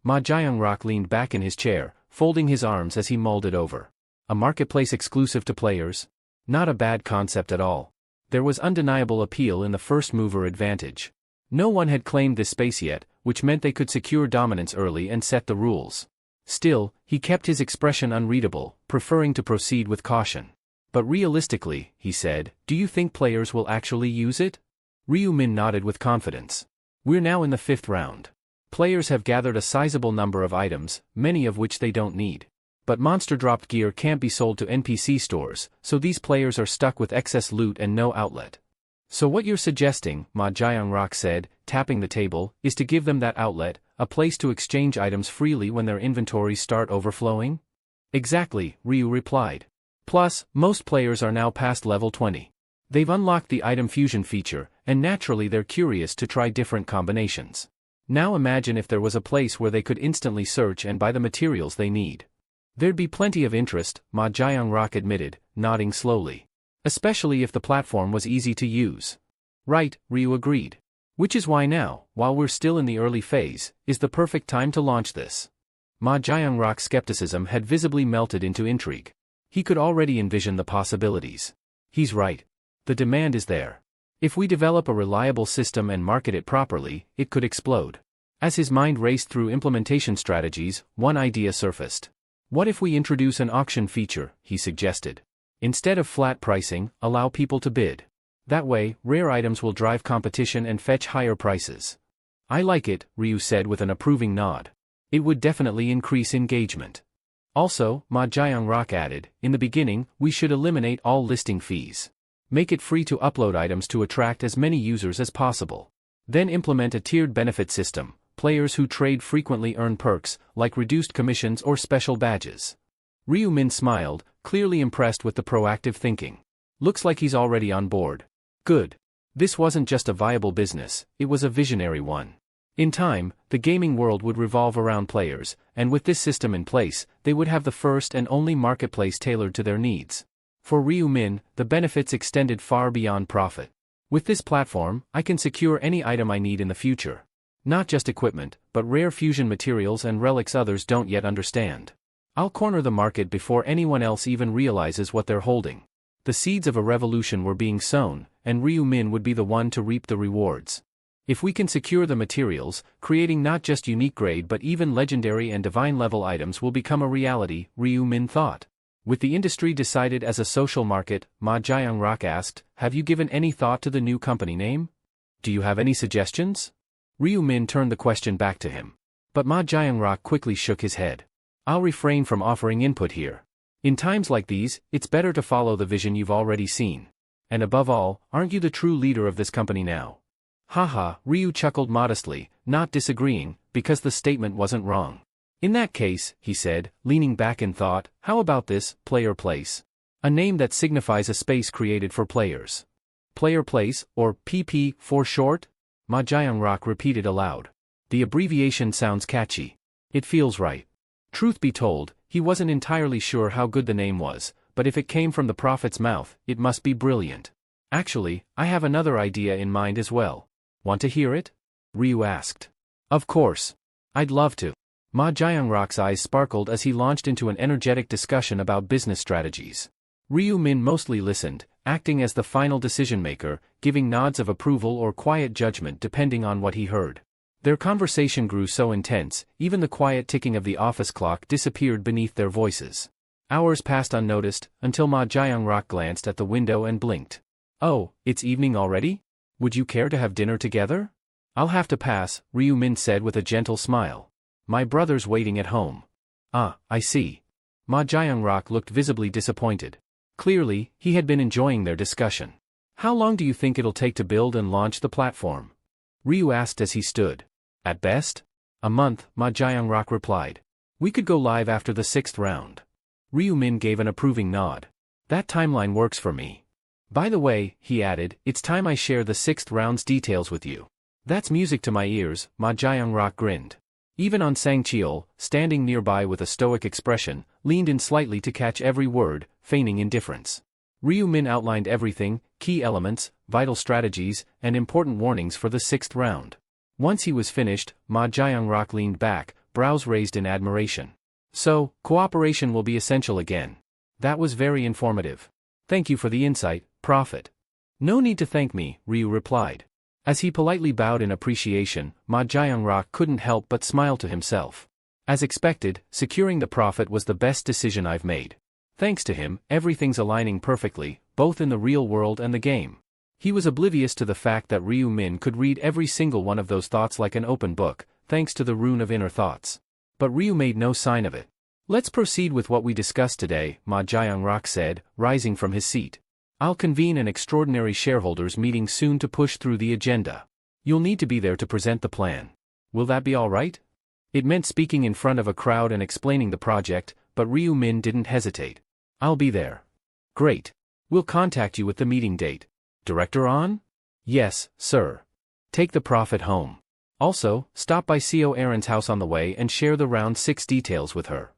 Ma Jiangrock leaned back in his chair, folding his arms as he mulled it over. A marketplace exclusive to players? Not a bad concept at all. There was undeniable appeal in the first-mover advantage. No one had claimed this space yet, which meant they could secure dominance early and set the rules. Still, he kept his expression unreadable, preferring to proceed with caution. But realistically, he said, do you think players will actually use it? Ryu Min nodded with confidence. We're now in the 5th round. Players have gathered a sizable number of items, many of which they don't need. But monster-dropped gear can't be sold to NPC stores, so these players are stuck with excess loot and no outlet. So what you're suggesting, Ma Jiangrock said, tapping the table, is to give them that outlet, a place to exchange items freely when their inventories start overflowing? Exactly, Ryu replied. Plus, most players are now past level 20. They've unlocked the item fusion feature, and naturally they're curious to try different combinations. Now imagine if there was a place where they could instantly search and buy the materials they need. There'd be plenty of interest, Ma Jiangrock admitted, nodding slowly. Especially if the platform was easy to use. Right, Ryu agreed. Which is why now, while we're still in the early phase, is the perfect time to launch this. Ma Jiangrock's skepticism had visibly melted into intrigue. He could already envision the possibilities. He's right. The demand is there. If we develop a reliable system and market it properly, it could explode. As his mind raced through implementation strategies, one idea surfaced. What if we introduce an auction feature, he suggested. Instead of flat pricing, allow people to bid. That way, rare items will drive competition and fetch higher prices. I like it, Ryu said with an approving nod. It would definitely increase engagement. Also, Ma Jiangrock added, in the beginning, we should eliminate all listing fees. Make it free to upload items to attract as many users as possible. Then implement a tiered benefit system. Players who trade frequently earn perks, like reduced commissions or special badges. Ryu Min smiled, clearly impressed with the proactive thinking. Looks like he's already on board. Good. This wasn't just a viable business, it was a visionary one. In time, the gaming world would revolve around players, and with this system in place, they would have the first and only marketplace tailored to their needs. For Ryu Min, the benefits extended far beyond profit. With this platform, I can secure any item I need in the future. Not just equipment, but rare fusion materials and relics others don't yet understand. I'll corner the market before anyone else even realizes what they're holding. The seeds of a revolution were being sown, and Ryu Min would be the one to reap the rewards. If we can secure the materials, creating not just unique grade but even legendary and divine level items will become a reality, Ryu Min thought. With the industry decided as a social market, Ma Jiangrock asked, have you given any thought to the new company name? Do you have any suggestions? Ryu Min turned the question back to him. But Ma Jiangrock quickly shook his head. I'll refrain from offering input here. In times like these, it's better to follow the vision you've already seen. And above all, aren't you the true leader of this company now? Haha, Ryu chuckled modestly, not disagreeing, because the statement wasn't wrong. In that case, he said, leaning back in thought, how about this, Player Place? A name that signifies a space created for players. Player Place, or PP for short? Ma Jiangrock repeated aloud. The abbreviation sounds catchy. It feels right. Truth be told, he wasn't entirely sure how good the name was, but if it came from the prophet's mouth, it must be brilliant. Actually, I have another idea in mind as well. Want to hear it? Ryu asked. Of course. I'd love to. Ma Jiangrock's eyes sparkled as he launched into an energetic discussion about business strategies. Ryu Min mostly listened, acting as the final decision-maker, giving nods of approval or quiet judgment depending on what he heard. Their conversation grew so intense, even the quiet ticking of the office clock disappeared beneath their voices. Hours passed unnoticed, until Ma Jiangrock glanced at the window and blinked. Oh, it's evening already? Would you care to have dinner together? I'll have to pass, Ryu Min said with a gentle smile. My brother's waiting at home. Ah, I see. Ma Jiangrock looked visibly disappointed. Clearly, he had been enjoying their discussion. How long do you think it'll take to build and launch the platform? Ryu asked as he stood. At best? A month, Ma Jiangrock replied. We could go live after the 6th round. Ryu Min gave an approving nod. That timeline works for me. By the way, he added, it's time I share the 6th round's details with you. That's music to my ears, Ma Jiangrock grinned. Even on Sangcheol, standing nearby with a stoic expression, leaned in slightly to catch every word, feigning indifference. Ryu Min outlined everything, key elements, vital strategies, and important warnings for the 6th round. Once he was finished, Ma Jiangrock leaned back, brows raised in admiration. So, cooperation will be essential again. That was very informative. Thank you for the insight, Prophet. No need to thank me, Ryu replied. As he politely bowed in appreciation, Ma Jiangrock couldn't help but smile to himself. As expected, securing the Prophet was the best decision I've made. Thanks to him, everything's aligning perfectly, both in the real world and the game. He was oblivious to the fact that Ryu Min could read every single one of those thoughts like an open book, thanks to the rune of inner thoughts. But Ryu made no sign of it. Let's proceed with what we discussed today, Ma Jiangrock said, rising from his seat. I'll convene an extraordinary shareholders meeting soon to push through the agenda. You'll need to be there to present the plan. Will that be all right? It meant speaking in front of a crowd and explaining the project, but Ryu Min didn't hesitate. I'll be there. Great. We'll contact you with the meeting date. Director on? Yes, sir. Take the Prophet home. Also, stop by CO Aaron's house on the way and share the round 6 details with her.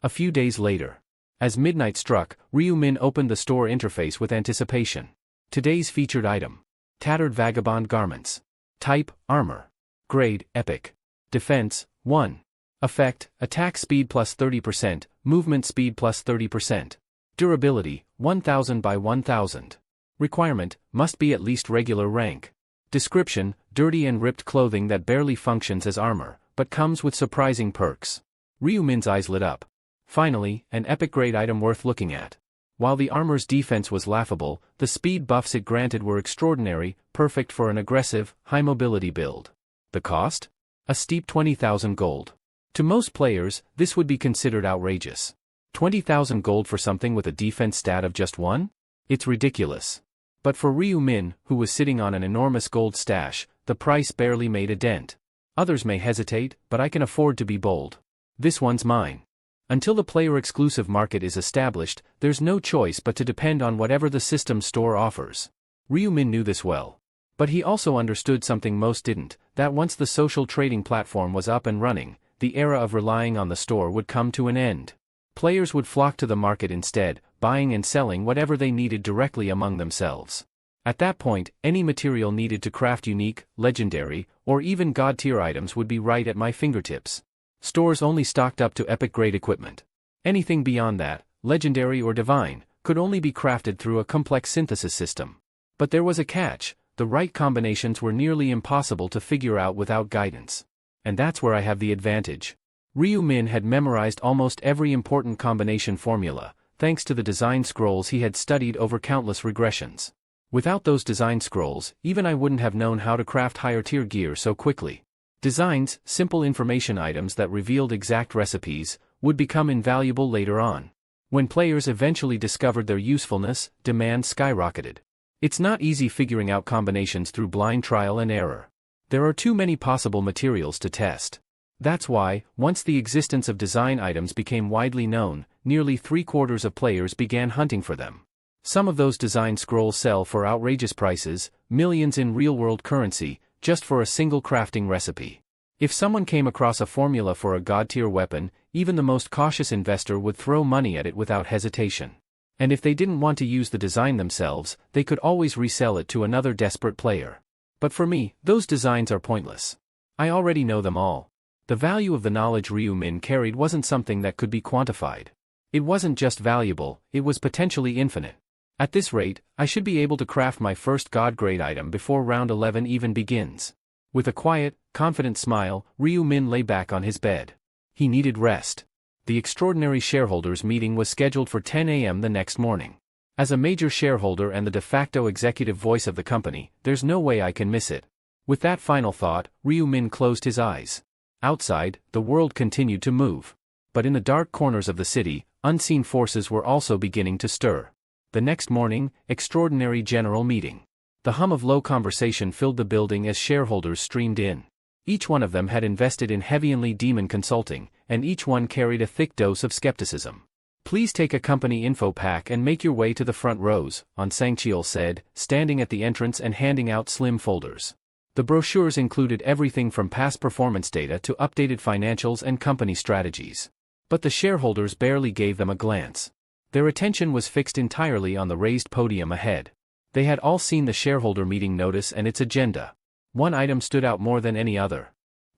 A few days later. As midnight struck, Ryu Min opened the store interface with anticipation. Today's featured item. Tattered vagabond garments. Type, armor. Grade, epic. Defense, 1. Effect, attack speed plus 30%, movement speed plus 30%. Durability, 1000 by 1000. Requirement, must be at least regular rank. Description, dirty and ripped clothing that barely functions as armor, but comes with surprising perks. Ryu Min's eyes lit up. Finally, an epic grade item worth looking at. While the armor's defense was laughable, the speed buffs it granted were extraordinary, perfect for an aggressive, high-mobility build. The cost? A steep 20,000 gold. To most players, this would be considered outrageous. 20,000 gold for something with a defense stat of just 1? It's ridiculous. But for Ryu Min, who was sitting on an enormous gold stash, the price barely made a dent. Others may hesitate, but I can afford to be bold. This one's mine. Until the player-exclusive market is established, there's no choice but to depend on whatever the system store offers. Ryu Min knew this well. But he also understood something most didn't, that once the social trading platform was up and running, the era of relying on the store would come to an end. Players would flock to the market instead, buying and selling whatever they needed directly among themselves. At that point, any material needed to craft unique, legendary, or even god-tier items would be right at my fingertips. Stores only stocked up to epic-grade equipment. Anything beyond that, legendary or divine, could only be crafted through a complex synthesis system. But there was a catch: the right combinations were nearly impossible to figure out without guidance. And that's where I have the advantage. Ryu Min had memorized almost every important combination formula, thanks to the design scrolls he had studied over countless regressions. Without those design scrolls, even I wouldn't have known how to craft higher-tier gear so quickly. Designs, simple information items that revealed exact recipes, would become invaluable later on. When players eventually discovered their usefulness, demand skyrocketed. It's not easy figuring out combinations through blind trial and error. There are too many possible materials to test. That's why, once the existence of design items became widely known, nearly 3/4 of players began hunting for them. Some of those design scrolls sell for outrageous prices, millions in real-world currency, just for a single crafting recipe. If someone came across a formula for a god-tier weapon, even the most cautious investor would throw money at it without hesitation. And if they didn't want to use the design themselves, they could always resell it to another desperate player. But for me, those designs are pointless. I already know them all. The value of the knowledge Ryu Min carried wasn't something that could be quantified. It wasn't just valuable, it was potentially infinite. At this rate, I should be able to craft my first god-grade item before round 11 even begins. With a quiet, confident smile, Ryu Min lay back on his bed. He needed rest. The extraordinary shareholders meeting was scheduled for 10 a.m. the next morning. As a major shareholder and the de facto executive voice of the company, there's no way I can miss it. With that final thought, Ryu Min closed his eyes. Outside, the world continued to move. But in the dark corners of the city, unseen forces were also beginning to stir. The next morning, extraordinary general meeting. The hum of low conversation filled the building as shareholders streamed in. Each one of them had invested in heavy demon consulting, and each one carried a thick dose of skepticism. Please take a company info pack and make your way to the front rows, On Sangcheol said, standing at the entrance and handing out slim folders. The brochures included everything from past performance data to updated financials and company strategies. But the shareholders barely gave them a glance. Their attention was fixed entirely on the raised podium ahead. They had all seen the shareholder meeting notice and its agenda. One item stood out more than any other.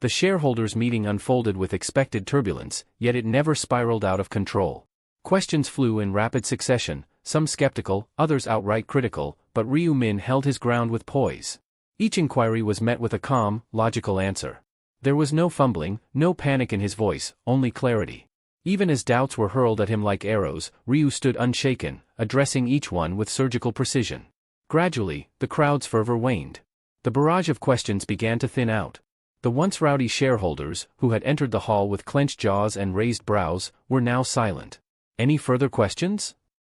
The shareholders' meeting unfolded with expected turbulence, yet it never spiraled out of control. Questions flew in rapid succession, some skeptical, others outright critical, but Ryu Min held his ground with poise. Each inquiry was met with a calm, logical answer. There was no fumbling, no panic in his voice, only clarity. Even as doubts were hurled at him like arrows, Ryu stood unshaken, addressing each one with surgical precision. Gradually, the crowd's fervor waned. The barrage of questions began to thin out. The once rowdy shareholders, who had entered the hall with clenched jaws and raised brows, were now silent. "Any further questions?"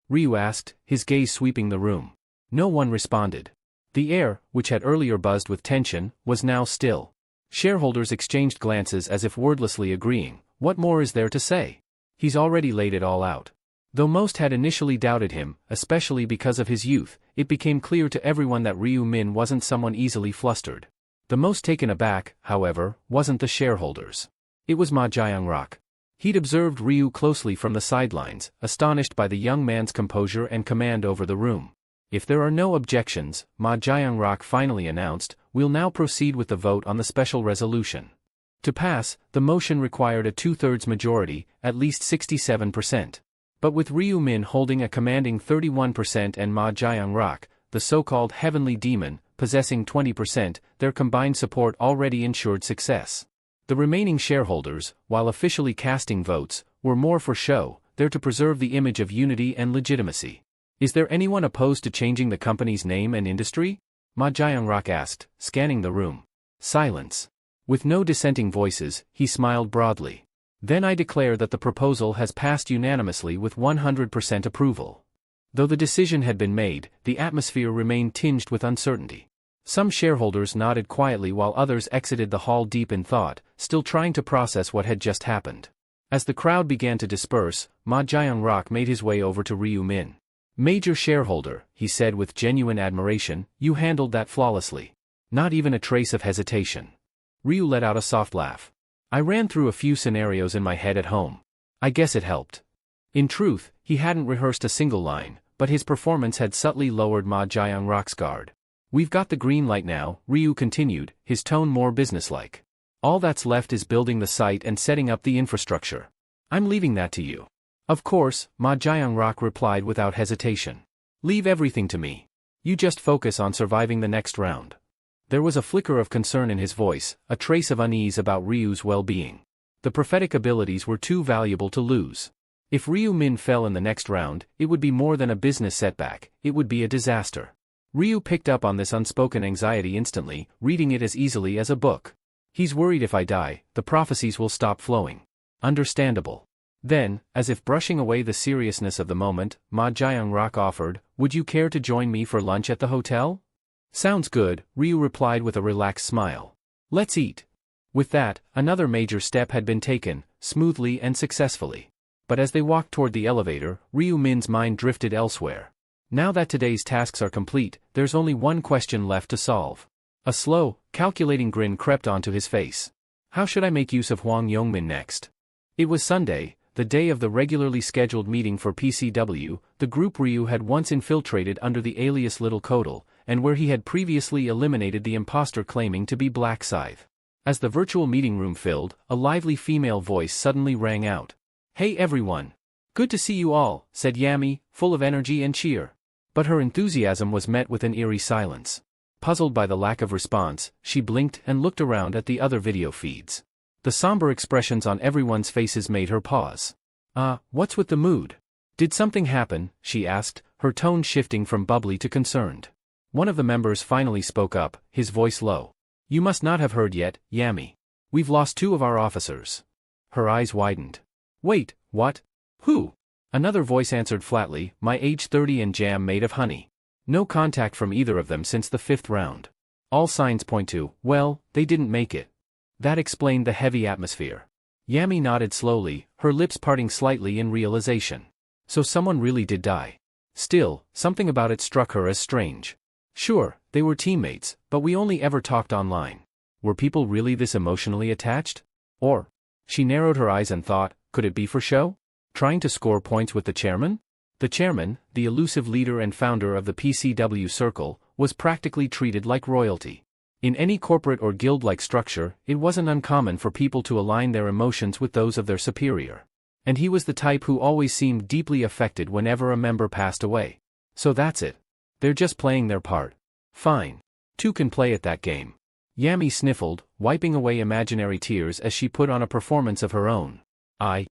Ryu asked, his gaze sweeping the room. No one responded. The air, which had earlier buzzed with tension, was now still. Shareholders exchanged glances as if wordlessly agreeing, "What more is there to say? He's already laid it all out." Though most had initially doubted him, especially because of his youth, it became clear to everyone that Ryu Min wasn't someone easily flustered. The most taken aback, however, wasn't the shareholders. It was Ma Jiangrock. He'd observed Ryu closely from the sidelines, astonished by the young man's composure and command over the room. "If there are no objections," Ma Jiangrock finally announced, "we'll now proceed with the vote on the special resolution." To pass, the motion required a 2/3 majority, at least 67%. But with Ryu Min holding a commanding 31% and Ma Jiangrock, the so-called heavenly demon, possessing 20%, their combined support already ensured success. The remaining shareholders, while officially casting votes, were more for show, there to preserve the image of unity and legitimacy. "Is there anyone opposed to changing the company's name and industry?" Ma Jiangrock asked, scanning the room. Silence. With no dissenting voices, he smiled broadly. "Then I declare that the proposal has passed unanimously with 100% approval." Though the decision had been made, the atmosphere remained tinged with uncertainty. Some shareholders nodded quietly while others exited the hall deep in thought, still trying to process what had just happened. As the crowd began to disperse, Ma Jiangrock made his way over to Ryu Min. "Major shareholder," he said with genuine admiration, "you handled that flawlessly. Not even a trace of hesitation." Ryu let out a soft laugh. "I ran through a few scenarios in my head at home. I guess it helped." In truth, he hadn't rehearsed a single line, but his performance had subtly lowered Ma Jiangrock's guard. "We've got the green light now," Ryu continued, his tone more businesslike. "All that's left is building the site and setting up the infrastructure. I'm leaving that to you." "Of course," Ma Jiangrock replied without hesitation. "Leave everything to me. You just focus on surviving the next round." There was a flicker of concern in his voice, a trace of unease about Ryu's well-being. The prophetic abilities were too valuable to lose. If Ryu Min fell in the next round, it would be more than a business setback, it would be a disaster. Ryu picked up on this unspoken anxiety instantly, reading it as easily as a book. "He's worried if I die, the prophecies will stop flowing." Understandable. Then, as if brushing away the seriousness of the moment, Ma Jiangrock offered, "Would you care to join me for lunch at the hotel?" "Sounds good," Ryu replied with a relaxed smile. "Let's eat." With that, another major step had been taken, smoothly and successfully. But as they walked toward the elevator, Ryu Min's mind drifted elsewhere. Now that today's tasks are complete, there's only one question left to solve. A slow, calculating grin crept onto his face. How should I make use of Huang Yongmin next? It was Sunday, the day of the regularly scheduled meeting for PCW, the group Ryu had once infiltrated under the alias Little Kodal, and where he had previously eliminated the imposter claiming to be Black Scythe. As the virtual meeting room filled, a lively female voice suddenly rang out. "Hey everyone! Good to see you all," said Yami, full of energy and cheer. But her enthusiasm was met with an eerie silence. Puzzled by the lack of response, she blinked and looked around at the other video feeds. The somber expressions on everyone's faces made her pause. What's with the mood? Did something happen?" she asked, her tone shifting from bubbly to concerned. One of the members finally spoke up, his voice low. "You must not have heard yet, Yami. We've lost 2 of our officers." Her eyes widened. "Wait, what? Who?" Another voice answered flatly, "My age 30 and jam made of honey. No contact from either of them since the 5th round. All signs point to, well, they didn't make it." That explained the heavy atmosphere. Yami nodded slowly, her lips parting slightly in realization. So someone really did die. Still, something about it struck her as strange. "Sure, They were teammates, but we only ever talked online. Were people really this emotionally attached? Or? She narrowed her eyes and thought, could it be for show? Trying to score points with the chairman? The chairman, the elusive leader and founder of the PCW circle, was practically treated like royalty. In any corporate or guild-like structure, it wasn't uncommon for people to align their emotions with those of their superior. And he was the type who always seemed deeply affected whenever a member passed away. So that's it. They're just playing their part. Fine. Two can play at that game. Yami sniffled, wiping away imaginary tears as she put on a performance of her own. I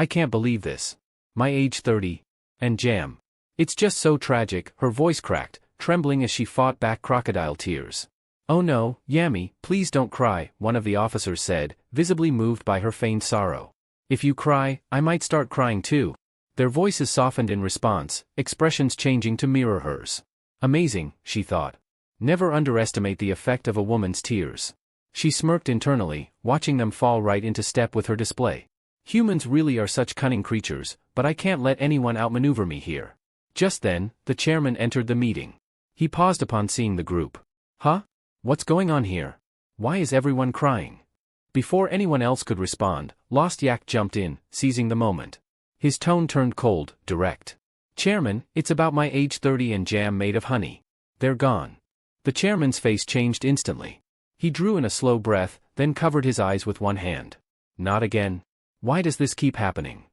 can't believe this. My age 30. And jam. It's just so tragic, her voice cracked, trembling as she fought back crocodile tears. Oh no, Yami, please don't cry, one of the officers said, visibly moved by her feigned sorrow. If you cry, I might start crying too. Their voices softened in response, expressions changing to mirror hers. Amazing, she thought. Never underestimate the effect of a woman's tears. She smirked internally, watching them fall right into step with her display. Humans really are such cunning creatures, but I can't let anyone outmaneuver me here. Just then, the chairman entered the meeting. He paused upon seeing the group. Huh? What's going on here? Why is everyone crying? Before anyone else could respond, Lost Yak jumped in, seizing the moment. His tone turned cold, direct. Chairman, it's about my age 30 and jam made of honey. They're gone. The chairman's face changed instantly. He drew in a slow breath, then covered his eyes with one hand. Not again. Why does this keep happening?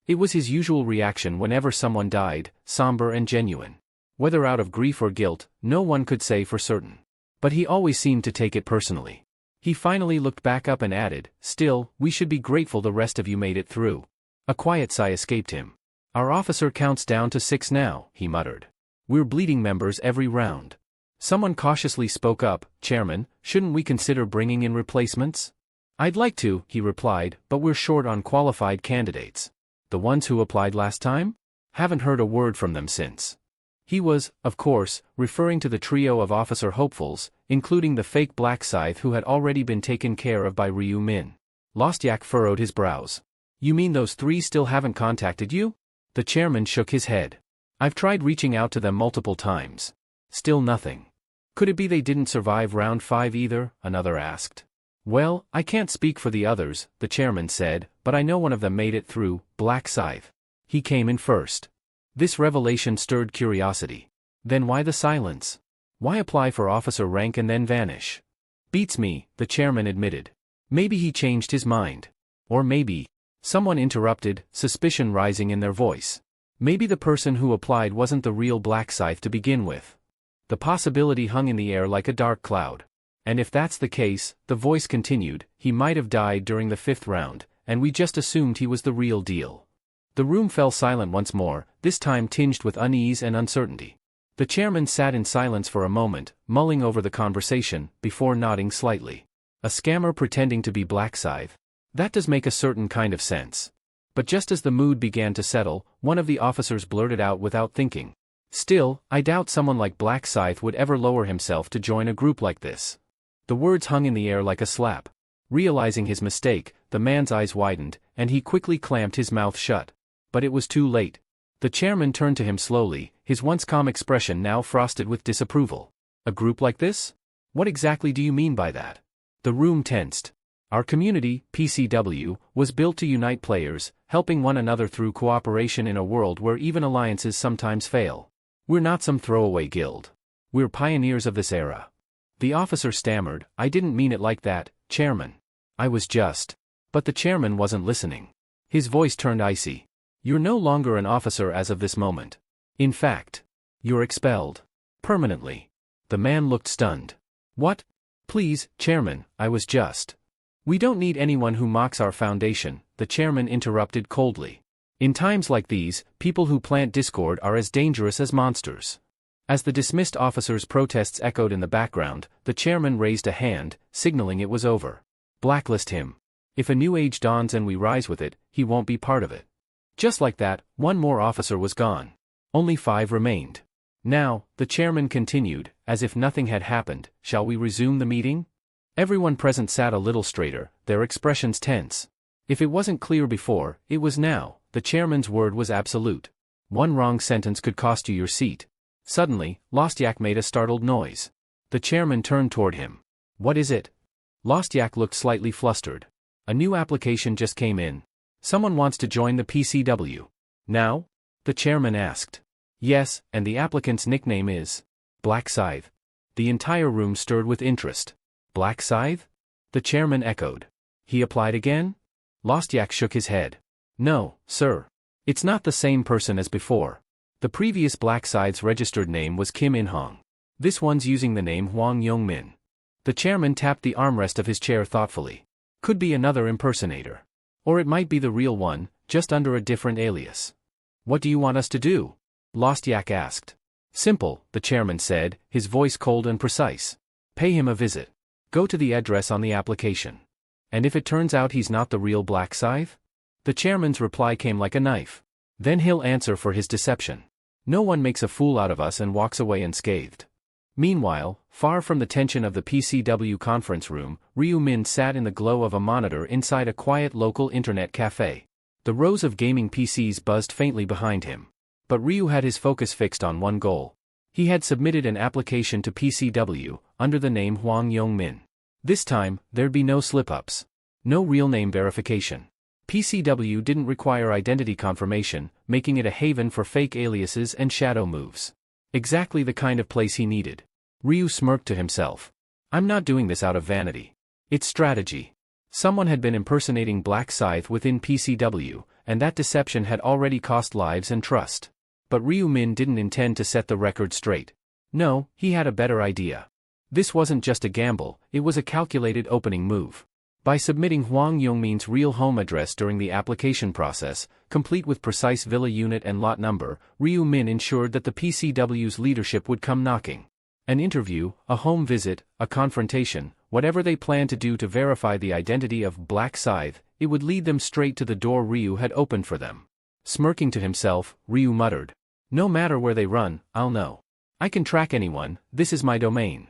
It was his usual reaction whenever someone died, somber and genuine. Whether out of grief or guilt, no one could say for certain. But he always seemed to take it personally. He finally looked back up and added, still, we should be grateful the rest of you made it through. A quiet sigh escaped him. Our officer counts down to 6 now, he muttered. We're bleeding members every round. Someone cautiously spoke up, Chairman, shouldn't we consider bringing in replacements? I'd like to, he replied, but we're short on qualified candidates. The ones who applied last time? Haven't heard a word from them since. He was, of course, referring to the trio of officer hopefuls, including the fake Black Scythe who had already been taken care of by Ryu Min. Lost Yak furrowed his brows. You mean those 3 still haven't contacted you? The chairman shook his head. I've tried reaching out to them multiple times. Still nothing. Could it be they didn't survive round 5 either? Another asked. Well, I can't speak for the others, the chairman said, but I know one of them made it through, Black Scythe. He came in first. This revelation stirred curiosity. Then why the silence? Why apply for officer rank and then vanish? Beats me, the chairman admitted. Maybe he changed his mind. Or maybe. Someone interrupted, suspicion rising in their voice. Maybe the person who applied wasn't the real Black Scythe to begin with. The possibility hung in the air like a dark cloud. And if that's the case, the voice continued, he might have died during the 5th round, and we just assumed he was the real deal. The room fell silent once more, this time tinged with unease and uncertainty. The chairman sat in silence for a moment, mulling over the conversation, before nodding slightly. A scammer pretending to be Black Scythe? That does make a certain kind of sense. But just as the mood began to settle, one of the officers blurted out without thinking. Still, I doubt someone like Black Scythe would ever lower himself to join a group like this. The words hung in the air like a slap. Realizing his mistake, the man's eyes widened, and he quickly clamped his mouth shut. But it was too late. The chairman turned to him slowly, his once calm expression now frosted with disapproval. A group like this? What exactly do you mean by that? The room tensed. Our community, PCW, was built to unite players, helping one another through cooperation in a world where even alliances sometimes fail. We're not some throwaway guild. We're pioneers of this era. The officer stammered, I didn't mean it like that, Chairman. I was just. But the chairman wasn't listening. His voice turned icy. You're no longer an officer as of this moment. In fact, you're expelled. Permanently. The man looked stunned. What? Please, Chairman, I was just. We don't need anyone who mocks our foundation, the chairman interrupted coldly. In times like these, people who plant discord are as dangerous as monsters. As the dismissed officer's protests echoed in the background, the chairman raised a hand, signaling it was over. Blacklist him. If a new age dawns and we rise with it, he won't be part of it. Just like that, one more officer was gone. Only 5 remained. Now, the chairman continued, as if nothing had happened, shall we resume the meeting? Everyone present sat a little straighter, their expressions tense. If it wasn't clear before, it was now, the chairman's word was absolute. One wrong sentence could cost you your seat. Suddenly, Lost Yak made a startled noise. The chairman turned toward him. What is it? Lostyak looked slightly flustered. A new application just came in. Someone wants to join the PCW. Now? The chairman asked. Yes, and the applicant's nickname is Black Scythe. The entire room stirred with interest. Black Scythe? The chairman echoed. He applied again? Lostyak shook his head. No, sir. It's not the same person as before. The previous Black Scythe's registered name was Kim In-hong. This one's using the name Hwang Yong-min. The chairman tapped the armrest of his chair thoughtfully. Could be another impersonator. Or it might be the real one, just under a different alias. What do you want us to do? Lostyak asked. Simple, the chairman said, his voice cold and precise. Pay him a visit. Go to the address on the application. And if it turns out he's not the real Black Scythe? The chairman's reply came like a knife. Then he'll answer for his deception. No one makes a fool out of us and walks away unscathed. Meanwhile, far from the tension of the PCW conference room, Ryu Min sat in the glow of a monitor inside a quiet local internet cafe. The rows of gaming PCs buzzed faintly behind him. But Ryu had his focus fixed on one goal. He had submitted an application to PCW, under the name Hwang Yong-min. This time, there'd be no slip-ups. No real name verification. PCW didn't require identity confirmation, making it a haven for fake aliases and shadow moves. Exactly the kind of place he needed. Ryu smirked to himself. I'm not doing this out of vanity. It's strategy. Someone had been impersonating Black Scythe within PCW, and that deception had already cost lives and trust. But Ryu Min didn't intend to set the record straight. No, he had a better idea. This wasn't just a gamble, it was a calculated opening move. By submitting Hwang Yong-min's real home address during the application process, complete with precise villa unit and lot number, Ryu Min ensured that the PCW's leadership would come knocking. An interview, a home visit, a confrontation, whatever they planned to do to verify the identity of Black Scythe, it would lead them straight to the door Ryu had opened for them. Smirking to himself, Ryu muttered. No matter where they run, I'll know. I can track anyone, this is my domain.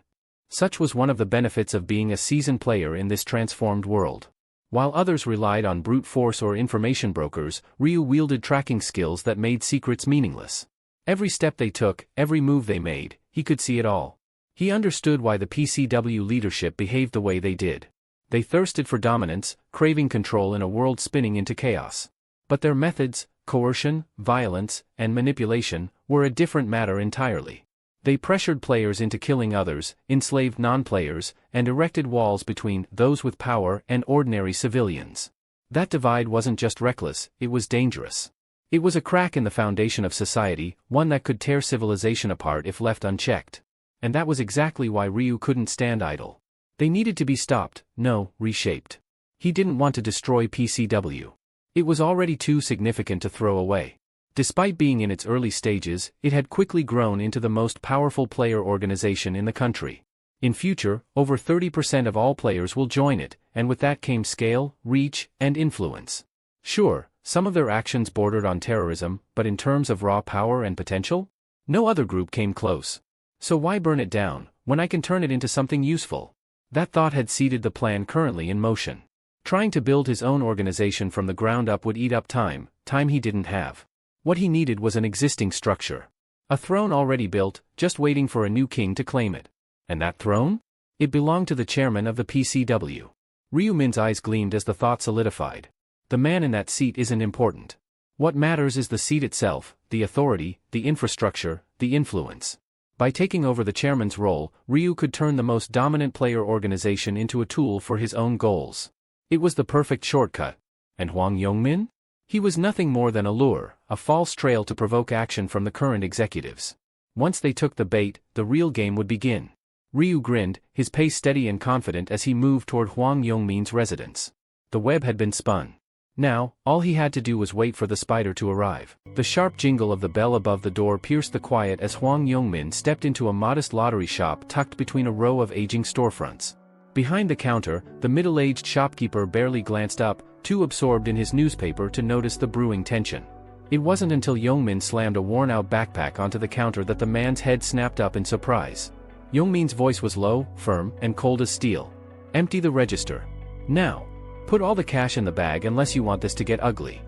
Such was one of the benefits of being a seasoned player in this transformed world. While others relied on brute force or information brokers, Ryu wielded tracking skills that made secrets meaningless. Every step they took, every move they made, he could see it all. He understood why the PCW leadership behaved the way they did. They thirsted for dominance, craving control in a world spinning into chaos. But their methods, coercion, violence, and manipulation, were a different matter entirely. They pressured players into killing others, enslaved non-players, and erected walls between those with power and ordinary civilians. That divide wasn't just reckless, it was dangerous. It was a crack in the foundation of society, one that could tear civilization apart if left unchecked. And that was exactly why Ryu couldn't stand idle. They needed to be stopped, no, reshaped. He didn't want to destroy PCW. It was already too significant to throw away. Despite being in its early stages, it had quickly grown into the most powerful player organization in the country. In future, over 30% of all players will join it, and with that came scale, reach, and influence. Sure, some of their actions bordered on terrorism, but in terms of raw power and potential? No other group came close. So why burn it down, when I can turn it into something useful? That thought had seeded the plan currently in motion. Trying to build his own organization from the ground up would eat up time he didn't have. What he needed was an existing structure. A throne already built, just waiting for a new king to claim it. And that throne? It belonged to the chairman of the PCW. Ryu Min's eyes gleamed as the thought solidified. The man in that seat isn't important. What matters is the seat itself, the authority, the infrastructure, the influence. By taking over the chairman's role, Ryu could turn the most dominant player organization into a tool for his own goals. It was the perfect shortcut. And Hwang Yong-min? He was nothing more than a lure, a false trail to provoke action from the current executives. Once they took the bait, the real game would begin. Ryu grinned, his pace steady and confident as he moved toward Hwang Yong-min's residence. The web had been spun. Now, all he had to do was wait for the spider to arrive. The sharp jingle of the bell above the door pierced the quiet as Hwang Yong-min stepped into a modest lottery shop tucked between a row of aging storefronts. Behind the counter, the middle-aged shopkeeper barely glanced up, too absorbed in his newspaper to notice the brewing tension. It wasn't until Yong-min slammed a worn-out backpack onto the counter that the man's head snapped up in surprise. Yong-min's voice was low, firm, and cold as steel. Empty the register. Now. Put all the cash in the bag unless you want this to get ugly.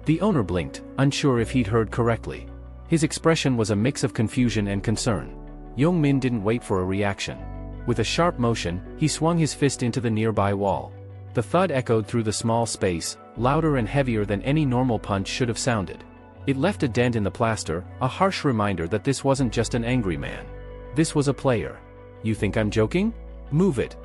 The owner blinked, unsure if he'd heard correctly. His expression was a mix of confusion and concern. Yong-min didn't wait for a reaction. With a sharp motion, he swung his fist into the nearby wall. The thud echoed through the small space, louder and heavier than any normal punch should have sounded. It left a dent in the plaster, a harsh reminder that this wasn't just an angry man. This was a player. You think I'm joking? Move it.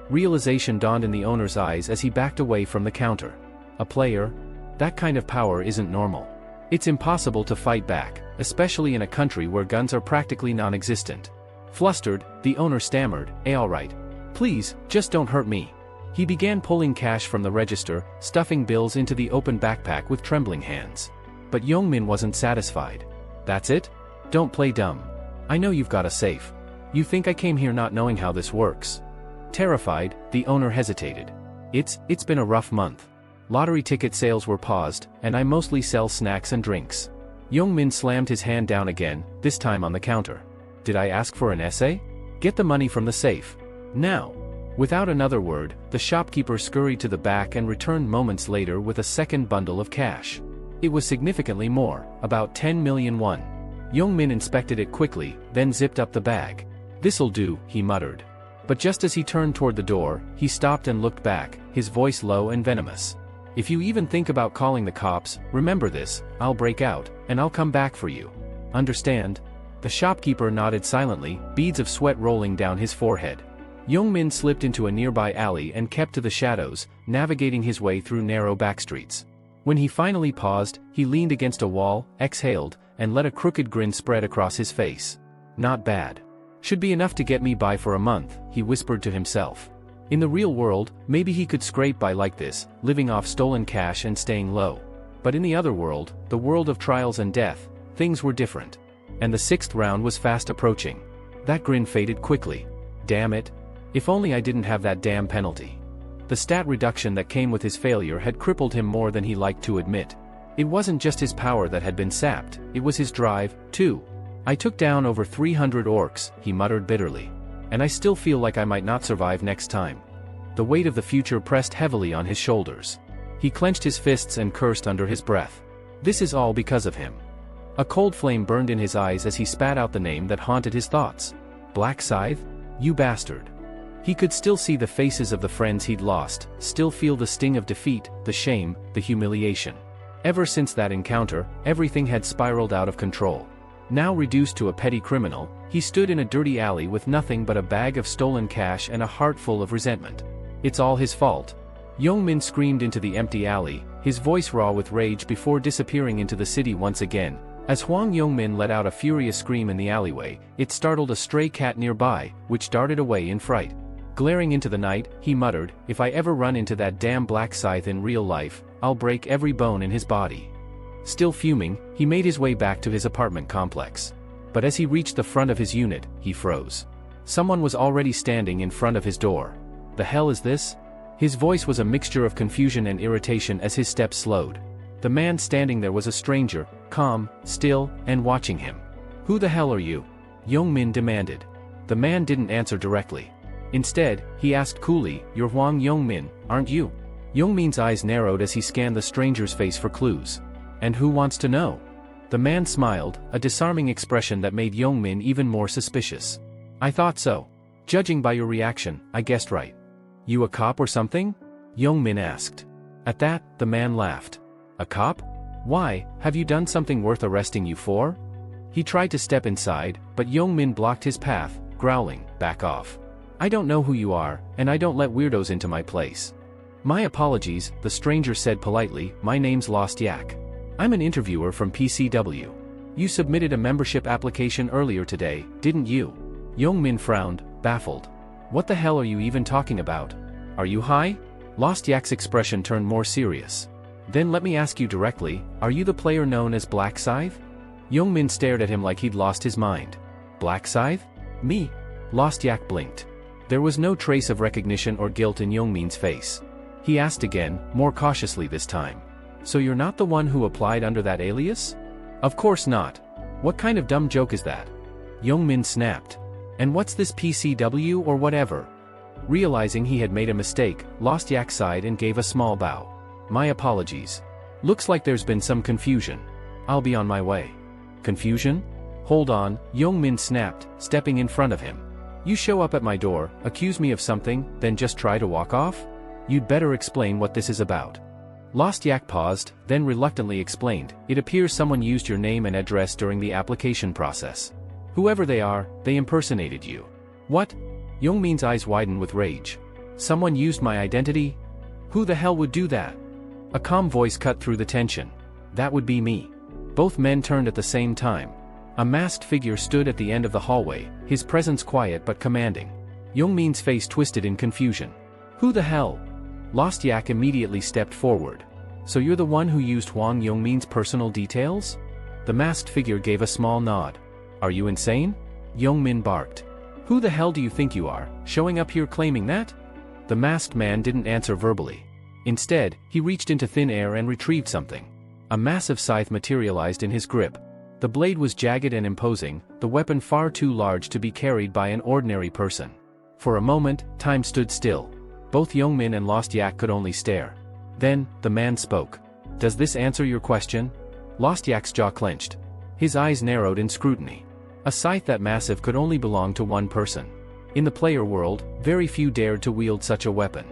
Realization dawned in the owner's eyes as he backed away from the counter. A player? That kind of power isn't normal. It's impossible to fight back, especially in a country where guns are practically non-existent. Flustered, the owner stammered, "All right. Please, just don't hurt me." He began pulling cash from the register, stuffing bills into the open backpack with trembling hands. But Youngmin wasn't satisfied. "That's it? Don't play dumb. I know you've got a safe. You think I came here not knowing how this works?" Terrified, the owner hesitated. It's been a rough month. Lottery ticket sales were paused, and I mostly sell snacks and drinks." Youngmin slammed his hand down again, this time on the counter. "Did I ask for an essay? Get the money from the safe. Now." Without another word, the shopkeeper scurried to the back and returned moments later with a second bundle of cash. It was significantly more, about 10 million won. Youngmin inspected it quickly, then zipped up the bag. "This'll do," he muttered. But just as he turned toward the door, he stopped and looked back, his voice low and venomous. "If you even think about calling the cops, remember this, I'll break out, and I'll come back for you. Understand?" The shopkeeper nodded silently, beads of sweat rolling down his forehead. Youngmin slipped into a nearby alley and kept to the shadows, navigating his way through narrow backstreets. When he finally paused, he leaned against a wall, exhaled, and let a crooked grin spread across his face. "Not bad. Should be enough to get me by for a month," he whispered to himself. In the real world, maybe he could scrape by like this, living off stolen cash and staying low. But in the other world, the world of trials and death, things were different. And the 6th round was fast approaching. That grin faded quickly. Damn it. If only I didn't have that damn penalty. The stat reduction that came with his failure had crippled him more than he liked to admit. It wasn't just his power that had been sapped, it was his drive, too. "I took down over 300 orcs," he muttered bitterly. "And I still feel like I might not survive next time." The weight of the future pressed heavily on his shoulders. He clenched his fists and cursed under his breath. This is all because of him. A cold flame burned in his eyes as he spat out the name that haunted his thoughts. "Black Scythe? You bastard." He could still see the faces of the friends he'd lost, still feel the sting of defeat, the shame, the humiliation. Ever since that encounter, everything had spiraled out of control. Now reduced to a petty criminal, he stood in a dirty alley with nothing but a bag of stolen cash and a heart full of resentment. "It's all his fault." Youngmin screamed into the empty alley, his voice raw with rage before disappearing into the city once again. As Hwang Youngmin let out a furious scream in the alleyway, it startled a stray cat nearby, which darted away in fright. Glaring into the night, he muttered, "If I ever run into that damn Black Scythe in real life, I'll break every bone in his body." Still fuming, he made his way back to his apartment complex. But as he reached the front of his unit, he froze. Someone was already standing in front of his door. "The hell is this?" His voice was a mixture of confusion and irritation as his steps slowed. The man standing there was a stranger, calm, still, and watching him. "Who the hell are you?" Youngmin demanded. The man didn't answer directly. Instead, he asked coolly, "You're Hwang Youngmin, aren't you?" Youngmin's eyes narrowed as he scanned the stranger's face for clues. "And who wants to know?" The man smiled, a disarming expression that made Youngmin even more suspicious. "I thought so. Judging by your reaction, I guessed right." "You a cop or something?" Youngmin asked. At that, the man laughed. "A cop? Why, have you done something worth arresting you for?" He tried to step inside, but Youngmin blocked his path, growling, "Back off. I don't know who you are, and I don't let weirdos into my place." "My apologies," the stranger said politely, "my name's Lost Yak. I'm an interviewer from PCW. You submitted a membership application earlier today, didn't you?" Youngmin frowned, baffled. "What the hell are you even talking about? Are you high?" Lost Yak's expression turned more serious. "Then let me ask you directly, are you the player known as Black Scythe?" Youngmin stared at him like he'd lost his mind. "Black Scythe? Me?" Lost Yak blinked. There was no trace of recognition or guilt in Youngmin's face. He asked again, more cautiously this time. "So you're not the one who applied under that alias?" "Of course not. What kind of dumb joke is that?" Youngmin snapped. "And what's this PCW or whatever?" Realizing he had made a mistake, Lost Yak sighed and gave a small bow. "My apologies. Looks like there's been some confusion. I'll be on my way." "Confusion? Hold on," Youngmin snapped, stepping in front of him. You show up at my door, accuse me of something, then just try to walk off? You'd better explain what this is about. Lost Yak paused, then reluctantly explained, it appears someone used your name and address during the application process. Whoever they are, they impersonated you. What? Youngmin's eyes widened with rage. Someone used my identity? Who the hell would do that? A calm voice cut through the tension. That would be me. Both men turned at the same time. A masked figure stood at the end of the hallway, his presence quiet but commanding. Youngmin's face twisted in confusion. Who the hell? Lost Yak immediately stepped forward. So you're the one who used Hwang Youngmin's personal details? The masked figure gave a small nod. Are you insane? Youngmin barked. Who the hell do you think you are, showing up here claiming that? The masked man didn't answer verbally. Instead, he reached into thin air and retrieved something. A massive scythe materialized in his grip. The blade was jagged and imposing, the weapon far too large to be carried by an ordinary person. For a moment, time stood still. Both Youngmin and Lost Yak could only stare. Then, the man spoke. Does this answer your question? Lost Yak's jaw clenched. His eyes narrowed in scrutiny. A scythe that massive could only belong to one person. In the player world, very few dared to wield such a weapon.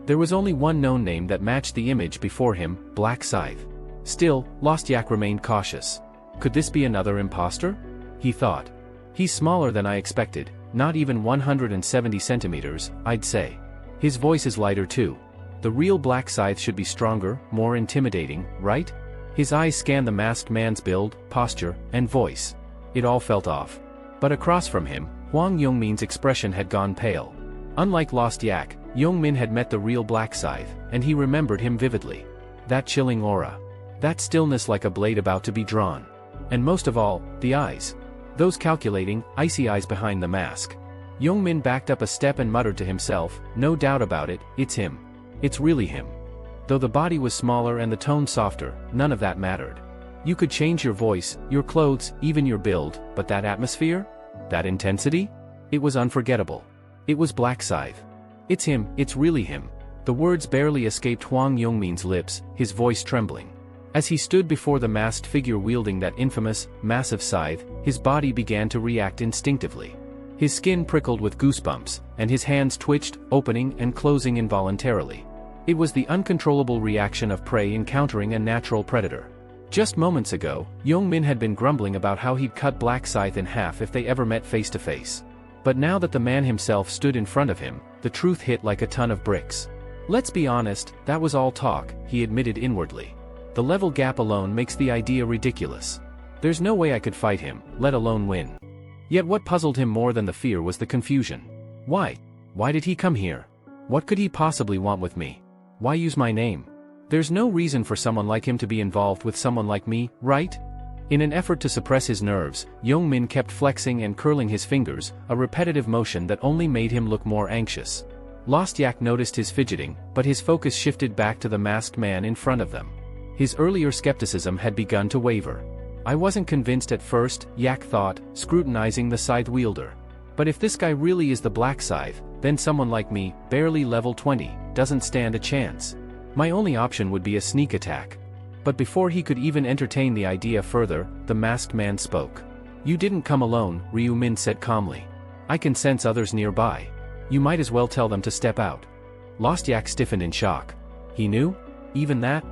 There was only one known name that matched the image before him, Black Scythe. Still, Lost Yak remained cautious. Could this be another imposter? He thought. He's smaller than I expected, not even 170 centimeters, I'd say. His voice is lighter too. The real Black Scythe should be stronger, more intimidating, right? His eyes scanned the masked man's build, posture, and voice. It all felt off. But across from him, Hwang Youngmin's expression had gone pale. Unlike Lost Yak, Youngmin had met the real Black Scythe, and he remembered him vividly. That chilling aura. That stillness like a blade about to be drawn. And most of all, the eyes. Those calculating, icy eyes behind the mask. Youngmin backed up a step and muttered to himself, no doubt about it, it's him. It's really him. Though the body was smaller and the tone softer, none of that mattered. You could change your voice, your clothes, even your build, but that atmosphere? That intensity? It was unforgettable. It was Black Scythe. It's him, it's really him. The words barely escaped Hwang Youngmin's lips, his voice trembling. As he stood before the masked figure wielding that infamous, massive scythe, his body began to react instinctively. His skin prickled with goosebumps, and his hands twitched, opening and closing involuntarily. It was the uncontrollable reaction of prey encountering a natural predator. Just moments ago, Youngmin had been grumbling about how he'd cut Black Scythe in half if they ever met face to face. But now that the man himself stood in front of him, the truth hit like a ton of bricks. Let's be honest, that was all talk, he admitted inwardly. The level gap alone makes the idea ridiculous. There's no way I could fight him, let alone win. Yet what puzzled him more than the fear was the confusion. Why? Why did he come here? What could he possibly want with me? Why use my name? There's no reason for someone like him to be involved with someone like me, right? In an effort to suppress his nerves, Youngmin kept flexing and curling his fingers, a repetitive motion that only made him look more anxious. Lost Yak noticed his fidgeting, but his focus shifted back to the masked man in front of them. His earlier skepticism had begun to waver. I wasn't convinced at first, Yak thought, scrutinizing the scythe wielder. But if this guy really is the Black Scythe, then someone like me, barely level 20, doesn't stand a chance. My only option would be a sneak attack. But before he could even entertain the idea further, the masked man spoke. You didn't come alone, Ryu Min said calmly. I can sense others nearby. You might as well tell them to step out. Lost Yak stiffened in shock. He knew? Even that?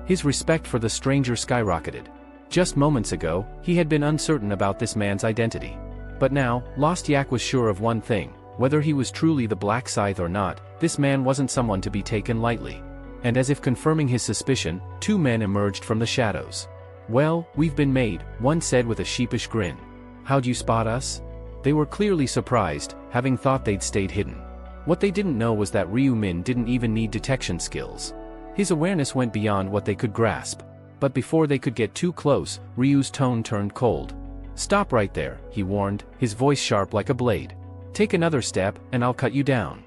His respect for the stranger skyrocketed. Just moments ago, he had been uncertain about this man's identity. But now, Lost Yak was sure of one thing, whether he was truly the Black Scythe or not, this man wasn't someone to be taken lightly. And as if confirming his suspicion, two men emerged from the shadows. Well, we've been made, one said with a sheepish grin. How'd you spot us? They were clearly surprised, having thought they'd stayed hidden. What they didn't know was that Ryu Min didn't even need detection skills. His awareness went beyond what they could grasp. But before they could get too close, Ryu's tone turned cold. Stop right there, he warned, his voice sharp like a blade. Take another step, and I'll cut you down.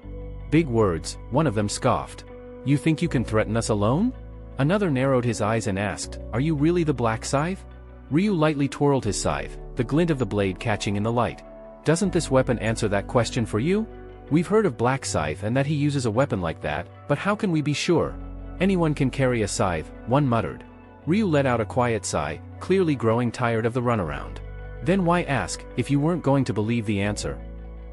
Big words, one of them scoffed. You think you can threaten us alone? Another narrowed his eyes and asked, Are you really the Black Scythe? Ryu lightly twirled his scythe, the glint of the blade catching in the light. Doesn't this weapon answer that question for you? We've heard of Black Scythe and that he uses a weapon like that, but how can we be sure? Anyone can carry a scythe, one muttered. Ryu let out a quiet sigh, clearly growing tired of the runaround. Then why ask, if you weren't going to believe the answer?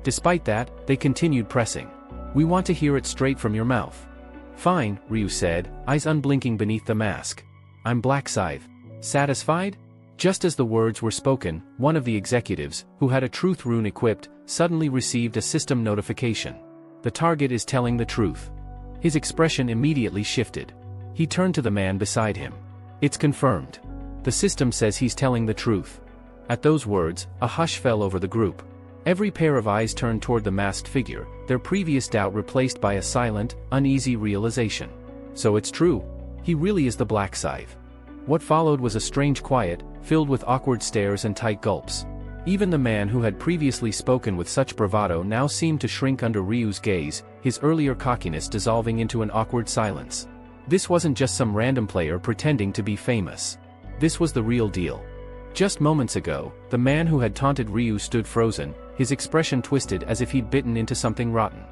Despite that, they continued pressing. "We want to hear it straight from your mouth." "Fine," Ryu said, eyes unblinking beneath the mask. "I'm Black Scythe. Satisfied?" Just as the words were spoken, one of the executives, who had a truth rune equipped, suddenly received a system notification. The target is telling the truth. His expression immediately shifted. He turned to the man beside him. "It's confirmed. The system says he's telling the truth." At those words, a hush fell over the group. Every pair of eyes turned toward the masked figure, their previous doubt replaced by a silent, uneasy realization. So it's true. He really is the Black Scythe. What followed was a strange quiet, filled with awkward stares and tight gulps. Even the man who had previously spoken with such bravado now seemed to shrink under Ryu's gaze, his earlier cockiness dissolving into an awkward silence. This wasn't just some random player pretending to be famous. This was the real deal. Just moments ago, the man who had taunted Ryu stood frozen, his expression twisted as if he'd bitten into something rotten.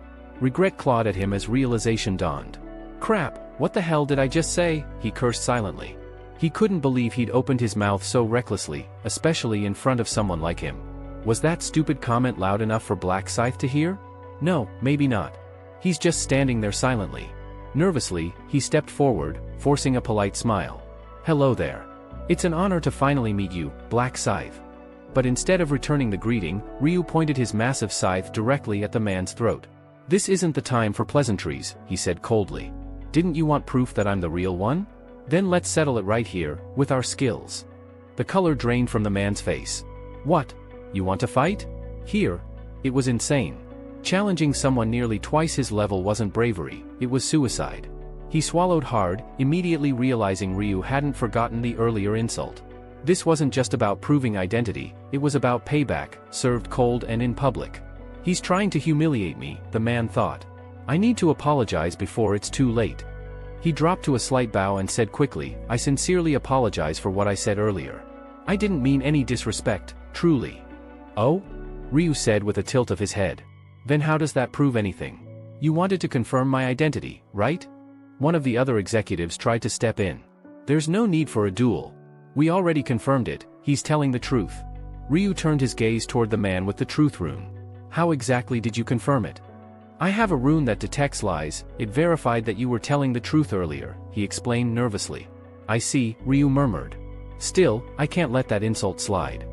Regret clawed at him as realization dawned. "Crap, what the hell did I just say?" he cursed silently. He couldn't believe he'd opened his mouth so recklessly, especially in front of someone like him. Was that stupid comment loud enough for Black Scythe to hear? No, maybe not. He's just standing there silently. Nervously, he stepped forward, forcing a polite smile. "Hello there. It's an honor to finally meet you, Black Scythe." But instead of returning the greeting, Ryu pointed his massive scythe directly at the man's throat. "This isn't the time for pleasantries," he said coldly. "Didn't you want proof that I'm the real one? Then let's settle it right here, with our skills." The color drained from the man's face. "What? You want to fight? Here?" It was insane. Challenging someone nearly twice his level wasn't bravery, it was suicide. He swallowed hard, immediately realizing Ryu hadn't forgotten the earlier insult. This wasn't just about proving identity, it was about payback, served cold and in public. "He's trying to humiliate me," the man thought. "I need to apologize before it's too late." He dropped to a slight bow and said quickly, "I sincerely apologize for what I said earlier. I didn't mean any disrespect, truly." "Oh?" Ryu said with a tilt of his head. "Then how does that prove anything? You wanted to confirm my identity, right?" One of the other executives tried to step in. "There's no need for a duel. We already confirmed it, he's telling the truth." Ryu turned his gaze toward the man with the truth rune. "How exactly did you confirm it?" "I have a rune that detects lies, it verified that you were telling the truth earlier," he explained nervously. "I see," Ryu murmured. "Still, I can't let that insult slide."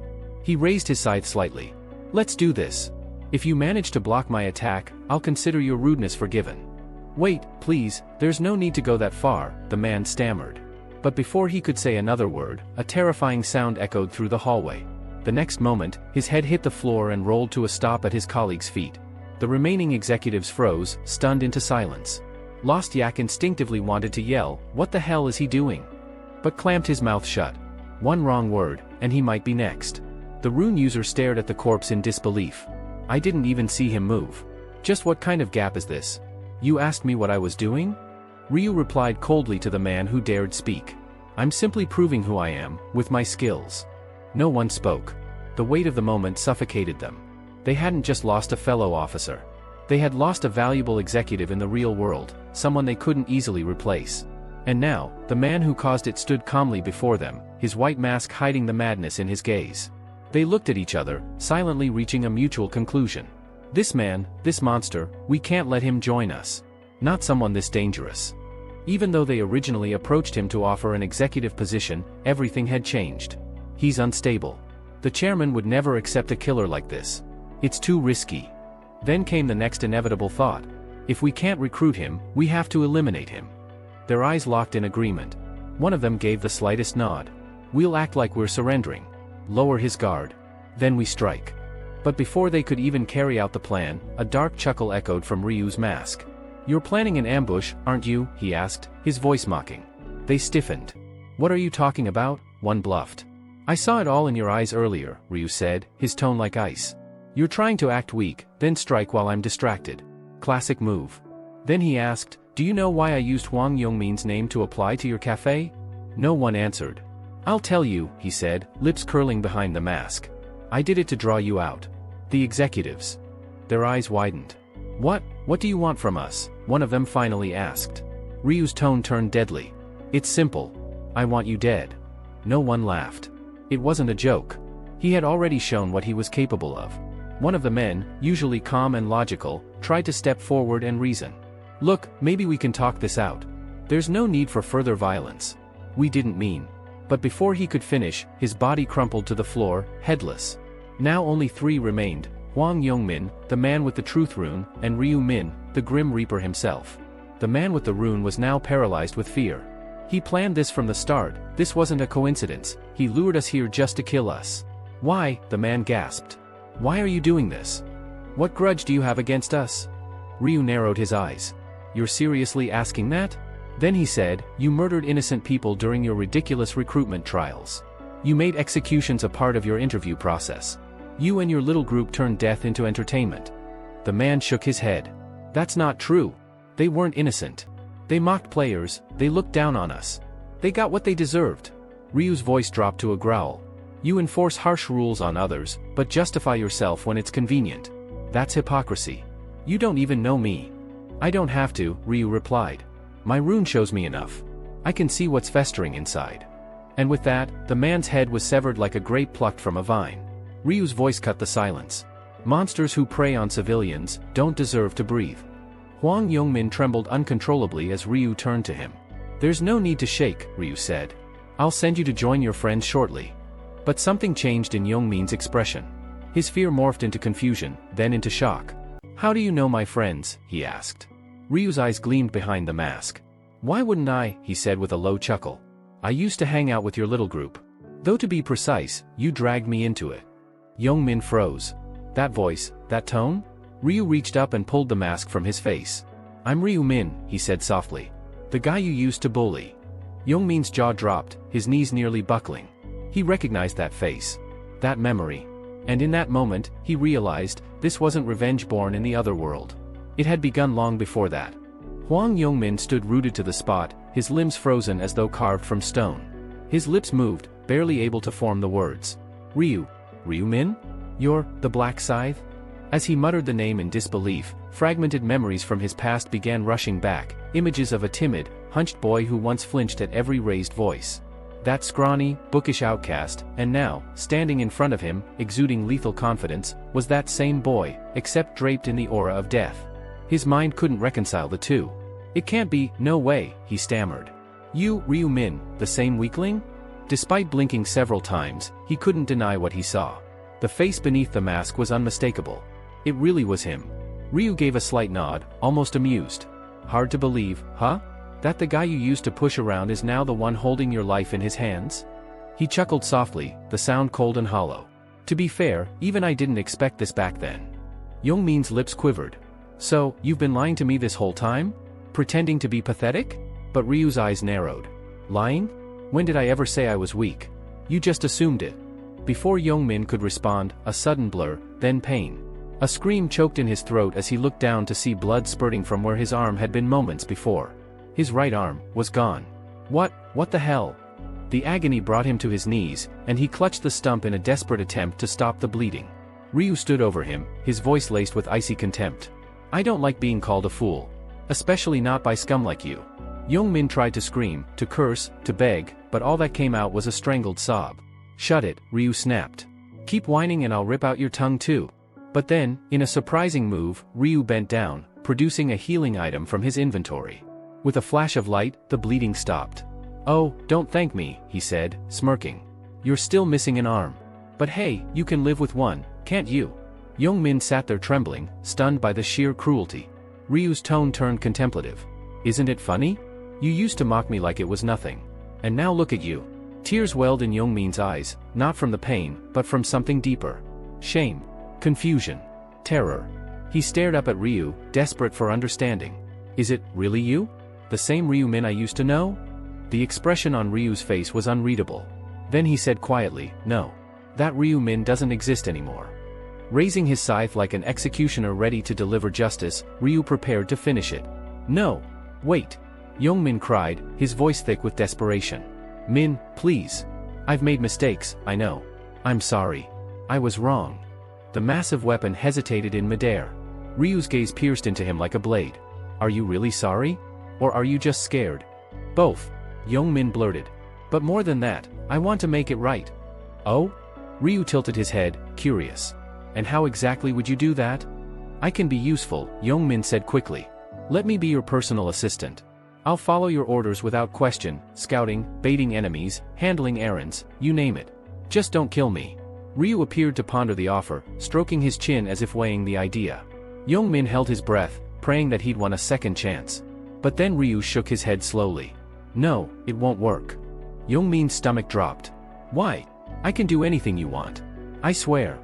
He raised his scythe slightly. "Let's do this. If you manage to block my attack, I'll consider your rudeness forgiven." "Wait, please, there's no need to go that far," the man stammered. But before he could say another word, a terrifying sound echoed through the hallway. The next moment, his head hit the floor and rolled to a stop at his colleague's feet. The remaining executives froze, stunned into silence. Lost Yak instinctively wanted to yell, "What the hell is he doing?" but clamped his mouth shut. One wrong word, and he might be next. The rune user stared at the corpse in disbelief. "I didn't even see him move. Just what kind of gap is this? You asked me what I was doing?" Ryu replied coldly to the man who dared speak. "I'm simply proving who I am, with my skills." No one spoke. The weight of the moment suffocated them. They hadn't just lost a fellow officer. They had lost a valuable executive in the real world, someone they couldn't easily replace. And now, the man who caused it stood calmly before them, his white mask hiding the madness in his gaze. They looked at each other, silently reaching a mutual conclusion. "This man, this monster, we can't let him join us. Not someone this dangerous." Even though they originally approached him to offer an executive position, everything had changed. "He's unstable. The chairman would never accept a killer like this. It's too risky." Then came the next inevitable thought. "If we can't recruit him, we have to eliminate him." Their eyes locked in agreement. One of them gave the slightest nod. "We'll act like we're surrendering. Lower his guard. Then we strike." But before they could even carry out the plan, a dark chuckle echoed from Ryu's mask. "You're planning an ambush, aren't you?" he asked, his voice mocking. They stiffened. "What are you talking about?" one bluffed. "I saw it all in your eyes earlier," Ryu said, his tone like ice. "You're trying to act weak, then strike while I'm distracted. Classic move." Then he asked, "Do you know why I used Huang Yongmin's name to apply to your cafe?" No one answered. "I'll tell you," he said, lips curling behind the mask. "I did it to draw you out." The executives. Their eyes widened. What do you want from us?" one of them finally asked. Ryu's tone turned deadly. "It's simple. I want you dead." No one laughed. It wasn't a joke. He had already shown what he was capable of. One of the men, usually calm and logical, tried to step forward and reason. Look, maybe we can talk this out. There's no need for further violence. We didn't mean. But before he could finish, his body crumpled to the floor, headless. Now only 3 remained: Hwang Yongmin, the man with the truth rune, and Ryu Min, the Grim Reaper himself. The man with the rune was now paralyzed with fear. He planned this from the start. This wasn't a coincidence. He lured us here just to kill us. Why? The man gasped. Why are you doing this? What grudge do you have against us? Ryu narrowed his eyes. You're seriously asking that? Then he said, you murdered innocent people during your ridiculous recruitment trials. You made executions a part of your interview process. You and your little group turned death into entertainment. The man shook his head. That's not true. They weren't innocent. They mocked players, they looked down on us. They got what they deserved. Ryu's voice dropped to a growl. You enforce harsh rules on others, but justify yourself when it's convenient. That's hypocrisy. You don't even know me. I don't have to, Ryu replied. My rune shows me enough. I can see what's festering inside. And with that, the man's head was severed like a grape plucked from a vine. Ryu's voice cut the silence. Monsters who prey on civilians don't deserve to breathe. Hwang Yongmin trembled uncontrollably as Ryu turned to him. There's no need to shake, Ryu said. I'll send you to join your friends shortly. But something changed in Yongmin's expression. His fear morphed into confusion, then into shock. How do you know my friends? He asked. Ryu's eyes gleamed behind the mask. Why wouldn't I? He said with a low chuckle. I used to hang out with your little group. Though to be precise, you dragged me into it. Yongmin froze. That voice, that tone? Ryu reached up and pulled the mask from his face. I'm Ryu Min, he said softly. The guy you used to bully. Yongmin's jaw dropped, his knees nearly buckling. He recognized that face. That memory. And in that moment, he realized, this wasn't revenge born in the other world. It had begun long before that. Hwang Yongmin stood rooted to the spot, his limbs frozen as though carved from stone. His lips moved, barely able to form the words. Ryu Min? You're the Black Scythe? As he muttered the name in disbelief, fragmented memories from his past began rushing back, images of a timid, hunched boy who once flinched at every raised voice. That scrawny, bookish outcast, and now, standing in front of him, exuding lethal confidence, was that same boy, except draped in the aura of death. His mind couldn't reconcile the two. It can't be, no way, he stammered. You, Ryu Min, the same weakling? Despite blinking several times, he couldn't deny what he saw. The face beneath the mask was unmistakable. It really was him. Ryu gave a slight nod, almost amused. Hard to believe, huh? That the guy you used to push around is now the one holding your life in his hands? He chuckled softly, the sound cold and hollow. To be fair, even I didn't expect this back then. Yongmin's lips quivered. So, you've been lying to me this whole time? Pretending to be pathetic? But Ryu's eyes narrowed. Lying? When did I ever say I was weak? You just assumed it. Before Yongmin could respond, a sudden blur, then pain. A scream choked in his throat as he looked down to see blood spurting from where his arm had been moments before. His right arm was gone. What the hell? The agony brought him to his knees, and he clutched the stump in a desperate attempt to stop the bleeding. Ryu stood over him, his voice laced with icy contempt. I don't like being called a fool. Especially not by scum like you. Yongmin tried to scream, to curse, to beg, but all that came out was a strangled sob. Shut it, Ryu snapped. Keep whining and I'll rip out your tongue too. But then, in a surprising move, Ryu bent down, producing a healing item from his inventory. With a flash of light, the bleeding stopped. Oh, don't thank me, he said, smirking. You're still missing an arm. But hey, you can live with one, can't you? Yongmin sat there trembling, stunned by the sheer cruelty. Ryu's tone turned contemplative. Isn't it funny? You used to mock me like it was nothing. And now look at you. Tears welled in Yongmin's eyes, not from the pain, but from something deeper. Shame. Confusion. Terror. He stared up at Ryu, desperate for understanding. Is it really you? The same Ryu Min I used to know? The expression on Ryu's face was unreadable. Then he said quietly, no. That Ryu Min doesn't exist anymore. Raising his scythe like an executioner ready to deliver justice, Ryu prepared to finish it. No. Wait. Yongmin cried, his voice thick with desperation. Min, please. I've made mistakes, I know. I'm sorry. I was wrong. The massive weapon hesitated in midair. Ryu's gaze pierced into him like a blade. Are you really sorry? Or are you just scared? Both. Yongmin blurted. But more than that, I want to make it right. Oh? Ryu tilted his head, curious. And how exactly would you do that? I can be useful, Yongmin said quickly. Let me be your personal assistant. I'll follow your orders without question, scouting, baiting enemies, handling errands, you name it. Just don't kill me. Ryu appeared to ponder the offer, stroking his chin as if weighing the idea. Yongmin held his breath, praying that he'd won a second chance. But then Ryu shook his head slowly. No, it won't work. Yongmin's stomach dropped. Why? I can do anything you want. I swear.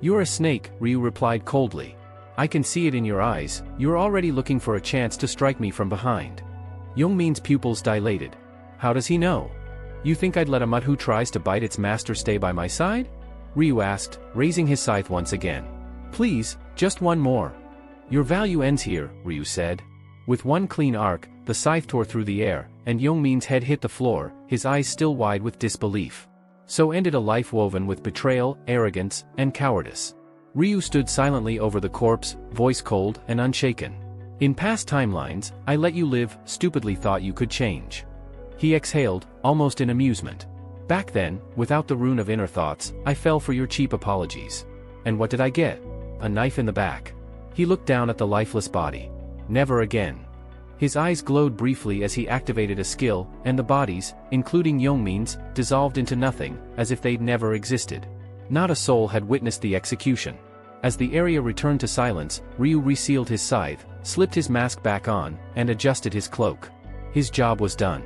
You're a snake, Ryu replied coldly. I can see it in your eyes, you're already looking for a chance to strike me from behind. Yongmin's pupils dilated. How does he know? You think I'd let a mutt who tries to bite its master stay by my side? Ryu asked, raising his scythe once again. Please, just one more. Your value ends here, Ryu said. With one clean arc, the scythe tore through the air, and Yongmin's head hit the floor, his eyes still wide with disbelief. So ended a life woven with betrayal, arrogance, and cowardice. Ryu stood silently over the corpse, voice cold and unshaken. In past timelines, I let you live, stupidly thought you could change. He exhaled, almost in amusement. Back then, without the rune of inner thoughts, I fell for your cheap apologies. And what did I get? A knife in the back. He looked down at the lifeless body. Never again. His eyes glowed briefly as he activated a skill, and the bodies, including Yongmin's, dissolved into nothing, as if they'd never existed. Not a soul had witnessed the execution. As the area returned to silence, Ryu resealed his scythe, slipped his mask back on, and adjusted his cloak. His job was done.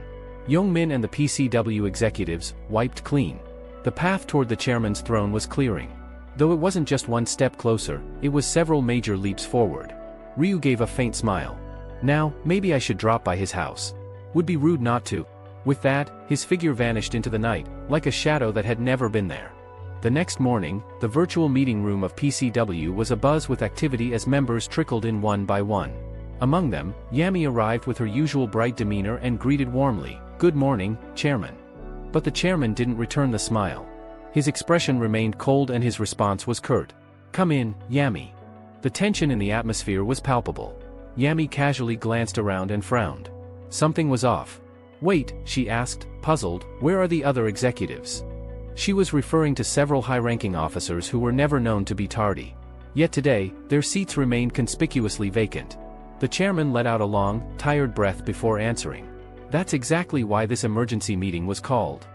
Yongmin and the PCW executives, wiped clean. The path toward the chairman's throne was clearing. Though it wasn't just one step closer, it was several major leaps forward. Ryu gave a faint smile. Now, maybe I should drop by his house. Would be rude not to. With that, his figure vanished into the night, like a shadow that had never been there. The next morning, the virtual meeting room of PCW was abuzz with activity as members trickled in one by one. Among them, Yami arrived with her usual bright demeanor and greeted warmly, "Good morning, Chairman." But the chairman didn't return the smile. His expression remained cold and his response was curt. "Come in, Yami." The tension in the atmosphere was palpable. Yami casually glanced around and frowned. Something was off. "Wait," she asked, puzzled, "where are the other executives?" She was referring to several high-ranking officers who were never known to be tardy. Yet today, their seats remained conspicuously vacant. The chairman let out a long, tired breath before answering. That's exactly why this emergency meeting was called.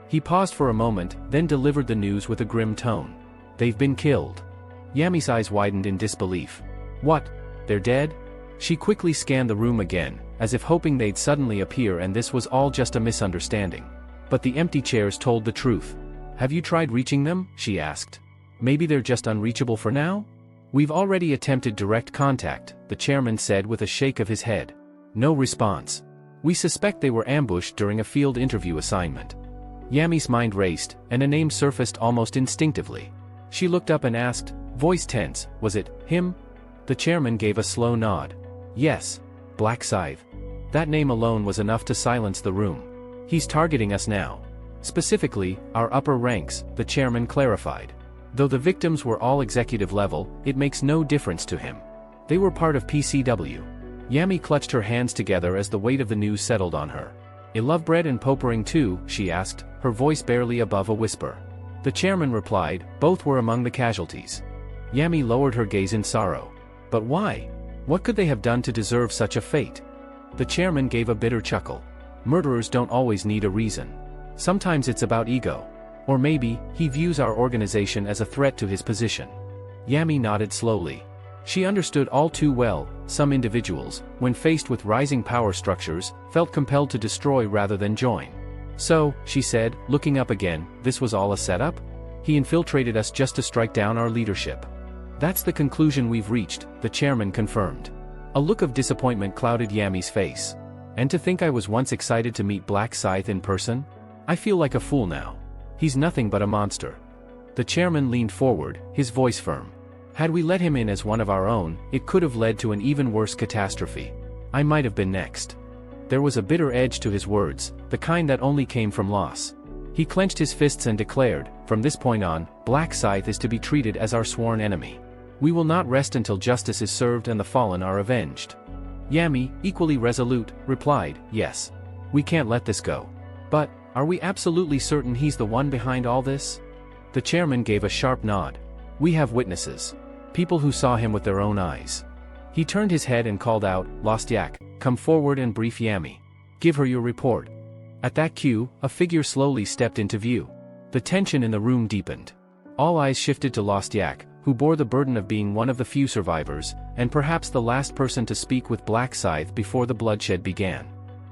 He paused for a moment, then delivered the news with a grim tone. "They've been killed." Yami's eyes widened in disbelief. "What? They're dead?" She quickly scanned the room again, as if hoping they'd suddenly appear and this was all just a misunderstanding. But the empty chairs told the truth. "Have you tried reaching them?" she asked. "Maybe they're just unreachable for now?" "We've already attempted direct contact," the chairman said with a shake of his head. No response. "We suspect they were ambushed during a field interview assignment." Yami's mind raced, and a name surfaced almost instinctively. She looked up and asked, voice tense, "Was it him?" The chairman gave a slow nod. "Yes. Black Scythe. That name alone was enough to silence the room. He's targeting us now. Specifically, our upper ranks," the chairman clarified. "Though the victims were all executive level, it makes no difference to him. They were part of PCW. Yami clutched her hands together as the weight of the news settled on her. "I love bread and popering too," she asked, her voice barely above a whisper. The chairman replied, "Both were among the casualties." Yami lowered her gaze in sorrow. "But why? What could they have done to deserve such a fate?" The chairman gave a bitter chuckle. "Murderers don't always need a reason. Sometimes it's about ego. Or maybe, he views our organization as a threat to his position." Yami nodded slowly. She understood all too well, some individuals, when faced with rising power structures, felt compelled to destroy rather than join. "So," she said, looking up again, "this was all a setup? He infiltrated us just to strike down our leadership." "That's the conclusion we've reached," the chairman confirmed. A look of disappointment clouded Yami's face. "And to think I was once excited to meet Black Scythe in person? I feel like a fool now. He's nothing but a monster." The chairman leaned forward, his voice firm. "Had we let him in as one of our own, it could have led to an even worse catastrophe. I might have been next." There was a bitter edge to his words, the kind that only came from loss. He clenched his fists and declared, "From this point on, Black Scythe is to be treated as our sworn enemy. We will not rest until justice is served and the fallen are avenged." Yami, equally resolute, replied, "Yes. We can't let this go. But, are we absolutely certain he's the one behind all this?" The chairman gave a sharp nod. We have witnesses. People who saw him with their own eyes. He turned his head and called out, Lost Yak, come forward and brief Yami. Give her your report. At that cue, a figure slowly stepped into view. The tension in the room deepened. All eyes shifted to Lost Yak, who bore the burden of being one of the few survivors, and perhaps the last person to speak with Black Scythe before the bloodshed began.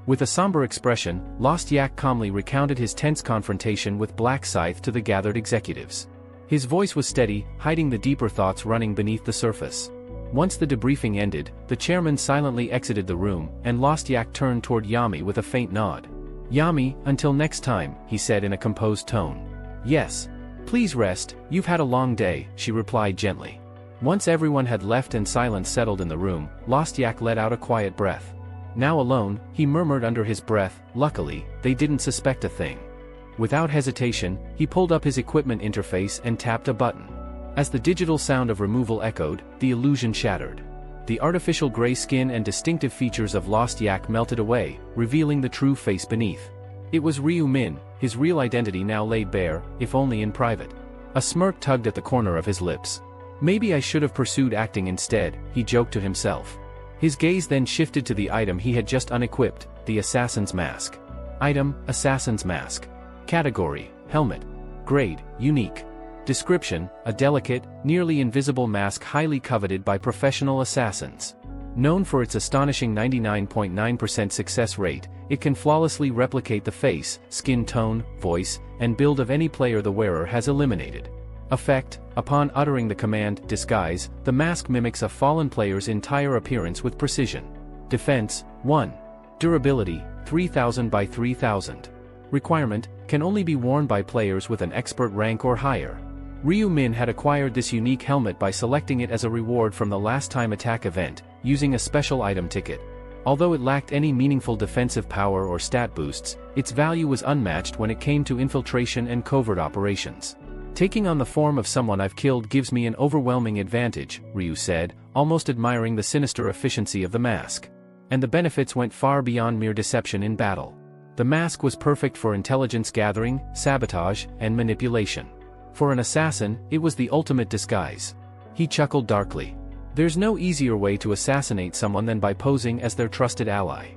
With a somber expression, Lost Yak calmly recounted his tense confrontation with Black Scythe to the gathered executives. His voice was steady, hiding the deeper thoughts running beneath the surface. Once the debriefing ended, the chairman silently exited the room, and Lost Yak turned toward Yami with a faint nod. Yami, until next time, he said in a composed tone. Yes. Please rest, you've had a long day, she replied gently. Once everyone had left and silence settled in the room, Lost Yak let out a quiet breath. Now alone, he murmured under his breath, luckily, they didn't suspect a thing. Without hesitation, he pulled up his equipment interface and tapped a button. As the digital sound of removal echoed, the illusion shattered. The artificial gray skin and distinctive features of Lost Yak melted away, revealing the true face beneath. It was Ryu Min, his real identity now laid bare, if only in private. A smirk tugged at the corner of his lips. Maybe I should have pursued acting instead, he joked to himself. His gaze then shifted to the item he had just unequipped, the assassin's mask. Item, assassin's mask. Category, helmet. Grade, unique. Description, a delicate, nearly invisible mask highly coveted by professional assassins. Known for its astonishing 99.9% success rate, it can flawlessly replicate the face, skin tone, voice, and build of any player the wearer has eliminated. Effect, upon uttering the command, disguise, the mask mimics a fallen player's entire appearance with precision. Defense, 1. Durability, 3000 by 3000. Requirement, can only be worn by players with an expert rank or higher. Ryu Min had acquired this unique helmet by selecting it as a reward from the last time attack event, using a special item ticket. Although it lacked any meaningful defensive power or stat boosts, its value was unmatched when it came to infiltration and covert operations. Taking on the form of someone I've killed gives me an overwhelming advantage, Ryu said, almost admiring the sinister efficiency of the mask. And the benefits went far beyond mere deception in battle. The mask was perfect for intelligence gathering, sabotage, and manipulation. For an assassin, it was the ultimate disguise. He chuckled darkly. There's no easier way to assassinate someone than by posing as their trusted ally.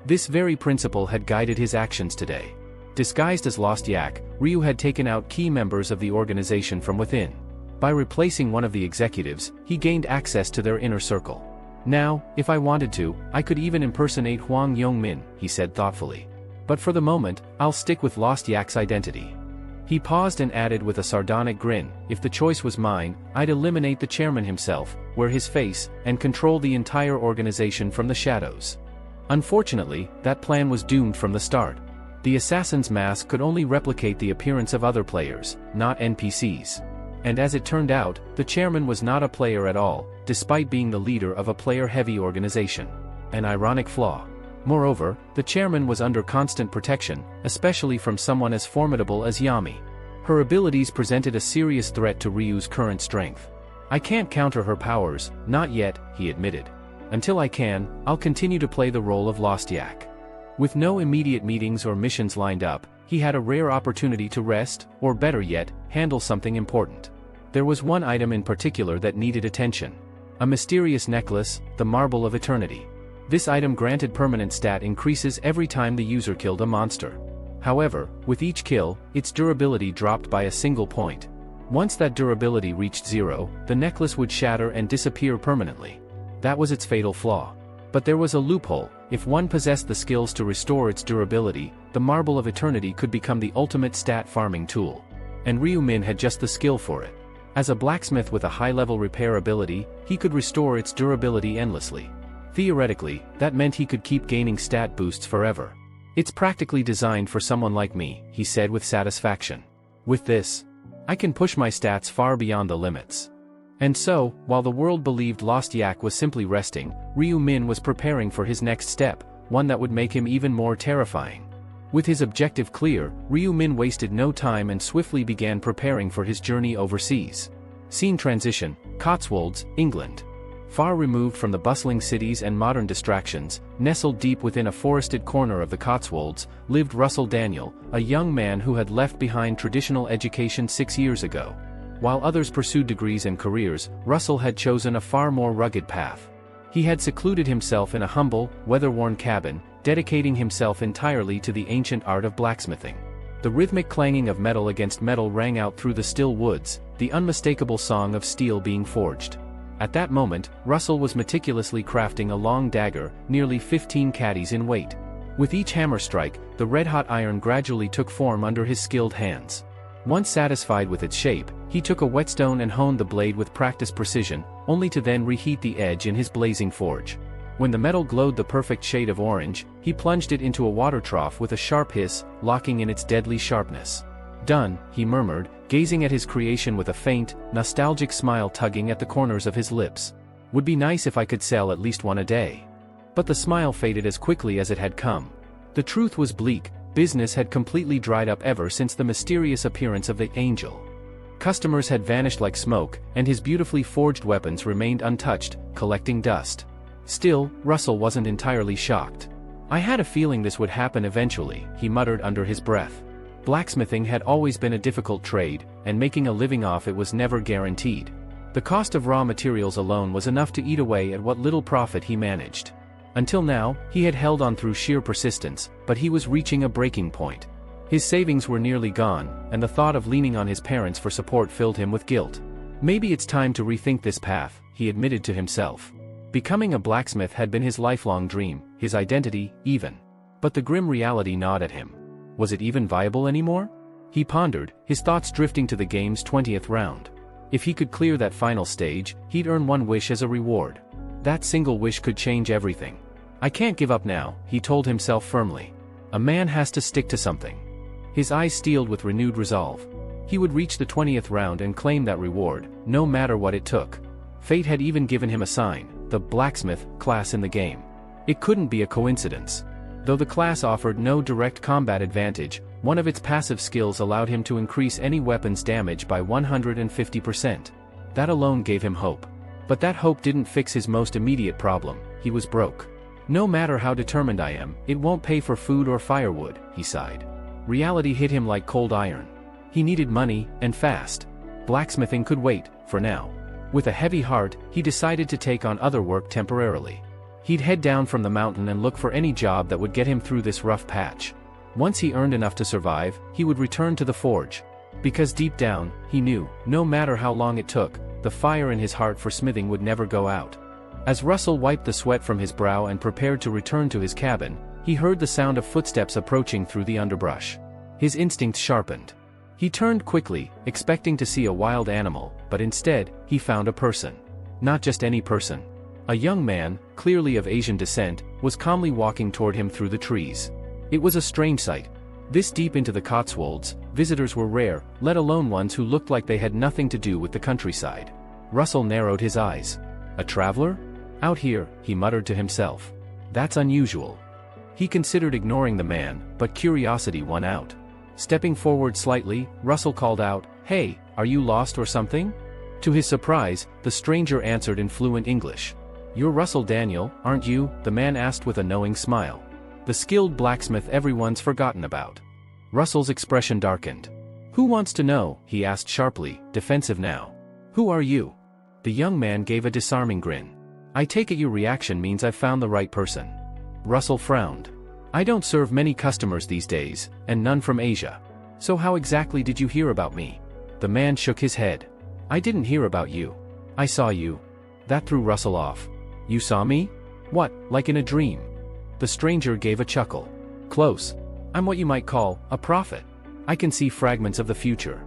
This very principle had guided his actions today. Disguised as Lost Yak, Ryu had taken out key members of the organization from within. By replacing one of the executives, he gained access to their inner circle. Now, if I wanted to, I could even impersonate Huang Yongmin, he said thoughtfully. But for the moment, I'll stick with Lost Yak's identity. He paused and added with a sardonic grin, if the choice was mine, I'd eliminate the chairman himself, wear his face, and control the entire organization from the shadows. Unfortunately, that plan was doomed from the start. The assassin's mask could only replicate the appearance of other players, not NPCs. And as it turned out, the chairman was not a player at all, despite being the leader of a player-heavy organization. An ironic flaw. Moreover, the chairman was under constant protection, especially from someone as formidable as Yami. Her abilities presented a serious threat to Ryu's current strength. I can't counter her powers, not yet, he admitted. Until I can, I'll continue to play the role of Lost Yak. With no immediate meetings or missions lined up, he had a rare opportunity to rest, or better yet, handle something important. There was one item in particular that needed attention. A mysterious necklace, the Marble of Eternity. This item granted permanent stat increases every time the user killed a monster. However, with each kill, its durability dropped by a single point. Once that durability reached 0, the necklace would shatter and disappear permanently. That was its fatal flaw. But there was a loophole: if one possessed the skills to restore its durability, the Marble of Eternity could become the ultimate stat farming tool. And Ryu Min had just the skill for it. As a blacksmith with a high-level repair ability, he could restore its durability endlessly. Theoretically, that meant he could keep gaining stat boosts forever. It's practically designed for someone like me, he said with satisfaction. With this, I can push my stats far beyond the limits. And so, while the world believed Lost Yak was simply resting, Ryu Min was preparing for his next step, one that would make him even more terrifying. With his objective clear, Ryu Min wasted no time and swiftly began preparing for his journey overseas. Scene transition, Cotswolds, England. Far removed from the bustling cities and modern distractions, nestled deep within a forested corner of the Cotswolds, lived Russell Daniel, a young man who had left behind traditional education 6 years ago. While others pursued degrees and careers, Russell had chosen a far more rugged path. He had secluded himself in a humble, weather-worn cabin, dedicating himself entirely to the ancient art of blacksmithing. The rhythmic clanging of metal against metal rang out through the still woods, the unmistakable song of steel being forged. At that moment, Russell was meticulously crafting a long dagger, nearly 15 caddies in weight. With each hammer strike, the red-hot iron gradually took form under his skilled hands. Once satisfied with its shape, he took a whetstone and honed the blade with practiced precision, only to then reheat the edge in his blazing forge. When the metal glowed the perfect shade of orange, he plunged it into a water trough with a sharp hiss, locking in its deadly sharpness. "Done," he murmured, gazing at his creation with a faint, nostalgic smile tugging at the corners of his lips. "Would be nice if I could sell at least one a day." But the smile faded as quickly as it had come. The truth was bleak. Business had completely dried up ever since the mysterious appearance of the angel. Customers had vanished like smoke, and his beautifully forged weapons remained untouched, collecting dust. Still, Russell wasn't entirely shocked. "I had a feeling this would happen eventually," he muttered under his breath. Blacksmithing had always been a difficult trade, and making a living off it was never guaranteed. The cost of raw materials alone was enough to eat away at what little profit he managed. Until now, he had held on through sheer persistence, but he was reaching a breaking point. His savings were nearly gone, and the thought of leaning on his parents for support filled him with guilt. "Maybe it's time to rethink this path," he admitted to himself. Becoming a blacksmith had been his lifelong dream, his identity, even. But the grim reality gnawed at him. Was it even viable anymore? He pondered, his thoughts drifting to the game's 20th round. If he could clear that final stage, he'd earn one wish as a reward. That single wish could change everything. "I can't give up now," he told himself firmly. A man has to stick to something. His eyes steeled with renewed resolve. He would reach the 20th round and claim that reward, no matter what it took. Fate had even given him a sign, the blacksmith class in the game. It couldn't be a coincidence. Though the class offered no direct combat advantage, one of its passive skills allowed him to increase any weapon's damage by 150%. That alone gave him hope. But that hope didn't fix his most immediate problem: he was broke. "No matter how determined I am, it won't pay for food or firewood," he sighed. Reality hit him like cold iron. He needed money, and fast. Blacksmithing could wait, for now. With a heavy heart, he decided to take on other work temporarily. He'd head down from the mountain and look for any job that would get him through this rough patch. Once he earned enough to survive, he would return to the forge. Because deep down, he knew, no matter how long it took, the fire in his heart for smithing would never go out. As Russell wiped the sweat from his brow and prepared to return to his cabin, he heard the sound of footsteps approaching through the underbrush. His instincts sharpened. He turned quickly, expecting to see a wild animal, but instead, he found a person. Not just any person. A young man, clearly of Asian descent, was calmly walking toward him through the trees. It was a strange sight. This deep into the Cotswolds, visitors were rare, let alone ones who looked like they had nothing to do with the countryside. Russell narrowed his eyes. "A traveler? Out here," he muttered to himself. "That's unusual." He considered ignoring the man, but curiosity won out. Stepping forward slightly, Russell called out, "Hey, are you lost or something?" To his surprise, the stranger answered in fluent English. "You're Russell Daniel, aren't you?" the man asked with a knowing smile. The skilled blacksmith everyone's forgotten about. Russell's expression darkened. "Who wants to know?" he asked sharply, defensive now. "Who are you?" The young man gave a disarming grin. "I take it your reaction means I've found the right person." Russell frowned. "I don't serve many customers these days, and none from Asia. So how exactly did you hear about me?" The man shook his head. "I didn't hear about you. I saw you." That threw Russell off. "You saw me? What, like in a dream?" The stranger gave a chuckle. "Close. I'm what you might call a prophet. I can see fragments of the future."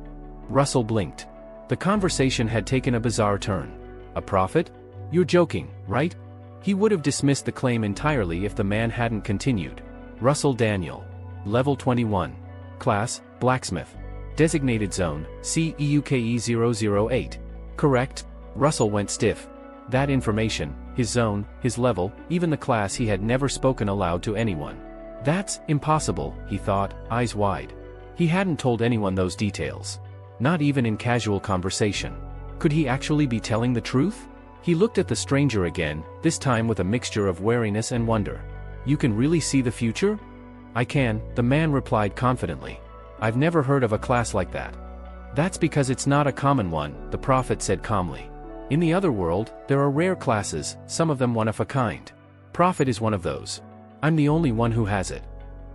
Russell blinked. The conversation had taken a bizarre turn. "A prophet? You're joking, right?" He would have dismissed the claim entirely if the man hadn't continued. "Russell Daniel. Level 21. Class, Blacksmith. Designated Zone, CEUKE 008. Correct?" Russell went stiff. That information, his zone, his level, even the class he had never spoken aloud to anyone. "That's impossible," he thought, eyes wide. He hadn't told anyone those details. Not even in casual conversation. Could he actually be telling the truth? He looked at the stranger again, this time with a mixture of wariness and wonder. "You can really see the future?" "I can," the man replied confidently. "I've never heard of a class like that." That's because it's not a common one, the prophet said calmly. In the other world, there are rare classes, some of them one of a kind. Prophet is one of those. I'm the only one who has it.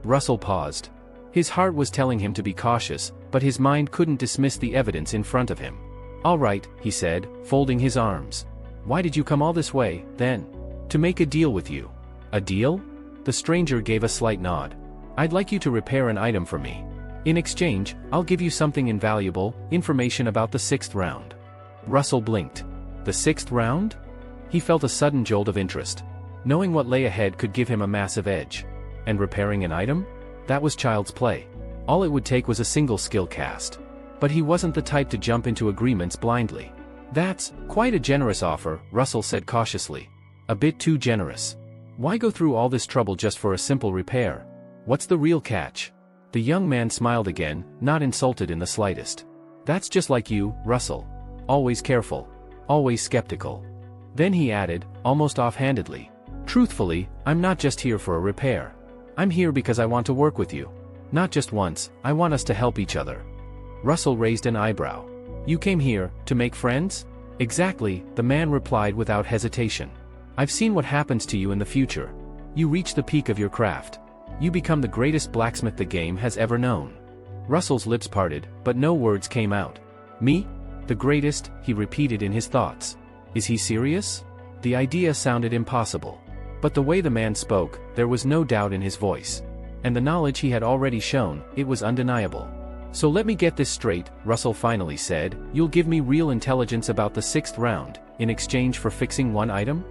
Russell paused. His heart was telling him to be cautious, but his mind couldn't dismiss the evidence in front of him. All right, he said, folding his arms. Why did you come all this way, then? To make a deal with you. A deal? The stranger gave a slight nod. I'd like you to repair an item for me. In exchange, I'll give you something invaluable, information about the 6th round. Russell blinked. The 6th round? He felt a sudden jolt of interest. Knowing what lay ahead could give him a massive edge. And repairing an item? That was child's play. All it would take was a single skill cast. But he wasn't the type to jump into agreements blindly. That's quite a generous offer, Russell said cautiously. A bit too generous. Why go through all this trouble just for a simple repair? What's the real catch? The young man smiled again, not insulted in the slightest. That's just like you, Russell. Always careful. Always skeptical. Then he added, almost offhandedly. Truthfully, I'm not just here for a repair. I'm here because I want to work with you. Not just once, I want us to help each other. Russell raised an eyebrow. You came here, to make friends? Exactly, the man replied without hesitation. I've seen what happens to you in the future. You reach the peak of your craft. You become the greatest blacksmith the game has ever known. Russell's lips parted, but no words came out. Me? The greatest, he repeated in his thoughts. Is he serious? The idea sounded impossible. But the way the man spoke, there was no doubt in his voice. And the knowledge he had already shown, it was undeniable. So let me get this straight, Russell finally said, you'll give me real intelligence about the 6th round, in exchange for fixing one item?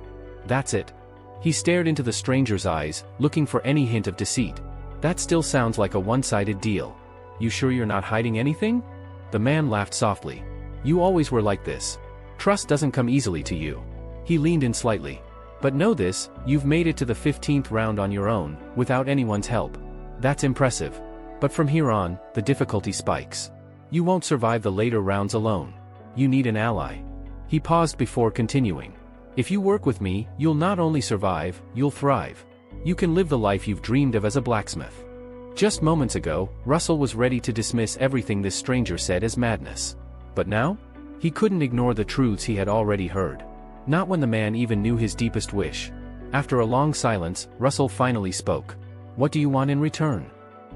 That's it. He stared into the stranger's eyes, looking for any hint of deceit. That still sounds like a one-sided deal. You sure you're not hiding anything? The man laughed softly. You always were like this. Trust doesn't come easily to you. He leaned in slightly. But know this, you've made it to the 15th round on your own, without anyone's help. That's impressive. But from here on, the difficulty spikes. You won't survive the later rounds alone. You need an ally. He paused before continuing. If you work with me, you'll not only survive, you'll thrive. You can live the life you've dreamed of as a blacksmith. Just moments ago, Russell was ready to dismiss everything this stranger said as madness. But now? He couldn't ignore the truths he had already heard. Not when the man even knew his deepest wish. After a long silence, Russell finally spoke. What do you want in return?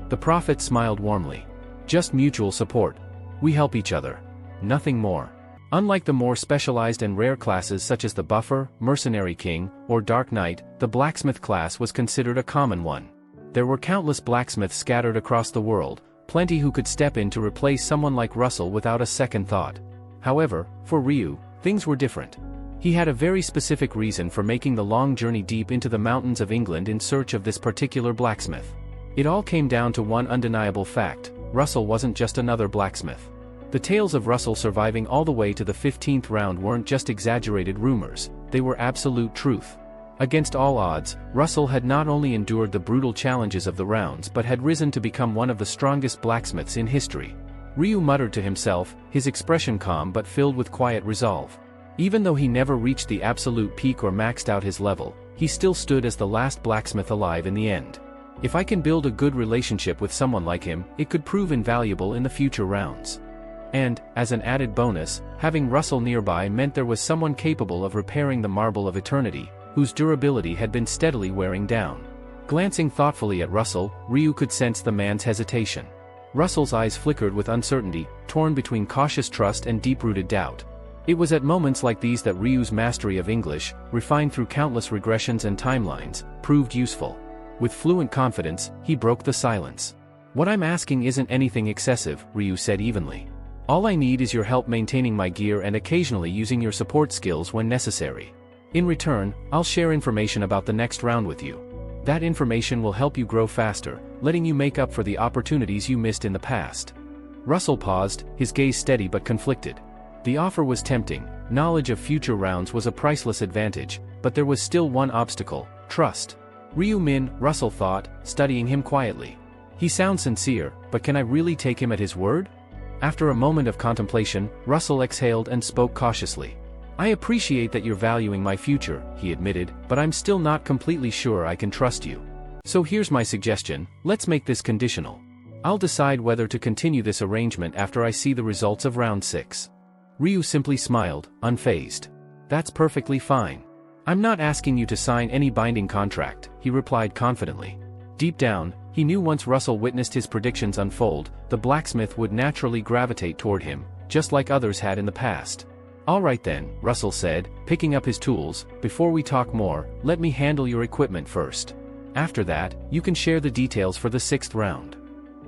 The prophet smiled warmly. Just mutual support. We help each other. Nothing more. Unlike the more specialized and rare classes such as the Buffer, Mercenary King, or Dark Knight, the blacksmith class was considered a common one. There were countless blacksmiths scattered across the world, plenty who could step in to replace someone like Russell without a second thought. However, for Ryu, things were different. He had a very specific reason for making the long journey deep into the mountains of England in search of this particular blacksmith. It all came down to one undeniable fact: Russell wasn't just another blacksmith. The tales of Russell surviving all the way to the 15th round weren't just exaggerated rumors, they were absolute truth. Against all odds, Russell had not only endured the brutal challenges of the rounds but had risen to become one of the strongest blacksmiths in history. Ryu muttered to himself, his expression calm but filled with quiet resolve. Even though he never reached the absolute peak or maxed out his level, he still stood as the last blacksmith alive in the end. If I can build a good relationship with someone like him, it could prove invaluable in the future rounds. And, as an added bonus, having Russell nearby meant there was someone capable of repairing the marble of eternity, whose durability had been steadily wearing down. Glancing thoughtfully at Russell, Ryu could sense the man's hesitation. Russell's eyes flickered with uncertainty, torn between cautious trust and deep-rooted doubt. It was at moments like these that Ryu's mastery of English, refined through countless regressions and timelines, proved useful. With fluent confidence, he broke the silence. What I'm asking isn't anything excessive, Ryu said evenly. All I need is your help maintaining my gear and occasionally using your support skills when necessary. In return, I'll share information about the next round with you. That information will help you grow faster, letting you make up for the opportunities you missed in the past. Russell paused, his gaze steady but conflicted. The offer was tempting, knowledge of future rounds was a priceless advantage, but there was still one obstacle: trust. Ryu-min, Russell thought, studying him quietly. He sounds sincere, but can I really take him at his word? After a moment of contemplation, Russell exhaled and spoke cautiously. I appreciate that you're valuing my future, he admitted, but I'm still not completely sure I can trust you. So here's my suggestion, let's make this conditional. I'll decide whether to continue this arrangement after I see the results of round 6. Ryu simply smiled, unfazed. That's perfectly fine. I'm not asking you to sign any binding contract, he replied confidently. Deep down, he knew once Russell witnessed his predictions unfold, the blacksmith would naturally gravitate toward him, just like others had in the past. All right then, Russell said, picking up his tools, before we talk more, let me handle your equipment first. After that, you can share the details for the 6th round.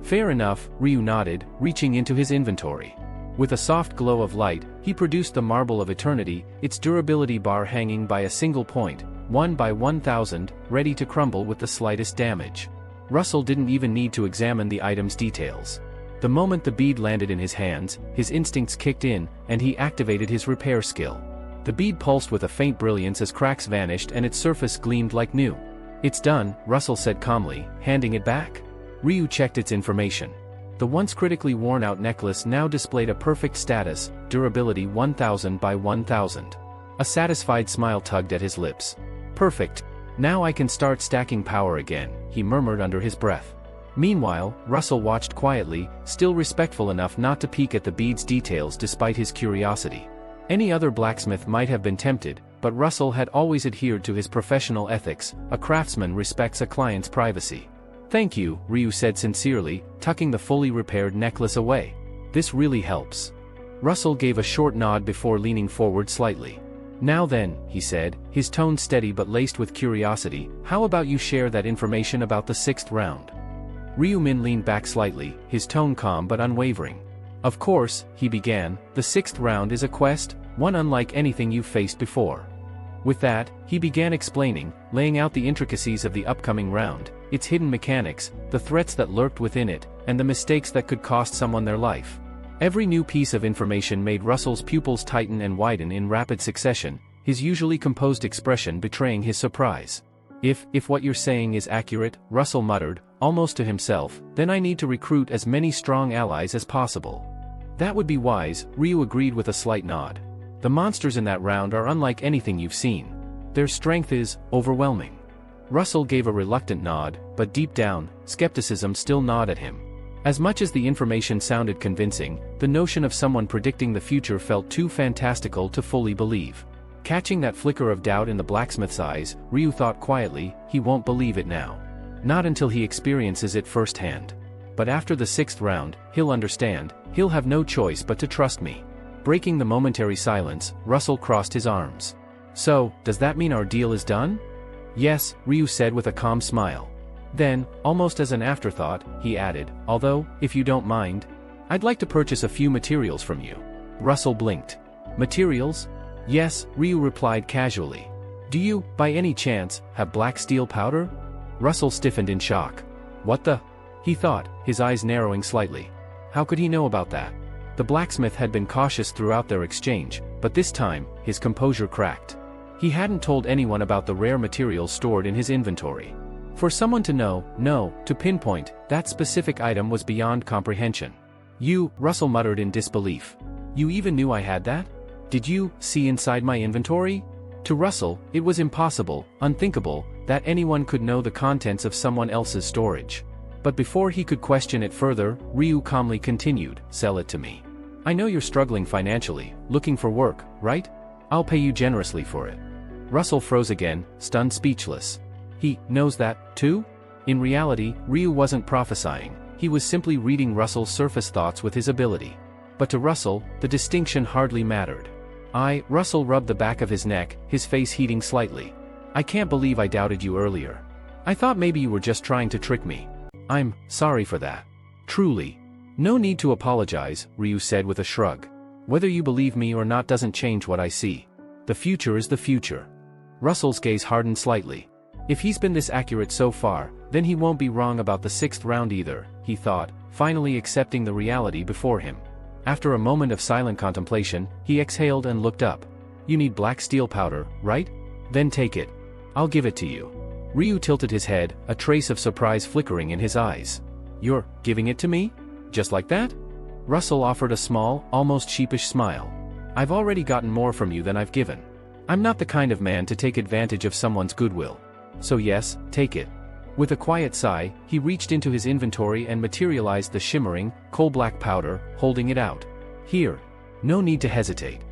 Fair enough, Ryu nodded, reaching into his inventory. With a soft glow of light, he produced the Marble of Eternity, its durability bar hanging by a single point, 1 by 1000, ready to crumble with the slightest damage. Russell didn't even need to examine the item's details. The moment the bead landed in his hands, his instincts kicked in, and he activated his repair skill. The bead pulsed with a faint brilliance as cracks vanished and its surface gleamed like new. It's done, Russell said calmly, handing it back. Ryu checked its information. The once critically worn-out necklace now displayed a perfect status, durability 1000 by 1000. A satisfied smile tugged at his lips. Perfect. Now I can start stacking power again, he murmured under his breath. Meanwhile, Russell watched quietly, still respectful enough not to peek at the bead's details despite his curiosity. Any other blacksmith might have been tempted, but Russell had always adhered to his professional ethics. A craftsman respects a client's privacy. Thank you, Ryu said sincerely, tucking the fully repaired necklace away. This really helps. Russell gave a short nod before leaning forward slightly. Now then, he said, his tone steady but laced with curiosity, how about you share that information about the 6th round? Ryu-min leaned back slightly, his tone calm but unwavering. Of course, he began, the 6th round is a quest, one unlike anything you've faced before. With that, he began explaining, laying out the intricacies of the upcoming round, its hidden mechanics, the threats that lurked within it, and the mistakes that could cost someone their life. Every new piece of information made Russell's pupils tighten and widen in rapid succession, his usually composed expression betraying his surprise. If what you're saying is accurate, Russell muttered, almost to himself, then I need to recruit as many strong allies as possible. That would be wise, Ryu agreed with a slight nod. The monsters in that round are unlike anything you've seen. Their strength is overwhelming. Russell gave a reluctant nod, but deep down, skepticism still gnawed at him. As much as the information sounded convincing, the notion of someone predicting the future felt too fantastical to fully believe. Catching that flicker of doubt in the blacksmith's eyes, Ryu thought quietly, he won't believe it now. Not until he experiences it firsthand. But after the 6th round, he'll understand, he'll have no choice but to trust me. Breaking the momentary silence, Russell crossed his arms. So, does that mean our deal is done? Yes, Ryu said with a calm smile. Then, almost as an afterthought, he added, although, if you don't mind, I'd like to purchase a few materials from you. Russell blinked. Materials? Yes, Ryu replied casually. Do you, by any chance, have black steel powder? Russell stiffened in shock. What the? He thought, his eyes narrowing slightly. How could he know about that? The blacksmith had been cautious throughout their exchange, but this time, his composure cracked. He hadn't told anyone about the rare materials stored in his inventory. For someone to know, to pinpoint, that specific item was beyond comprehension. You, Russell muttered in disbelief. You even knew I had that? Did you see inside my inventory? To Russell, it was impossible, unthinkable, that anyone could know the contents of someone else's storage. But before he could question it further, Ryu calmly continued, sell it to me. I know you're struggling financially, looking for work, right? I'll pay you generously for it. Russell froze again, stunned speechless. He knows that, too? In reality, Ryu wasn't prophesying, he was simply reading Russell's surface thoughts with his ability. But to Russell, the distinction hardly mattered. Russell rubbed the back of his neck, his face heating slightly. I can't believe I doubted you earlier. I thought maybe you were just trying to trick me. I'm sorry for that. Truly. No need to apologize, Ryu said with a shrug. Whether you believe me or not doesn't change what I see. The future is the future. Russell's gaze hardened slightly. If he's been this accurate so far, then he won't be wrong about the 6th round either, he thought, finally accepting the reality before him. After a moment of silent contemplation, he exhaled and looked up. You need black steel powder, right? Then take it. I'll give it to you. Ryu tilted his head, a trace of surprise flickering in his eyes. You're giving it to me? Just like that? Russell offered a small, almost sheepish smile. I've already gotten more from you than I've given. I'm not the kind of man to take advantage of someone's goodwill. So yes, take it. With a quiet sigh, he reached into his inventory and materialized the shimmering, coal-black powder, holding it out. Here. No need to hesitate.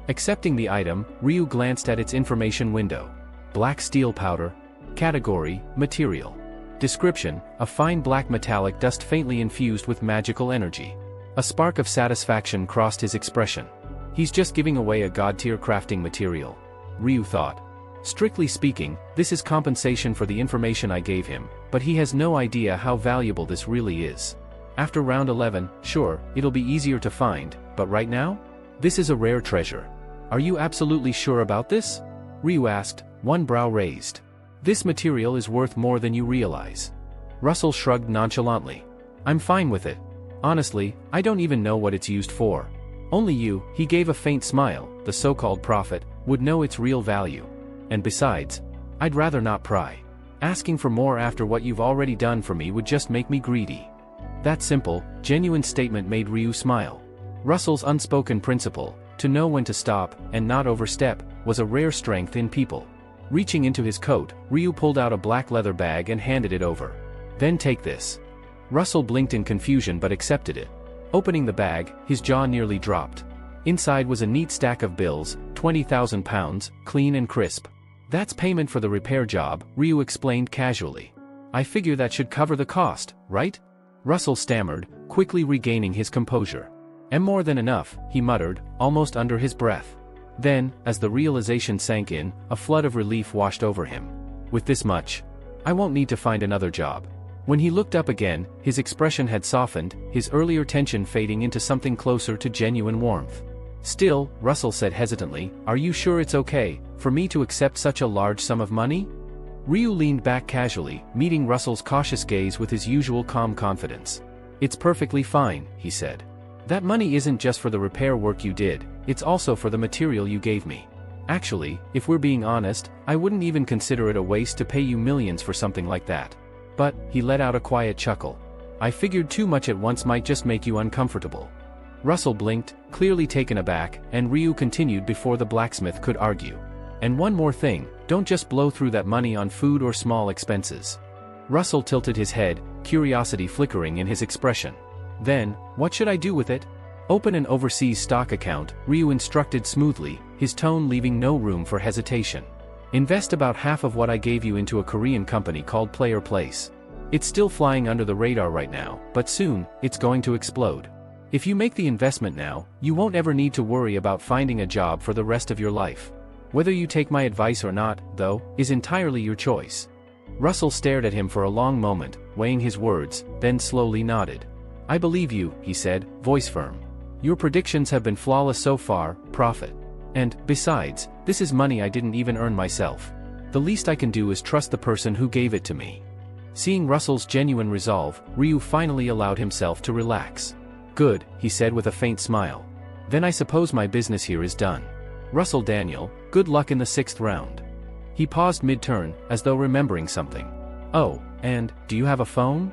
Accepting the item, Ryu glanced at its information window. Black steel powder. Category, material. Description, a fine black metallic dust faintly infused with magical energy. A spark of satisfaction crossed his expression. He's just giving away a god-tier crafting material, Ryu thought. Strictly speaking, this is compensation for the information I gave him, but he has no idea how valuable this really is. After round 11, sure, it'll be easier to find, but right now? This is a rare treasure. Are you absolutely sure about this? Ryu asked, one brow raised. This material is worth more than you realize. Russell shrugged nonchalantly. I'm fine with it. Honestly, I don't even know what it's used for. Only you, he gave a faint smile, the so-called prophet, would know its real value. And besides, I'd rather not pry. Asking for more after what you've already done for me would just make me greedy. That simple, genuine statement made Ryu smile. Russell's unspoken principle, to know when to stop and not overstep, was a rare strength in people. Reaching into his coat, Ryu pulled out a black leather bag and handed it over. Then take this. Russell blinked in confusion but accepted it. Opening the bag, his jaw nearly dropped. Inside was a neat stack of bills, 20,000 pounds, clean and crisp. That's payment for the repair job, Ryu explained casually. I figure that should cover the cost, right? Russell stammered, quickly regaining his composure. And more than enough, he muttered, almost under his breath. Then, as the realization sank in, a flood of relief washed over him. With this much, I won't need to find another job. When he looked up again, his expression had softened, his earlier tension fading into something closer to genuine warmth. Still, Russell said hesitantly, are you sure it's okay for me to accept such a large sum of money? Ryu leaned back casually, meeting Russell's cautious gaze with his usual calm confidence. It's perfectly fine, he said. That money isn't just for the repair work you did, it's also for the material you gave me. Actually, if we're being honest, I wouldn't even consider it a waste to pay you millions for something like that. But, he let out a quiet chuckle. I figured too much at once might just make you uncomfortable. Russell blinked, clearly taken aback, and Ryu continued before the blacksmith could argue. And one more thing, don't just blow through that money on food or small expenses. Russell tilted his head, curiosity flickering in his expression. Then, what should I do with it? Open an overseas stock account, Ryu instructed smoothly, his tone leaving no room for hesitation. Invest about half of what I gave you into a Korean company called Player Place. It's still flying under the radar right now, but soon, it's going to explode. If you make the investment now, you won't ever need to worry about finding a job for the rest of your life. Whether you take my advice or not, though, is entirely your choice. Russell stared at him for a long moment, weighing his words, then slowly nodded. I believe you, he said, voice firm. Your predictions have been flawless so far, Prophet. And, besides, this is money I didn't even earn myself. The least I can do is trust the person who gave it to me. Seeing Russell's genuine resolve, Ryu finally allowed himself to relax. Good, he said with a faint smile. Then I suppose my business here is done. Russell Daniel, good luck in the 6th round. He paused mid-turn, as though remembering something. Oh, and, do you have a phone?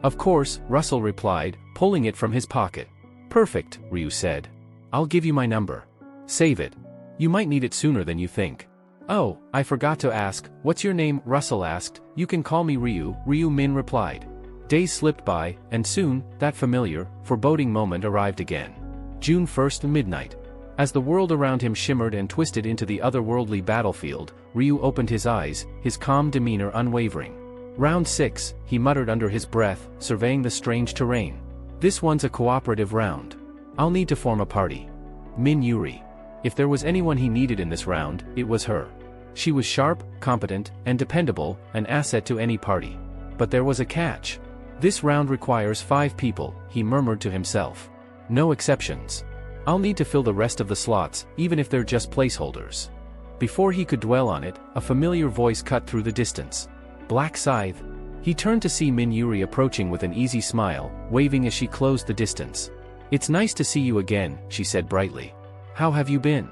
Of course, Russell replied, pulling it from his pocket. Perfect, Ryu said. I'll give you my number. Save it. You might need it sooner than you think. Oh, I forgot to ask, what's your name? Russell asked. You can call me Ryu, Ryu Min replied. Days slipped by, and soon, that familiar, foreboding moment arrived again. June 1st, midnight. As the world around him shimmered and twisted into the otherworldly battlefield, Ryu opened his eyes, his calm demeanor unwavering. Round 6, he muttered under his breath, surveying the strange terrain. This one's a cooperative round. I'll need to form a party. Min Yuri. If there was anyone he needed in this round, it was her. She was sharp, competent, and dependable, an asset to any party. But there was a catch. This round requires 5 people, he murmured to himself. No exceptions. I'll need to fill the rest of the slots, even if they're just placeholders. Before he could dwell on it, a familiar voice cut through the distance. Black Scythe. He turned to see Min Yuri approaching with an easy smile, waving as she closed the distance. It's nice to see you again, she said brightly. How have you been?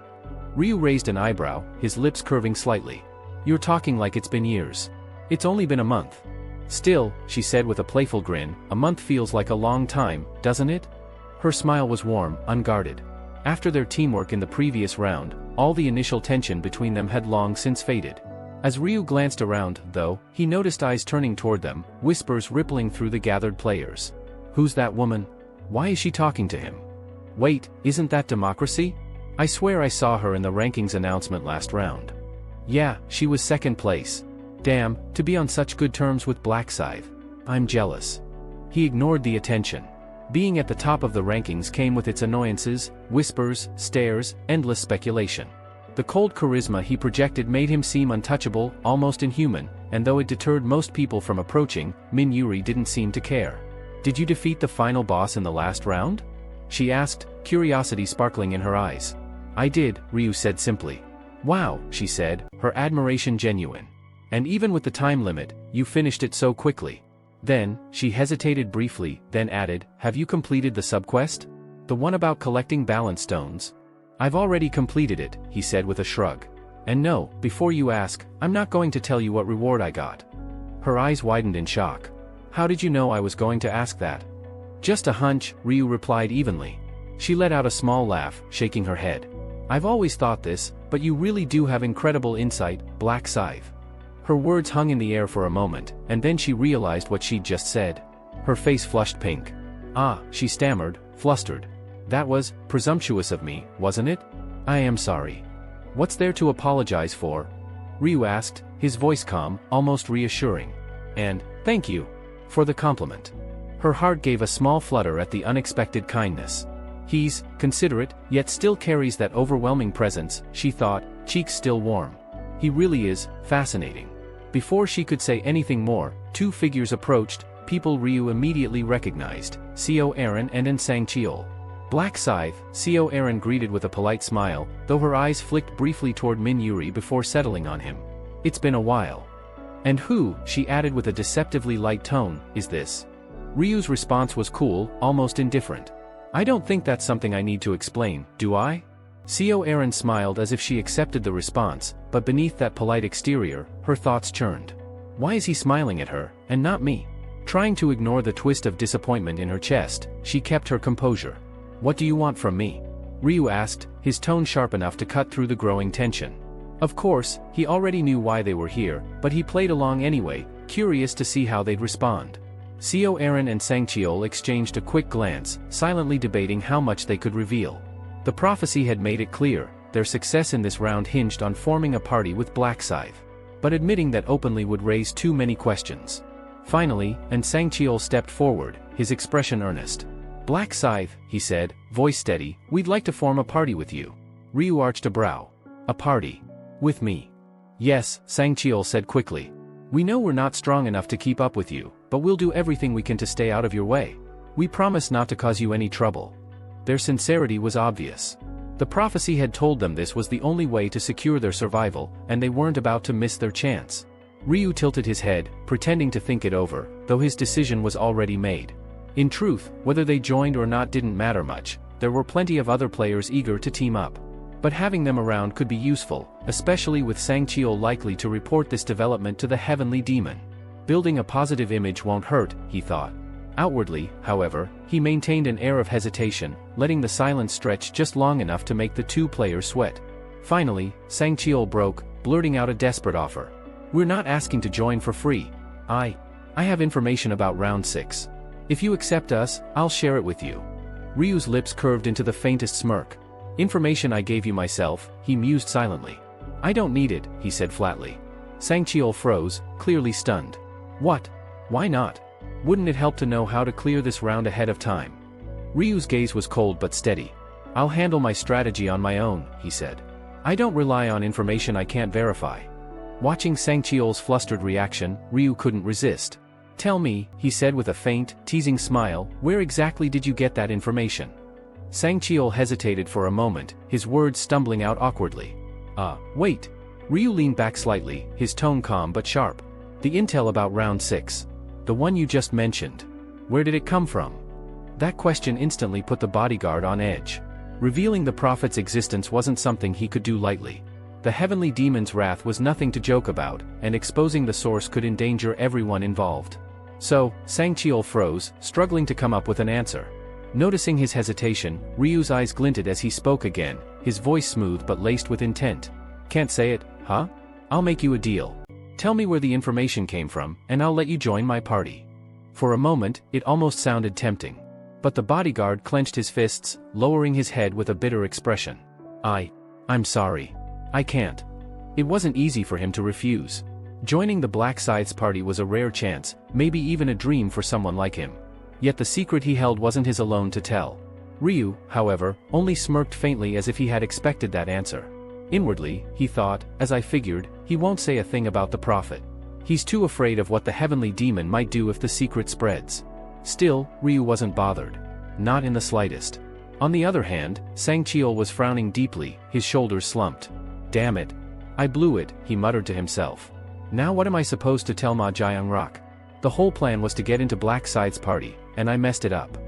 Ryu raised an eyebrow, his lips curving slightly. You're talking like it's been years. It's only been a month. Still, she said with a playful grin, a month feels like a long time, doesn't it? Her smile was warm, unguarded. After their teamwork in the previous round, all the initial tension between them had long since faded. As Ryu glanced around, though, he noticed eyes turning toward them, whispers rippling through the gathered players. Who's that woman? Why is she talking to him? Wait, isn't that democracy? I swear I saw her in the rankings announcement last round. Yeah, she was second place. Damn, to be on such good terms with Black Scythe. I'm jealous. He ignored the attention. Being at the top of the rankings came with its annoyances, whispers, stares, endless speculation. The cold charisma he projected made him seem untouchable, almost inhuman, and though it deterred most people from approaching, Min Yuri didn't seem to care. Did you defeat the final boss in the last round? She asked, curiosity sparkling in her eyes. I did, Ryu said simply. Wow, she said, her admiration genuine. And even with the time limit, you finished it so quickly. Then, she hesitated briefly, then added, have you completed the subquest? The one about collecting balance stones? I've already completed it, he said with a shrug. And no, before you ask, I'm not going to tell you what reward I got. Her eyes widened in shock. How did you know I was going to ask that? Just a hunch, Ryu replied evenly. She let out a small laugh, shaking her head. I've always thought this, but you really do have incredible insight, Black Scythe. Her words hung in the air for a moment, and then she realized what she'd just said. Her face flushed pink. Ah, she stammered, flustered. That was presumptuous of me, wasn't it? I am sorry. What's there to apologize for? Ryu asked, his voice calm, almost reassuring. And, thank you. For the compliment. Her heart gave a small flutter at the unexpected kindness. He's considerate, yet still carries that overwhelming presence, she thought, cheeks still warm. He really is fascinating. Before she could say anything more, two figures approached, people Ryu immediately recognized, Seo Aaron and Nsang Cheol. Black Scythe, Seo Aaron greeted with a polite smile, though her eyes flicked briefly toward Min Yuri before settling on him. It's been a while. And who, she added with a deceptively light tone, is this? Ryu's response was cool, almost indifferent. I don't think that's something I need to explain, do I? Seo Aaron smiled as if she accepted the response, but beneath that polite exterior, her thoughts churned. Why is he smiling at her, and not me? Trying to ignore the twist of disappointment in her chest, she kept her composure. What do you want from me? Ryu asked, his tone sharp enough to cut through the growing tension. Of course, he already knew why they were here, but he played along anyway, curious to see how they'd respond. Seo Aaron and Nsang Cheol exchanged a quick glance, silently debating how much they could reveal. The prophecy had made it clear, their success in this round hinged on forming a party with Black Scythe. But admitting that openly would raise too many questions. Finally, Nsang Cheol stepped forward, his expression earnest. Black Scythe, he said, voice steady, we'd like to form a party with you. Ryu arched a brow. A party. With me. Yes, Nsang Cheol said quickly. We know we're not strong enough to keep up with you, but we'll do everything we can to stay out of your way. We promise not to cause you any trouble. Their sincerity was obvious. The prophecy had told them this was the only way to secure their survival, and they weren't about to miss their chance. Ryu tilted his head, pretending to think it over, though his decision was already made. In truth, whether they joined or not didn't matter much, there were plenty of other players eager to team up. But having them around could be useful, especially with Nsang Cheol likely to report this development to the heavenly demon. Building a positive image won't hurt, he thought. Outwardly, however, he maintained an air of hesitation, letting the silence stretch just long enough to make the two players sweat. Finally, Nsang Cheol broke, blurting out a desperate offer. We're not asking to join for free. I have information about round 6. If you accept us, I'll share it with you. Ryu's lips curved into the faintest smirk. Information I gave you myself, he mused silently. I don't need it, he said flatly. Nsang Cheol froze, clearly stunned. What? Why not? Wouldn't it help to know how to clear this round ahead of time? Ryu's gaze was cold but steady. I'll handle my strategy on my own, he said. I don't rely on information I can't verify. Watching Nsang Cheol's flustered reaction, Ryu couldn't resist. Tell me, he said with a faint, teasing smile, where exactly did you get that information? Nsang Cheol hesitated for a moment, his words stumbling out awkwardly. Wait. Ryu leaned back slightly, his tone calm but sharp. The intel about round 6. The one you just mentioned. Where did it come from? That question instantly put the bodyguard on edge. Revealing the prophet's existence wasn't something he could do lightly. The heavenly demon's wrath was nothing to joke about, and exposing the source could endanger everyone involved. So, Nsang Cheol froze, struggling to come up with an answer. Noticing his hesitation, Ryu's eyes glinted as he spoke again, his voice smooth but laced with intent. Can't say it, huh? I'll make you a deal. Tell me where the information came from, and I'll let you join my party. For a moment, it almost sounded tempting. But the bodyguard clenched his fists, lowering his head with a bitter expression. I'm sorry. I can't. It wasn't easy for him to refuse. Joining the Black Scythe's party was a rare chance, maybe even a dream for someone like him. Yet the secret he held wasn't his alone to tell. Ryu, however, only smirked faintly as if he had expected that answer. Inwardly, he thought, as I figured, he won't say a thing about the prophet. He's too afraid of what the heavenly demon might do if the secret spreads. Still, Ryu wasn't bothered. Not in the slightest. On the other hand, Sangcheol was frowning deeply, his shoulders slumped. Damn it. I blew it, he muttered to himself. Now what am I supposed to tell Ma Jiangrock? The whole plan was to get into Black Scythe's party, and I messed it up.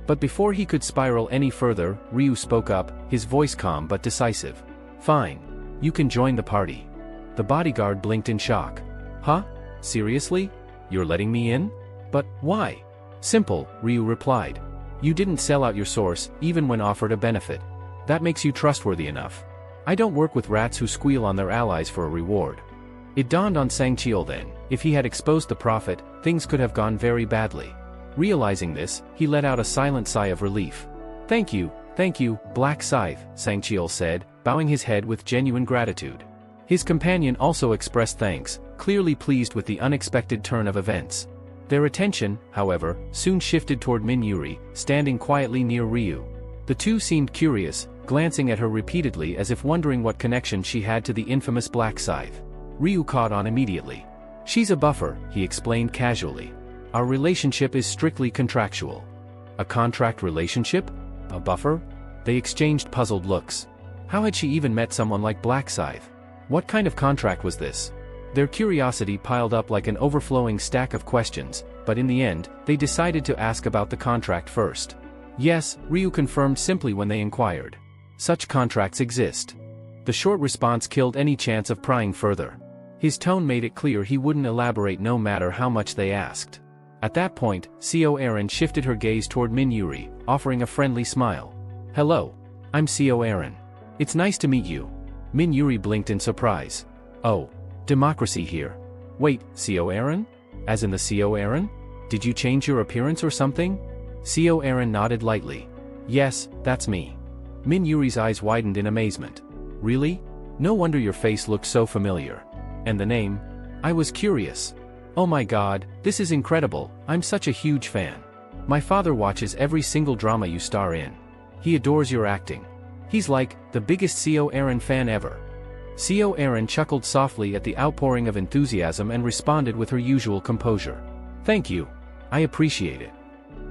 But before he could spiral any further, Ryu spoke up, his voice calm but decisive. Fine. You can join the party. The bodyguard blinked in shock. Huh? Seriously? You're letting me in? But why? Simple, Ryu replied. You didn't sell out your source, even when offered a benefit. That makes you trustworthy enough. I don't work with rats who squeal on their allies for a reward. It dawned on Sangcheol then, if he had exposed the prophet, things could have gone very badly. Realizing this, he let out a silent sigh of relief. Thank you, Black Scythe, Sangcheol said, bowing his head with genuine gratitude. His companion also expressed thanks, clearly pleased with the unexpected turn of events. Their attention, however, soon shifted toward Min-Yuri, standing quietly near Ryu. The two seemed curious, glancing at her repeatedly as if wondering what connection she had to the infamous Black Scythe. Ryu caught on immediately. She's a buffer, he explained casually. Our relationship is strictly contractual. A contract relationship? A buffer? They exchanged puzzled looks. How had she even met someone like Black Scythe? What kind of contract was this? Their curiosity piled up like an overflowing stack of questions, but in the end, they decided to ask about the contract first. Yes, Ryu confirmed simply when they inquired. Such contracts exist. The short response killed any chance of prying further. His tone made it clear he wouldn't elaborate no matter how much they asked. At that point, Co Aaron shifted her gaze toward Min-Yuri, offering a friendly smile. Hello. I'm Co Aaron. It's nice to meet you. Min-Yuri blinked in surprise. Oh. Democracy here. Wait, Co Aaron? As in the Co Aaron? Did you change your appearance or something? Co Aaron nodded lightly. Yes, that's me. Min-Yuri's eyes widened in amazement. Really? No wonder your face looked so familiar. And the name? I was curious. Oh my god, this is incredible, I'm such a huge fan. My father watches every single drama you star in. He adores your acting. He's like, the biggest Co Aaron fan ever. Co Aaron chuckled softly at the outpouring of enthusiasm and responded with her usual composure. Thank you. I appreciate it.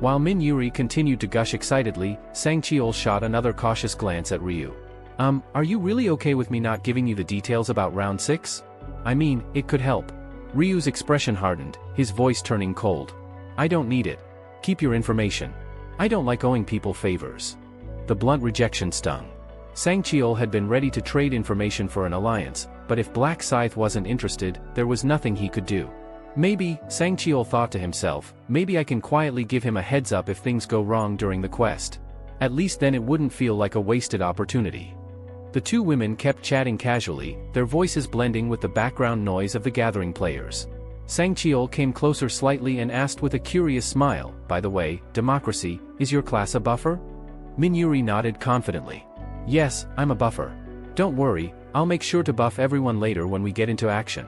While Min-Yuri continued to gush excitedly, Sangcheol shot another cautious glance at Ryu. Are you really okay with me not giving you the details about round 6? I mean, it could help. Ryu's expression hardened, his voice turning cold. I don't need it. Keep your information. I don't like owing people favors. The blunt rejection stung. Sangcheol had been ready to trade information for an alliance, but if Black Scythe wasn't interested, there was nothing he could do. Maybe, Sangcheol thought to himself, maybe I can quietly give him a heads up if things go wrong during the quest. At least then it wouldn't feel like a wasted opportunity. The two women kept chatting casually, their voices blending with the background noise of the gathering players. Sangcheol came closer slightly and asked with a curious smile, by the way, Democracy, is your class a buffer? Min-Yuri nodded confidently. Yes, I'm a buffer. Don't worry, I'll make sure to buff everyone later when we get into action.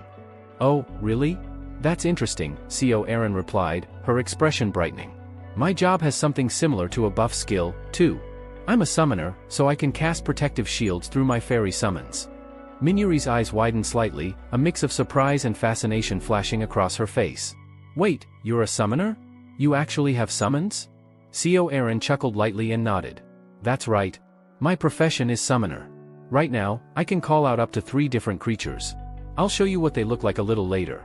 Oh, really? That's interesting, Co Aaron replied, her expression brightening. My job has something similar to a buff skill, too. I'm a summoner, so I can cast protective shields through my fairy summons. Min-Yuri's eyes widened slightly, a mix of surprise and fascination flashing across her face. Wait, you're a summoner? You actually have summons? Co Aaron chuckled lightly and nodded. That's right. My profession is summoner. Right now, I can call out up to 3 different creatures. I'll show you what they look like a little later.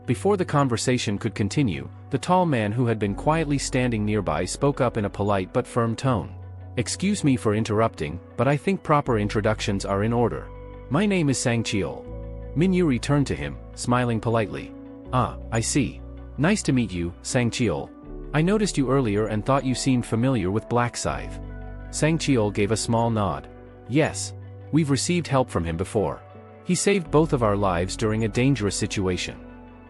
Before the conversation could continue, the tall man who had been quietly standing nearby spoke up in a polite but firm tone. Excuse me for interrupting, but I think proper introductions are in order. My name is Sangcheol. Min-Yuri turned to him, smiling politely. Ah, I see. Nice to meet you, Sangcheol. I noticed you earlier and thought you seemed familiar with Black Scythe. Sangcheol gave a small nod. Yes. We've received help from him before. He saved both of our lives during a dangerous situation.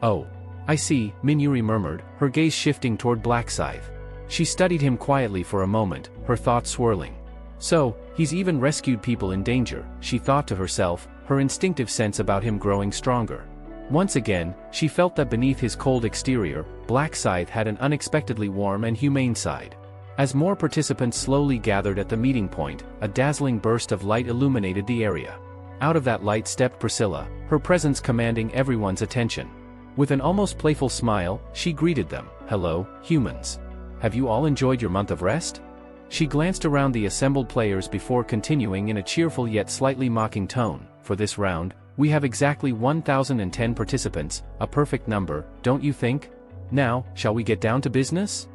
Oh. I see, Minuri murmured, her gaze shifting toward Blackscythe. She studied him quietly for a moment, her thoughts swirling. So, he's even rescued people in danger, she thought to herself, her instinctive sense about him growing stronger. Once again, she felt that beneath his cold exterior, Blackscythe had an unexpectedly warm and humane side. As more participants slowly gathered at the meeting point, a dazzling burst of light illuminated the area. Out of that light stepped Priscilla, her presence commanding everyone's attention. With an almost playful smile, she greeted them. "Hello, humans. Have you all enjoyed your month of rest?" She glanced around the assembled players before continuing in a cheerful yet slightly mocking tone. "For this round, we have exactly 1,010 participants, a perfect number, don't you think? Now, shall we get down to business?"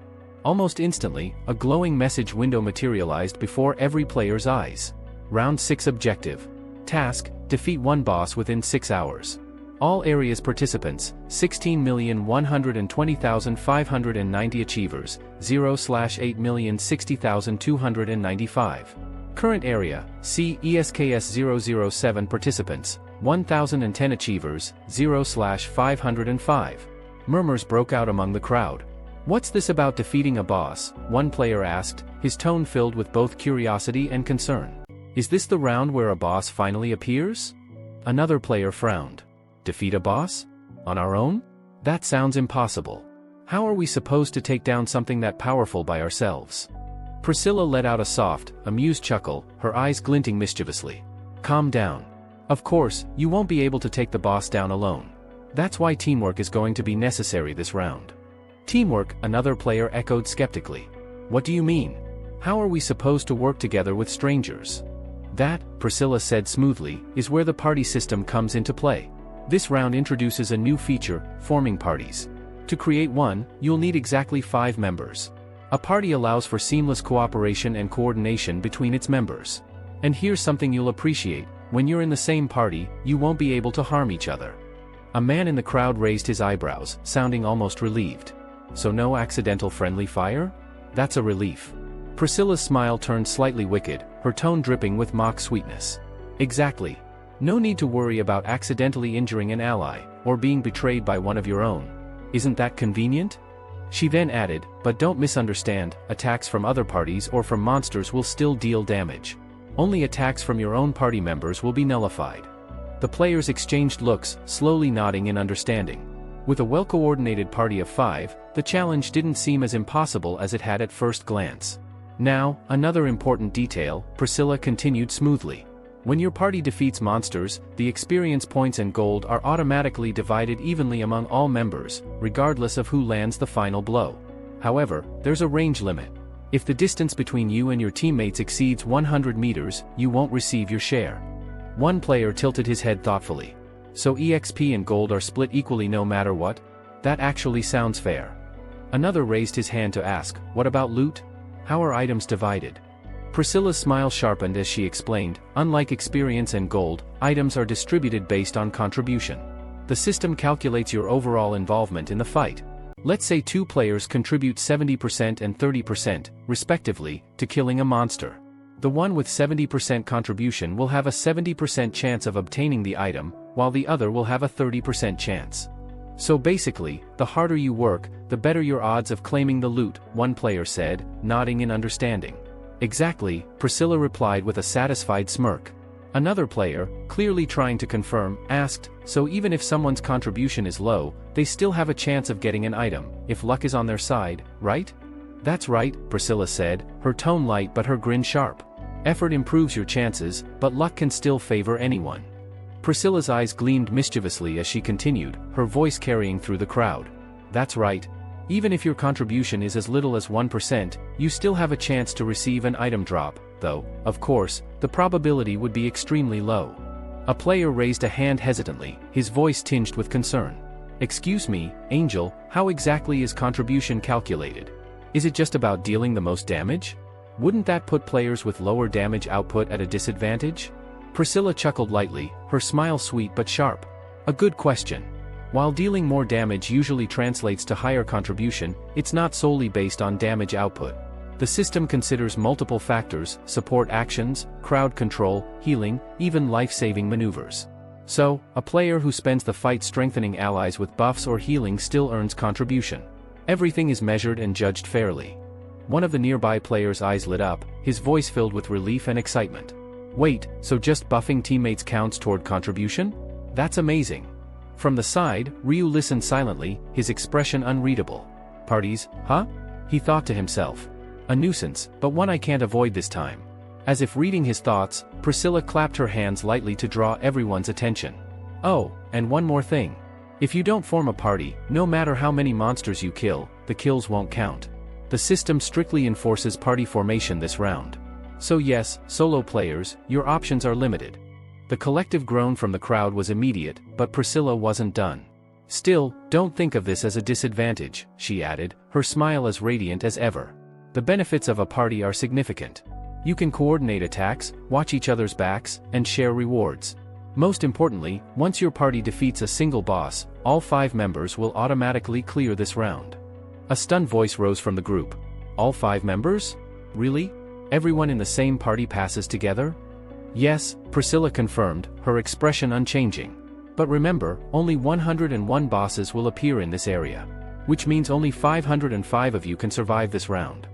Almost instantly, a glowing message window materialized before every player's eyes. Round 6 objective. Task: defeat one boss within 6 hours. All areas participants, 16,120,590 achievers, 0/8,060,295. Current area, C ESKS 007 participants, 1,010 achievers, 0/505. Murmurs broke out among the crowd. "What's this about defeating a boss?" one player asked, his tone filled with both curiosity and concern. "Is this the round where a boss finally appears?" Another player frowned. "Defeat a boss? On our own? That sounds impossible. How are we supposed to take down something that powerful by ourselves?" Priscilla let out a soft, amused chuckle, her eyes glinting mischievously. "Calm down. Of course, you won't be able to take the boss down alone. That's why teamwork is going to be necessary this round." "Teamwork?" another player echoed skeptically. "What do you mean? How are we supposed to work together with strangers?" "That," Priscilla said smoothly, "is where the party system comes into play. This round introduces a new feature, forming parties. To create one, you'll need exactly 5 members. A party allows for seamless cooperation and coordination between its members. And here's something you'll appreciate: when you're in the same party, you won't be able to harm each other." A man in the crowd raised his eyebrows, sounding almost relieved. "So no accidental friendly fire? That's a relief." Priscilla's smile turned slightly wicked, her tone dripping with mock sweetness. "Exactly. No need to worry about accidentally injuring an ally, or being betrayed by one of your own. Isn't that convenient?" She then added, "But don't misunderstand, attacks from other parties or from monsters will still deal damage. Only attacks from your own party members will be nullified." The players exchanged looks, slowly nodding in understanding. With a well-coordinated party of 5, the challenge didn't seem as impossible as it had at first glance. "Now, another important detail," Priscilla continued smoothly. "When your party defeats monsters, the experience points and gold are automatically divided evenly among all members, regardless of who lands the final blow. However, there's a range limit. If the distance between you and your teammates exceeds 100 meters, you won't receive your share." One player tilted his head thoughtfully. "So EXP and gold are split equally no matter what? That actually sounds fair." Another raised his hand to ask, "What about loot? How are items divided?" Priscilla's smile sharpened as she explained, "Unlike experience and gold, items are distributed based on contribution. The system calculates your overall involvement in the fight. Let's say 2 players contribute 70% and 30%, respectively, to killing a monster. The one with 70% contribution will have a 70% chance of obtaining the item, while the other will have a 30% chance. So basically, the harder you work, the better your odds of claiming the loot," one player said, nodding in understanding. "Exactly," Priscilla replied with a satisfied smirk. Another player, clearly trying to confirm, asked, "So even if someone's contribution is low, they still have a chance of getting an item, if luck is on their side, right?" "That's right," Priscilla said, her tone light but her grin sharp. "Effort improves your chances, but luck can still favor anyone." Priscilla's eyes gleamed mischievously as she continued, her voice carrying through the crowd. "That's right. Even if your contribution is as little as 1%, you still have a chance to receive an item drop, though, of course, the probability would be extremely low." A player raised a hand hesitantly, his voice tinged with concern. "Excuse me, Angel, how exactly is contribution calculated? Is it just about dealing the most damage? Wouldn't that put players with lower damage output at a disadvantage?" Priscilla chuckled lightly, her smile sweet but sharp. "A good question. While dealing more damage usually translates to higher contribution, it's not solely based on damage output. The system considers multiple factors: support actions, crowd control, healing, even life-saving maneuvers. So, a player who spends the fight strengthening allies with buffs or healing still earns contribution. Everything is measured and judged fairly. One of the nearby players' eyes lit up, his voice filled with relief and excitement. Wait, so just buffing teammates counts toward contribution? That's amazing. From the side, Ryu listened silently, his expression unreadable. Parties, huh? He thought to himself. A nuisance, but one I can't avoid this time. As if reading his thoughts, Priscilla clapped her hands lightly to draw everyone's attention. Oh, and one more thing. If you don't form a party, no matter how many monsters you kill, the kills won't count. The system strictly enforces party formation this round. So yes, solo players, your options are limited. The collective groan from the crowd was immediate, but Priscilla wasn't done. Still, don't think of this as a disadvantage, she added, her smile as radiant as ever. The benefits of a party are significant. You can coordinate attacks, watch each other's backs, and share rewards. Most importantly, once your party defeats a single boss, all 5 members will automatically clear this round. A stunned voice rose from the group. All 5 members? Really? Everyone in the same party passes together? Yes, Priscilla confirmed, her expression unchanging. But remember, only 101 bosses will appear in this area. Which means only 505 of you can survive this round.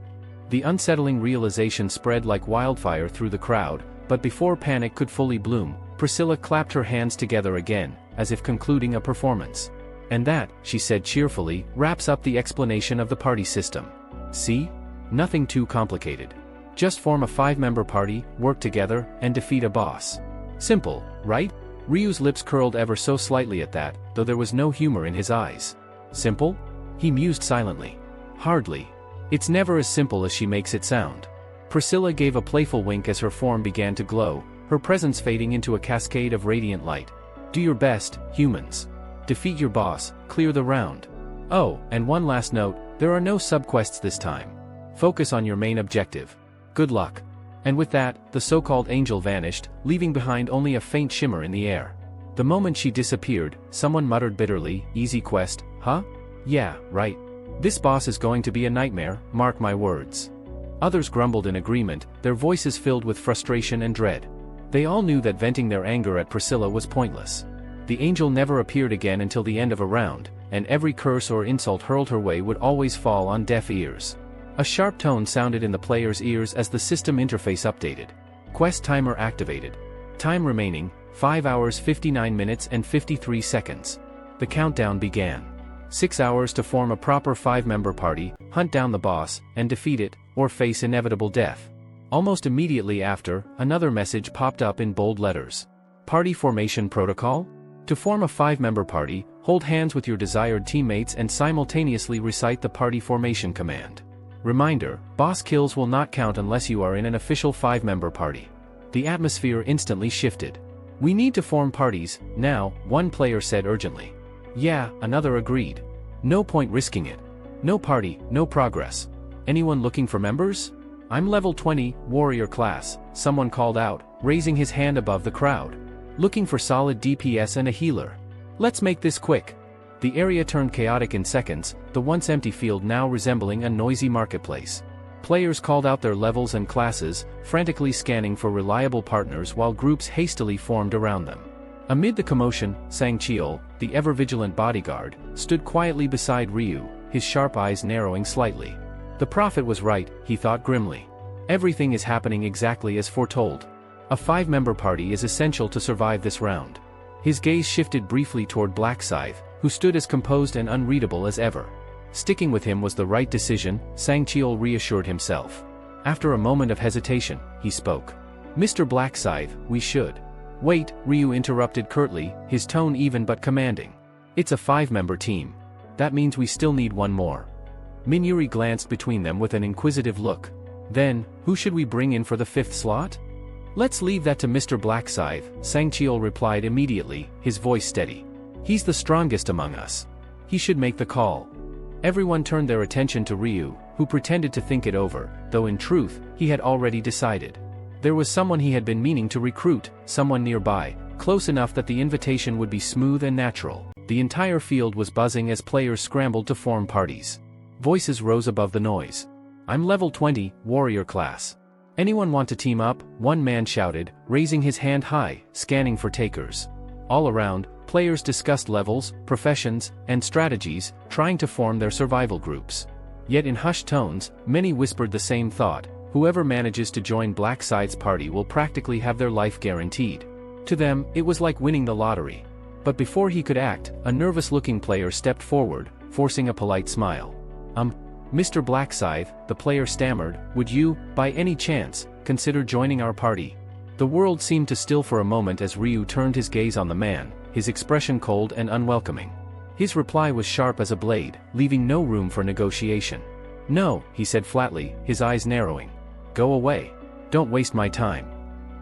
The unsettling realization spread like wildfire through the crowd, but before panic could fully bloom, Priscilla clapped her hands together again, as if concluding a performance. And that, she said cheerfully, wraps up the explanation of the party system. See? Nothing too complicated. Just form a 5-member party, work together, and defeat a boss. Simple, right? Ryu's lips curled ever so slightly at that, though there was no humor in his eyes. Simple? He mused silently. Hardly. It's never as simple as she makes it sound. Priscilla gave a playful wink as her form began to glow, her presence fading into a cascade of radiant light. Do your best, humans. Defeat your boss, clear the round. Oh, and one last note, there are no subquests this time. Focus on your main objective. Good luck. And with that, the so-called angel vanished, leaving behind only a faint shimmer in the air. The moment she disappeared, someone muttered bitterly, "Easy quest, huh? Yeah, right. This boss is going to be a nightmare, mark my words." Others grumbled in agreement, their voices filled with frustration and dread. They all knew that venting their anger at Priscilla was pointless. The angel never appeared again until the end of a round, and every curse or insult hurled her way would always fall on deaf ears. A sharp tone sounded in the player's ears as the system interface updated. Quest timer activated. Time remaining, 5 hours 59 minutes and 53 seconds. The countdown began. 6 hours to form a proper 5-member party, hunt down the boss, and defeat it, or face inevitable death. Almost immediately after, another message popped up in bold letters. Party Formation Protocol? To form a 5-member party, hold hands with your desired teammates and simultaneously recite the party formation command. Reminder, boss kills will not count unless you are in an official 5-member party. The atmosphere instantly shifted. We need to form parties, now, one player said urgently. Yeah, another agreed. No point risking it. No party, no progress. Anyone looking for members? I'm level 20, warrior class, someone called out, raising his hand above the crowd. Looking for solid DPS and a healer. Let's make this quick. The area turned chaotic in seconds, the once empty field now resembling a noisy marketplace. Players called out their levels and classes, frantically scanning for reliable partners while groups hastily formed around them. Amid the commotion, Sang Cheol, the ever-vigilant bodyguard, stood quietly beside Ryu, his sharp eyes narrowing slightly. The prophet was right, he thought grimly. Everything is happening exactly as foretold. A 5-member party is essential to survive this round. His gaze shifted briefly toward Black Scythe, who stood as composed and unreadable as ever. Sticking with him was the right decision, Sang Cheol reassured himself. After a moment of hesitation, he spoke. Mr. Black Scythe, we should. Wait, Ryu interrupted curtly, his tone even but commanding. It's a 5-member team. That means we still need one more. Minuri glanced between them with an inquisitive look. Then, who should we bring in for the 5th slot? Let's leave that to Mr. Black Scythe, Sang Cheol replied immediately, his voice steady. He's the strongest among us. He should make the call. Everyone turned their attention to Ryu, who pretended to think it over, though in truth, he had already decided. There was someone he had been meaning to recruit, someone nearby, close enough that the invitation would be smooth and natural. The entire field was buzzing as players scrambled to form parties. Voices rose above the noise. I'm level 20, warrior class. Anyone want to team up? One man shouted, raising his hand high, scanning for takers. All around, players discussed levels, professions, and strategies, trying to form their survival groups. Yet in hushed tones, many whispered the same thought: whoever manages to join Blackscythe's party will practically have their life guaranteed. To them, it was like winning the lottery. But before he could act, a nervous-looking player stepped forward, forcing a polite smile. Mr. Blackscythe, the player stammered, would you, by any chance, consider joining our party? The world seemed to still for a moment as Ryu turned his gaze on the man, his expression cold and unwelcoming. His reply was sharp as a blade, leaving no room for negotiation. No, he said flatly, his eyes narrowing. Go away. Don't waste my time.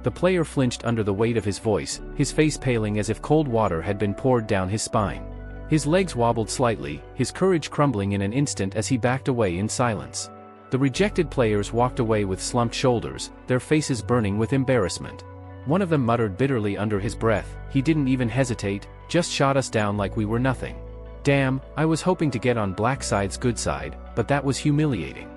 The player flinched under the weight of his voice, his face paling as if cold water had been poured down his spine. His legs wobbled slightly, his courage crumbling in an instant as he backed away in silence. The rejected players walked away with slumped shoulders, their faces burning with embarrassment. One of them muttered bitterly under his breath, he didn't even hesitate, just shot us down like we were nothing. Damn, I was hoping to get on Blackscythe's good side, but that was humiliating.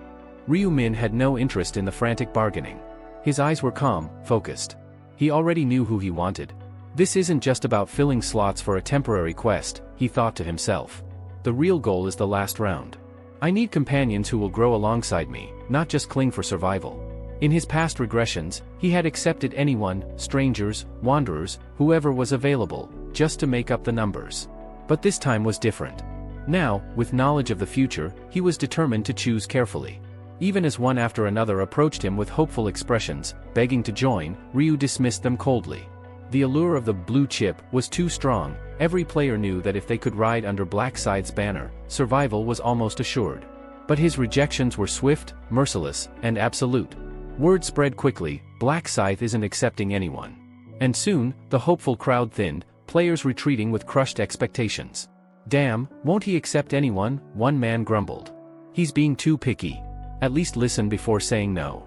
Ryu Min had no interest in the frantic bargaining. His eyes were calm, focused. He already knew who he wanted. This isn't just about filling slots for a temporary quest, he thought to himself. The real goal is the last round. I need companions who will grow alongside me, not just cling for survival. In his past regressions, he had accepted anyone, strangers, wanderers, whoever was available, just to make up the numbers. But this time was different. Now, with knowledge of the future, he was determined to choose carefully. Even as one after another approached him with hopeful expressions, begging to join, Ryu dismissed them coldly. The allure of the blue chip was too strong. Every player knew that if they could ride under Blackscythe's banner, survival was almost assured. But his rejections were swift, merciless, and absolute. Word spread quickly, Blackscythe isn't accepting anyone. And soon, the hopeful crowd thinned, players retreating with crushed expectations. Damn, won't he accept anyone? One man grumbled. He's being too picky. At least listen before saying no.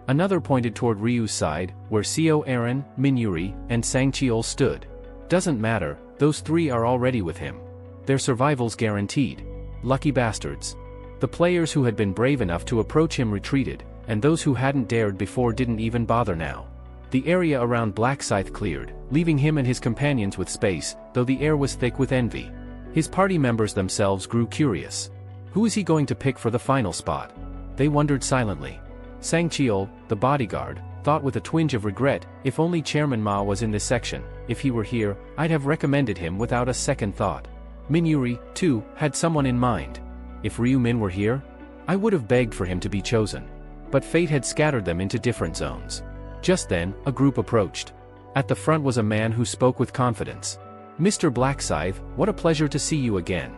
Another pointed toward Ryu's side, where Seo Aaron, Minuri, and Sangcheol stood. Doesn't matter, those three are already with him. Their survival's guaranteed. Lucky bastards. The players who had been brave enough to approach him retreated, and those who hadn't dared before didn't even bother now. The area around Blackscythe cleared, leaving him and his companions with space, though the air was thick with envy. His party members themselves grew curious. Who is he going to pick for the final spot? They wondered silently. Sangcheol, the bodyguard, thought with a twinge of regret, if only Chairman Ma was in this section, if he were here, I'd have recommended him without a second thought. Minuri, too, had someone in mind. If Ryu Min were here, I would have begged for him to be chosen. But fate had scattered them into different zones. Just then, a group approached. At the front was a man who spoke with confidence. Mr. Blackscythe, what a pleasure to see you again.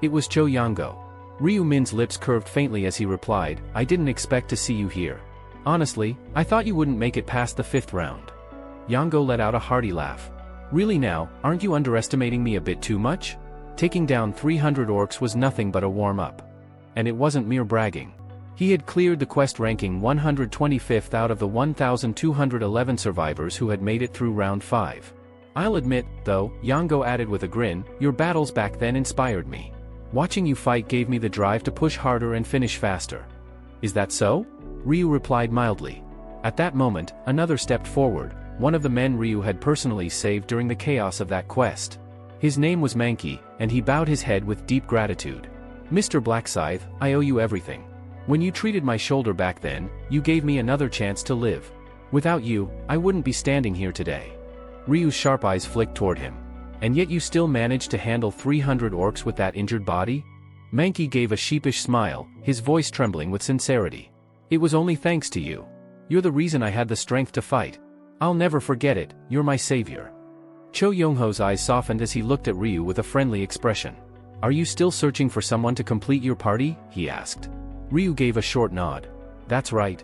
It was Cho Yango. Ryu Min's lips curved faintly as he replied, I didn't expect to see you here. Honestly, I thought you wouldn't make it past the 5th round. Yango let out a hearty laugh. Really now, aren't you underestimating me a bit too much? Taking down 300 orcs was nothing but a warm-up. And it wasn't mere bragging. He had cleared the quest ranking 125th out of the 1,211 survivors who had made it through round 5. I'll admit, though, Yango added with a grin, your battles back then inspired me. Watching you fight gave me the drive to push harder and finish faster. Is that so? Ryu replied mildly. At that moment, another stepped forward, one of the men Ryu had personally saved during the chaos of that quest. His name was Mankey, and he bowed his head with deep gratitude. Mr. Blackscythe, I owe you everything. When you treated my shoulder back then, you gave me another chance to live. Without you, I wouldn't be standing here today. Ryu's sharp eyes flicked toward him. And yet you still managed to handle 300 orcs with that injured body? Mankey gave a sheepish smile, his voice trembling with sincerity. It was only thanks to you. You're the reason I had the strength to fight. I'll never forget it, you're my savior. Cho Yongho's eyes softened as he looked at Ryu with a friendly expression. Are you still searching for someone to complete your party? He asked. Ryu gave a short nod. That's right.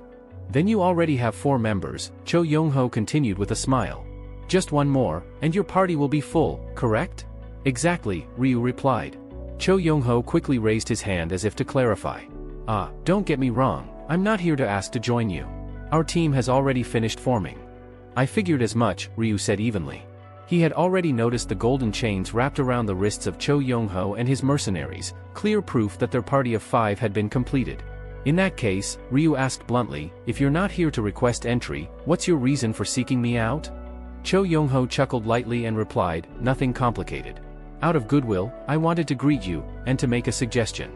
Then you already have 4 members, Cho Yongho continued with a smile. Just one more, and your party will be full, correct? Exactly, Ryu replied. Cho Yongho quickly raised his hand as if to clarify. Don't get me wrong, I'm not here to ask to join you. Our team has already finished forming. I figured as much, Ryu said evenly. He had already noticed the golden chains wrapped around the wrists of Cho Yongho and his mercenaries, clear proof that their party of 5 had been completed. In that case, Ryu asked bluntly, if you're not here to request entry, what's your reason for seeking me out? Cho Young-ho chuckled lightly and replied, nothing complicated. Out of goodwill, I wanted to greet you, and to make a suggestion.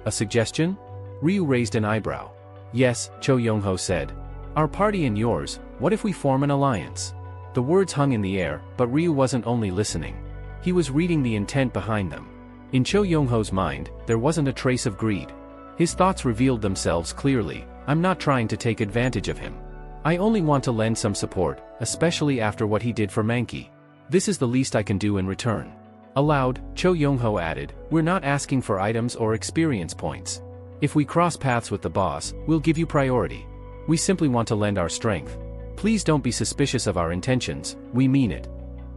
A suggestion? Ryu raised an eyebrow. Yes, Cho Young-ho said. Our party and yours, what if we form an alliance? The words hung in the air, but Ryu wasn't only listening. He was reading the intent behind them. In Cho Young-ho's mind, there wasn't a trace of greed. His thoughts revealed themselves clearly. I'm not trying to take advantage of him. I only want to lend some support, especially after what he did for Mankey. This is the least I can do in return. Aloud, Cho Young-ho added, we're not asking for items or experience points. If we cross paths with the boss, we'll give you priority. We simply want to lend our strength. Please don't be suspicious of our intentions, we mean it.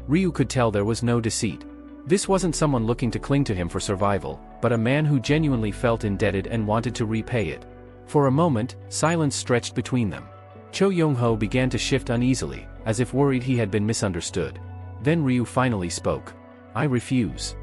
Ryu could tell there was no deceit. This wasn't someone looking to cling to him for survival, but a man who genuinely felt indebted and wanted to repay it. For a moment, silence stretched between them. Cho Young-ho began to shift uneasily, as if worried he had been misunderstood. Then Ryu finally spoke. I refuse.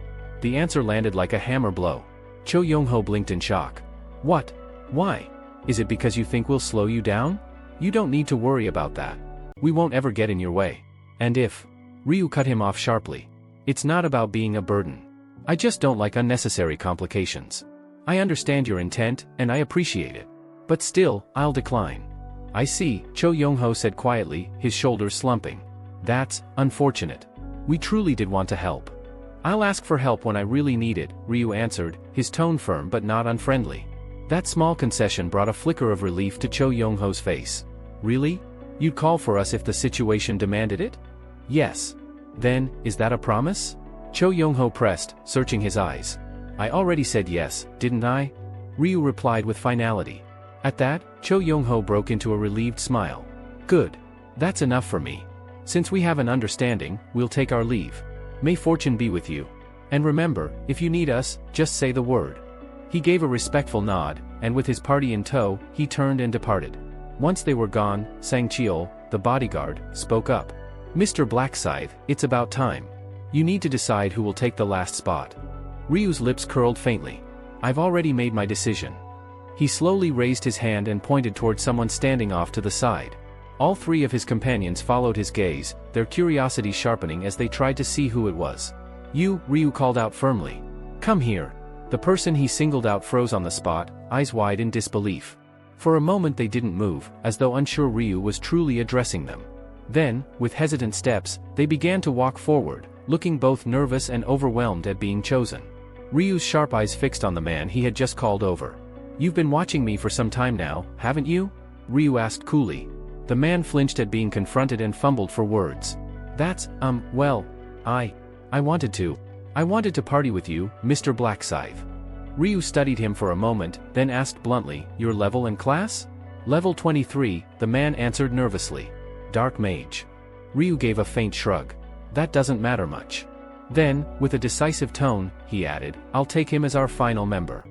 The answer landed like a hammer blow. Cho Young-ho blinked in shock. What? Why? Is it because you think we'll slow you down? You don't need to worry about that. We won't ever get in your way. And if... Ryu cut him off sharply. It's not about being a burden. I just don't like unnecessary complications. I understand your intent, and I appreciate it. But still, I'll decline. I see, Cho Young-ho said quietly, his shoulders slumping. That's unfortunate. We truly did want to help. I'll ask for help when I really need it, Ryu answered, his tone firm but not unfriendly. That small concession brought a flicker of relief to Cho Young-ho's face. Really? You'd call for us if the situation demanded it? Yes. Then, is that a promise? Cho Young-ho pressed, searching his eyes. I already said yes, didn't I? Ryu replied with finality. At that, Cho Young-ho broke into a relieved smile. Good. That's enough for me. Since we have an understanding, we'll take our leave. May fortune be with you. And remember, if you need us, just say the word. He gave a respectful nod, and with his party in tow, he turned and departed. Once they were gone, Sang Cheol, the bodyguard, spoke up. Mr. Blackscythe, it's about time. You need to decide who will take the last spot. Ryu's lips curled faintly. I've already made my decision. He slowly raised his hand and pointed toward someone standing off to the side. All three of his companions followed his gaze, their curiosity sharpening as they tried to see who it was. You, Ryu called out firmly. Come here. The person he singled out froze on the spot, eyes wide in disbelief. For a moment they didn't move, as though unsure Ryu was truly addressing them. Then, with hesitant steps, they began to walk forward, looking both nervous and overwhelmed at being chosen. Ryu's sharp eyes fixed on the man he had just called over. You've been watching me for some time now, haven't you? Ryu asked coolly. The man flinched at being confronted and fumbled for words. That's, well, I wanted to. I wanted to party with you, Mr. Blackscythe. Ryu studied him for a moment, then asked bluntly, your level and class? Level 23, the man answered nervously. Dark Mage. Ryu gave a faint shrug. That doesn't matter much. Then, with a decisive tone, he added, I'll take him as our final member.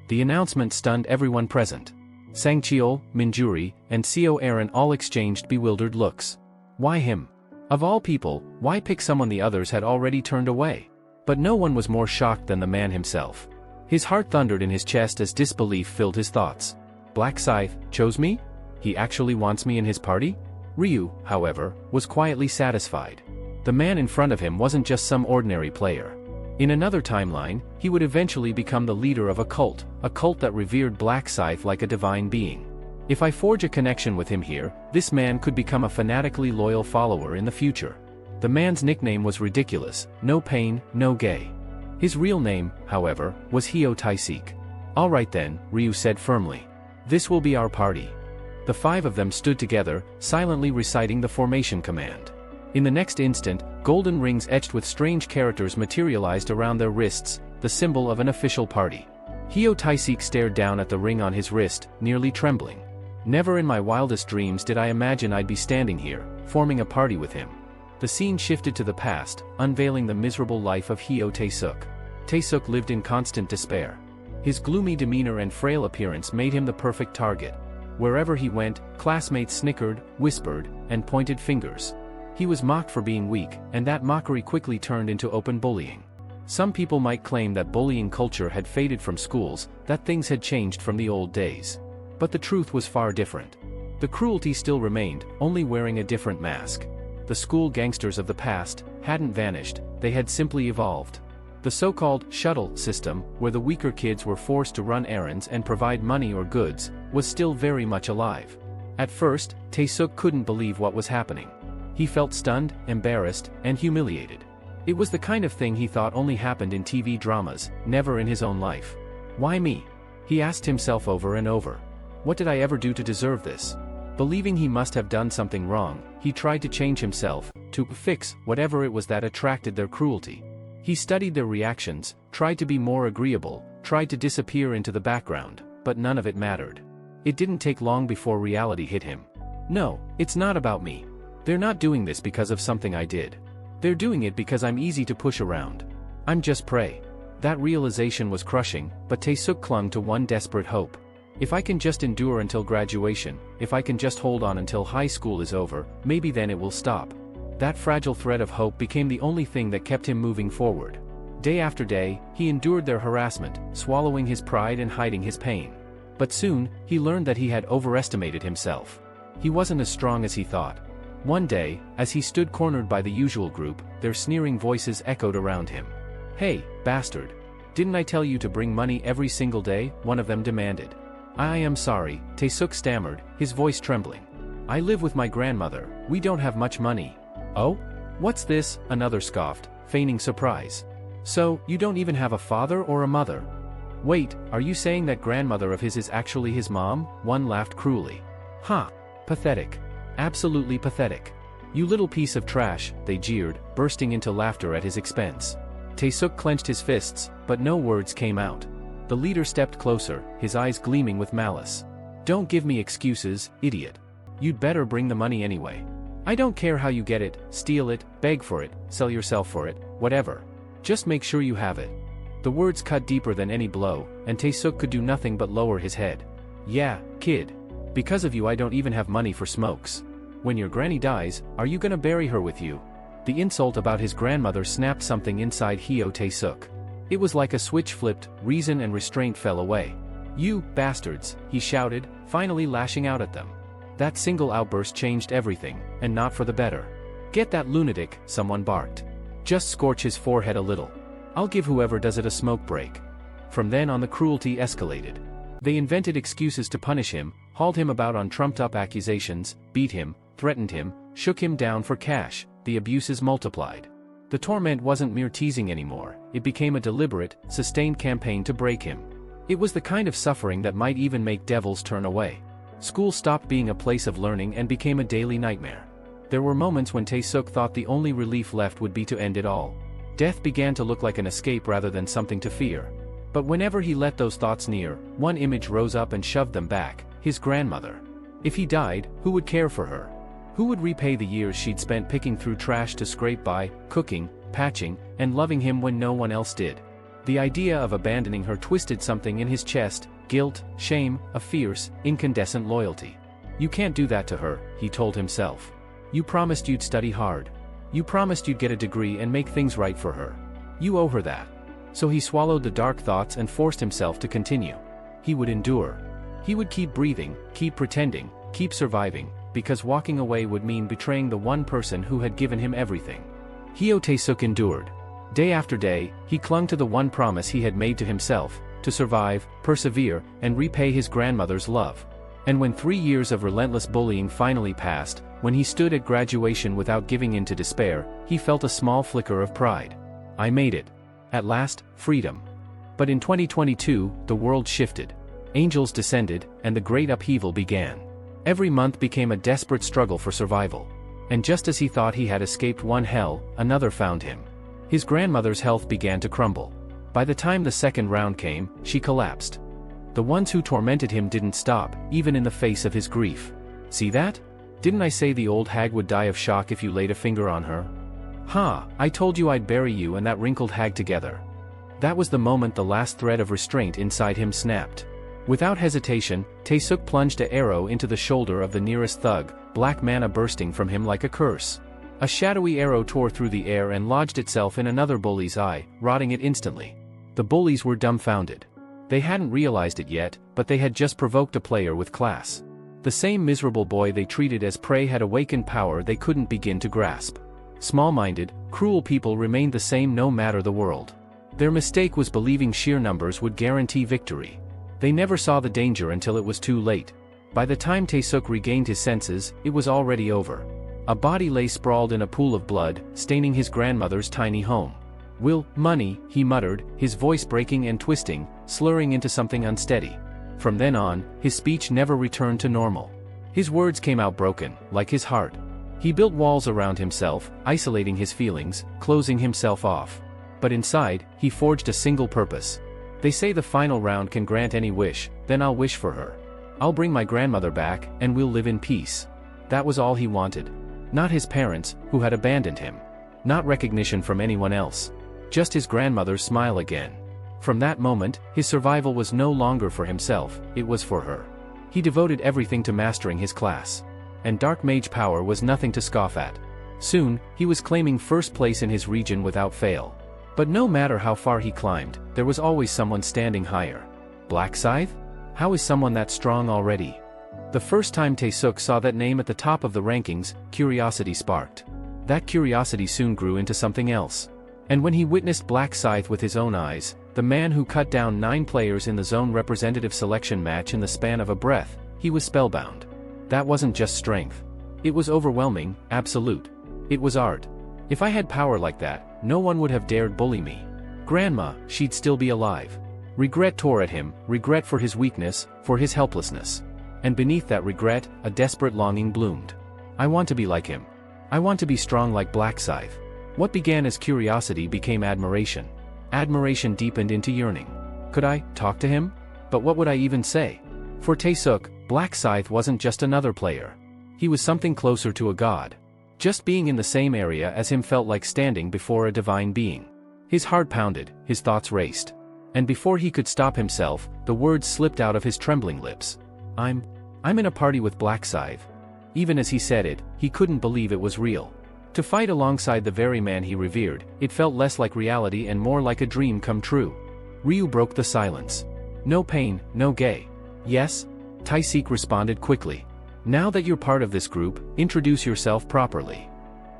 The announcement stunned everyone present. Sang Cheol, Minjuri, and Seo Aaron all exchanged bewildered looks. Why him? Of all people, why pick someone the others had already turned away? But no one was more shocked than the man himself. His heart thundered in his chest as disbelief filled his thoughts. Blackscythe chose me? He actually wants me in his party? Ryu, however, was quietly satisfied. The man in front of him wasn't just some ordinary player. In another timeline, he would eventually become the leader of a cult that revered Blackscythe like a divine being. If I forge a connection with him here, this man could become a fanatically loyal follower in the future. The man's nickname was ridiculous, no pain, no gay. His real name, however, was Hyo Taisik. Alright then, Ryu said firmly. This will be our party. The five of them stood together, silently reciting the formation command. In the next instant, golden rings etched with strange characters materialized around their wrists, the symbol of an official party. Hyo Taisik stared down at the ring on his wrist, nearly trembling. Never in my wildest dreams did I imagine I'd be standing here, forming a party with him. The scene shifted to the past, unveiling the miserable life of Hyo Taesuk. Taesuk lived in constant despair. His gloomy demeanor and frail appearance made him the perfect target. Wherever he went, classmates snickered, whispered, and pointed fingers. He was mocked for being weak, and that mockery quickly turned into open bullying. Some people might claim that bullying culture had faded from schools, that things had changed from the old days. But the truth was far different. The cruelty still remained, only wearing a different mask. the school gangsters of the past, hadn't vanished, they had simply evolved. The so-called shuttle system, where the weaker kids were forced to run errands and provide money or goods, was still very much alive. At first, Tae-suk couldn't believe what was happening. He felt stunned, embarrassed, and humiliated. It was the kind of thing he thought only happened in TV dramas, never in his own life. Why me? He asked himself over and over. What did I ever do to deserve this? Believing he must have done something wrong, he tried to change himself, to fix whatever it was that attracted their cruelty. He studied their reactions, tried to be more agreeable, tried to disappear into the background, but none of it mattered. It didn't take long before reality hit him. No, it's not about me. They're not doing this because of something I did. They're doing it because I'm easy to push around. I'm just prey. That realization was crushing, but Tae-suk clung to one desperate hope. If I can just endure until graduation, if I can just hold on until high school is over, maybe then it will stop. That fragile thread of hope became the only thing that kept him moving forward. Day after day, he endured their harassment, swallowing his pride and hiding his pain. But soon, he learned that he had overestimated himself. He wasn't as strong as he thought. One day, as he stood cornered by the usual group, their sneering voices echoed around him. "Hey, bastard. Didn't I tell you to bring money every single day?" one of them demanded. "I am sorry," Tae-suk stammered, his voice trembling. "I live with my grandmother, we don't have much money." "Oh? What's this?" another scoffed, feigning surprise. "So, you don't even have a father or a mother?" "Wait, are you saying that grandmother of his is actually his mom?" one laughed cruelly. "Huh. Pathetic. Absolutely pathetic. You little piece of trash," they jeered, bursting into laughter at his expense. Tae-suk clenched his fists, but no words came out. The leader stepped closer, his eyes gleaming with malice. "Don't give me excuses, idiot. You'd better bring the money anyway. I don't care how you get it, steal it, beg for it, sell yourself for it, whatever. Just make sure you have it." The words cut deeper than any blow, and Tae-suk could do nothing but lower his head. "Yeah, kid. Because of you I don't even have money for smokes. When your granny dies, are you gonna bury her with you?" The insult about his grandmother snapped something inside Hyo Tae-suk. It was like a switch flipped, reason and restraint fell away. "You bastards," he shouted, finally lashing out at them. That single outburst changed everything, and not for the better. "Get that lunatic," someone barked. "Just scorch his forehead a little. I'll give whoever does it a smoke break." From then on the cruelty escalated. They invented excuses to punish him, hauled him about on trumped-up accusations, beat him, threatened him, shook him down for cash. The abuses multiplied. The torment wasn't mere teasing anymore, it became a deliberate, sustained campaign to break him. It was the kind of suffering that might even make devils turn away. School stopped being a place of learning and became a daily nightmare. There were moments when Tae-suk thought the only relief left would be to end it all. Death began to look like an escape rather than something to fear. But whenever he let those thoughts near, one image rose up and shoved them back: his grandmother. If he died, who would care for her? Who would repay the years she'd spent picking through trash to scrape by, cooking, patching, and loving him when no one else did? The idea of abandoning her twisted something in his chest: guilt, shame, a fierce, incandescent loyalty. "You can't do that to her," he told himself. "You promised you'd study hard. You promised you'd get a degree and make things right for her. You owe her that." So he swallowed the dark thoughts and forced himself to continue. He would endure. He would keep breathing, keep pretending, keep surviving, because walking away would mean betraying the one person who had given him everything. Hyo Tae-suk endured. Day after day, he clung to the one promise he had made to himself: to survive, persevere, and repay his grandmother's love. And when 3 years of relentless bullying finally passed, when he stood at graduation without giving in to despair, he felt a small flicker of pride. "I made it. At last, freedom." But in 2022, the world shifted. Angels descended, and the great upheaval began. Every month became a desperate struggle for survival. And just as he thought he had escaped one hell, another found him. His grandmother's health began to crumble. By the time the second round came, she collapsed. The ones who tormented him didn't stop, even in the face of his grief. "See that? Didn't I say the old hag would die of shock if you laid a finger on her? Ha, I told you I'd bury you and that wrinkled hag together." That was the moment the last thread of restraint inside him snapped. Without hesitation, Tae-suk plunged an arrow into the shoulder of the nearest thug, black mana bursting from him like a curse. A shadowy arrow tore through the air and lodged itself in another bully's eye, rotting it instantly. The bullies were dumbfounded. They hadn't realized it yet, but they had just provoked a player with class. The same miserable boy they treated as prey had awakened power they couldn't begin to grasp. Small-minded, cruel people remained the same no matter the world. Their mistake was believing sheer numbers would guarantee victory. They never saw the danger until it was too late. By the time Tae-suk regained his senses, it was already over. A body lay sprawled in a pool of blood, staining his grandmother's tiny home. Money, he muttered, his voice breaking and twisting, slurring into something unsteady. From then on, his speech never returned to normal. His words came out broken, like his heart. He built walls around himself, isolating his feelings, closing himself off. But inside, he forged a single purpose. They say the final round can grant any wish, then I'll wish for her. I'll bring my grandmother back, and we'll live in peace. That was all he wanted. Not his parents, who had abandoned him. Not recognition from anyone else. Just his grandmother's smile again. From that moment, his survival was no longer for himself, it was for her. He devoted everything to mastering his class. And dark mage power was nothing to scoff at. Soon, he was claiming first place in his region without fail. But no matter how far he climbed, there was always someone standing higher. Black Scythe? How is someone that strong already? The first time Tae-suk saw that name at the top of the rankings, curiosity sparked. That curiosity soon grew into something else. And when he witnessed Black Scythe with his own eyes, the man who cut down 9 players in the zone representative selection match in the span of a breath, he was spellbound. That wasn't just strength. It was overwhelming, absolute. It was art. If I had power like that, no one would have dared bully me. Grandma, she'd still be alive. Regret tore at him, regret for his weakness, for his helplessness. And beneath that regret, a desperate longing bloomed. I want to be like him. I want to be strong like Black Scythe. What began as curiosity became admiration. Admiration deepened into yearning. Could I talk to him? But what would I even say? For Tae-suk, Black Scythe wasn't just another player. He was something closer to a god. Just being in the same area as him felt like standing before a divine being. His heart pounded, his thoughts raced. And before he could stop himself, the words slipped out of his trembling lips. I'm in a party with Black Scythe. Even as he said it, he couldn't believe it was real. To fight alongside the very man he revered, it felt less like reality and more like a dream come true. Ryu broke the silence. No pain, no gay. Yes? Tae-sik responded quickly. Now that you're part of this group, introduce yourself properly.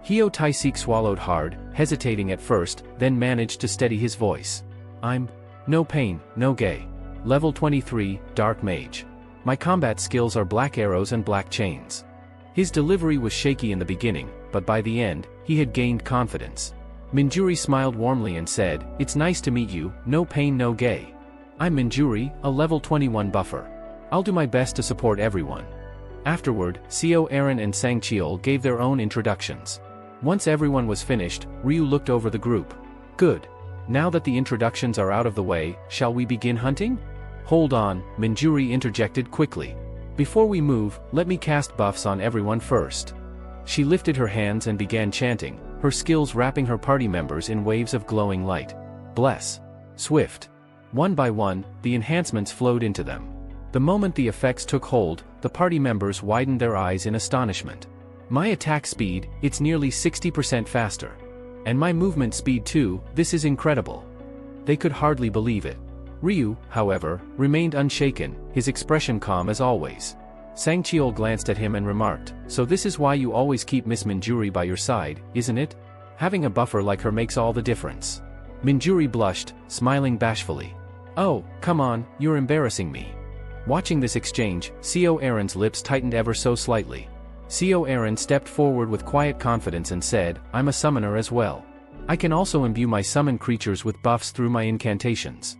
Hyo Tae-sik swallowed hard, hesitating at first, then managed to steady his voice. I'm no pain, no gay. Level 23, Dark Mage. My combat skills are black arrows and black chains. His delivery was shaky in the beginning, but by the end, he had gained confidence. Minjuri smiled warmly and said, "It's nice to meet you, no pain no gay. I'm Minjuri, a level 21 buffer. I'll do my best to support everyone." Afterward, Seo Aaron and Sang Cheol gave their own introductions. Once everyone was finished, Ryu looked over the group. Good. Now that the introductions are out of the way, shall we begin hunting? Hold on, Minjuri interjected quickly. Before we move, let me cast buffs on everyone first. She lifted her hands and began chanting, her skills wrapping her party members in waves of glowing light. Bless. Swift. One by one, the enhancements flowed into them. The moment the effects took hold, the party members widened their eyes in astonishment. My attack speed, it's nearly 60% faster. And my movement speed too, this is incredible. They could hardly believe it. Ryu, however, remained unshaken, his expression calm as always. Sang Cheol glanced at him and remarked, "So this is why you always keep Miss Minjuri by your side, isn't it? Having a buffer like her makes all the difference." Minjuri blushed, smiling bashfully. "Oh, come on, you're embarrassing me." Watching this exchange, Seo Aaron's lips tightened ever so slightly. Seo Aaron stepped forward with quiet confidence and said, "I'm a summoner as well. I can also imbue my summoned creatures with buffs through my incantations."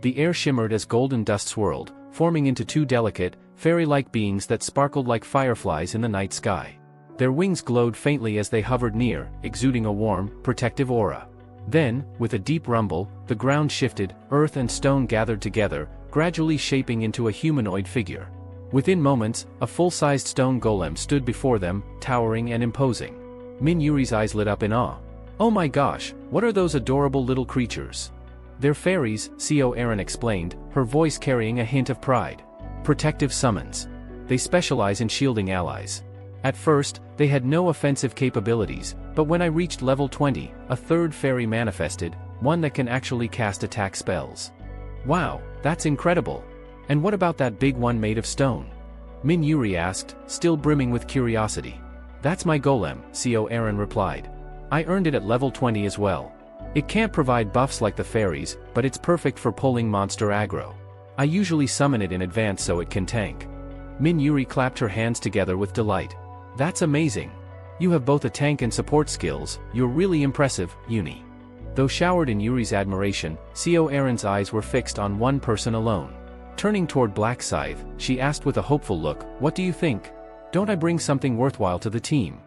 The air shimmered as golden dust swirled, forming into 2 delicate, fairy-like beings that sparkled like fireflies in the night sky. Their wings glowed faintly as they hovered near, exuding a warm, protective aura. Then, with a deep rumble, the ground shifted, earth and stone gathered together, gradually shaping into a humanoid figure. Within moments, a full-sized stone golem stood before them, towering and imposing. Min Yuri's eyes lit up in awe. "Oh my gosh, what are those adorable little creatures?" "They're fairies," Seo Aaron explained, her voice carrying a hint of pride. "Protective summons. They specialize in shielding allies. At first, they had no offensive capabilities, but when I reached level 20, a third fairy manifested, one that can actually cast attack spells." "Wow, that's incredible. And what about that big one made of stone?" Min Yuri asked, still brimming with curiosity. That's my golem, Co Aaron replied. I earned it at level 20 as well. It can't provide buffs like the fairies, but it's perfect for pulling monster aggro. I usually summon it in advance so it can tank. Min Yuri clapped her hands together with delight. That's amazing. You have both a tank and support skills, you're really impressive, Uni. Though showered in Yuri's admiration, Co Aaron's eyes were fixed on one person alone. Turning toward Black Scythe, she asked with a hopeful look, what do you think? Don't I bring something worthwhile to the team?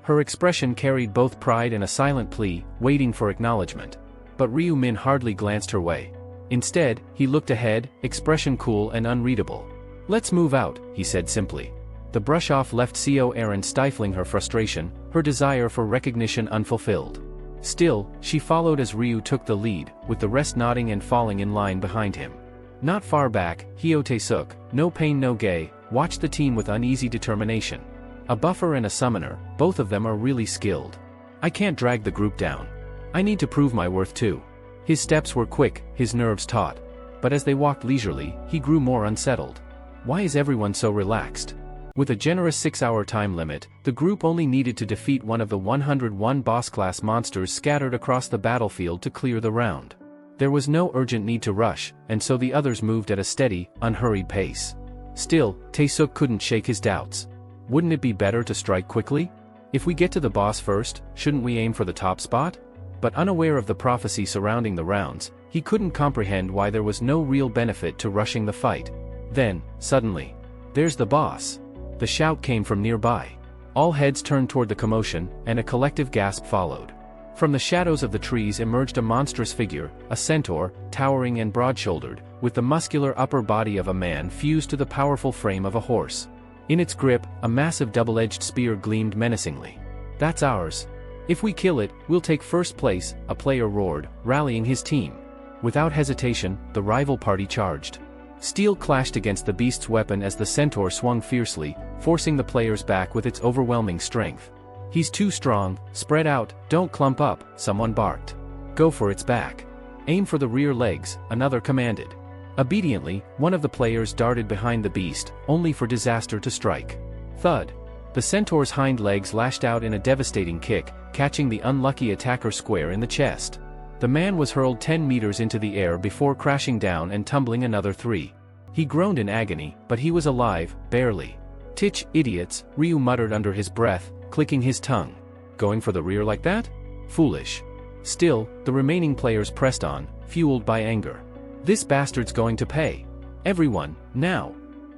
Her expression carried both pride and a silent plea, waiting for acknowledgement. But Ryu Min hardly glanced her way. Instead, he looked ahead, expression cool and unreadable. Let's move out, he said simply. The brush-off left Co Aaron stifling her frustration, her desire for recognition unfulfilled. Still, she followed as Ryu took the lead, with the rest nodding and falling in line behind him. Not far back, Hyo Tae-suk, no pain no gay, watched the team with uneasy determination. A buffer and a summoner, both of them are really skilled. I can't drag the group down. I need to prove my worth too. His steps were quick, his nerves taut. But as they walked leisurely, he grew more unsettled. Why is everyone so relaxed? With a generous 6-hour time limit, the group only needed to defeat one of the 101 boss-class monsters scattered across the battlefield to clear the round. There was no urgent need to rush, and so the others moved at a steady, unhurried pace. Still, Tae-suk couldn't shake his doubts. Wouldn't it be better to strike quickly? If we get to the boss first, shouldn't we aim for the top spot? But unaware of the prophecy surrounding the rounds, he couldn't comprehend why there was no real benefit to rushing the fight. Then, suddenly, there's the boss. The shout came from nearby. All heads turned toward the commotion, and a collective gasp followed. From the shadows of the trees emerged a monstrous figure, a centaur, towering and broad-shouldered, with the muscular upper body of a man fused to the powerful frame of a horse. In its grip, a massive double-edged spear gleamed menacingly. That's ours. If we kill it, we'll take first place, a player roared, rallying his team. Without hesitation, the rival party charged. Steel clashed against the beast's weapon as the centaur swung fiercely, forcing the players back with its overwhelming strength. He's too strong, spread out, don't clump up, someone barked. Go for its back. Aim for the rear legs, another commanded. Obediently, one of the players darted behind the beast, only for disaster to strike. Thud. The centaur's hind legs lashed out in a devastating kick, catching the unlucky attacker square in the chest. The man was hurled 10 meters into the air before crashing down and tumbling another 3. He groaned in agony, but he was alive, barely. Titch, idiots, Ryu muttered under his breath, clicking his tongue. Going for the rear like that? Foolish. Still, the remaining players pressed on, fueled by anger. This bastard's going to pay. Everyone, now.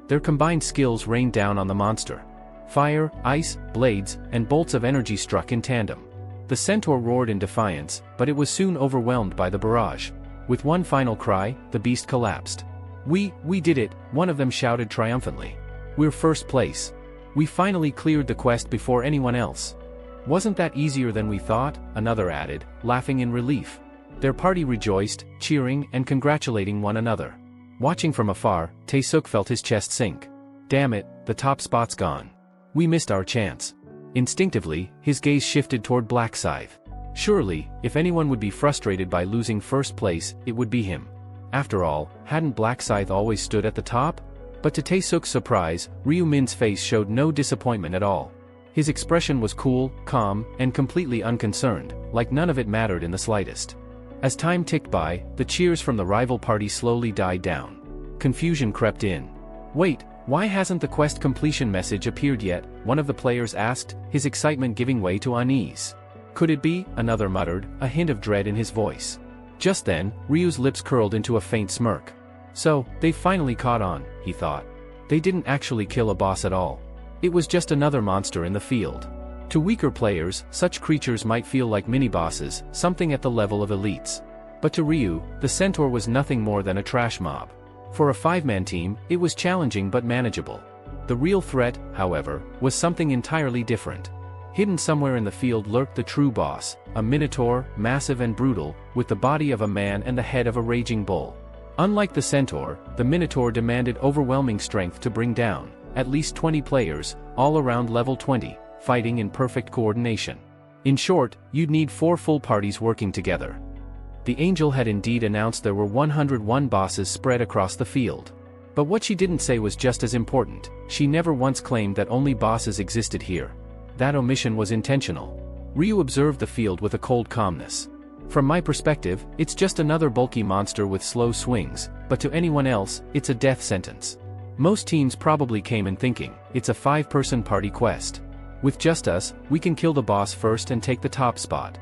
Their combined skills rained down on the monster. Fire, ice, blades, and bolts of energy struck in tandem. The centaur roared in defiance, but it was soon overwhelmed by the barrage. With one final cry, the beast collapsed. We did it, one of them shouted triumphantly. We're first place. We finally cleared the quest before anyone else. Wasn't that easier than we thought? Another added, laughing in relief. Their party rejoiced, cheering and congratulating one another. Watching from afar, Tae-suk felt his chest sink. Damn it, the top spot's gone. We missed our chance. Instinctively, his gaze shifted toward Black Scythe. Surely, if anyone would be frustrated by losing first place, it would be him. After all, hadn't Black Scythe always stood at the top? But to Tae-suk's surprise, Ryu Min's face showed no disappointment at all. His expression was cool, calm, and completely unconcerned, like none of it mattered in the slightest. As time ticked by, the cheers from the rival party slowly died down. Confusion crept in. Wait, why hasn't the quest completion message appeared yet? One of the players asked, his excitement giving way to unease. Could it be? Another muttered, a hint of dread in his voice. Just then, Ryu's lips curled into a faint smirk. So, they finally caught on, he thought. They didn't actually kill a boss at all. It was just another monster in the field. To weaker players, such creatures might feel like mini-bosses, something at the level of elites. But to Ryu, the centaur was nothing more than a trash mob. For a 5-man team, it was challenging but manageable. The real threat, however, was something entirely different. Hidden somewhere in the field lurked the true boss, a minotaur, massive and brutal, with the body of a man and the head of a raging bull. Unlike the centaur, the minotaur demanded overwhelming strength to bring down, at least 20 players, all around level 20, fighting in perfect coordination. In short, you'd need 4 full parties working together. The angel had indeed announced there were 101 bosses spread across the field. But what she didn't say was just as important. She never once claimed that only bosses existed here. That omission was intentional. Ryu observed the field with a cold calmness. From my perspective, it's just another bulky monster with slow swings, but to anyone else, it's a death sentence. Most teams probably came in thinking, it's a 5-person party quest. With just us, we can kill the boss first and take the top spot.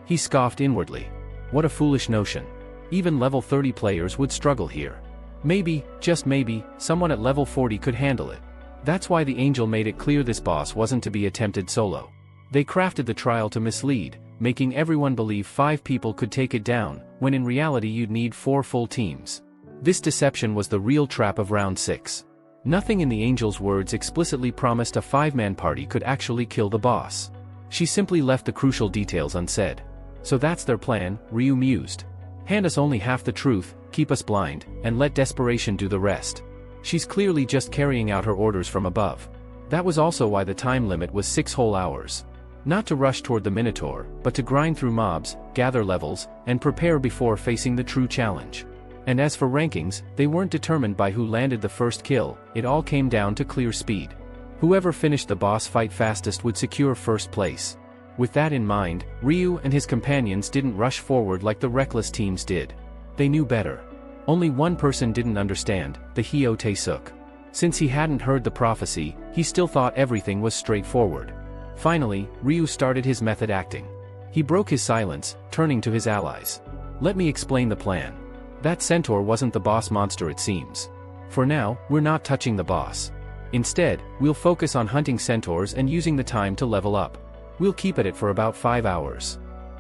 He scoffed inwardly. What a foolish notion. Even level 30 players would struggle here. Maybe, just maybe, someone at level 40 could handle it. That's why the angel made it clear this boss wasn't to be attempted solo. They crafted the trial to mislead, making everyone believe 5 people could take it down, when in reality you'd need 4 full teams. This deception was the real trap of round 6. Nothing in the angel's words explicitly promised a 5-man party could actually kill the boss. She simply left the crucial details unsaid. So that's their plan, Ryu mused. Hand us only half the truth, keep us blind, and let desperation do the rest. She's clearly just carrying out her orders from above. That was also why the time limit was 6 whole hours. Not to rush toward the Minotaur, but to grind through mobs, gather levels, and prepare before facing the true challenge. And as for rankings, they weren't determined by who landed the first kill, it all came down to clear speed. Whoever finished the boss fight fastest would secure first place. With that in mind, Ryu and his companions didn't rush forward like the reckless teams did. They knew better. Only one person didn't understand, the Hyo Tae-suk. Since he hadn't heard the prophecy, he still thought everything was straightforward. Finally, Ryu started his method acting. He broke his silence, turning to his allies. Let me explain the plan. That centaur wasn't the boss monster it seems. For now, we're not touching the boss. Instead, we'll focus on hunting centaurs and using the time to level up. We'll keep at it for about 5 hours.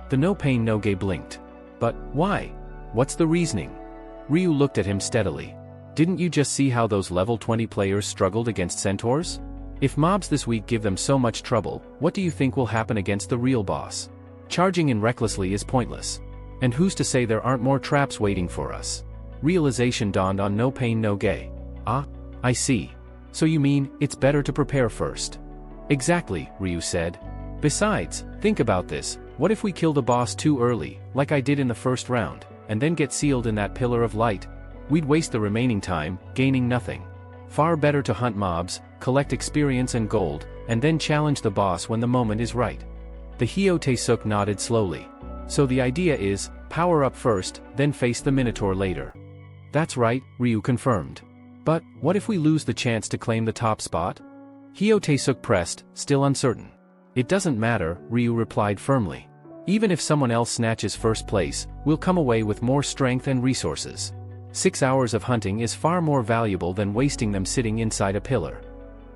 The no pain no gain blinked. But, why? What's the reasoning? Ryu looked at him steadily. Didn't you just see how those level 20 players struggled against centaurs? If mobs this week give them so much trouble, what do you think will happen against the real boss? Charging in recklessly is pointless. And who's to say there aren't more traps waiting for us? Realization dawned on no pain no gain. Ah, I see. So you mean, it's better to prepare first? Exactly, Ryu said. Besides, think about this, what if we kill the boss too early, like I did in the first round, and then get sealed in that pillar of light? We'd waste the remaining time, gaining nothing. Far better to hunt mobs, collect experience and gold, and then challenge the boss when the moment is right. The Hyo Tae-suk nodded slowly. So the idea is, power up first, then face the Minotaur later. That's right, Ryu confirmed. But, what if we lose the chance to claim the top spot? Hyo Tae-suk pressed, still uncertain. It doesn't matter, Ryu replied firmly. Even if someone else snatches first place, we'll come away with more strength and resources. 6 hours of hunting is far more valuable than wasting them sitting inside a pillar.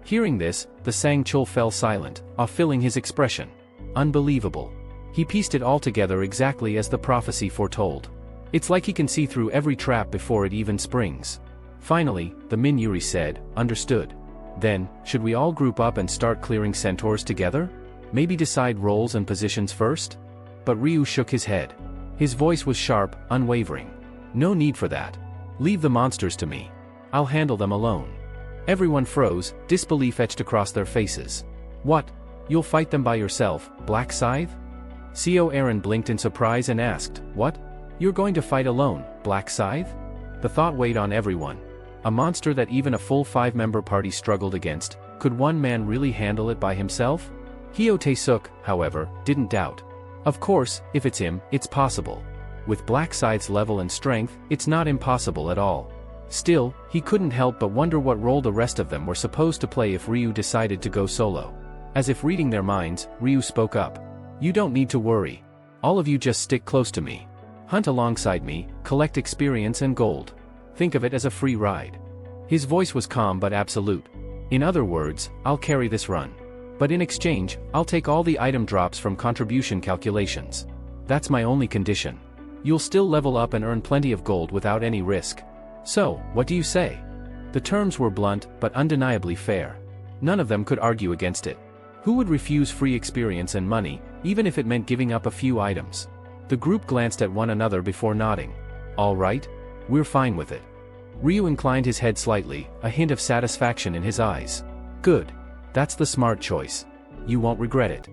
Hearing this, the Sang-chul fell silent, off-filling his expression. Unbelievable. He pieced it all together exactly as the prophecy foretold. It's like he can see through every trap before it even springs. Finally, the Min-yuri said, understood. Then, should we all group up and start clearing centaurs together? Maybe decide roles and positions first? But Ryu shook his head. His voice was sharp, unwavering. No need for that. Leave the monsters to me. I'll handle them alone. Everyone froze, disbelief etched across their faces. What? You'll fight them by yourself, Black Scythe? Seo Aaron blinked in surprise and asked, what? You're going to fight alone, Black Scythe? The thought weighed on everyone. A monster that even a full 5-member party struggled against, could one man really handle it by himself? Hyo Tae-suk, however, didn't doubt. Of course, if it's him, it's possible. With Black Scythe's level and strength, it's not impossible at all. Still, he couldn't help but wonder what role the rest of them were supposed to play if Ryu decided to go solo. As if reading their minds, Ryu spoke up. You don't need to worry. All of you just stick close to me. Hunt alongside me, collect experience and gold. Think of it as a free ride. His voice was calm but absolute. In other words, I'll carry this run. But in exchange, I'll take all the item drops from contribution calculations. That's my only condition. You'll still level up and earn plenty of gold without any risk. So, what do you say? The terms were blunt, but undeniably fair. None of them could argue against it. Who would refuse free experience and money, even if it meant giving up a few items? The group glanced at one another before nodding. All right. We're fine with it. Ryu inclined his head slightly, a hint of satisfaction in his eyes. Good. That's the smart choice. You won't regret it.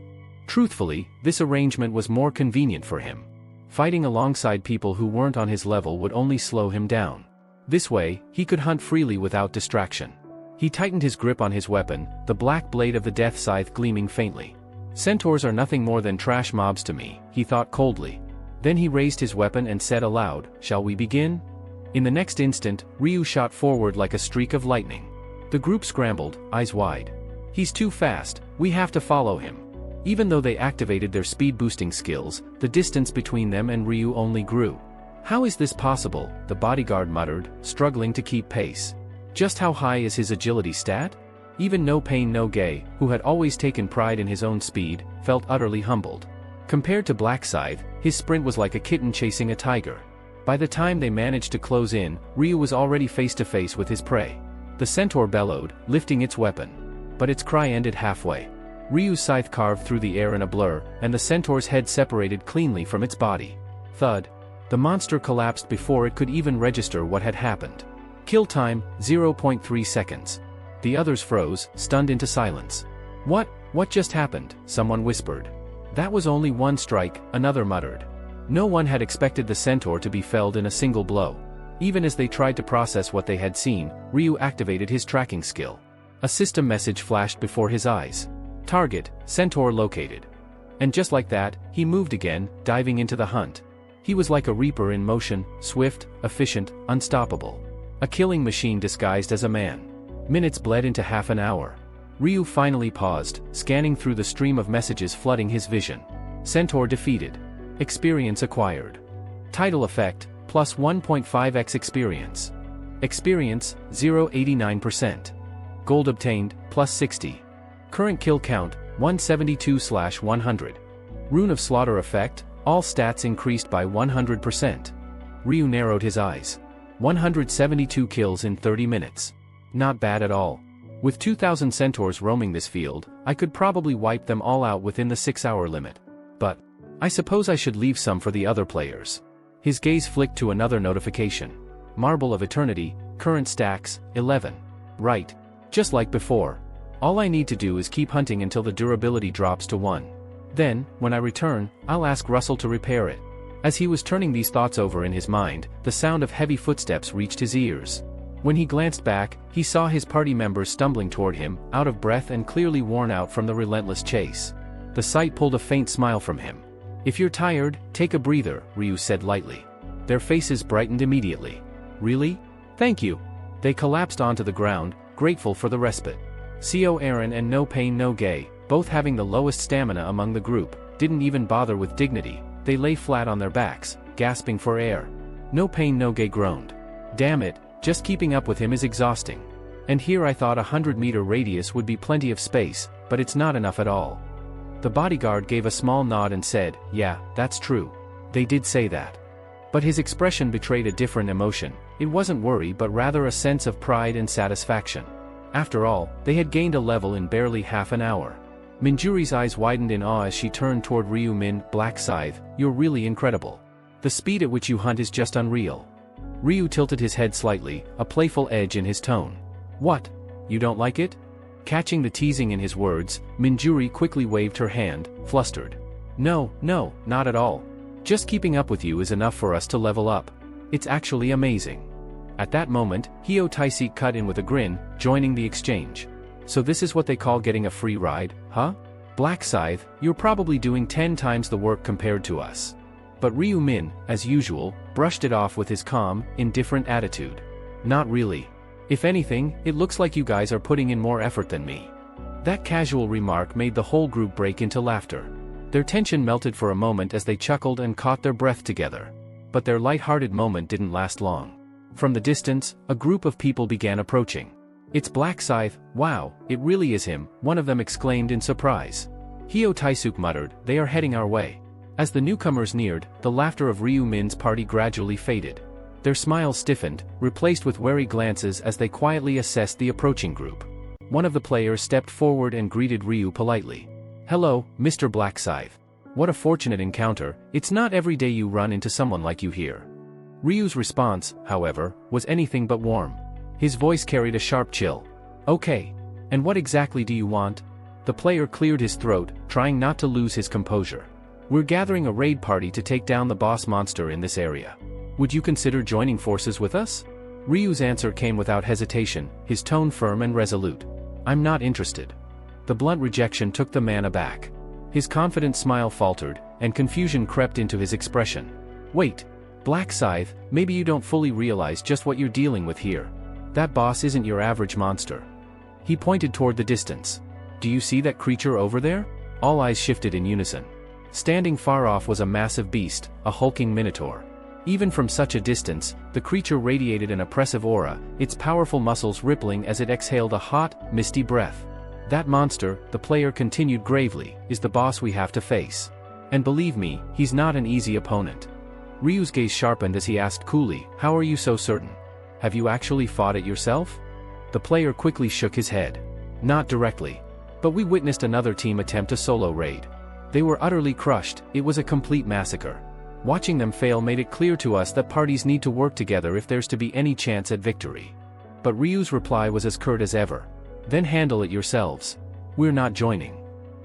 Truthfully, this arrangement was more convenient for him. Fighting alongside people who weren't on his level would only slow him down. This way, he could hunt freely without distraction. He tightened his grip on his weapon, the black blade of the death scythe gleaming faintly. Centaurs are nothing more than trash mobs to me, he thought coldly. Then he raised his weapon and said aloud, "Shall we begin?" In the next instant, Ryu shot forward like a streak of lightning. The group scrambled, eyes wide. "He's too fast, we have to follow him." Even though they activated their speed-boosting skills, the distance between them and Ryu only grew. "How is this possible?" the bodyguard muttered, struggling to keep pace. Just how high is his agility stat? Even No Pain No Gain, who had always taken pride in his own speed, felt utterly humbled. Compared to Black Scythe, his sprint was like a kitten chasing a tiger. By the time they managed to close in, Ryu was already face to face with his prey. The centaur bellowed, lifting its weapon. But its cry ended halfway. Ryu's scythe carved through the air in a blur, and the centaur's head separated cleanly from its body. Thud. The monster collapsed before it could even register what had happened. Kill time, 0.3 seconds. The others froze, stunned into silence. What just happened?" someone whispered. "That was only one strike," another muttered. No one had expected the centaur to be felled in a single blow. Even as they tried to process what they had seen, Ryu activated his tracking skill. A system message flashed before his eyes. "Target, centaur located." And just like that, he moved again, diving into the hunt. He was like a reaper in motion, swift, efficient, unstoppable. A killing machine disguised as a man. Minutes bled into half an hour. Ryu finally paused, scanning through the stream of messages flooding his vision. Centaur defeated. Experience acquired. Title effect, plus 1.5x experience. Experience, 0.89%. Gold obtained, plus 60. Current kill count, 172/100. Rune of Slaughter effect, all stats increased by 100%. Ryu narrowed his eyes. 172 kills in 30 minutes. Not bad at all. With 2,000 centaurs roaming this field, I could probably wipe them all out within the 6-hour limit. But I suppose I should leave some for the other players. His gaze flicked to another notification. Marble of Eternity, current stacks, 11. Right. Just like before. All I need to do is keep hunting until the durability drops to 1. Then, when I return, I'll ask Russell to repair it. As he was turning these thoughts over in his mind, the sound of heavy footsteps reached his ears. When he glanced back, he saw his party members stumbling toward him, out of breath and clearly worn out from the relentless chase. The sight pulled a faint smile from him. "If you're tired, take a breather," Ryu said lightly. Their faces brightened immediately. "Really? Thank you." They collapsed onto the ground, grateful for the respite. Co Aaron and No Pain No Gain, both having the lowest stamina among the group, didn't even bother with dignity. They lay flat on their backs, gasping for air. No Pain No Gain groaned. "Damn it, just keeping up with him is exhausting. And here I thought a 100-meter radius would be plenty of space, but it's not enough at all." The bodyguard gave a small nod and said, "Yeah, that's true. They did say that." But his expression betrayed a different emotion. It wasn't worry but rather a sense of pride and satisfaction. After all, they had gained a level in barely half an hour. Minjuri's eyes widened in awe as she turned toward Ryu. "Min, Black Scythe, you're really incredible. The speed at which you hunt is just unreal." Ryu tilted his head slightly, a playful edge in his tone. "What? You don't like it?" Catching the teasing in his words, Minjuri quickly waved her hand, flustered. No, not at all. Just keeping up with you is enough for us to level up. It's actually amazing." At that moment, Hio Taisik cut in with a grin, joining the exchange. "So this is what they call getting a free ride, huh? Black Scythe, you're probably doing 10 times the work compared to us." But Ryu Min, as usual, brushed it off with his calm, indifferent attitude. "Not really. If anything, it looks like you guys are putting in more effort than me." That casual remark made the whole group break into laughter. Their tension melted for a moment as they chuckled and caught their breath together. But their light-hearted moment didn't last long. From the distance, a group of people began approaching. "It's Black Scythe, wow, it really is him," one of them exclaimed in surprise. Hio Taisuk muttered, "They are heading our way." As the newcomers neared, the laughter of Ryu Min's party gradually faded. Their smiles stiffened, replaced with wary glances as they quietly assessed the approaching group. One of the players stepped forward and greeted Ryu politely. "Hello, Mr. Black Scythe. What a fortunate encounter, it's not every day you run into someone like you here." Ryu's response, however, was anything but warm. His voice carried a sharp chill. "Okay. And what exactly do you want?" The player cleared his throat, trying not to lose his composure. "We're gathering a raid party to take down the boss monster in this area. Would you consider joining forces with us?" Ryu's answer came without hesitation, his tone firm and resolute. "I'm not interested." The blunt rejection took the man aback. His confident smile faltered, and confusion crept into his expression. "Wait. Black Scythe, maybe you don't fully realize just what you're dealing with here. That boss isn't your average monster." He pointed toward the distance. "Do you see that creature over there?" All eyes shifted in unison. Standing far off was a massive beast, a hulking minotaur. Even from such a distance, the creature radiated an oppressive aura, its powerful muscles rippling as it exhaled a hot, misty breath. "That monster," the player continued gravely, "is the boss we have to face. And believe me, he's not an easy opponent." Ryu's gaze sharpened as he asked coolly, "How are you so certain? Have you actually fought it yourself?" The player quickly shook his head. "Not directly. But we witnessed another team attempt a solo raid. They were utterly crushed, it was a complete massacre. Watching them fail made it clear to us that parties need to work together if there's to be any chance at victory." But Ryu's reply was as curt as ever. "Then handle it yourselves. We're not joining."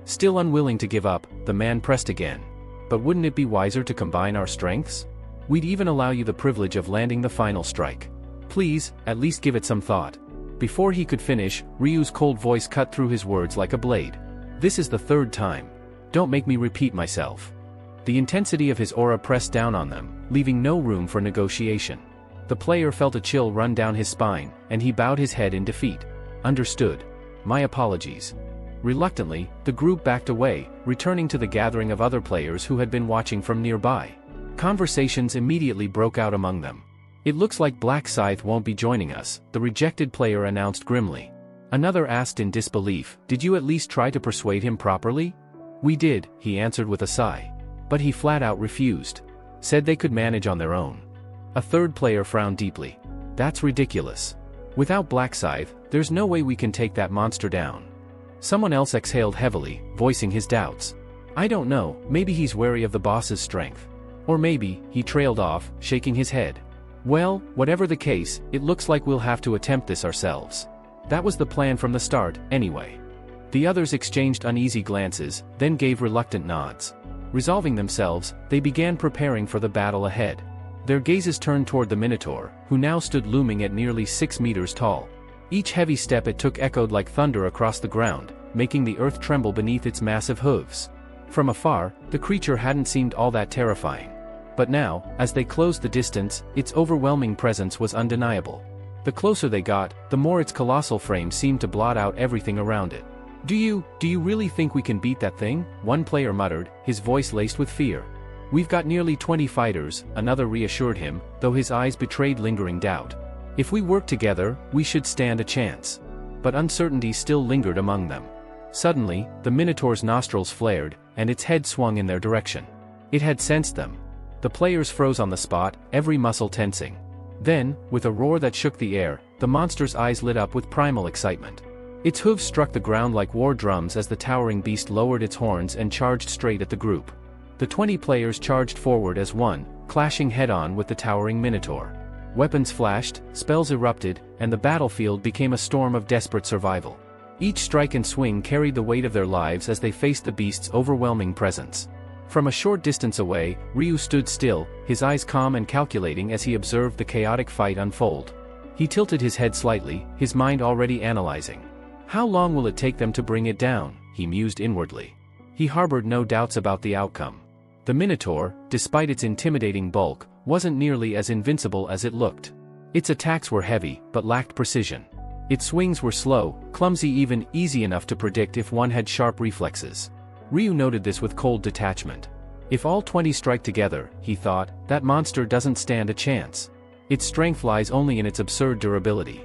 Still unwilling to give up, the man pressed again. "But wouldn't it be wiser to combine our strengths? We'd even allow you the privilege of landing the final strike. Please, at least give it some thought." Before he could finish, Ryu's cold voice cut through his words like a blade. "This is the third time. Don't make me repeat myself." The intensity of his aura pressed down on them, leaving no room for negotiation. The player felt a chill run down his spine, and he bowed his head in defeat. "Understood. My apologies." Reluctantly, the group backed away, returning to the gathering of other players who had been watching from nearby. Conversations immediately broke out among them. "It looks like Black Scythe won't be joining us," the rejected player announced grimly. Another asked in disbelief, "Did you at least try to persuade him properly?" "We did," he answered with a sigh. "But he flat out refused. Said they could manage on their own." A third player frowned deeply. "That's ridiculous. Without Black Scythe, there's no way we can take that monster down." Someone else exhaled heavily, voicing his doubts. "I don't know, maybe he's wary of the boss's strength. Or maybe," he trailed off, shaking his head. "Well, whatever the case, it looks like we'll have to attempt this ourselves. That was the plan from the start, anyway." The others exchanged uneasy glances, then gave reluctant nods. Resolving themselves, they began preparing for the battle ahead. Their gazes turned toward the Minotaur, who now stood looming at nearly 6 meters tall. Each heavy step it took echoed like thunder across the ground, making the earth tremble beneath its massive hooves. From afar, the creature hadn't seemed all that terrifying. But now, as they closed the distance, its overwhelming presence was undeniable. The closer they got, the more its colossal frame seemed to blot out everything around it. Do you really think we can beat that thing?" one player muttered, his voice laced with fear. "We've got nearly 20 fighters," another reassured him, though his eyes betrayed lingering doubt. "If we work together, we should stand a chance." But uncertainty still lingered among them. Suddenly, the Minotaur's nostrils flared, and its head swung in their direction. It had sensed them. The players froze on the spot, every muscle tensing. Then, with a roar that shook the air, the monster's eyes lit up with primal excitement. Its hooves struck the ground like war drums as the towering beast lowered its horns and charged straight at the group. The 20 players charged forward as one, clashing head-on with the towering Minotaur. Weapons flashed, spells erupted, and the battlefield became a storm of desperate survival. Each strike and swing carried the weight of their lives as they faced the beast's overwhelming presence. From a short distance away, Ryu stood still, his eyes calm and calculating as he observed the chaotic fight unfold. He tilted his head slightly, his mind already analyzing. "How long will it take them to bring it down?" he mused inwardly. He harbored no doubts about the outcome. The Minotaur, despite its intimidating bulk, wasn't nearly as invincible as it looked. Its attacks were heavy, but lacked precision. Its swings were slow, clumsy, even easy enough to predict if one had sharp reflexes. Ryu noted this with cold detachment. If all 20 strike together, he thought, that monster doesn't stand a chance. Its strength lies only in its absurd durability.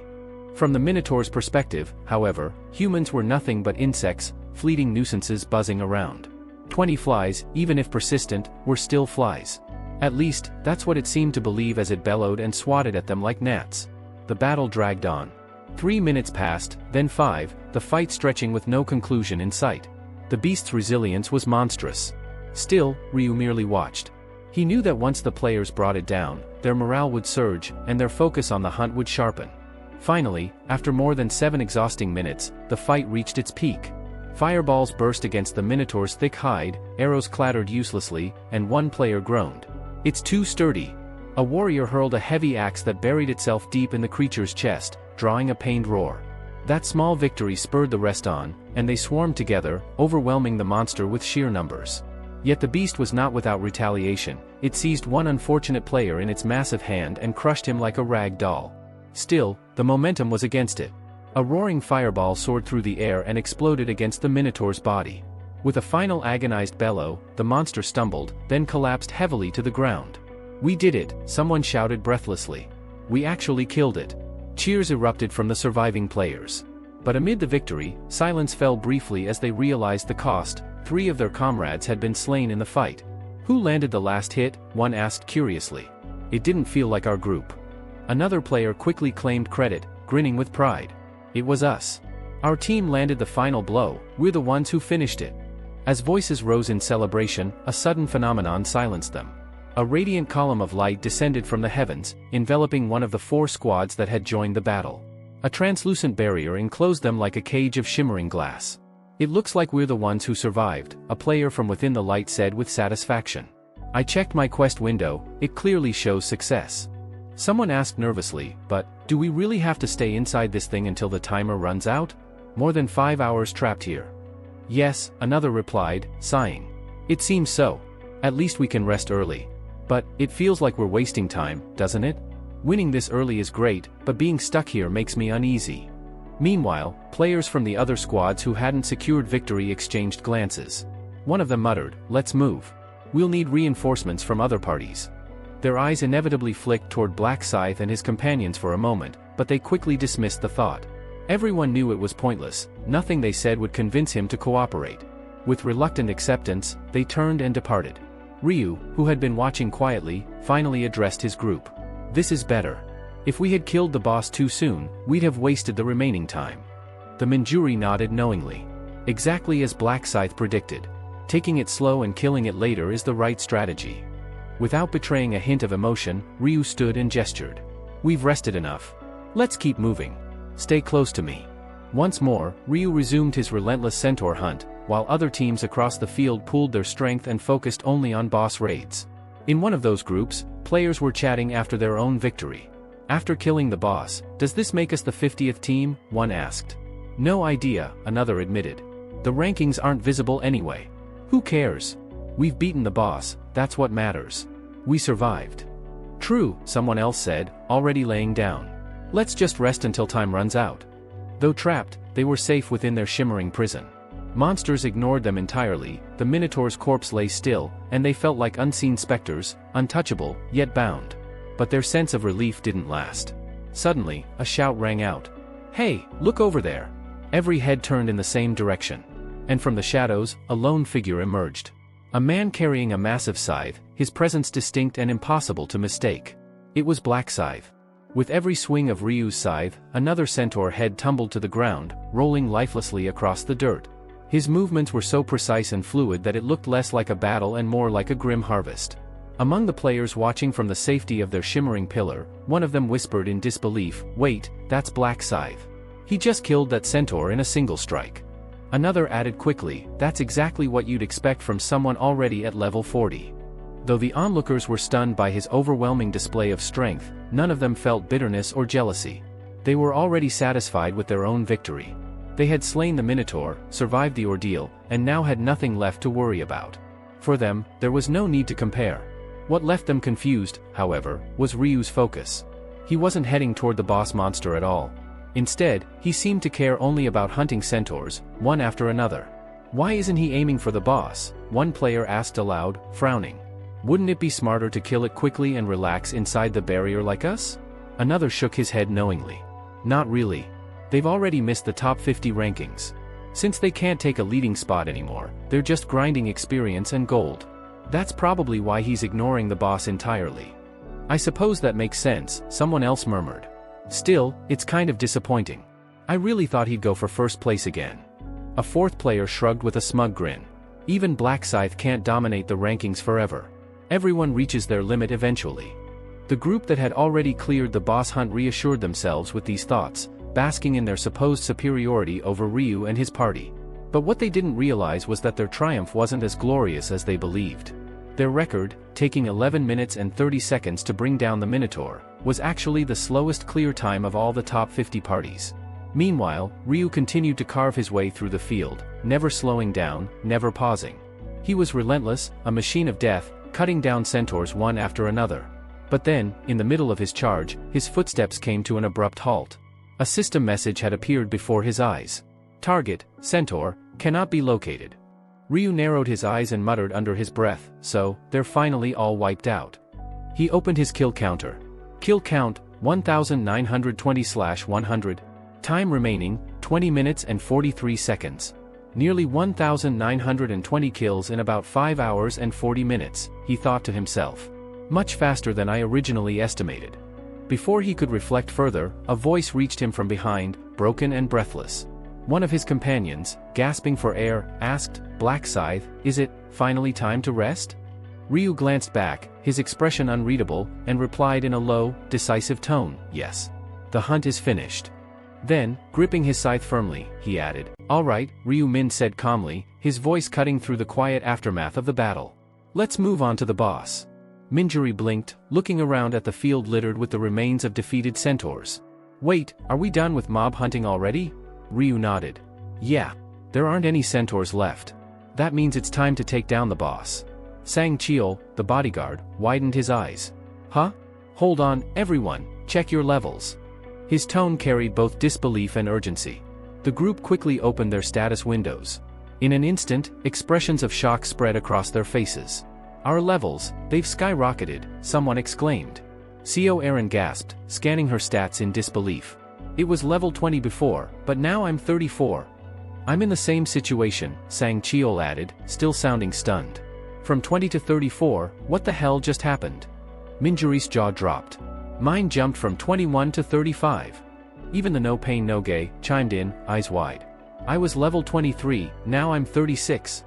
From the Minotaur's perspective, however, humans were nothing but insects, fleeting nuisances buzzing around. 20 flies, even if persistent, were still flies. At least, that's what it seemed to believe as it bellowed and swatted at them like gnats. The battle dragged on. 3 minutes passed, then 5, the fight stretching with no conclusion in sight. The beast's resilience was monstrous. Still, Ryu merely watched. He knew that once the players brought it down, their morale would surge, and their focus on the hunt would sharpen. Finally, after more than 7 exhausting minutes, the fight reached its peak. Fireballs burst against the Minotaur's thick hide, arrows clattered uselessly, and one player groaned. "It's too sturdy." A warrior hurled a heavy axe that buried itself deep in the creature's chest, drawing a pained roar. That small victory spurred the rest on, and they swarmed together, overwhelming the monster with sheer numbers. Yet the beast was not without retaliation. It seized one unfortunate player in its massive hand and crushed him like a rag doll. Still, the momentum was against it. A roaring fireball soared through the air and exploded against the Minotaur's body. With a final agonized bellow, the monster stumbled, then collapsed heavily to the ground. "We did it," someone shouted breathlessly. "We actually killed it." Cheers erupted from the surviving players. But amid the victory, silence fell briefly as they realized the cost. 3 of their comrades had been slain in the fight. "Who landed the last hit?" one asked curiously. "It didn't feel like our group." Another player quickly claimed credit, grinning with pride. "It was us. Our team landed the final blow, we're the ones who finished it." As voices rose in celebration, a sudden phenomenon silenced them. A radiant column of light descended from the heavens, enveloping one of the 4 squads that had joined the battle. A translucent barrier enclosed them like a cage of shimmering glass. "It looks like we're the ones who survived," a player from within the light said with satisfaction. "I checked my quest window, it clearly shows success." Someone asked nervously, "But, do we really have to stay inside this thing until the timer runs out? More than 5 hours trapped here." "Yes," another replied, sighing. "It seems so. At least we can rest early. But, it feels like we're wasting time, doesn't it? Winning this early is great, but being stuck here makes me uneasy." Meanwhile, players from the other squads who hadn't secured victory exchanged glances. One of them muttered, "Let's move. We'll need reinforcements from other parties." Their eyes inevitably flicked toward Black Scythe and his companions for a moment, but they quickly dismissed the thought. Everyone knew it was pointless, nothing they said would convince him to cooperate. With reluctant acceptance, they turned and departed. Ryu, who had been watching quietly, finally addressed his group. "This is better. If we had killed the boss too soon, we'd have wasted the remaining time." The Manjuri nodded knowingly. Exactly as Black Scythe predicted. Taking it slow and killing it later is the right strategy. Without betraying a hint of emotion, Ryu stood and gestured. "We've rested enough. Let's keep moving. Stay close to me." Once more, Ryu resumed his relentless centaur hunt, while other teams across the field pooled their strength and focused only on boss raids. In one of those groups, players were chatting after their own victory. "After killing the boss, does this make us the 50th team?" one asked. "No idea," another admitted. "The rankings aren't visible anyway. Who cares? We've beaten the boss, that's what matters. We survived." "True," someone else said, already laying down. "Let's just rest until time runs out." Though trapped, they were safe within their shimmering prison. Monsters ignored them entirely, the Minotaur's corpse lay still, and they felt like unseen specters, untouchable, yet bound. But their sense of relief didn't last. Suddenly, a shout rang out. "Hey, look over there!" Every head turned in the same direction. And from the shadows, a lone figure emerged. A man carrying a massive scythe, his presence distinct and impossible to mistake. It was Black Scythe. With every swing of Ryu's scythe, another centaur head tumbled to the ground, rolling lifelessly across the dirt. His movements were so precise and fluid that it looked less like a battle and more like a grim harvest. Among the players watching from the safety of their shimmering pillar, one of them whispered in disbelief, "Wait, that's Black Scythe. He just killed that centaur in a single strike." Another added quickly, "That's exactly what you'd expect from someone already at level 40. Though the onlookers were stunned by his overwhelming display of strength, none of them felt bitterness or jealousy. They were already satisfied with their own victory. They had slain the Minotaur, survived the ordeal, and now had nothing left to worry about. For them, there was no need to compare. What left them confused, however, was Ryu's focus. He wasn't heading toward the boss monster at all. Instead, he seemed to care only about hunting centaurs, one after another. "Why isn't he aiming for the boss?" one player asked aloud, frowning. "Wouldn't it be smarter to kill it quickly and relax inside the barrier like us?" Another shook his head knowingly. "Not really. They've already missed the top 50 rankings. Since they can't take a leading spot anymore, they're just grinding experience and gold. That's probably why he's ignoring the boss entirely." "I suppose that makes sense," someone else murmured. "Still, it's kind of disappointing. I really thought he'd go for first place again." A fourth player shrugged with a smug grin. "Even Black Scythe can't dominate the rankings forever. Everyone reaches their limit eventually." The group that had already cleared the boss hunt reassured themselves with these thoughts, basking in their supposed superiority over Ryu and his party. But what they didn't realize was that their triumph wasn't as glorious as they believed. Their record, taking 11 minutes and 30 seconds to bring down the Minotaur, was actually the slowest clear time of all the top 50 parties. Meanwhile, Ryu continued to carve his way through the field, never slowing down, never pausing. He was relentless, a machine of death, cutting down centaurs one after another. But then, in the middle of his charge, his footsteps came to an abrupt halt. A system message had appeared before his eyes. Target, centaur, cannot be located. Ryu narrowed his eyes and muttered under his breath, so, they're finally all wiped out. He opened his kill counter. Kill count, 1920/100. Time remaining, 20 minutes and 43 seconds. Nearly 1,920 kills in about 5 hours and 40 minutes, he thought to himself. Much faster than I originally estimated. Before he could reflect further, a voice reached him from behind, broken and breathless. One of his companions, gasping for air, asked, "Black Scythe, is it finally time to rest?" Ryu glanced back, his expression unreadable, and replied in a low, decisive tone, "Yes. The hunt is finished." Then, gripping his scythe firmly, he added, "All right," Ryu Min said calmly, his voice cutting through the quiet aftermath of the battle. "Let's move on to the boss." Minjuri blinked, looking around at the field littered with the remains of defeated centaurs. "Wait, are we done with mob hunting already?" Ryu nodded. "Yeah. There aren't any centaurs left. That means it's time to take down the boss." Sang Chiol, the bodyguard, widened his eyes. "Huh? Hold on, everyone, check your levels." His tone carried both disbelief and urgency. The group quickly opened their status windows. In an instant, expressions of shock spread across their faces. "Our levels, they've skyrocketed," someone exclaimed. CO Aaron gasped, scanning her stats in disbelief. "It was level 20 before, but now I'm 34. "I'm in the same situation," Sang Chiol added, still sounding stunned. "From 20 to 34, what the hell just happened?" Minjuri's jaw dropped. "Mine jumped from 21 to 35. Even the no pain no gain chimed in, eyes wide. "I was level 23, now I'm 36.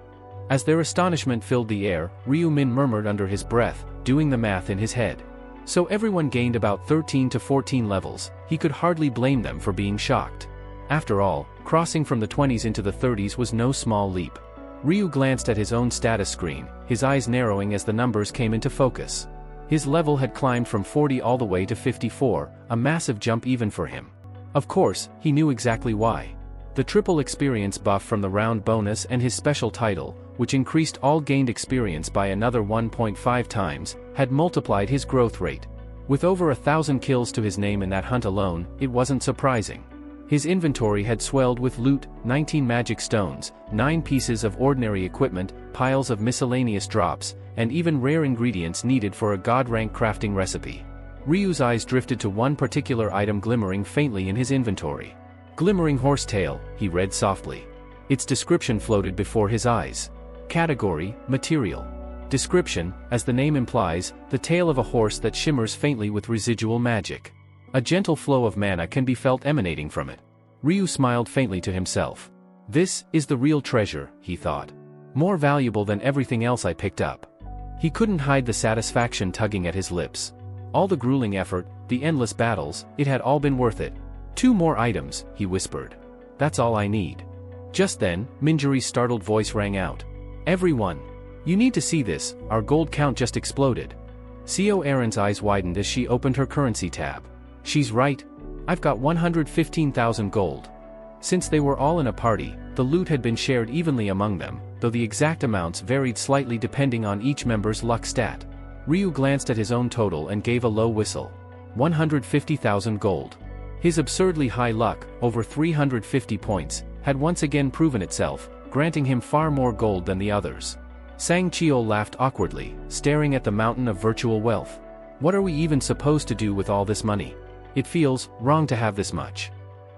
As their astonishment filled the air, Ryu Min murmured under his breath, doing the math in his head. So everyone gained about 13 to 14 levels, he could hardly blame them for being shocked. After all, crossing from the 20s into the 30s was no small leap. Ryu glanced at his own status screen, his eyes narrowing as the numbers came into focus. His level had climbed from 40 all the way to 54, a massive jump even for him. Of course, he knew exactly why. The triple experience buff from the round bonus and his special title, which increased all gained experience by another 1.5 times, had multiplied his growth rate. With over 1,000 kills to his name in that hunt alone, it wasn't surprising. His inventory had swelled with loot, 19 magic stones, 9 pieces of ordinary equipment, piles of miscellaneous drops, and even rare ingredients needed for a god-rank crafting recipe. Ryu's eyes drifted to one particular item glimmering faintly in his inventory. "Glimmering horsetail," he read softly. Its description floated before his eyes. Category, material. Description, as the name implies, the tail of a horse that shimmers faintly with residual magic. A gentle flow of mana can be felt emanating from it. Ryu smiled faintly to himself. "This is the real treasure," he thought. "More valuable than everything else I picked up." He couldn't hide the satisfaction tugging at his lips. All the grueling effort, the endless battles, it had all been worth it. "2 more items," he whispered. "That's all I need." Just then, Minjuri's startled voice rang out. "Everyone! You need to see this, our gold count just exploded." CO Aaron's eyes widened as she opened her currency tab. "She's right. I've got 115,000 gold." Since they were all in a party, the loot had been shared evenly among them, though the exact amounts varied slightly depending on each member's luck stat. Ryu glanced at his own total and gave a low whistle. 150,000 gold. His absurdly high luck, over 350 points, had once again proven itself, granting him far more gold than the others. Sang Chiol laughed awkwardly, staring at the mountain of virtual wealth. "What are we even supposed to do with all this money? It feels wrong to have this much."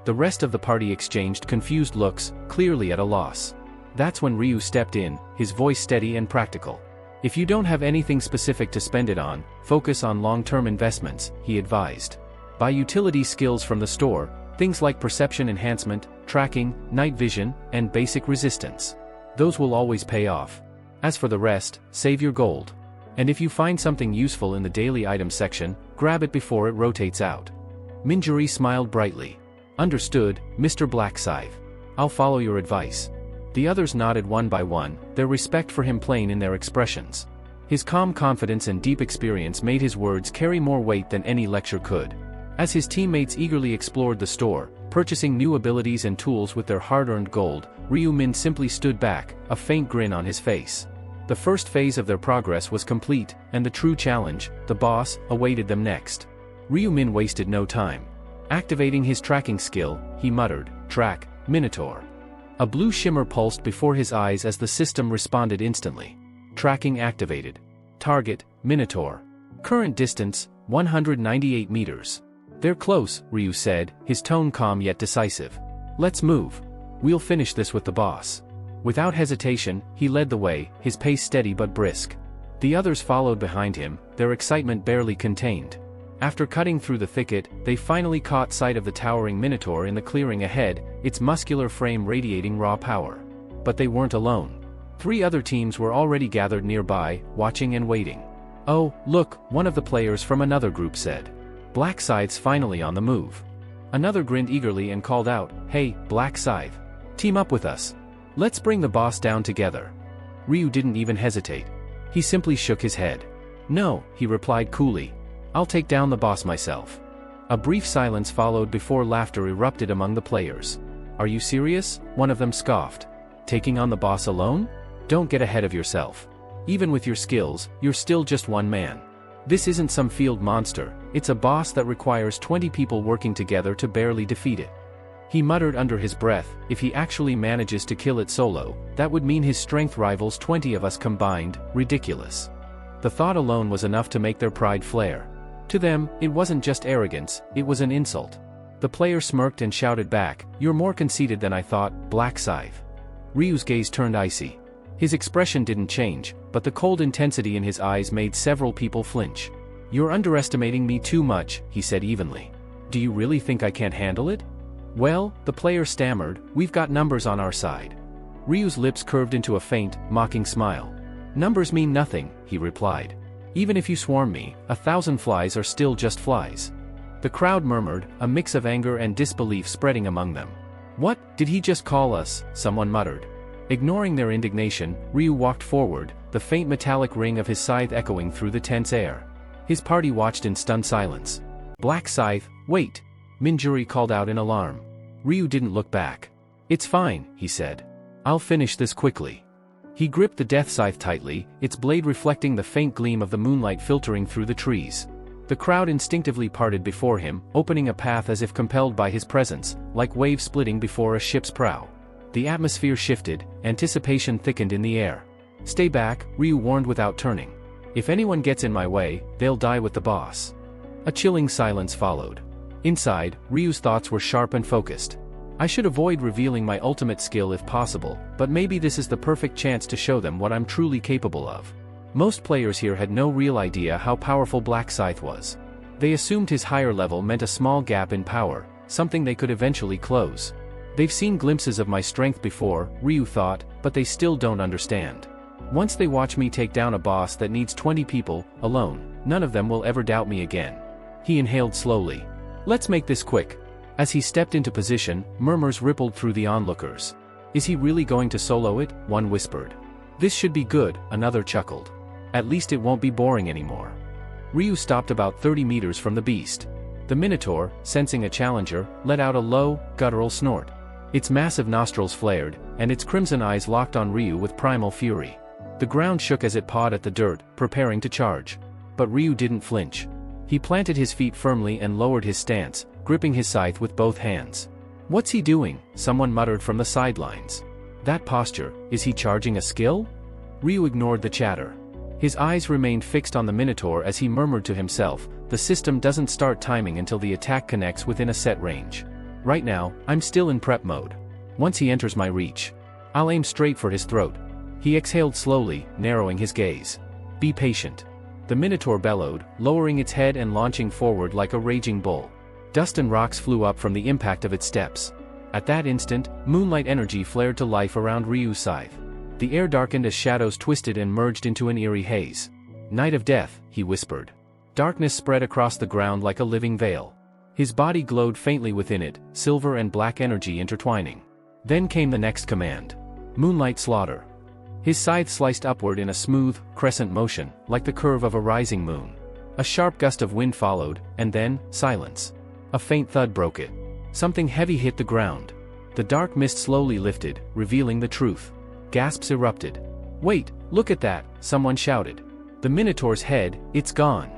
The rest of the party exchanged confused looks, clearly at a loss. That's when Ryu stepped in, his voice steady and practical. "If you don't have anything specific to spend it on, focus on long-term investments," he advised. "Buy utility skills from the store, things like perception enhancement, tracking, night vision, and basic resistance. Those will always pay off. As for the rest, save your gold. And if you find something useful in the daily items section, grab it before it rotates out." Minjuri smiled brightly. "Understood, Mr. Black Scythe. I'll follow your advice." The others nodded one by one, their respect for him plain in their expressions. His calm confidence and deep experience made his words carry more weight than any lecture could. As his teammates eagerly explored the store, purchasing new abilities and tools with their hard-earned gold, Ryu-min simply stood back, a faint grin on his face. The first phase of their progress was complete, and the true challenge, the boss, awaited them next. Ryu-min wasted no time. Activating his tracking skill, he muttered, "Track, Minotaur." A blue shimmer pulsed before his eyes as the system responded instantly. Tracking activated. Target, Minotaur. Current distance, 198 meters. "They're close," Ryu said, his tone calm yet decisive. "Let's move. We'll finish this with the boss." Without hesitation, he led the way, his pace steady but brisk. The others followed behind him, their excitement barely contained. After cutting through the thicket, they finally caught sight of the towering Minotaur in the clearing ahead, its muscular frame radiating raw power. But they weren't alone. 3 other teams were already gathered nearby, watching and waiting. "Oh, look," one of the players from another group said. "Black Scythe's finally on the move." Another grinned eagerly and called out, "Hey, Black Scythe. Team up with us. Let's bring the boss down together." Ryu didn't even hesitate. He simply shook his head. "No," he replied coolly. "I'll take down the boss myself." A brief silence followed before laughter erupted among the players. "Are you serious?" one of them scoffed. "Taking on the boss alone? Don't get ahead of yourself. Even with your skills, you're still just one man. This isn't some field monster, it's a boss that requires 20 people working together to barely defeat it." He muttered under his breath, "If he actually manages to kill it solo, that would mean his strength rivals 20 of us combined. Ridiculous." The thought alone was enough to make their pride flare. To them, it wasn't just arrogance, it was an insult. The player smirked and shouted back, "You're more conceited than I thought, Black Scythe." Ryu's gaze turned icy. His expression didn't change, but the cold intensity in his eyes made several people flinch. "You're underestimating me too much," he said evenly. "Do you really think I can't handle it?" "Well," the player stammered, "we've got numbers on our side." Ryu's lips curved into a faint, mocking smile. "Numbers mean nothing," he replied. "Even if you swarm me, 1,000 flies are still just flies." The crowd murmured, a mix of anger and disbelief spreading among them. "What, did he just call us?" someone muttered. Ignoring their indignation, Ryu walked forward, the faint metallic ring of his scythe echoing through the tense air. His party watched in stunned silence. "Black Scythe, wait!" Minjuri called out in alarm. Ryu didn't look back. "It's fine," he said. "I'll finish this quickly." He gripped the death scythe tightly, its blade reflecting the faint gleam of the moonlight filtering through the trees. The crowd instinctively parted before him, opening a path as if compelled by his presence, like waves splitting before a ship's prow. The atmosphere shifted, anticipation thickened in the air. "Stay back," Ryu warned without turning. "If anyone gets in my way, they'll die with the boss." A chilling silence followed. Inside, Ryu's thoughts were sharp and focused. "I should avoid revealing my ultimate skill if possible, but maybe this is the perfect chance to show them what I'm truly capable of." Most players here had no real idea how powerful Black Scythe was. They assumed his higher level meant a small gap in power, something they could eventually close. "They've seen glimpses of my strength before," Ryu thought, "but they still don't understand. Once they watch me take down a boss that needs 20 people, alone, none of them will ever doubt me again." He inhaled slowly. "Let's make this quick." As he stepped into position, murmurs rippled through the onlookers. "Is he really going to solo it?" one whispered. "This should be good," another chuckled. "At least it won't be boring anymore." Ryu stopped about 30 meters from the beast. The Minotaur, sensing a challenger, let out a low, guttural snort. Its massive nostrils flared, and its crimson eyes locked on Ryu with primal fury. The ground shook as it pawed at the dirt, preparing to charge. But Ryu didn't flinch. He planted his feet firmly and lowered his stance, gripping his scythe with both hands. "What's he doing?" someone muttered from the sidelines. "That posture, is he charging a skill?" Ryu ignored the chatter. His eyes remained fixed on the Minotaur as he murmured to himself, "The system doesn't start timing until the attack connects within a set range. Right now, I'm still in prep mode. Once he enters my reach, I'll aim straight for his throat." He exhaled slowly, narrowing his gaze. "Be patient." The Minotaur bellowed, lowering its head and launching forward like a raging bull. Dust and rocks flew up from the impact of its steps. At that instant, moonlight energy flared to life around Ryu's scythe. The air darkened as shadows twisted and merged into an eerie haze. "Night of death," he whispered. Darkness spread across the ground like a living veil. His body glowed faintly within it, silver and black energy intertwining. Then came the next command. "Moonlight slaughter." His scythe sliced upward in a smooth, crescent motion, like the curve of a rising moon. A sharp gust of wind followed, and then, silence. A faint thud broke it. Something heavy hit the ground. The dark mist slowly lifted, revealing the truth. Gasps erupted. "Wait, look at that," someone shouted. "The Minotaur's head, it's gone."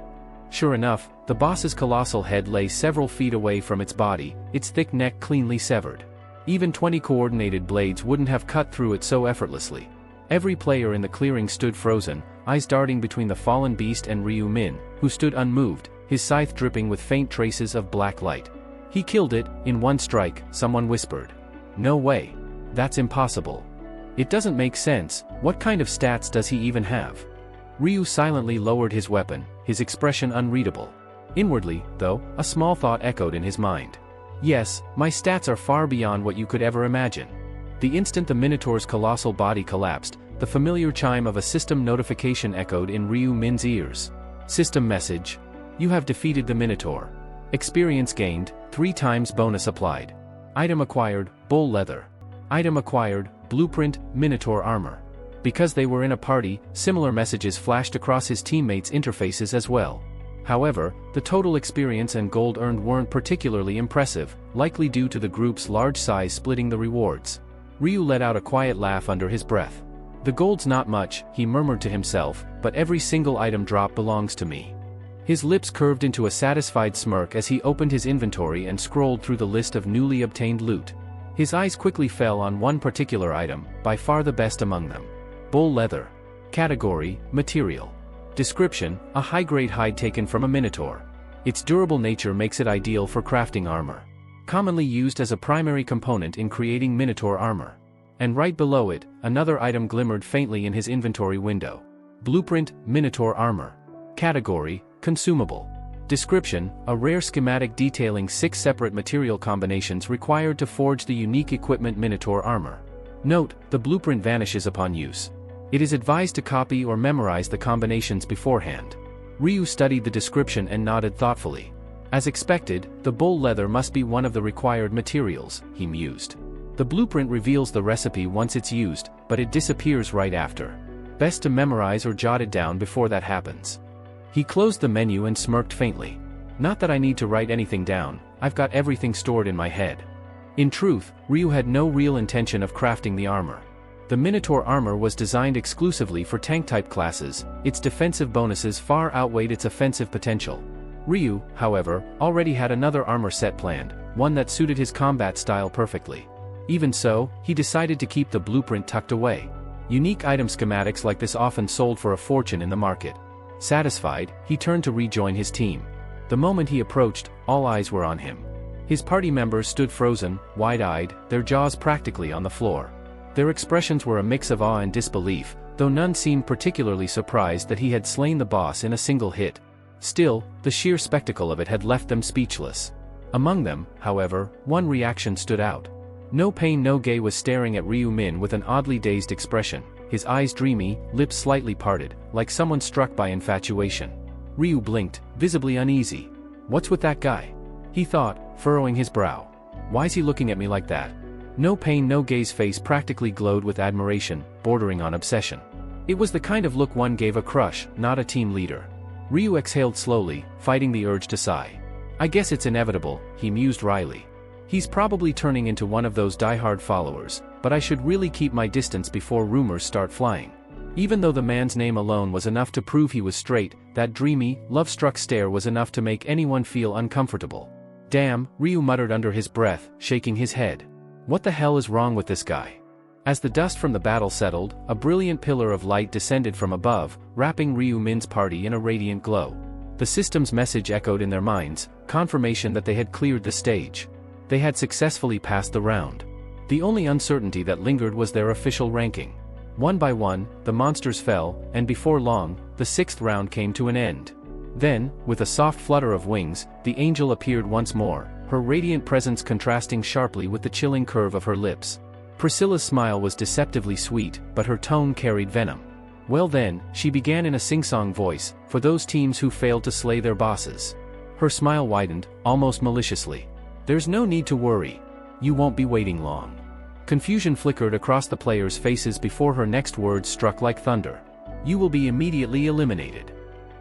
Sure enough, the boss's colossal head lay several feet away from its body, its thick neck cleanly severed. Even 20 coordinated blades wouldn't have cut through it so effortlessly. Every player in the clearing stood frozen, eyes darting between the fallen beast and Ryu Min, who stood unmoved, his scythe dripping with faint traces of black light. "He killed it, in one strike," someone whispered. "No way. That's impossible. It doesn't make sense, what kind of stats does he even have?" Ryu silently lowered his weapon, his expression unreadable. Inwardly, though, a small thought echoed in his mind. "Yes, my stats are far beyond what you could ever imagine." The instant the Minotaur's colossal body collapsed, the familiar chime of a system notification echoed in Ryu Min's ears. System message. "You have defeated the Minotaur. Experience gained, 3 times bonus applied. Item acquired, bull leather. Item acquired, blueprint, Minotaur armor." Because they were in a party, similar messages flashed across his teammates' interfaces as well. However, the total experience and gold earned weren't particularly impressive, likely due to the group's large size splitting the rewards. Ryu let out a quiet laugh under his breath. "The gold's not much," he murmured to himself, "but every single item drop belongs to me." His lips curved into a satisfied smirk as he opened his inventory and scrolled through the list of newly obtained loot. His eyes quickly fell on one particular item, by far the best among them. Bull leather. Category, material. Description, a high-grade hide taken from a minotaur. Its durable nature makes it ideal for crafting armor. Commonly used as a primary component in creating minotaur armor. And right below it, another item glimmered faintly in his inventory window. Blueprint, Minotaur armor. Category, consumable. Description, a rare schematic detailing 6 separate material combinations required to forge the unique equipment Minotaur armor. Note, the blueprint vanishes upon use. It is advised to copy or memorize the combinations beforehand. Ryu studied the description and nodded thoughtfully. As expected, the bull leather must be one of the required materials, he mused. The blueprint reveals the recipe once it's used, but it disappears right after. Best to memorize or jot it down before that happens. He closed the menu and smirked faintly. Not that I need to write anything down, I've got everything stored in my head. In truth, Ryu had no real intention of crafting the armor. The Minotaur armor was designed exclusively for tank-type classes, its defensive bonuses far outweighed its offensive potential. Ryu, however, already had another armor set planned, one that suited his combat style perfectly. Even so, he decided to keep the blueprint tucked away. Unique item schematics like this often sold for a fortune in the market. Satisfied, he turned to rejoin his team. The moment he approached, all eyes were on him. His party members stood frozen, wide-eyed, their jaws practically on the floor. Their expressions were a mix of awe and disbelief, though none seemed particularly surprised that he had slain the boss in a single hit. Still, the sheer spectacle of it had left them speechless. Among them, however, one reaction stood out. No Pain No Gain was staring at Ryu Min with an oddly dazed expression, his eyes dreamy, lips slightly parted, like someone struck by infatuation. Ryu blinked, visibly uneasy. "What's with that guy?" he thought, furrowing his brow. "Why's he looking at me like that?" No Pain No Gain's face practically glowed with admiration, bordering on obsession. It was the kind of look one gave a crush, not a team leader. Ryu exhaled slowly, fighting the urge to sigh. "I guess it's inevitable," he mused wryly. "He's probably turning into one of those die-hard followers, but I should really keep my distance before rumors start flying." Even though the man's name alone was enough to prove he was straight, that dreamy, love-struck stare was enough to make anyone feel uncomfortable. "Damn," Ryu muttered under his breath, shaking his head. "What the hell is wrong with this guy?" As the dust from the battle settled, a brilliant pillar of light descended from above, wrapping Ryu Min's party in a radiant glow. The system's message echoed in their minds, confirmation that they had cleared the stage. They had successfully passed the round. The only uncertainty that lingered was their official ranking. One by one, the monsters fell, and before long, the 6th round came to an end. Then, with a soft flutter of wings, the angel appeared once more, her radiant presence contrasting sharply with the chilling curve of her lips. Priscilla's smile was deceptively sweet, but her tone carried venom. "Well then," she began in a sing-song voice, "for those teams who failed to slay their bosses." Her smile widened, almost maliciously. "There's no need to worry. You won't be waiting long. Confusion flickered across the players' faces before her next words struck like thunder. You will be immediately eliminated.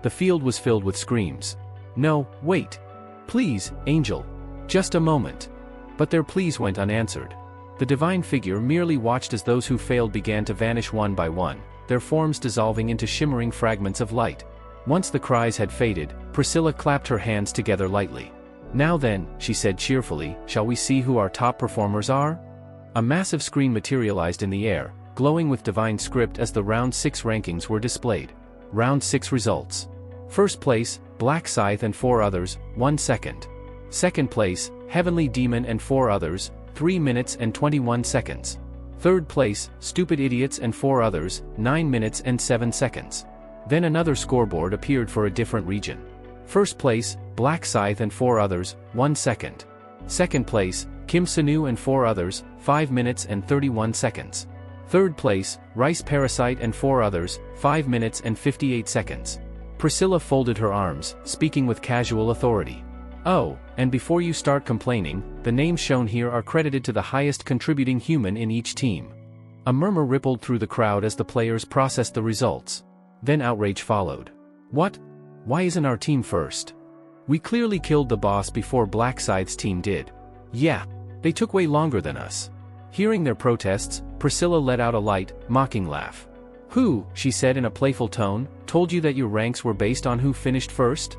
The field was filled with screams. No, wait. Please, Angel. Just a moment. But their pleas went unanswered. The divine figure merely watched as those who failed began to vanish one by one, their forms dissolving into shimmering fragments of light. Once the cries had faded, Priscilla clapped her hands together lightly. Now then, she said cheerfully, shall we see who our top performers are? A massive screen materialized in the air, glowing with divine script as the Round 6 rankings were displayed. Round 6 results. First place, Black Scythe and 4 others, 1 second. Second place, Heavenly Demon and 4 others, 3 minutes and 21 seconds. Third place, Stupid Idiots and 4 others, 9 minutes and 7 seconds. Then another scoreboard appeared for a different region. First place, Black Scythe and 4 others, 1 second. Second place, Kim Sanu and 4 others, 5 minutes and 31 seconds. Third place, Rice Parasite and 4 others, 5 minutes and 58 seconds. Priscilla folded her arms, speaking with casual authority. Oh, and before you start complaining, the names shown here are credited to the highest contributing human in each team. A murmur rippled through the crowd as the players processed the results. Then outrage followed. What? Why isn't our team first? We clearly killed the boss before Black Scythe's team did. Yeah, they took way longer than us. Hearing their protests, Priscilla let out a light, mocking laugh. Who, she said in a playful tone, told you that your ranks were based on who finished first?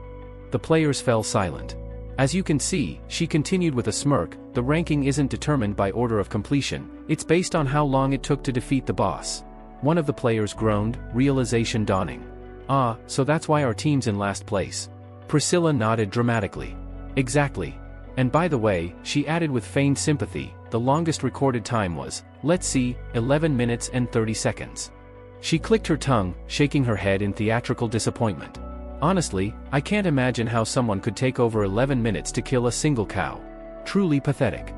The players fell silent. As you can see, she continued with a smirk, the ranking isn't determined by order of completion, it's based on how long it took to defeat the boss. One of the players groaned, realization dawning. Ah, so that's why our team's in last place. Priscilla nodded dramatically. Exactly. And by the way, she added with feigned sympathy, the longest recorded time was, let's see, 11 minutes and 30 seconds. She clicked her tongue, shaking her head in theatrical disappointment. Honestly, I can't imagine how someone could take over 11 minutes to kill a single cow. Truly pathetic.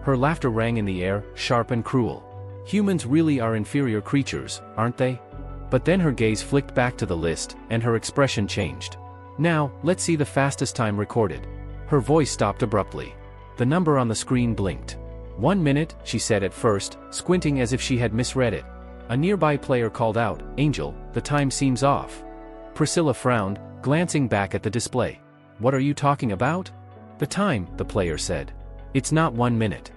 Her laughter rang in the air, sharp and cruel. Humans really are inferior creatures, aren't they? But then her gaze flicked back to the list, and her expression changed. Now, let's see the fastest time recorded. Her voice stopped abruptly. The number on the screen blinked. 1 minute, she said at first, squinting as if she had misread it. A nearby player called out, Angel, the time seems off. Priscilla frowned, glancing back at the display. What are you talking about? The time, the player said. It's not 1 minute.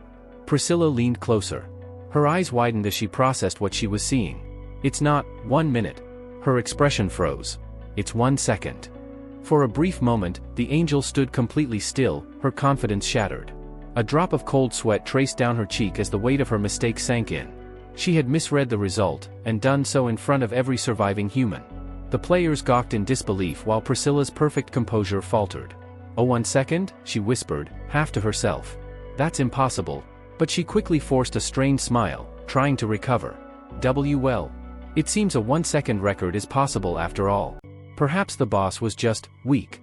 Priscilla leaned closer. Her eyes widened as she processed what she was seeing. It's not 1 minute. Her expression froze. It's 1 second. For a brief moment, the angel stood completely still, her confidence shattered. A drop of cold sweat traced down her cheek as the weight of her mistake sank in. She had misread the result, and done so in front of every surviving human. The players gawked in disbelief while Priscilla's perfect composure faltered. Oh, 1 second, she whispered, half to herself. That's impossible. But she quickly forced a strained smile, trying to recover. Well. It seems a 1 second record is possible after all. Perhaps the boss was just weak.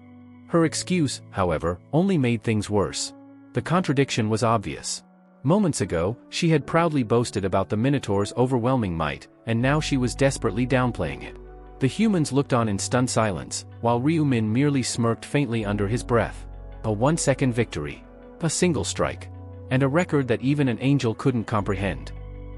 Her excuse, however, only made things worse. The contradiction was obvious. Moments ago, she had proudly boasted about the Minotaur's overwhelming might, and now she was desperately downplaying it. The humans looked on in stunned silence, while Ryu Min merely smirked faintly under his breath. A 1 second victory. A single strike. And a record that even an angel couldn't comprehend.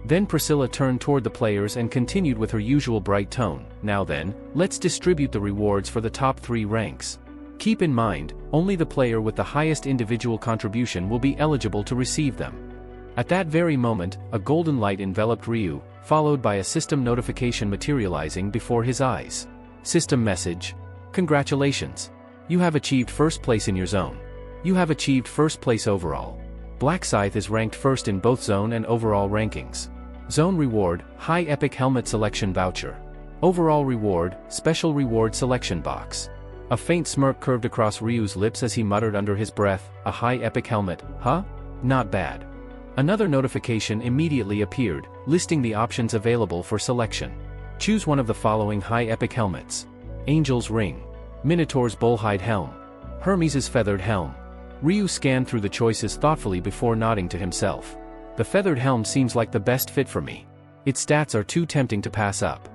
Then Priscilla turned toward the players and continued with her usual bright tone. Now then, let's distribute the rewards for the top 3 ranks. Keep in mind, only the player with the highest individual contribution will be eligible to receive them. At that very moment, a golden light enveloped Ryu, followed by a system notification materializing before his eyes. System message. Congratulations. You have achieved first place in your zone. You have achieved first place overall. Black Scythe is ranked first in both zone and overall rankings. Zone reward, high epic helmet selection voucher. Overall reward, special reward selection box. A faint smirk curved across Ryu's lips as he muttered under his breath, a high epic helmet, huh? Not bad. Another notification immediately appeared, listing the options available for selection. Choose one of the following high epic helmets. Angel's Ring. Minotaur's Bullhide Helm. Hermes' Feathered Helm. Ryu scanned through the choices thoughtfully before nodding to himself. The feathered helm seems like the best fit for me. Its stats are too tempting to pass up.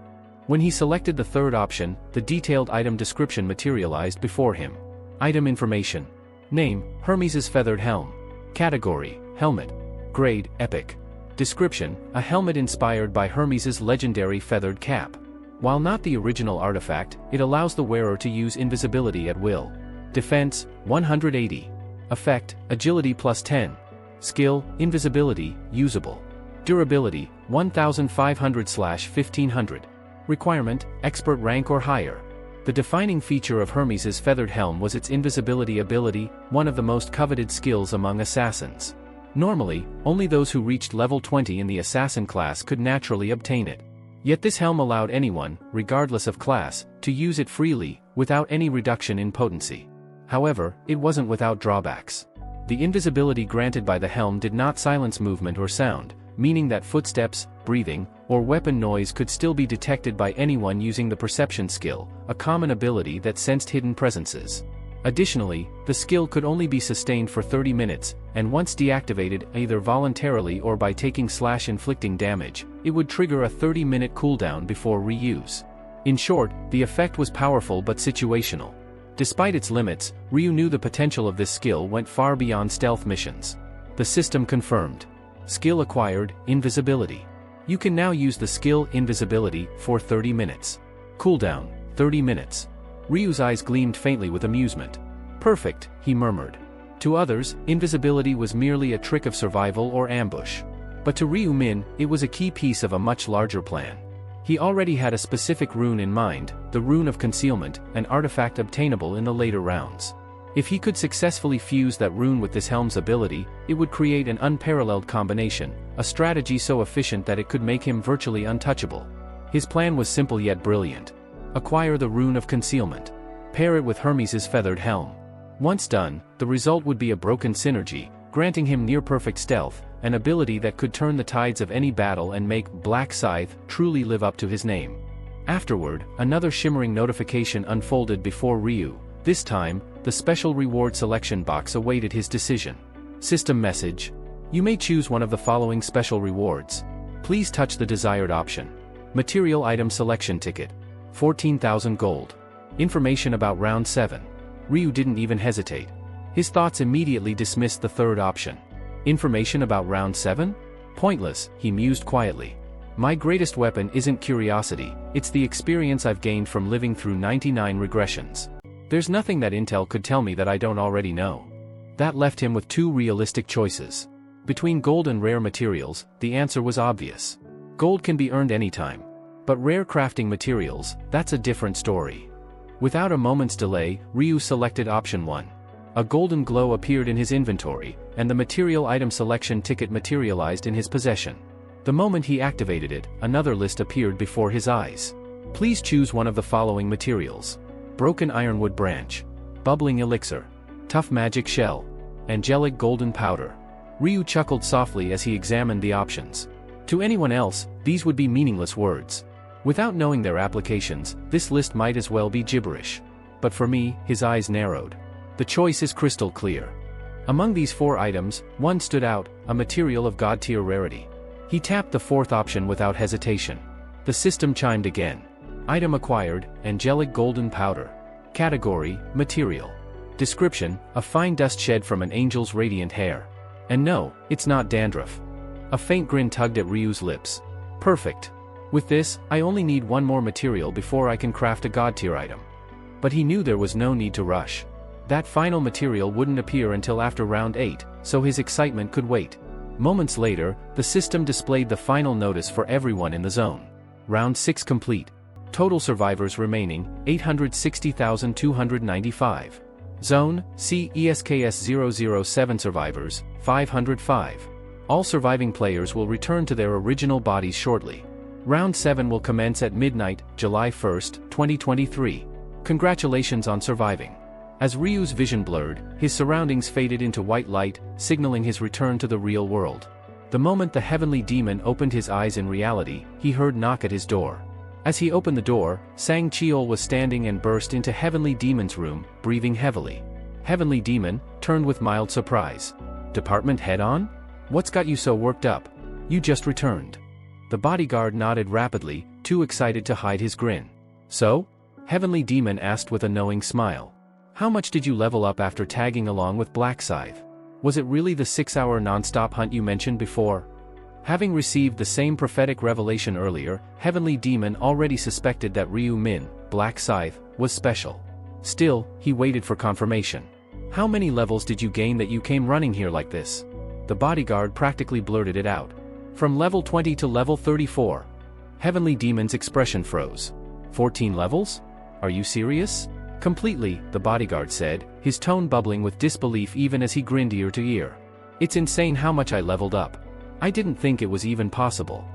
When he selected the third option, the detailed item description materialized before him. Item information. Name, Hermes' Feathered Helm. Category, Helmet. Grade, Epic. Description: a helmet inspired by Hermes's legendary feathered cap. While not the original artifact, it allows the wearer to use invisibility at will. Defense: 180. Effect: agility plus 10. Skill: invisibility, usable. Durability: 1500/1500. Requirement: expert rank or higher. The defining feature of Hermes's feathered helm was its invisibility ability, one of the most coveted skills among assassins. Normally, only those who reached level 20 in the assassin class could naturally obtain it. Yet this helm allowed anyone, regardless of class, to use it freely, without any reduction in potency. However, it wasn't without drawbacks. The invisibility granted by the helm did not silence movement or sound, meaning that footsteps, breathing, or weapon noise could still be detected by anyone using the perception skill, a common ability that sensed hidden presences. Additionally, the skill could only be sustained for 30 minutes, and once deactivated either voluntarily or by taking/inflicting damage, it would trigger a 30-minute cooldown before reuse. In short, the effect was powerful but situational. Despite its limits, Ryu knew the potential of this skill went far beyond stealth missions. The system confirmed. Skill acquired: invisibility. You can now use the skill invisibility for 30 minutes. Cooldown: 30 minutes. Ryu's eyes gleamed faintly with amusement. Perfect, he murmured. To others, invisibility was merely a trick of survival or ambush. But to Ryu Min, it was a key piece of a much larger plan. He already had a specific rune in mind, the Rune of Concealment, an artifact obtainable in the later rounds. If he could successfully fuse that rune with this helm's ability, it would create an unparalleled combination, a strategy so efficient that it could make him virtually untouchable. His plan was simple yet brilliant. Acquire the Rune of Concealment. Pair it with Hermes's feathered helm. Once done, the result would be a broken synergy, granting him near-perfect stealth, an ability that could turn the tides of any battle and make Black Scythe truly live up to his name. Afterward, another shimmering notification unfolded before Ryu. This time, the special reward selection box awaited his decision. System message: you may choose one of the following special rewards. Please touch the desired option. Material item selection ticket. 14,000 gold. Information about round 7. Ryu didn't even hesitate. His thoughts immediately dismissed the third option. Information about round 7? Pointless, he mused quietly. My greatest weapon isn't curiosity, it's the experience I've gained from living through 99 regressions. There's nothing that Intel could tell me that I don't already know. That left him with two realistic choices. Between gold and rare materials, the answer was obvious. Gold can be earned anytime. But rare crafting materials, that's a different story. Without a moment's delay, Ryu selected option 1. A golden glow appeared in his inventory, and the material item selection ticket materialized in his possession. The moment he activated it, another list appeared before his eyes. Please choose one of the following materials. Broken ironwood branch. Bubbling elixir. Tough magic shell. Angelic golden powder. Ryu chuckled softly as he examined the options. To anyone else, these would be meaningless words. Without knowing their applications, this list might as well be gibberish. But for me, his eyes narrowed. The choice is crystal clear. Among these 4 items, one stood out, a material of god-tier rarity. He tapped the 4th option without hesitation. The system chimed again. Item acquired: angelic golden powder. Category: material. Description: a fine dust shed from an angel's radiant hair. And no, it's not dandruff. A faint grin tugged at Ryu's lips. Perfect. With this, I only need one more material before I can craft a god-tier item. But he knew there was no need to rush. That final material wouldn't appear until after round 8, so his excitement could wait. Moments later, the system displayed the final notice for everyone in the zone. Round 6 complete. Total survivors remaining, 860,295. Zone, C ESKS 007 survivors, 505. All surviving players will return to their original bodies shortly. Round 7 will commence at midnight, July 1st, 2023. Congratulations on surviving. As Ryu's vision blurred, his surroundings faded into white light, signaling his return to the real world. The moment the heavenly demon opened his eyes in reality, he heard a knock at his door. As he opened the door, Sang Cheol was standing and burst into Heavenly Demon's room, breathing heavily. Heavenly Demon turned with mild surprise. Department head on? What's got you so worked up? You just returned. The bodyguard nodded rapidly, too excited to hide his grin. So? Heavenly Demon asked with a knowing smile. How much did you level up after tagging along with Black Scythe? Was it really the 6-hour non-stop hunt you mentioned before? Having received the same prophetic revelation earlier, Heavenly Demon already suspected that Ryu Min, Black Scythe, was special. Still, he waited for confirmation. "How many levels did you gain that you came running here like this?" The bodyguard practically blurted it out. "From level 20 to level 34. Heavenly Demon's expression froze. 14 levels? Are you serious? Completely, the bodyguard said, his tone bubbling with disbelief even as he grinned ear to ear. It's insane how much I leveled up. I didn't think it was even possible.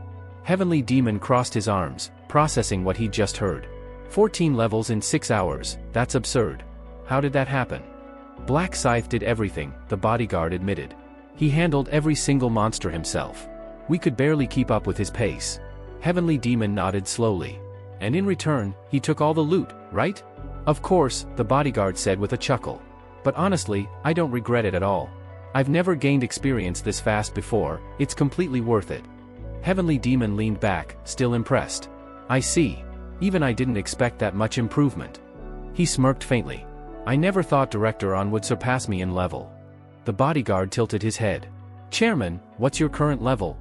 Heavenly Demon crossed his arms, processing what he'd just heard. 14 levels in 6 hours, that's absurd. How did that happen? Black Scythe did everything, the bodyguard admitted. He handled every single monster himself. We could barely keep up with his pace. Heavenly Demon nodded slowly. And in return, he took all the loot, right? Of course, the bodyguard said with a chuckle. But honestly, I don't regret it at all. I've never gained experience this fast before, it's completely worth it. Heavenly Demon leaned back, still impressed. I see. Even I didn't expect that much improvement. He smirked faintly. I never thought Director On would surpass me in level. The bodyguard tilted his head. Chairman, what's your current level?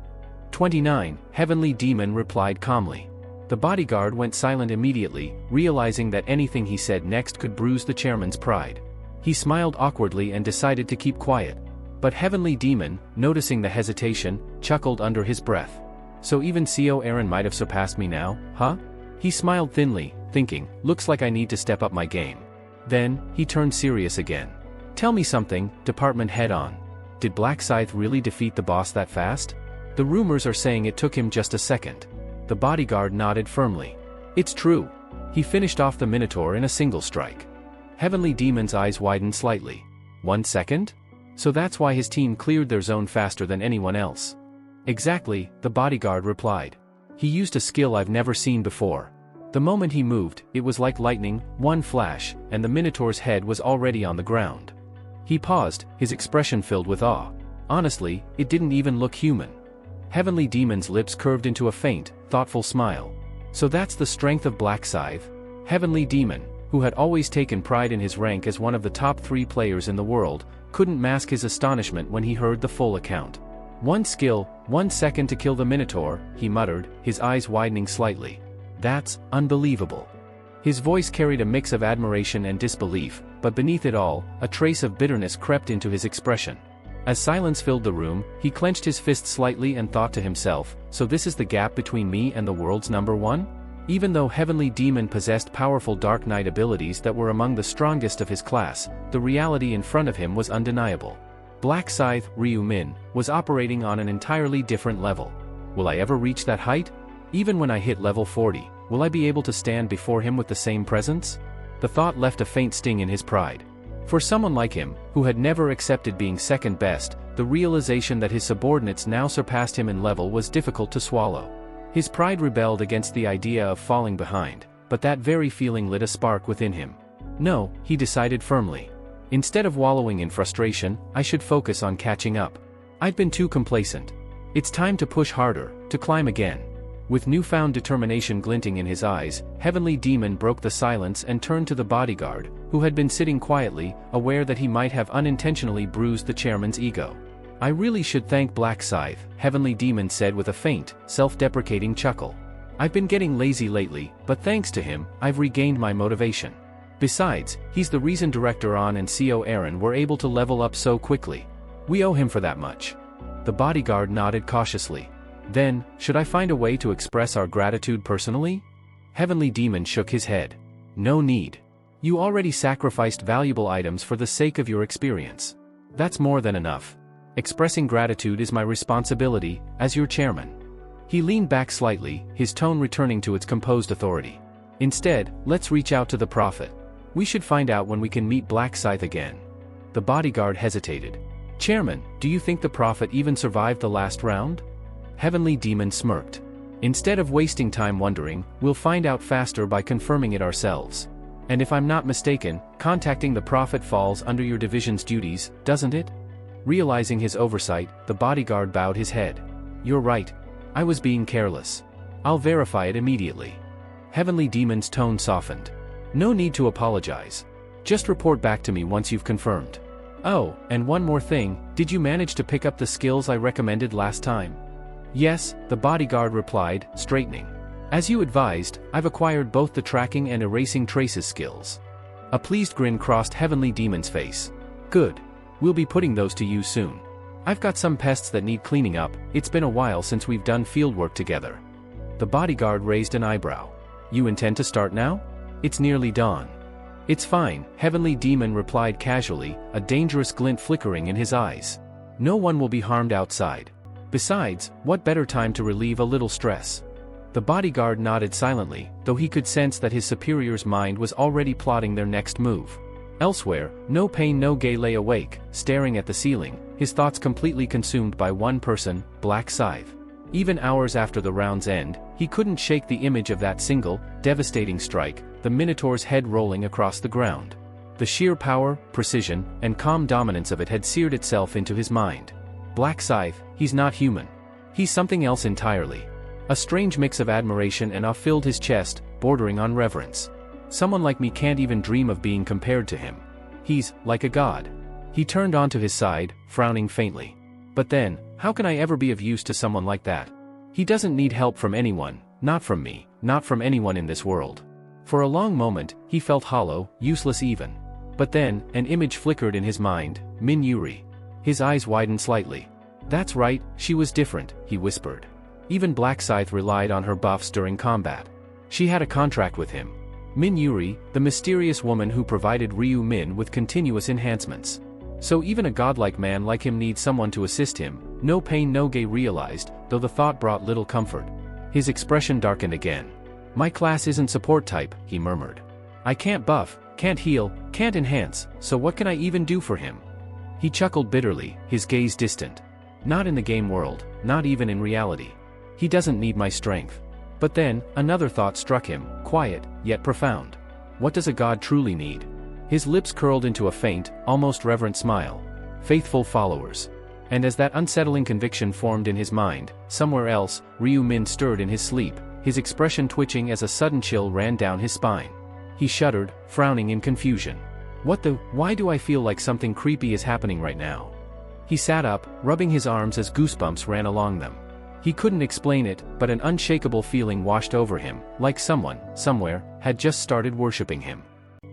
29, Heavenly Demon replied calmly. The bodyguard went silent immediately, realizing that anything he said next could bruise the chairman's pride. He smiled awkwardly and decided to keep quiet. But Heavenly Demon, noticing the hesitation, chuckled under his breath. So even CO Aaron might have surpassed me now, huh? He smiled thinly, thinking, looks like I need to step up my game. Then, he turned serious again. Tell me something, Department Head On. Did Black Scythe really defeat the boss that fast? The rumors are saying it took him just a second. The bodyguard nodded firmly. It's true. He finished off the Minotaur in a single strike. Heavenly Demon's eyes widened slightly. 1 second? So that's why his team cleared their zone faster than anyone else. Exactly, the bodyguard replied. He used a skill I've never seen before. The moment he moved, it was like lightning, one flash, and the Minotaur's head was already on the ground. He paused, his expression filled with awe. Honestly, it didn't even look human. Heavenly Demon's lips curved into a faint, thoughtful smile. So that's the strength of Black Scythe? Heavenly Demon, who had always taken pride in his rank as one of the top 3 players in the world, couldn't mask his astonishment when he heard the full account. 1 skill, 1 second to kill the Minotaur, he muttered, his eyes widening slightly. That's unbelievable. His voice carried a mix of admiration and disbelief, but beneath it all, a trace of bitterness crept into his expression. As silence filled the room, he clenched his fist slightly and thought to himself, so this is the gap between me and the world's number 1? Even though Heavenly Demon possessed powerful Dark Knight abilities that were among the strongest of his class, the reality in front of him was undeniable. Black Scythe, Ryu Min, was operating on an entirely different level. Will I ever reach that height? Even when I hit level 40, will I be able to stand before him with the same presence? The thought left a faint sting in his pride. For someone like him, who had never accepted being second best, the realization that his subordinates now surpassed him in level was difficult to swallow. His pride rebelled against the idea of falling behind, but that very feeling lit a spark within him. No, he decided firmly. Instead of wallowing in frustration, I should focus on catching up. I've been too complacent. It's time to push harder, to climb again. With newfound determination glinting in his eyes, Heavenly Demon broke the silence and turned to the bodyguard, who had been sitting quietly, aware that he might have unintentionally bruised the chairman's ego. I really should thank Black Scythe, Heavenly Demon said with a faint, self-deprecating chuckle. I've been getting lazy lately, but thanks to him, I've regained my motivation. Besides, he's the reason Director On and CO Aaron were able to level up so quickly. We owe him for that much. The bodyguard nodded cautiously. Then, should I find a way to express our gratitude personally? Heavenly Demon shook his head. No need. You already sacrificed valuable items for the sake of your experience. That's more than enough. Expressing gratitude is my responsibility, as your chairman. He leaned back slightly, his tone returning to its composed authority. Instead, let's reach out to the Prophet. We should find out when we can meet Black Scythe again. The bodyguard hesitated. Chairman, do you think the Prophet even survived the last round? Heavenly Demon smirked. Instead of wasting time wondering, we'll find out faster by confirming it ourselves. And if I'm not mistaken, contacting the Prophet falls under your division's duties, doesn't it? Realizing his oversight, the bodyguard bowed his head. You're right. I was being careless. I'll verify it immediately. Heavenly Demon's tone softened. No need to apologize. Just report back to me once you've confirmed. Oh, and one more thing, did you manage to pick up the skills I recommended last time? Yes, the bodyguard replied, straightening. As you advised, I've acquired both the tracking and erasing traces skills. A pleased grin crossed Heavenly Demon's face. Good. We'll be putting those to use soon. I've got some pests that need cleaning up. It's been a while since we've done fieldwork together. The bodyguard raised an eyebrow. You intend to start now? It's nearly dawn. It's fine, Heavenly Demon replied casually, a dangerous glint flickering in his eyes. No one will be harmed outside. Besides, what better time to relieve a little stress? The bodyguard nodded silently, though he could sense that his superior's mind was already plotting their next move. Elsewhere, No Pain No Gain lay awake, staring at the ceiling, his thoughts completely consumed by one person, Black Scythe. Even hours after the round's end, he couldn't shake the image of that single, devastating strike, the Minotaur's head rolling across the ground. The sheer power, precision, and calm dominance of it had seared itself into his mind. Black Scythe, he's not human. He's something else entirely. A strange mix of admiration and awe filled his chest, bordering on reverence. Someone like me can't even dream of being compared to him. He's like a god. He turned onto his side, frowning faintly. But then, how can I ever be of use to someone like that? He doesn't need help from anyone, not from me, not from anyone in this world. For a long moment, he felt hollow, useless even. But then, an image flickered in his mind, Min Yuri. His eyes widened slightly. That's right, she was different, he whispered. Even Black Scythe relied on her buffs during combat. She had a contract with him. Min Yuri, the mysterious woman who provided Ryu Min with continuous enhancements. So even a godlike man like him needs someone to assist him, No Pain No Gain realized, though the thought brought little comfort. His expression darkened again. My class isn't support type, he murmured. I can't buff, can't heal, can't enhance, so what can I even do for him? He chuckled bitterly, his gaze distant. Not in the game world, not even in reality. He doesn't need my strength. But then, another thought struck him, quiet, yet profound. What does a god truly need? His lips curled into a faint, almost reverent smile. Faithful followers. And as that unsettling conviction formed in his mind, somewhere else, Ryu Min stirred in his sleep, his expression twitching as a sudden chill ran down his spine. He shuddered, frowning in confusion. Why do I feel like something creepy is happening right now? He sat up, rubbing his arms as goosebumps ran along them. He couldn't explain it, but an unshakable feeling washed over him, like someone, somewhere, had just started worshipping him.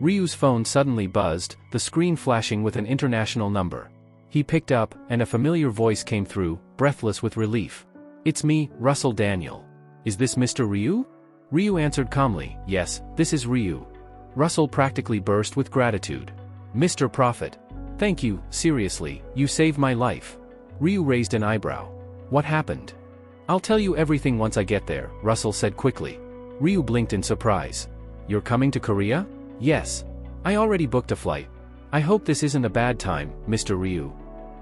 Ryu's phone suddenly buzzed, the screen flashing with an international number. He picked up, and a familiar voice came through, breathless with relief. It's me, Russell Daniel. Is this Mr. Ryu? Ryu answered calmly, yes, this is Ryu. Russell practically burst with gratitude. Mr. Prophet. Thank you, seriously, you saved my life. Ryu raised an eyebrow. What happened? I'll tell you everything once I get there, Russell said quickly. Ryu blinked in surprise. You're coming to Korea? Yes. I already booked a flight. I hope this isn't a bad time, Mr. Ryu.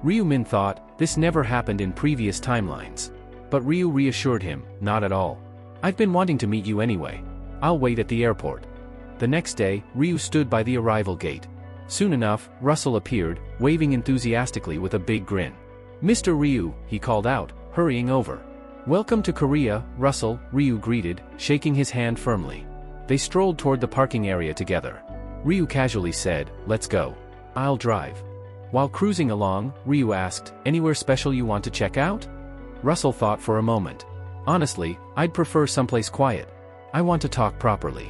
Ryu Min thought, this never happened in previous timelines. But Ryu reassured him, not at all. I've been wanting to meet you anyway. I'll wait at the airport. The next day, Ryu stood by the arrival gate. Soon enough, Russell appeared, waving enthusiastically with a big grin. Mr. Ryu, he called out, hurrying over. Welcome to Korea, Russell, Ryu greeted, shaking his hand firmly. They strolled toward the parking area together. Ryu casually said, let's go. I'll drive. While cruising along, Ryu asked, anywhere special you want to check out? Russell thought for a moment. Honestly, I'd prefer someplace quiet. I want to talk properly.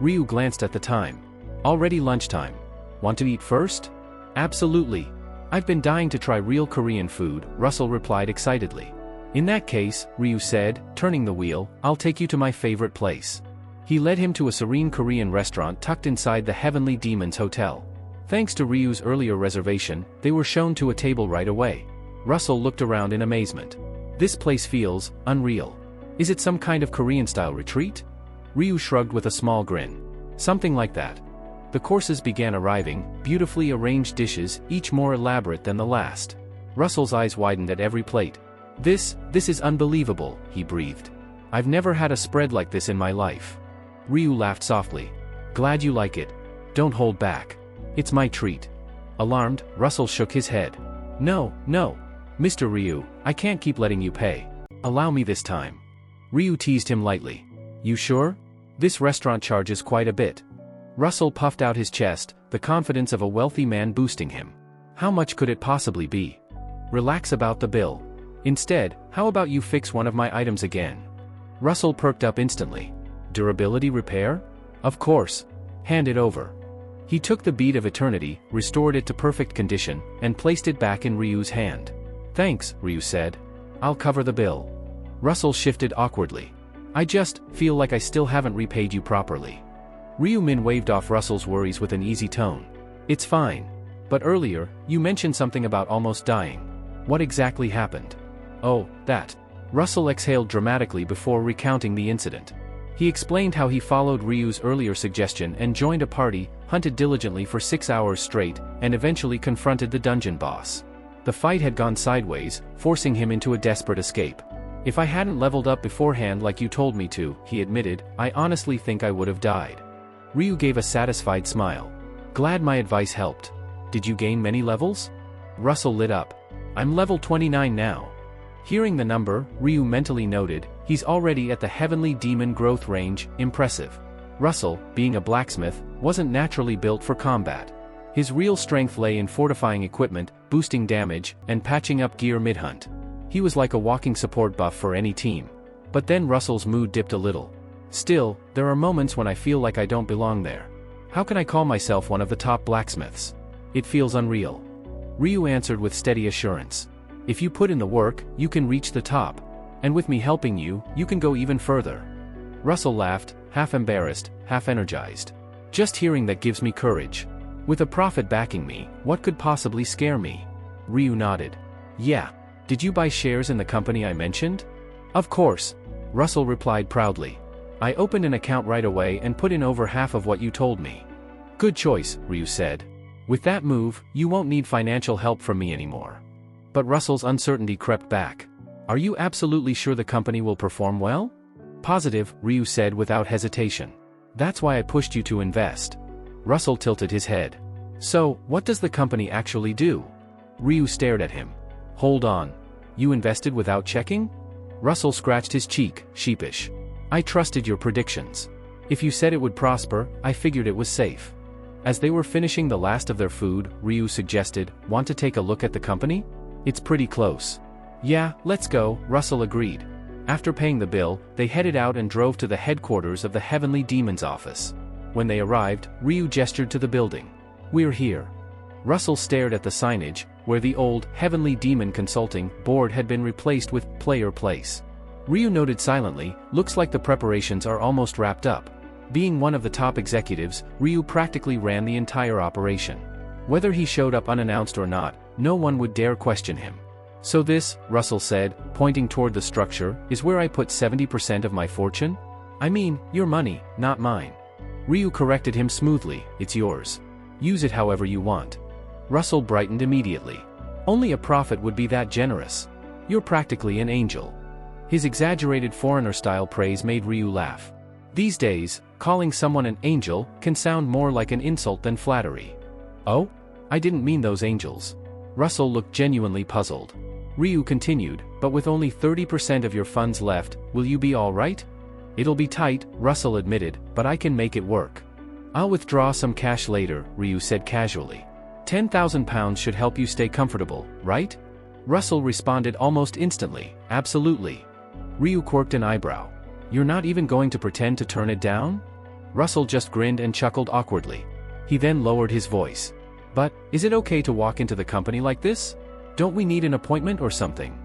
Ryu glanced at the time. Already lunchtime. Want to eat first? Absolutely. I've been dying to try real Korean food, Russell replied excitedly. In that case, Ryu said, turning the wheel, I'll take you to my favorite place. He led him to a serene Korean restaurant tucked inside the Heavenly Demon's Hotel. Thanks to Ryu's earlier reservation, they were shown to a table right away. Russell looked around in amazement. This place feels unreal. Is it some kind of Korean-style retreat? Ryu shrugged with a small grin. Something like that. The courses began arriving, beautifully arranged dishes, each more elaborate than the last. Russell's eyes widened at every plate. This is unbelievable, he breathed. I've never had a spread like this in my life. Ryu laughed softly. Glad you like it. Don't hold back. It's my treat. Alarmed, Russell shook his head. No, Mr. Ryu, I can't keep letting you pay. Allow me this time. Ryu teased him lightly. You sure? This restaurant charges quite a bit. Russell puffed out his chest, the confidence of a wealthy man boosting him. How much could it possibly be? Relax about the bill. Instead, how about you fix one of my items again? Russell perked up instantly. Durability repair? Of course. Hand it over. He took the bead of eternity, restored it to perfect condition, and placed it back in Ryu's hand. Thanks, Ryu said. I'll cover the bill. Russell shifted awkwardly. I just feel like I still haven't repaid you properly. Ryu-min waved off Russell's worries with an easy tone. It's fine. But earlier, you mentioned something about almost dying. What exactly happened? Oh, that. Russell exhaled dramatically before recounting the incident. He explained how he followed Ryu's earlier suggestion and joined a party, hunted diligently for 6 hours straight, and eventually confronted the dungeon boss. The fight had gone sideways, forcing him into a desperate escape. If I hadn't leveled up beforehand like you told me to, he admitted, I honestly think I would have died. Ryu gave a satisfied smile. Glad my advice helped. Did you gain many levels? Russell lit up. I'm level 29 now. Hearing the number, Ryu mentally noted, he's already at the heavenly demon growth range, impressive. Russell, being a blacksmith, wasn't naturally built for combat. His real strength lay in fortifying equipment, boosting damage, and patching up gear mid-hunt. He was like a walking support buff for any team. But then Russell's mood dipped a little. Still, there are moments when I feel like I don't belong there. How can I call myself one of the top blacksmiths? It feels unreal. Ryu answered with steady assurance. If you put in the work, you can reach the top. And with me helping you, you can go even further. Russell laughed, half embarrassed, half energized. Just hearing that gives me courage. With a profit backing me, what could possibly scare me? Ryu nodded. Yeah. Did you buy shares in the company I mentioned? Of course. Russell replied proudly. I opened an account right away and put in over half of what you told me. Good choice, Ryu said. With that move, you won't need financial help from me anymore. But Russell's uncertainty crept back. Are you absolutely sure the company will perform well? Positive, Ryu said without hesitation. That's why I pushed you to invest. Russell tilted his head. So, what does the company actually do? Ryu stared at him. Hold on. You invested without checking? Russell scratched his cheek, sheepish. I trusted your predictions. If you said it would prosper, I figured it was safe. As they were finishing the last of their food, Ryu suggested, want to take a look at the company? It's pretty close. Yeah, let's go, Russell agreed. After paying the bill, they headed out and drove to the headquarters of the Heavenly Demon's office. When they arrived, Ryu gestured to the building. We're here. Russell stared at the signage, where the old Heavenly Demon Consulting board had been replaced with Player Place. Ryu noted silently, looks like the preparations are almost wrapped up. Being one of the top executives, Ryu practically ran the entire operation. Whether he showed up unannounced or not, no one would dare question him. So this, Russell said, pointing toward the structure, is where I put 70% of my fortune? I mean, your money, not mine. Ryu corrected him smoothly, it's yours. Use it however you want. Russell brightened immediately. Only a prophet would be that generous. You're practically an angel. His exaggerated foreigner-style praise made Ryu laugh. These days, calling someone an angel can sound more like an insult than flattery. Oh? I didn't mean those angels. Russell looked genuinely puzzled. Ryu continued, but with only 30% of your funds left, will you be all right? It'll be tight, Russell admitted, but I can make it work. I'll withdraw some cash later, Ryu said casually. 10,000 pounds should help you stay comfortable, right? Russell responded almost instantly, absolutely. Ryu quirked an eyebrow. You're not even going to pretend to turn it down? Russell just grinned and chuckled awkwardly. He then lowered his voice. But, is it okay to walk into the company like this? Don't we need an appointment or something?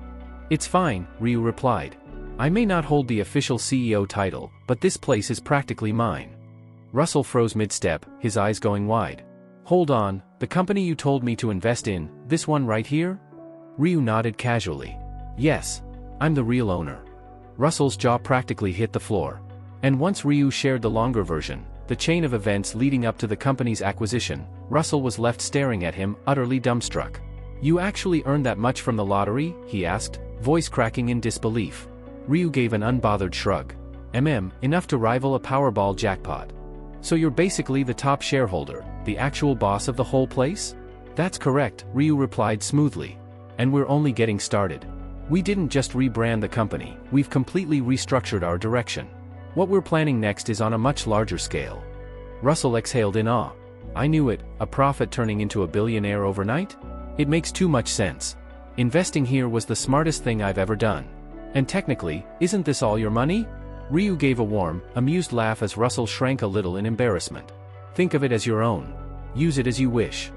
It's fine, Ryu replied. I may not hold the official CEO title, but this place is practically mine. Russell froze mid-step, his eyes going wide. Hold on, the company you told me to invest in, this one right here? Ryu nodded casually. Yes. I'm the real owner. Russell's jaw practically hit the floor. And once Ryu shared the longer version, the chain of events leading up to the company's acquisition, Russell was left staring at him, utterly dumbstruck. You actually earned that much from the lottery? He asked, voice cracking in disbelief. Ryu gave an unbothered shrug. Enough to rival a Powerball jackpot. So you're basically the top shareholder, the actual boss of the whole place? That's correct, Ryu replied smoothly. And we're only getting started. We didn't just rebrand the company, we've completely restructured our direction. What we're planning next is on a much larger scale. Russell exhaled in awe. I knew it, a prophet turning into a billionaire overnight? It makes too much sense. Investing here was the smartest thing I've ever done. And technically, isn't this all your money? Ryu gave a warm, amused laugh as Russell shrank a little in embarrassment. Think of it as your own. Use it as you wish.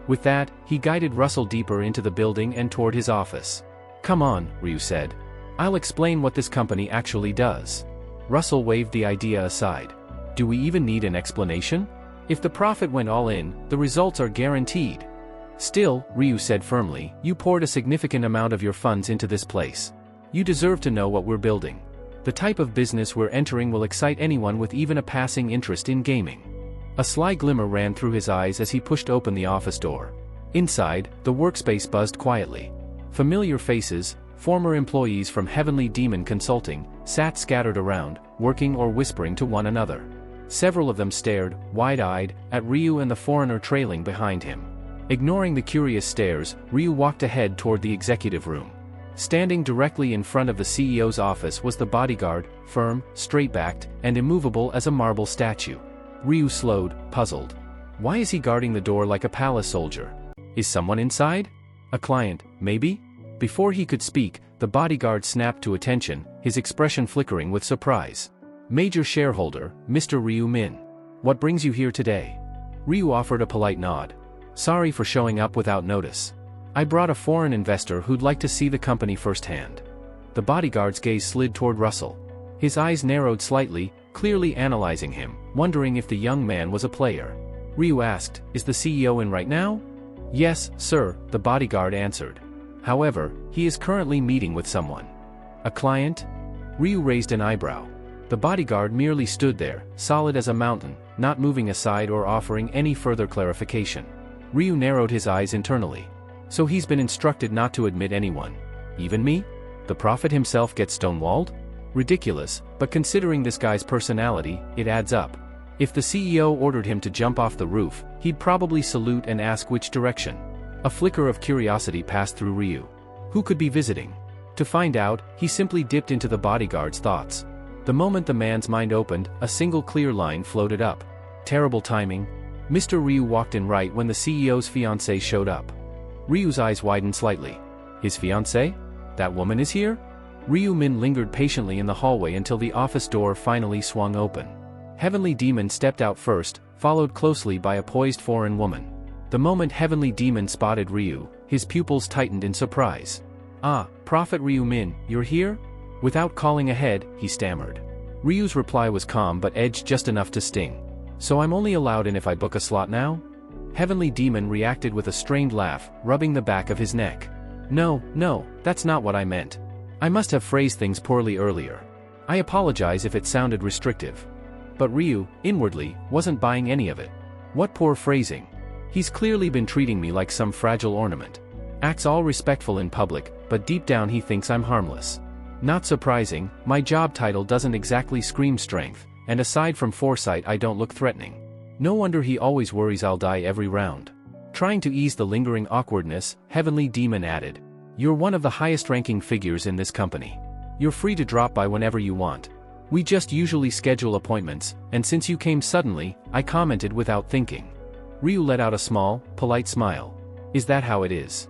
With that, he guided Russell deeper into the building and toward his office. Come on, Ryu said. I'll explain what this company actually does. Russell waved the idea aside. Do we even need an explanation? If the profit went all in, the results are guaranteed. Still, Ryu said firmly, you poured a significant amount of your funds into this place. You deserve to know what we're building. The type of business we're entering will excite anyone with even a passing interest in gaming. A sly glimmer ran through his eyes as he pushed open the office door. Inside, the workspace buzzed quietly. Familiar faces, former employees from Heavenly Demon Consulting, sat scattered around, working or whispering to one another. Several of them stared, wide-eyed, at Ryu and the foreigner trailing behind him. Ignoring the curious stares, Ryu walked ahead toward the executive room. Standing directly in front of the CEO's office was the bodyguard, firm, straight-backed, and immovable as a marble statue. Ryu slowed, puzzled. Why is he guarding the door like a palace soldier? Is someone inside? A client, maybe? Before he could speak, the bodyguard snapped to attention, his expression flickering with surprise. Major shareholder, Mr. Ryu Min. What brings you here today? Ryu offered a polite nod. Sorry for showing up without notice. I brought a foreign investor who'd like to see the company firsthand. The bodyguard's gaze slid toward Russell. His eyes narrowed slightly, clearly analyzing him, wondering if the young man was a player. Ryu asked, is the CEO in right now? Yes, sir, the bodyguard answered. However, he is currently meeting with someone. A client? Ryu raised an eyebrow. The bodyguard merely stood there, solid as a mountain, not moving aside or offering any further clarification. Ryu narrowed his eyes internally. So he's been instructed not to admit anyone. Even me? The prophet himself gets stonewalled? Ridiculous, but considering this guy's personality, it adds up. If the CEO ordered him to jump off the roof, he'd probably salute and ask which direction. A flicker of curiosity passed through Ryu. Who could be visiting? To find out, he simply dipped into the bodyguard's thoughts. The moment the man's mind opened, a single clear line floated up. Terrible timing. Mr. Ryu walked in right when the CEO's fiancée showed up. Ryu's eyes widened slightly. His fiancée? That woman is here? Ryu Min lingered patiently in the hallway until the office door finally swung open. Heavenly Demon stepped out first, followed closely by a poised foreign woman. The moment Heavenly Demon spotted Ryu, his pupils tightened in surprise. Ah, Prophet Ryu Min, you're here? Without calling ahead, he stammered. Ryu's reply was calm but edged just enough to sting. So I'm only allowed in if I book a slot now? Heavenly Demon reacted with a strained laugh, rubbing the back of his neck. No, that's not what I meant. I must have phrased things poorly earlier. I apologize if it sounded restrictive. But Ryu, inwardly, wasn't buying any of it. What poor phrasing. He's clearly been treating me like some fragile ornament. Acts all respectful in public, but deep down he thinks I'm harmless. Not surprising, my job title doesn't exactly scream strength, and aside from foresight I don't look threatening. No wonder he always worries I'll die every round. Trying to ease the lingering awkwardness, Heavenly Demon added. You're one of the highest-ranking figures in this company. You're free to drop by whenever you want. We just usually schedule appointments, and since you came suddenly, I commented without thinking. Ryu let out a small, polite smile. Is that how it is?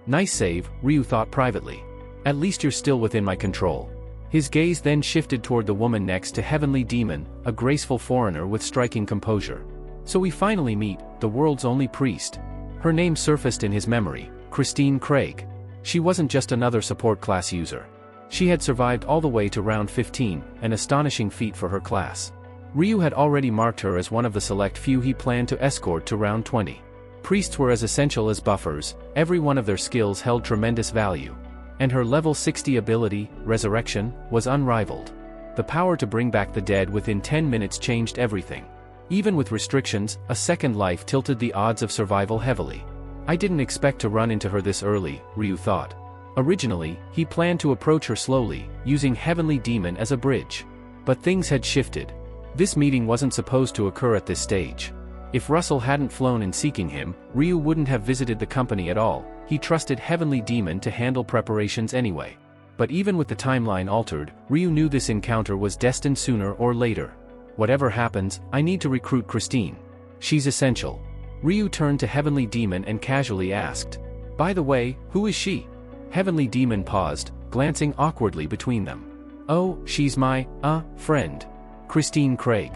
Nice save, Ryu thought privately. At least you're still within my control. His gaze then shifted toward the woman next to Heavenly Demon, a graceful foreigner with striking composure. So we finally meet, the world's only priest. Her name surfaced in his memory, Christine Craig. She wasn't just another support class user. She had survived all the way to round 15, an astonishing feat for her class. Ryu had already marked her as one of the select few he planned to escort to round 20. Priests were as essential as buffers, every one of their skills held tremendous value. And her level 60 ability, Resurrection, was unrivaled. The power to bring back the dead within 10 minutes changed everything. Even with restrictions, a second life tilted the odds of survival heavily. I didn't expect to run into her this early, Ryu thought. Originally, he planned to approach her slowly, using Heavenly Demon as a bridge. But things had shifted. This meeting wasn't supposed to occur at this stage. If Russell hadn't flown in seeking him, Ryu wouldn't have visited the company at all. He trusted Heavenly Demon to handle preparations anyway. But even with the timeline altered, Ryu knew this encounter was destined sooner or later. Whatever happens, I need to recruit Christine. She's essential. Ryu turned to Heavenly Demon and casually asked. By the way, who is she? Heavenly Demon paused, glancing awkwardly between them. Oh, she's my, friend. Christine Craig.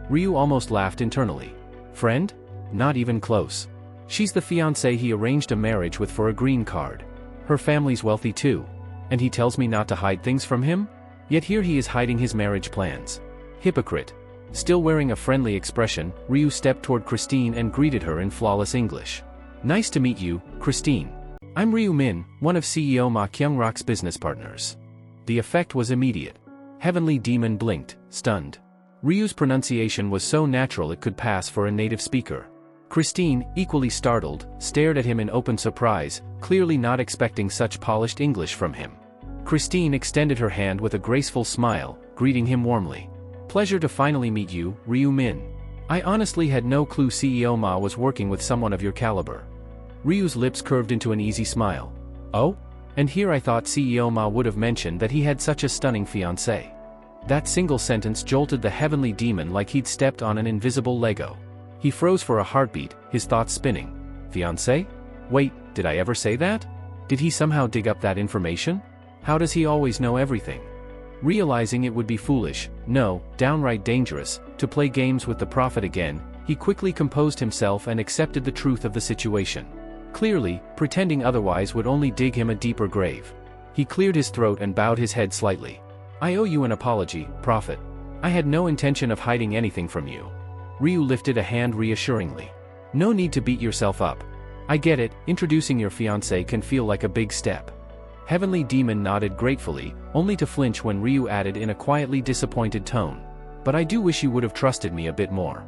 Ryu almost laughed internally. Friend? Not even close. She's the fiancée he arranged a marriage with for a green card. Her family's wealthy too. And he tells me not to hide things from him? Yet here he is hiding his marriage plans. Hypocrite. Still wearing a friendly expression, Ryu stepped toward Christine and greeted her in flawless English. Nice to meet you, Christine. I'm Ryu Min, one of CEO Ma Kyung-rak's business partners. The effect was immediate. Heavenly Demon blinked, stunned. Ryu's pronunciation was so natural it could pass for a native speaker. Christine, equally startled, stared at him in open surprise, clearly not expecting such polished English from him. Christine extended her hand with a graceful smile, greeting him warmly. Pleasure to finally meet you, Ryu Min. I honestly had no clue CEO Ma was working with someone of your caliber. Ryu's lips curved into an easy smile. Oh? And here I thought CEO Ma would have mentioned that he had such a stunning fiancée. That single sentence jolted the Heavenly Demon like he'd stepped on an invisible Lego. He froze for a heartbeat, his thoughts spinning. Fiancé? Wait, did I ever say that? Did he somehow dig up that information? How does he always know everything? Realizing it would be foolish, no, downright dangerous, to play games with the prophet again, he quickly composed himself and accepted the truth of the situation. Clearly, pretending otherwise would only dig him a deeper grave. He cleared his throat and bowed his head slightly. I owe you an apology, prophet. I had no intention of hiding anything from you. Ryu lifted a hand reassuringly. No need to beat yourself up. I get it, introducing your fiancé can feel like a big step. Heavenly Demon nodded gratefully, only to flinch when Ryu added in a quietly disappointed tone. But I do wish you would have trusted me a bit more.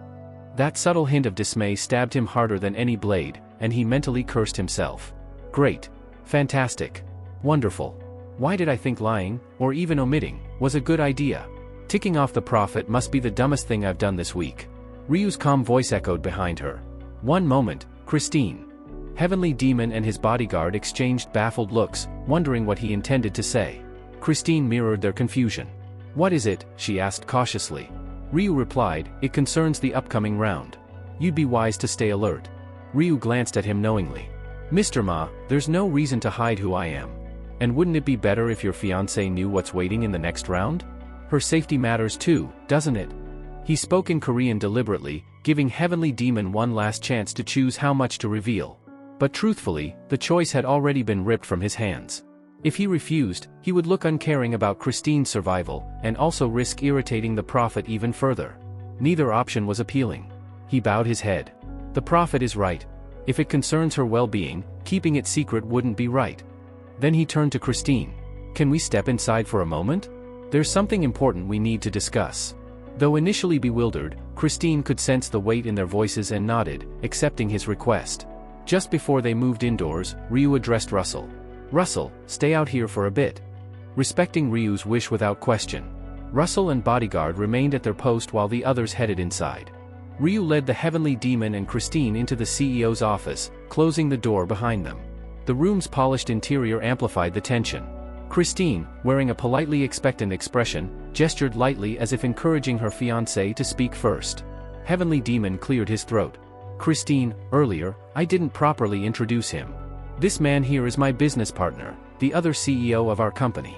That subtle hint of dismay stabbed him harder than any blade, and he mentally cursed himself. Great. Fantastic. Wonderful. Why did I think lying, or even omitting, was a good idea? Ticking off the prophet must be the dumbest thing I've done this week. Ryu's calm voice echoed behind her. One moment, Christine. Heavenly Demon and his bodyguard exchanged baffled looks, wondering what he intended to say. Christine mirrored their confusion. What is it? She asked cautiously. Ryu replied, it concerns the upcoming round. You'd be wise to stay alert. Ryu glanced at him knowingly. Mr. Ma, there's no reason to hide who I am. And wouldn't it be better if your fiancé knew what's waiting in the next round? Her safety matters too, doesn't it? He spoke in Korean deliberately, giving Heavenly Demon one last chance to choose how much to reveal. But truthfully, the choice had already been ripped from his hands. If he refused, he would look uncaring about Christine's survival, and also risk irritating the prophet even further. Neither option was appealing. He bowed his head. The prophet is right. If it concerns her well-being, keeping it secret wouldn't be right. Then he turned to Christine. Can we step inside for a moment? There's something important we need to discuss. Though initially bewildered, Christine could sense the weight in their voices and nodded, accepting his request. Just before they moved indoors, Ryu addressed Russell. Russell, stay out here for a bit. Respecting Ryu's wish without question, Russell and bodyguard remained at their post while the others headed inside. Ryu led the Heavenly Demon and Christine into the CEO's office, closing the door behind them. The room's polished interior amplified the tension. Christine, wearing a politely expectant expression, gestured lightly as if encouraging her fiancé to speak first. Heavenly Demon cleared his throat. Christine, earlier, I didn't properly introduce him. This man here is my business partner, the other CEO of our company.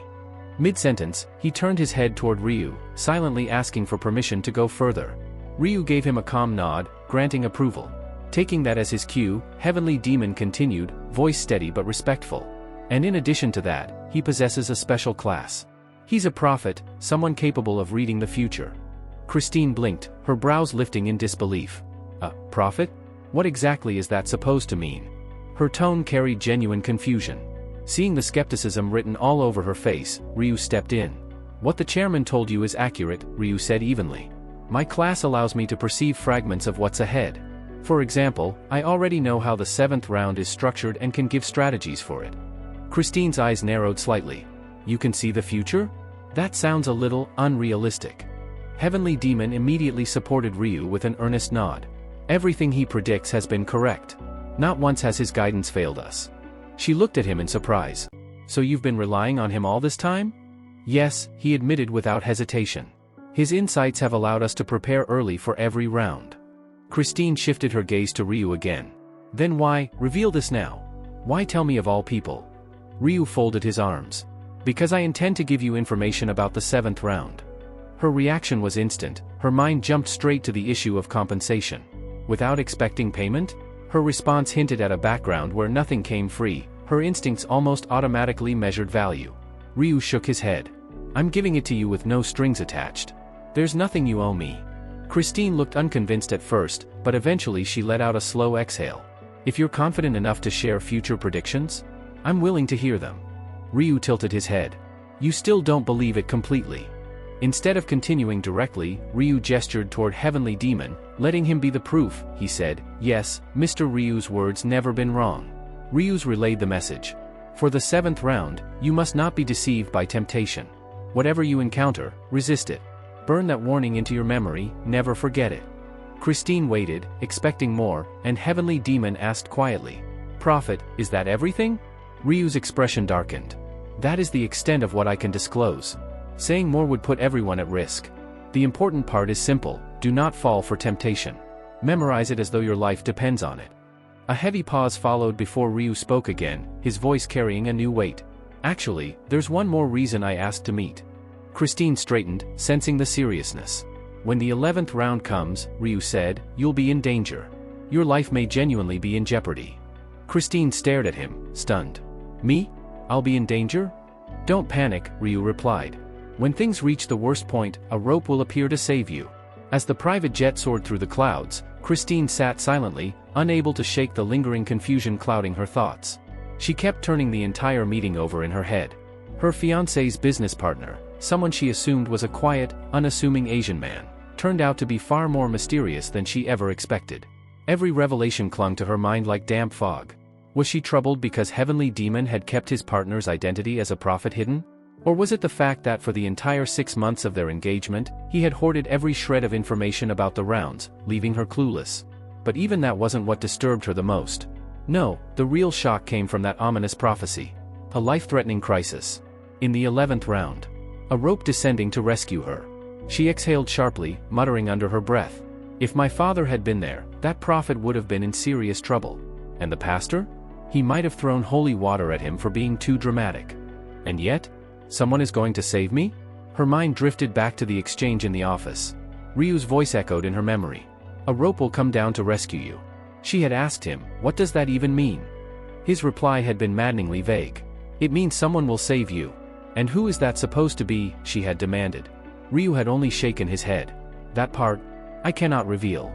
Mid-sentence, he turned his head toward Ryu, silently asking for permission to go further. Ryu gave him a calm nod, granting approval. Taking that as his cue, Heavenly Demon continued, voice steady but respectful. And in addition to that, he possesses a special class. He's a prophet, someone capable of reading the future. Christine blinked, her brows lifting in disbelief. A prophet? What exactly is that supposed to mean? Her tone carried genuine confusion. Seeing the skepticism written all over her face, Ryu stepped in. What the chairman told you is accurate, Ryu said evenly. My class allows me to perceive fragments of what's ahead. For example, I already know how the 7th round is structured and can give strategies for it. Christine's eyes narrowed slightly. You can see the future? That sounds a little unrealistic. Heavenly Demon immediately supported Ryu with an earnest nod. Everything he predicts has been correct. Not once has his guidance failed us. She looked at him in surprise. So you've been relying on him all this time? Yes, he admitted without hesitation. His insights have allowed us to prepare early for every round. Christine shifted her gaze to Ryu again. Then why, reveal this now? Why tell me of all people? Ryu folded his arms. Because I intend to give you information about the 7th round. Her reaction was instant, her mind jumped straight to the issue of compensation. Without expecting payment? Her response hinted at a background where nothing came free, her instincts almost automatically measured value. Ryu shook his head. I'm giving it to you with no strings attached. There's nothing you owe me. Christine looked unconvinced at first, but eventually she let out a slow exhale. If you're confident enough to share future predictions, I'm willing to hear them. Ryu tilted his head. You still don't believe it completely. Instead of continuing directly, Ryu gestured toward Heavenly Demon, letting him be the proof, he said, yes, Mr. Ryu's words never been wrong. Ryu's relayed the message. For the 7th round, you must not be deceived by temptation. Whatever you encounter, resist it. Burn that warning into your memory, never forget it. Christine waited, expecting more, and Heavenly Demon asked quietly. Prophet, is that everything? Ryu's expression darkened. That is the extent of what I can disclose. Saying more would put everyone at risk. The important part is simple, do not fall for temptation. Memorize it as though your life depends on it. A heavy pause followed before Ryu spoke again, his voice carrying a new weight. Actually, there's one more reason I asked to meet. Christine straightened, sensing the seriousness. When the 11th round comes, Ryu said, you'll be in danger. Your life may genuinely be in jeopardy. Christine stared at him, stunned. Me? I'll be in danger? Don't panic, Ryu replied. When things reach the worst point, a rope will appear to save you. As the private jet soared through the clouds, Christine sat silently, unable to shake the lingering confusion clouding her thoughts. She kept turning the entire meeting over in her head. Her fiancé's business partner, someone she assumed was a quiet, unassuming Asian man, turned out to be far more mysterious than she ever expected. Every revelation clung to her mind like damp fog. Was she troubled because Heavenly Demon had kept his partner's identity as a prophet hidden? Or was it the fact that for the entire 6 months of their engagement, he had hoarded every shred of information about the rounds, leaving her clueless? But even that wasn't what disturbed her the most. No, the real shock came from that ominous prophecy. A life-threatening crisis. In the 11th round. A rope descending to rescue her. She exhaled sharply, muttering under her breath. If my father had been there, that prophet would have been in serious trouble. And the pastor? He might have thrown holy water at him for being too dramatic. And yet? Someone is going to save me? Her mind drifted back to the exchange in the office. Ryu's voice echoed in her memory. A rope will come down to rescue you. She had asked him, what does that even mean? His reply had been maddeningly vague. It means someone will save you. And who is that supposed to be, she had demanded. Ryu had only shaken his head. That part, I cannot reveal.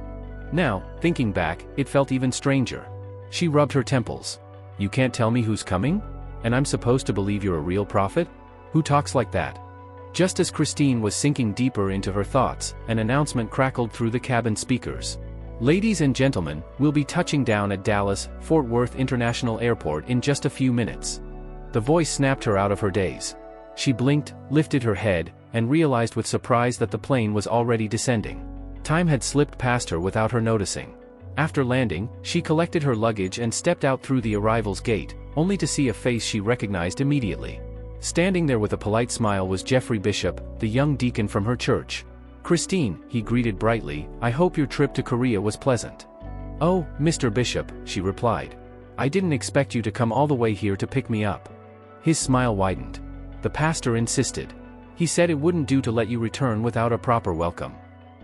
Now, thinking back, it felt even stranger. She rubbed her temples. You can't tell me who's coming? And I'm supposed to believe you're a real prophet? Who talks like that? Just as Christine was sinking deeper into her thoughts, an announcement crackled through the cabin speakers. Ladies and gentlemen, we'll be touching down at Dallas-Fort Worth International Airport in just a few minutes. The voice snapped her out of her daze. She blinked, lifted her head, and realized with surprise that the plane was already descending. Time had slipped past her without her noticing. After landing, she collected her luggage and stepped out through the arrival's gate, only to see a face she recognized immediately. Standing there with a polite smile was Jeffrey Bishop, the young deacon from her church. Christine, he greeted brightly, I hope your trip to Korea was pleasant. Oh, Mr. Bishop, she replied. I didn't expect you to come all the way here to pick me up. His smile widened. The pastor insisted. He said it wouldn't do to let you return without a proper welcome.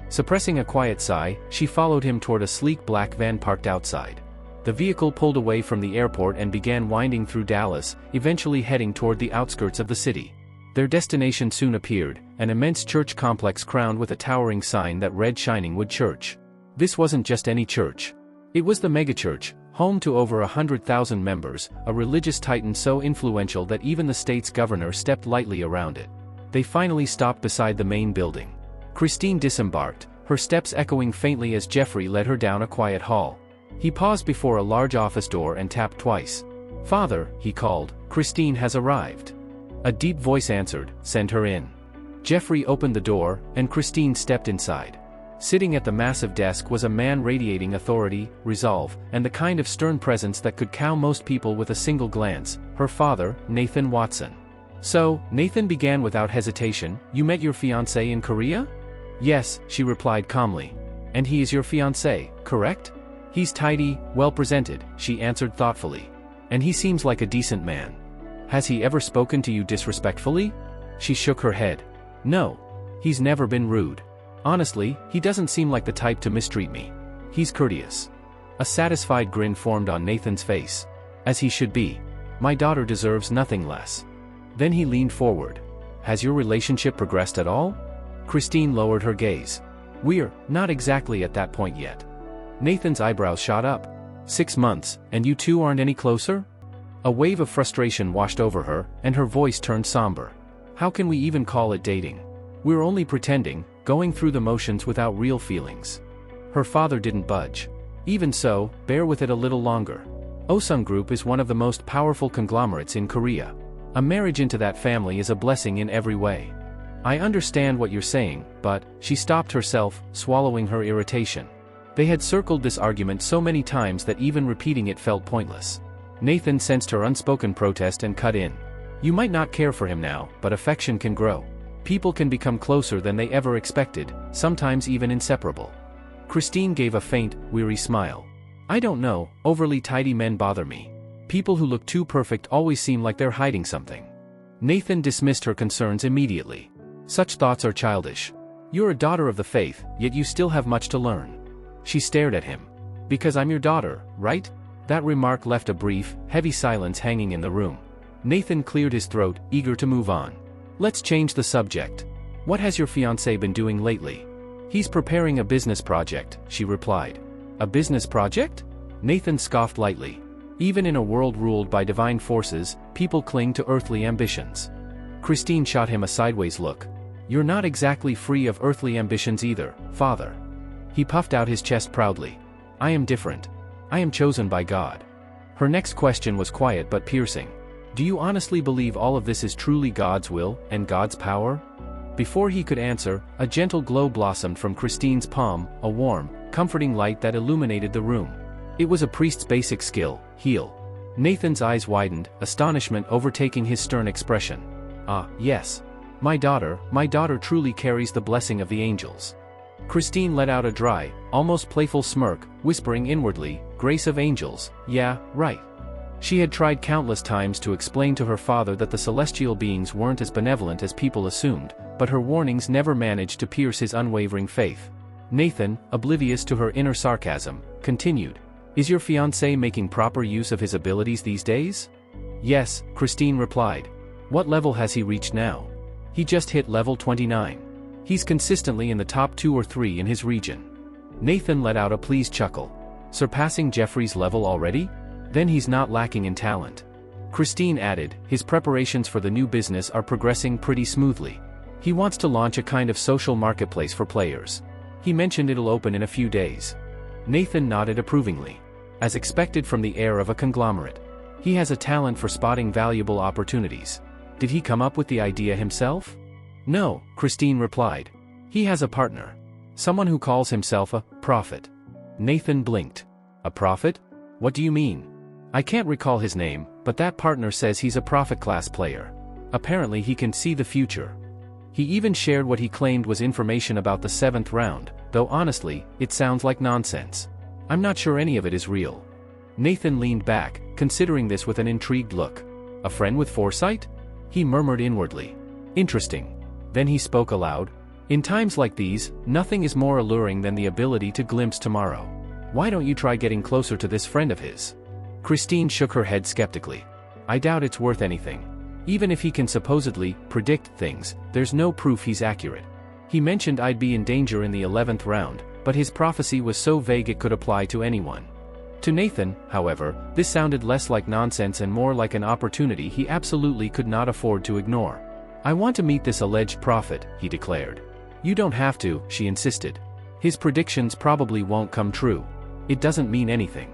Suppressing a quiet sigh, she followed him toward a sleek black van parked outside. The vehicle pulled away from the airport and began winding through Dallas, eventually heading toward the outskirts of the city. Their destination soon appeared, an immense church complex crowned with a towering sign that read Shiningwood Church. This wasn't just any church. It was the megachurch, home to over 100,000 members, a religious titan so influential that even the state's governor stepped lightly around it. They finally stopped beside the main building. Christine disembarked, her steps echoing faintly as Jeffrey led her down a quiet hall. He paused before a large office door and tapped twice. Father, he called, Christine has arrived. A deep voice answered, send her in. Jeffrey opened the door, and Christine stepped inside. Sitting at the massive desk was a man radiating authority, resolve, and the kind of stern presence that could cow most people with a single glance, her father, Nathan Watson. So, Nathan began without hesitation, you met your fiancé in Korea? Yes, she replied calmly. And he is your fiancé, correct? He's tidy, well-presented, she answered thoughtfully. And he seems like a decent man. Has he ever spoken to you disrespectfully? She shook her head. No. He's never been rude. Honestly, he doesn't seem like the type to mistreat me. He's courteous. A satisfied grin formed on Nathan's face. As he should be. My daughter deserves nothing less. Then he leaned forward. Has your relationship progressed at all? Christine lowered her gaze. We're not exactly at that point yet. Nathan's eyebrows shot up. 6 months, and you two aren't any closer? A wave of frustration washed over her, and her voice turned somber. How can we even call it dating? We're only pretending, going through the motions without real feelings. Her father didn't budge. Even so, bear with it a little longer. Osung Group is one of the most powerful conglomerates in Korea. A marriage into that family is a blessing in every way. I understand what you're saying, but, she stopped herself, swallowing her irritation. They had circled this argument so many times that even repeating it felt pointless. Nathan sensed her unspoken protest and cut in. You might not care for him now, but affection can grow. People can become closer than they ever expected, sometimes even inseparable. Christine gave a faint, weary smile. I don't know, overly tidy men bother me. People who look too perfect always seem like they're hiding something. Nathan dismissed her concerns immediately. Such thoughts are childish. You're a daughter of the faith, yet you still have much to learn. She stared at him. Because I'm your daughter, right? That remark left a brief, heavy silence hanging in the room. Nathan cleared his throat, eager to move on. Let's change the subject. What has your fiancé been doing lately? He's preparing a business project, she replied. A business project? Nathan scoffed lightly. Even in a world ruled by divine forces, people cling to earthly ambitions. Christine shot him a sideways look. You're not exactly free of earthly ambitions either, father. He puffed out his chest proudly. I am different. I am chosen by God. Her next question was quiet but piercing. Do you honestly believe all of this is truly God's will, and God's power? Before he could answer, a gentle glow blossomed from Christine's palm, a warm, comforting light that illuminated the room. It was a priest's basic skill, heal. Nathan's eyes widened, astonishment overtaking his stern expression. Ah, yes. My daughter truly carries the blessing of the angels. Christine let out a dry, almost playful smirk, whispering inwardly, grace of angels, yeah, right. She had tried countless times to explain to her father that the celestial beings weren't as benevolent as people assumed, but her warnings never managed to pierce his unwavering faith. Nathan, oblivious to her inner sarcasm, continued. Is your fiancé making proper use of his abilities these days? Yes, Christine replied. What level has he reached now? He just hit level 29. He's consistently in the top 2 or 3 in his region. Nathan let out a pleased chuckle. Surpassing Jeffrey's level already? Then he's not lacking in talent. Christine added, his preparations for the new business are progressing pretty smoothly. He wants to launch a kind of social marketplace for players. He mentioned it'll open in a few days. Nathan nodded approvingly. As expected from the heir of a conglomerate. He has a talent for spotting valuable opportunities. Did he come up with the idea himself? No, Christine replied. He has a partner. Someone who calls himself a prophet. Nathan blinked. A prophet? What do you mean? I can't recall his name, but that partner says he's a prophet-class player. Apparently he can see the future. He even shared what he claimed was information about the 7th round, though honestly, it sounds like nonsense. I'm not sure any of it is real. Nathan leaned back, considering this with an intrigued look. A friend with foresight? He murmured inwardly. Interesting. Then he spoke aloud. In times like these, nothing is more alluring than the ability to glimpse tomorrow. Why don't you try getting closer to this friend of his? Christine shook her head skeptically. I doubt it's worth anything. Even if he can supposedly predict things, there's no proof he's accurate. He mentioned I'd be in danger in the 11th round, but his prophecy was so vague it could apply to anyone. To Nathan, however, this sounded less like nonsense and more like an opportunity he absolutely could not afford to ignore. I want to meet this alleged prophet, he declared. You don't have to, she insisted. His predictions probably won't come true. It doesn't mean anything.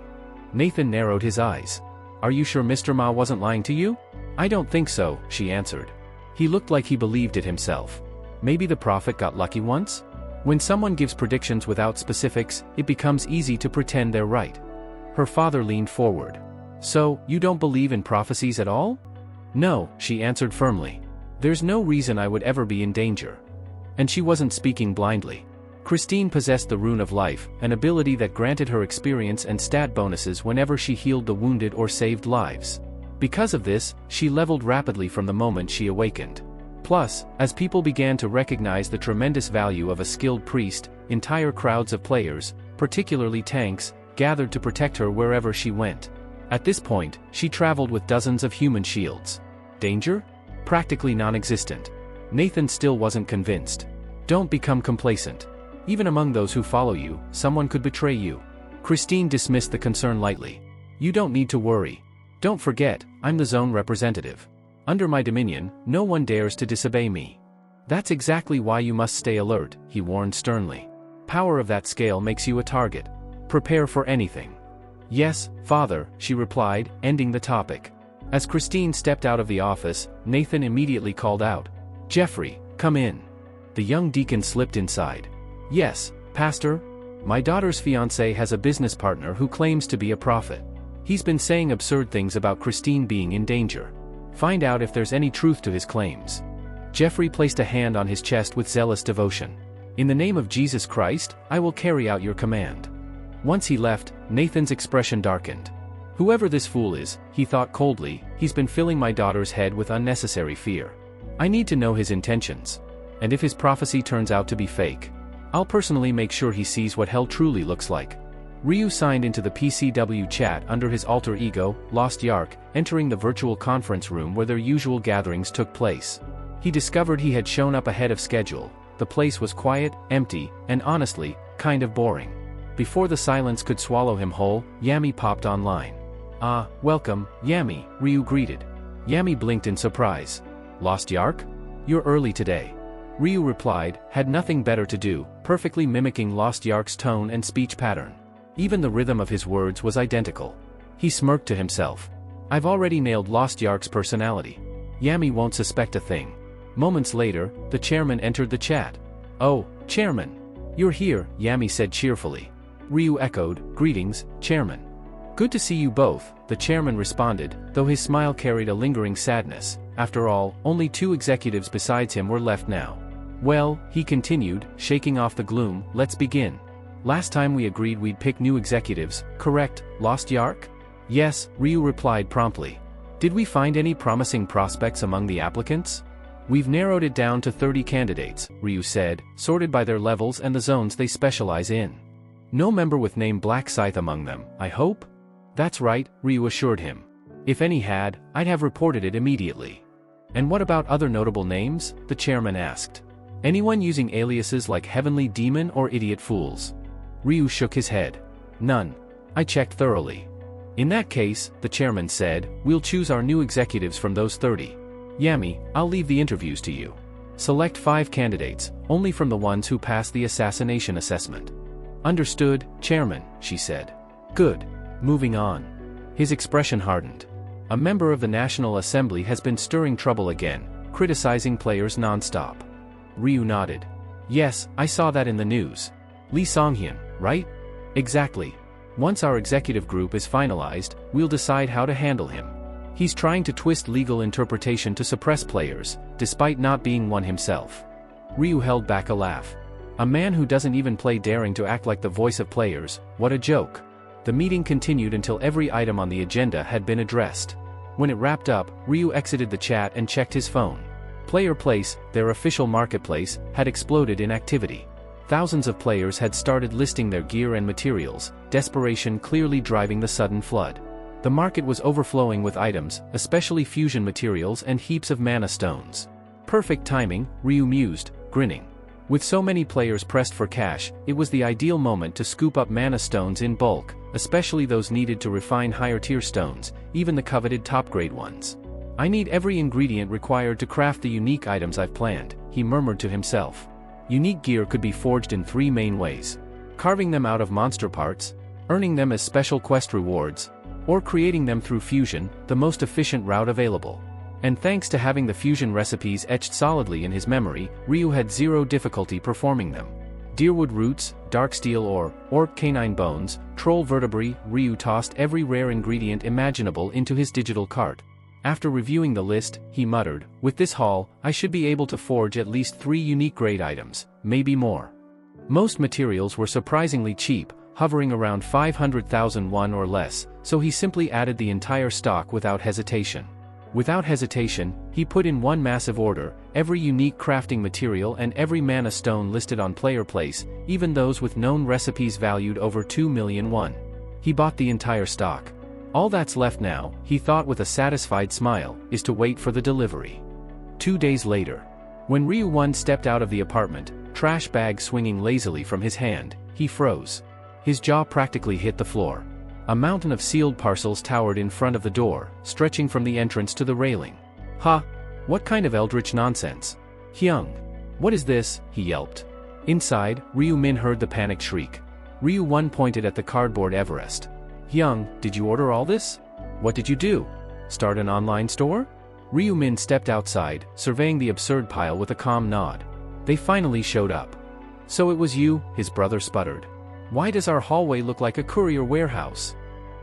Nathan narrowed his eyes. Are you sure Mr. Ma wasn't lying to you? I don't think so, she answered. He looked like he believed it himself. Maybe the prophet got lucky once? When someone gives predictions without specifics, it becomes easy to pretend they're right. Her father leaned forward. So, you don't believe in prophecies at all? No, she answered firmly. There's no reason I would ever be in danger. And she wasn't speaking blindly. Christine possessed the Rune of Life, an ability that granted her experience and stat bonuses whenever she healed the wounded or saved lives. Because of this, she leveled rapidly from the moment she awakened. Plus, as people began to recognize the tremendous value of a skilled priest, entire crowds of players, particularly tanks, gathered to protect her wherever she went. At this point, she traveled with dozens of human shields. Danger? Practically non-existent. Nathan still wasn't convinced. Don't become complacent. Even among those who follow you, someone could betray you. Christine dismissed the concern lightly. You don't need to worry. Don't forget, I'm the zone representative. Under my dominion, no one dares to disobey me. That's exactly why you must stay alert, he warned sternly. Power of that scale makes you a target. Prepare for anything. Yes, father, she replied, ending the topic. As Christine stepped out of the office, Nathan immediately called out, Jeffrey, come in. The young deacon slipped inside. Yes, Pastor? My daughter's fiancé has a business partner who claims to be a prophet. He's been saying absurd things about Christine being in danger. Find out if there's any truth to his claims. Jeffrey placed a hand on his chest with zealous devotion. In the name of Jesus Christ, I will carry out your command. Once he left, Nathan's expression darkened. Whoever this fool is, he thought coldly, he's been filling my daughter's head with unnecessary fear. I need to know his intentions. And if his prophecy turns out to be fake, I'll personally make sure he sees what hell truly looks like. Ryu signed into the PCW chat under his alter ego, Lost Yark, entering the virtual conference room where their usual gatherings took place. He discovered he had shown up ahead of schedule. The place was quiet, empty, and honestly, kind of boring. Before the silence could swallow him whole, Yami popped online. Ah, welcome, Yami, Ryu greeted. Yami blinked in surprise. Lost Yark? You're early today. Ryu replied, had nothing better to do, perfectly mimicking Lost Yark's tone and speech pattern. Even the rhythm of his words was identical. He smirked to himself. I've already nailed Lost Yark's personality. Yami won't suspect a thing. Moments later, the chairman entered the chat. Oh, chairman. You're here, Yami said cheerfully. Ryu echoed, greetings, chairman. Good to see you both, the chairman responded, though his smile carried a lingering sadness. After all, only 2 executives besides him were left now. Well, he continued, shaking off the gloom, let's begin. Last time we agreed we'd pick new executives, correct, Lost Yark? Yes, Ryu replied promptly. Did we find any promising prospects among the applicants? We've narrowed it down to 30 candidates, Ryu said, sorted by their levels and the zones they specialize in. No member with name Black Scythe among them, I hope? That's right, Ryu assured him. If any had, I'd have reported it immediately. And what about other notable names? The chairman asked. Anyone using aliases like Heavenly Demon or Idiot Fools? Ryu shook his head. None. I checked thoroughly. In that case, the chairman said, we'll choose our new executives from those 30. Yami, I'll leave the interviews to you. Select 5 candidates, only from the ones who passed the assassination assessment. Understood, chairman, she said. Good. Moving on. His expression hardened. A member of the National Assembly has been stirring trouble again, criticizing players non-stop. Ryu nodded. Yes, I saw that in the news. Lee Songhyun, right? Exactly. Once our executive group is finalized, we'll decide how to handle him. He's trying to twist legal interpretation to suppress players, despite not being one himself. Ryu held back a laugh. A man who doesn't even play daring to act like the voice of players, what a joke. The meeting continued until every item on the agenda had been addressed. When it wrapped up, Ryu exited the chat and checked his phone. Player Place, their official marketplace, had exploded in activity. Thousands of players had started listing their gear and materials, desperation clearly driving the sudden flood. The market was overflowing with items, especially fusion materials and heaps of mana stones. Perfect timing, Ryu mused, grinning. With so many players pressed for cash, it was the ideal moment to scoop up mana stones in bulk, especially those needed to refine higher-tier stones, even the coveted top-grade ones. I need every ingredient required to craft the unique items I've planned, he murmured to himself. Unique gear could be forged in 3 main ways. Carving them out of monster parts, earning them as special quest rewards, or creating them through fusion, the most efficient route available. And thanks to having the fusion recipes etched solidly in his memory, Ryu had 0 difficulty performing them. Deerwood roots, dark steel ore, orc canine bones, troll vertebrae. Ryu tossed every rare ingredient imaginable into his digital cart. After reviewing the list, he muttered, with this haul, I should be able to forge at least 3 unique grade items, maybe more. Most materials were surprisingly cheap, hovering around 500,000 won or less, so he simply added the entire stock without hesitation. Without hesitation, he put in one massive order, every unique crafting material and every mana stone listed on Player Place, even those with known recipes valued over 2 million won. He bought the entire stock. All that's left now, he thought with a satisfied smile, is to wait for the delivery. 2 days later. When Ryu 1 stepped out of the apartment, trash bag swinging lazily from his hand, he froze. His jaw practically hit the floor. A mountain of sealed parcels towered in front of the door, stretching from the entrance to the railing. Ha! What kind of eldritch nonsense? Hyung! What is this? He yelped. Inside, Ryu Min heard the panicked shriek. Ryu 1 pointed at the cardboard Everest. Hyung, did you order all this? What did you do? Start an online store? Ryu Min stepped outside, surveying the absurd pile with a calm nod. They finally showed up. So it was you, his brother sputtered. Why does our hallway look like a courier warehouse?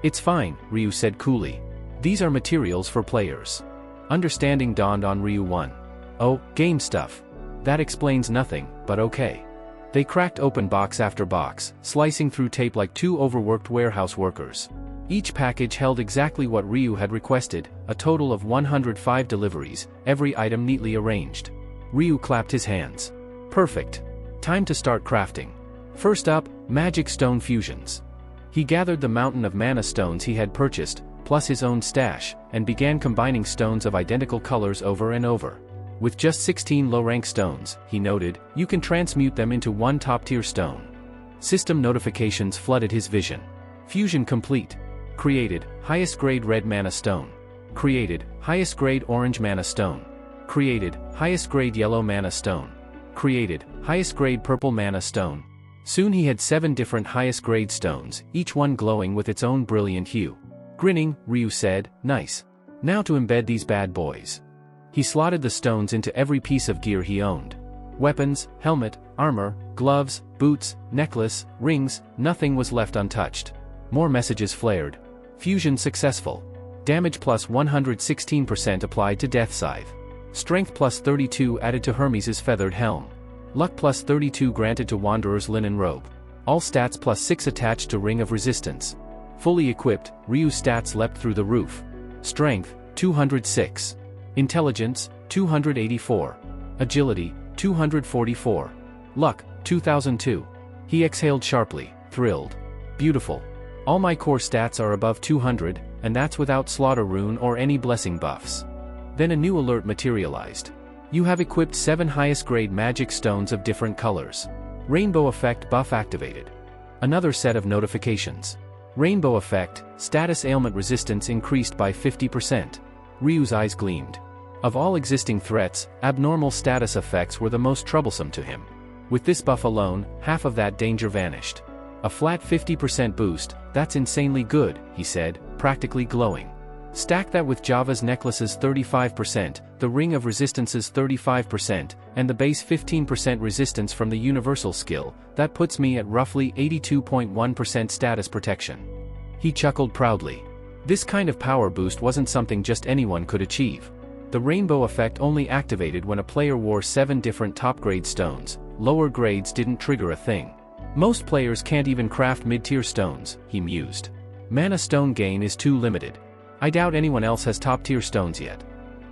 It's fine, Ryu said coolly. These are materials for players. Understanding dawned on Ryu 1. Oh, game stuff. That explains nothing, but okay. They cracked open box after box, slicing through tape like two overworked warehouse workers. Each package held exactly what Ryu had requested, a total of 105 deliveries, every item neatly arranged. Ryu clapped his hands. Perfect. Time to start crafting. First up, magic stone fusions. He gathered the mountain of mana stones he had purchased, plus his own stash, and began combining stones of identical colors over and over. With just 16 low-rank stones, he noted, you can transmute them into one top-tier stone. System notifications flooded his vision. Fusion complete. Created, highest grade red mana stone. Created, highest grade orange mana stone. Created, highest grade yellow mana stone. Created, highest grade purple mana stone. Soon he had 7 different highest grade stones, each one glowing with its own brilliant hue. Grinning, Ryu said, nice. Now to embed these bad boys. He slotted the stones into every piece of gear he owned. Weapons, helmet, armor, gloves, boots, necklace, rings, nothing was left untouched. More messages flared. Fusion successful. Damage plus 116% applied to Death Scythe. Strength plus 32 added to Hermes' feathered helm. Luck plus 32 granted to Wanderer's linen robe. All stats plus 6 attached to Ring of Resistance. Fully equipped, Ryu's stats leapt through the roof. Strength, 206. Intelligence, 284. Agility, 244. Luck, 2002. He exhaled sharply, thrilled. Beautiful. All my core stats are above 200, and that's without Slaughter Rune or any blessing buffs. Then a new alert materialized. You have equipped 7 highest grade magic stones of different colors. Rainbow effect buff activated. Another set of notifications. Rainbow effect, status ailment resistance increased by 50%. Ryu's eyes gleamed. Of all existing threats, abnormal status effects were the most troublesome to him. With this buff alone, half of that danger vanished. A flat 50% boost, that's insanely good, he said, practically glowing. Stack that with Java's necklace's 35%, the Ring of Resistance's 35%, and the base 15% resistance from the universal skill, that puts me at roughly 82.1% status protection. He chuckled proudly. This kind of power boost wasn't something just anyone could achieve. The rainbow effect only activated when a player wore 7 different top-grade stones. Lower grades didn't trigger a thing. Most players can't even craft mid-tier stones, he mused. Mana stone gain is too limited. I doubt anyone else has top-tier stones yet.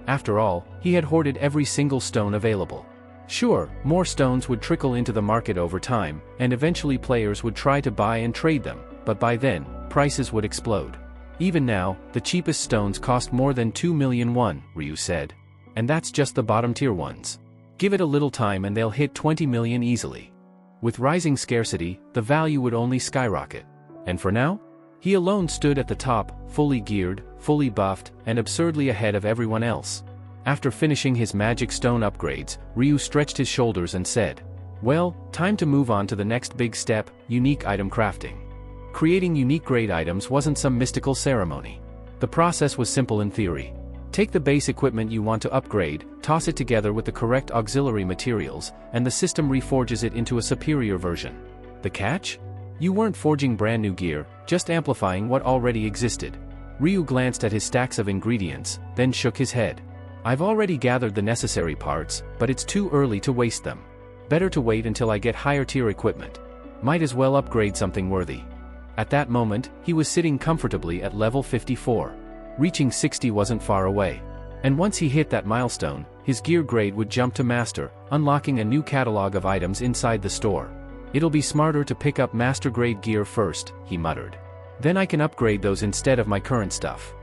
After all, he had hoarded every single stone available. Sure, more stones would trickle into the market over time, and eventually players would try to buy and trade them, but by then, prices would explode. Even now, the cheapest stones cost more than 2 million won, Ryu said. And that's just the bottom-tier ones. Give it a little time and they'll hit 20 million easily. With rising scarcity, the value would only skyrocket. And for now? He alone stood at the top, fully geared, fully buffed, and absurdly ahead of everyone else. After finishing his magic stone upgrades, Ryu stretched his shoulders and said, well, time to move on to the next big step, unique item crafting. Creating unique grade items wasn't some mystical ceremony. The process was simple in theory. Take the base equipment you want to upgrade, toss it together with the correct auxiliary materials, and the system reforges it into a superior version. The catch? You weren't forging brand new gear, just amplifying what already existed. Ryu glanced at his stacks of ingredients, then shook his head. I've already gathered the necessary parts, but it's too early to waste them. Better to wait until I get higher tier equipment. Might as well upgrade something worthy. At that moment, he was sitting comfortably at level 54. Reaching 60 wasn't far away. And once he hit that milestone, his gear grade would jump to master, unlocking a new catalog of items inside the store. It'll be smarter to pick up master grade gear first, he muttered. Then I can upgrade those instead of my current stuff.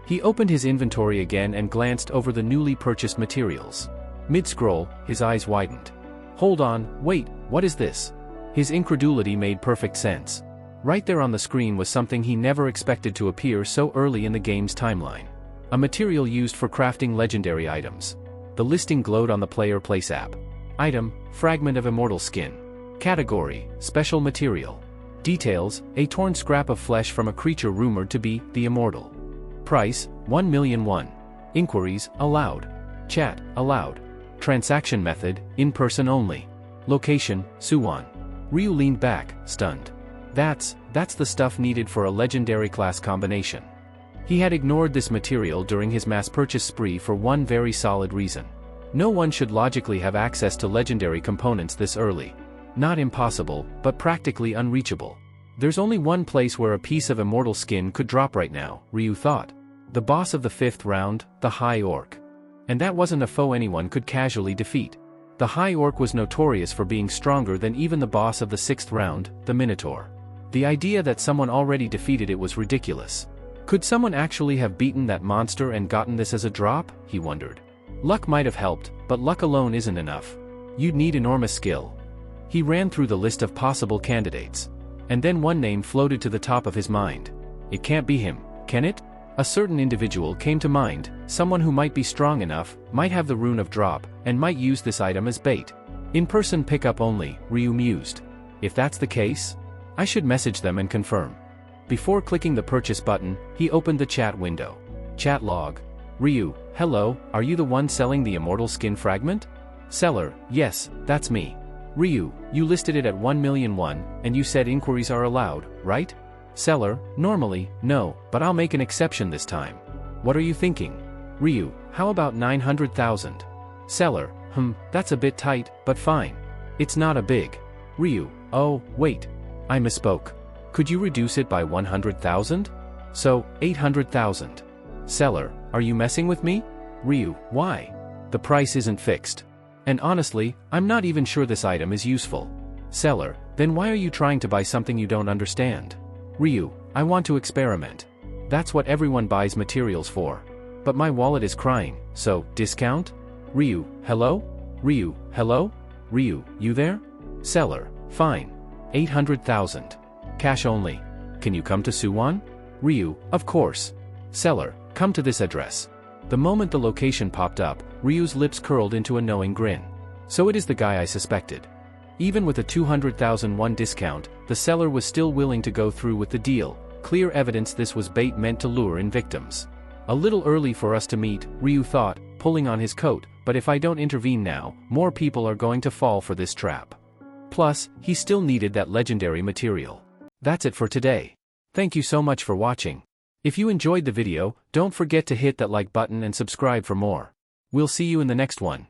He opened his inventory again and glanced over the newly purchased materials. Mid-scroll, his eyes widened. Hold on, wait, what is this? His incredulity made perfect sense. Right there on the screen was something he never expected to appear so early in the game's timeline. A material used for crafting legendary items. The listing glowed on the Player Place app. Item, fragment of immortal skin. Category, special material. Details, a torn scrap of flesh from a creature rumored to be the immortal. Price, 1,000,001. Inquiries, allowed. Chat, allowed. Transaction method, in-person only. Location, Suwon. Ryu leaned back, stunned. That's the stuff needed for a legendary class combination. He had ignored this material during his mass purchase spree for one very solid reason. No one should logically have access to legendary components this early. Not impossible, but practically unreachable. There's only one place where a piece of immortal skin could drop right now, Ryu thought. The boss of the 5th round, the High Orc. And that wasn't a foe anyone could casually defeat. The High Orc was notorious for being stronger than even the boss of the 6th round, the Minotaur. The idea that someone already defeated it was ridiculous. Could someone actually have beaten that monster and gotten this as a drop, he wondered. Luck might have helped, but luck alone isn't enough. You'd need enormous skill. He ran through the list of possible candidates. And then one name floated to the top of his mind. It can't be him, can it? A certain individual came to mind, someone who might be strong enough, might have the rune of drop, and might use this item as bait. In-person pickup only, Ryu mused. If that's the case, I should message them and confirm. Before clicking the purchase button, he opened the chat window. Chat log. Ryu, hello, are you the one selling the immortal skin fragment? Seller, yes, that's me. Ryu, you listed it at 1,000,001, and you said inquiries are allowed, right? Seller, normally, no, but I'll make an exception this time. What are you thinking? Ryu, how about 900,000? Seller, that's a bit tight, but fine. It's not a big. Ryu, oh, wait. I misspoke. Could you reduce it by 100,000? So, 800,000. Seller, are you messing with me? Ryu, why? The price isn't fixed. And honestly, I'm not even sure this item is useful. Seller, then why are you trying to buy something you don't understand? Ryu, I want to experiment. That's what everyone buys materials for. But my wallet is crying, so, discount? Ryu, hello? Ryu, hello? Ryu, you there? Seller, fine. 800,000. Cash only. Can you come to Suwon? Ryu, of course. Seller, come to this address. The moment the location popped up, Ryu's lips curled into a knowing grin. So it is the guy I suspected. Even with a 200,001 discount, the seller was still willing to go through with the deal, clear evidence this was bait meant to lure in victims. A little early for us to meet, Ryu thought, pulling on his coat, but if I don't intervene now, more people are going to fall for this trap. Plus, he still needed that legendary material. That's it for today. Thank you so much for watching. If you enjoyed the video, don't forget to hit that like button and subscribe for more. We'll see you in the next one.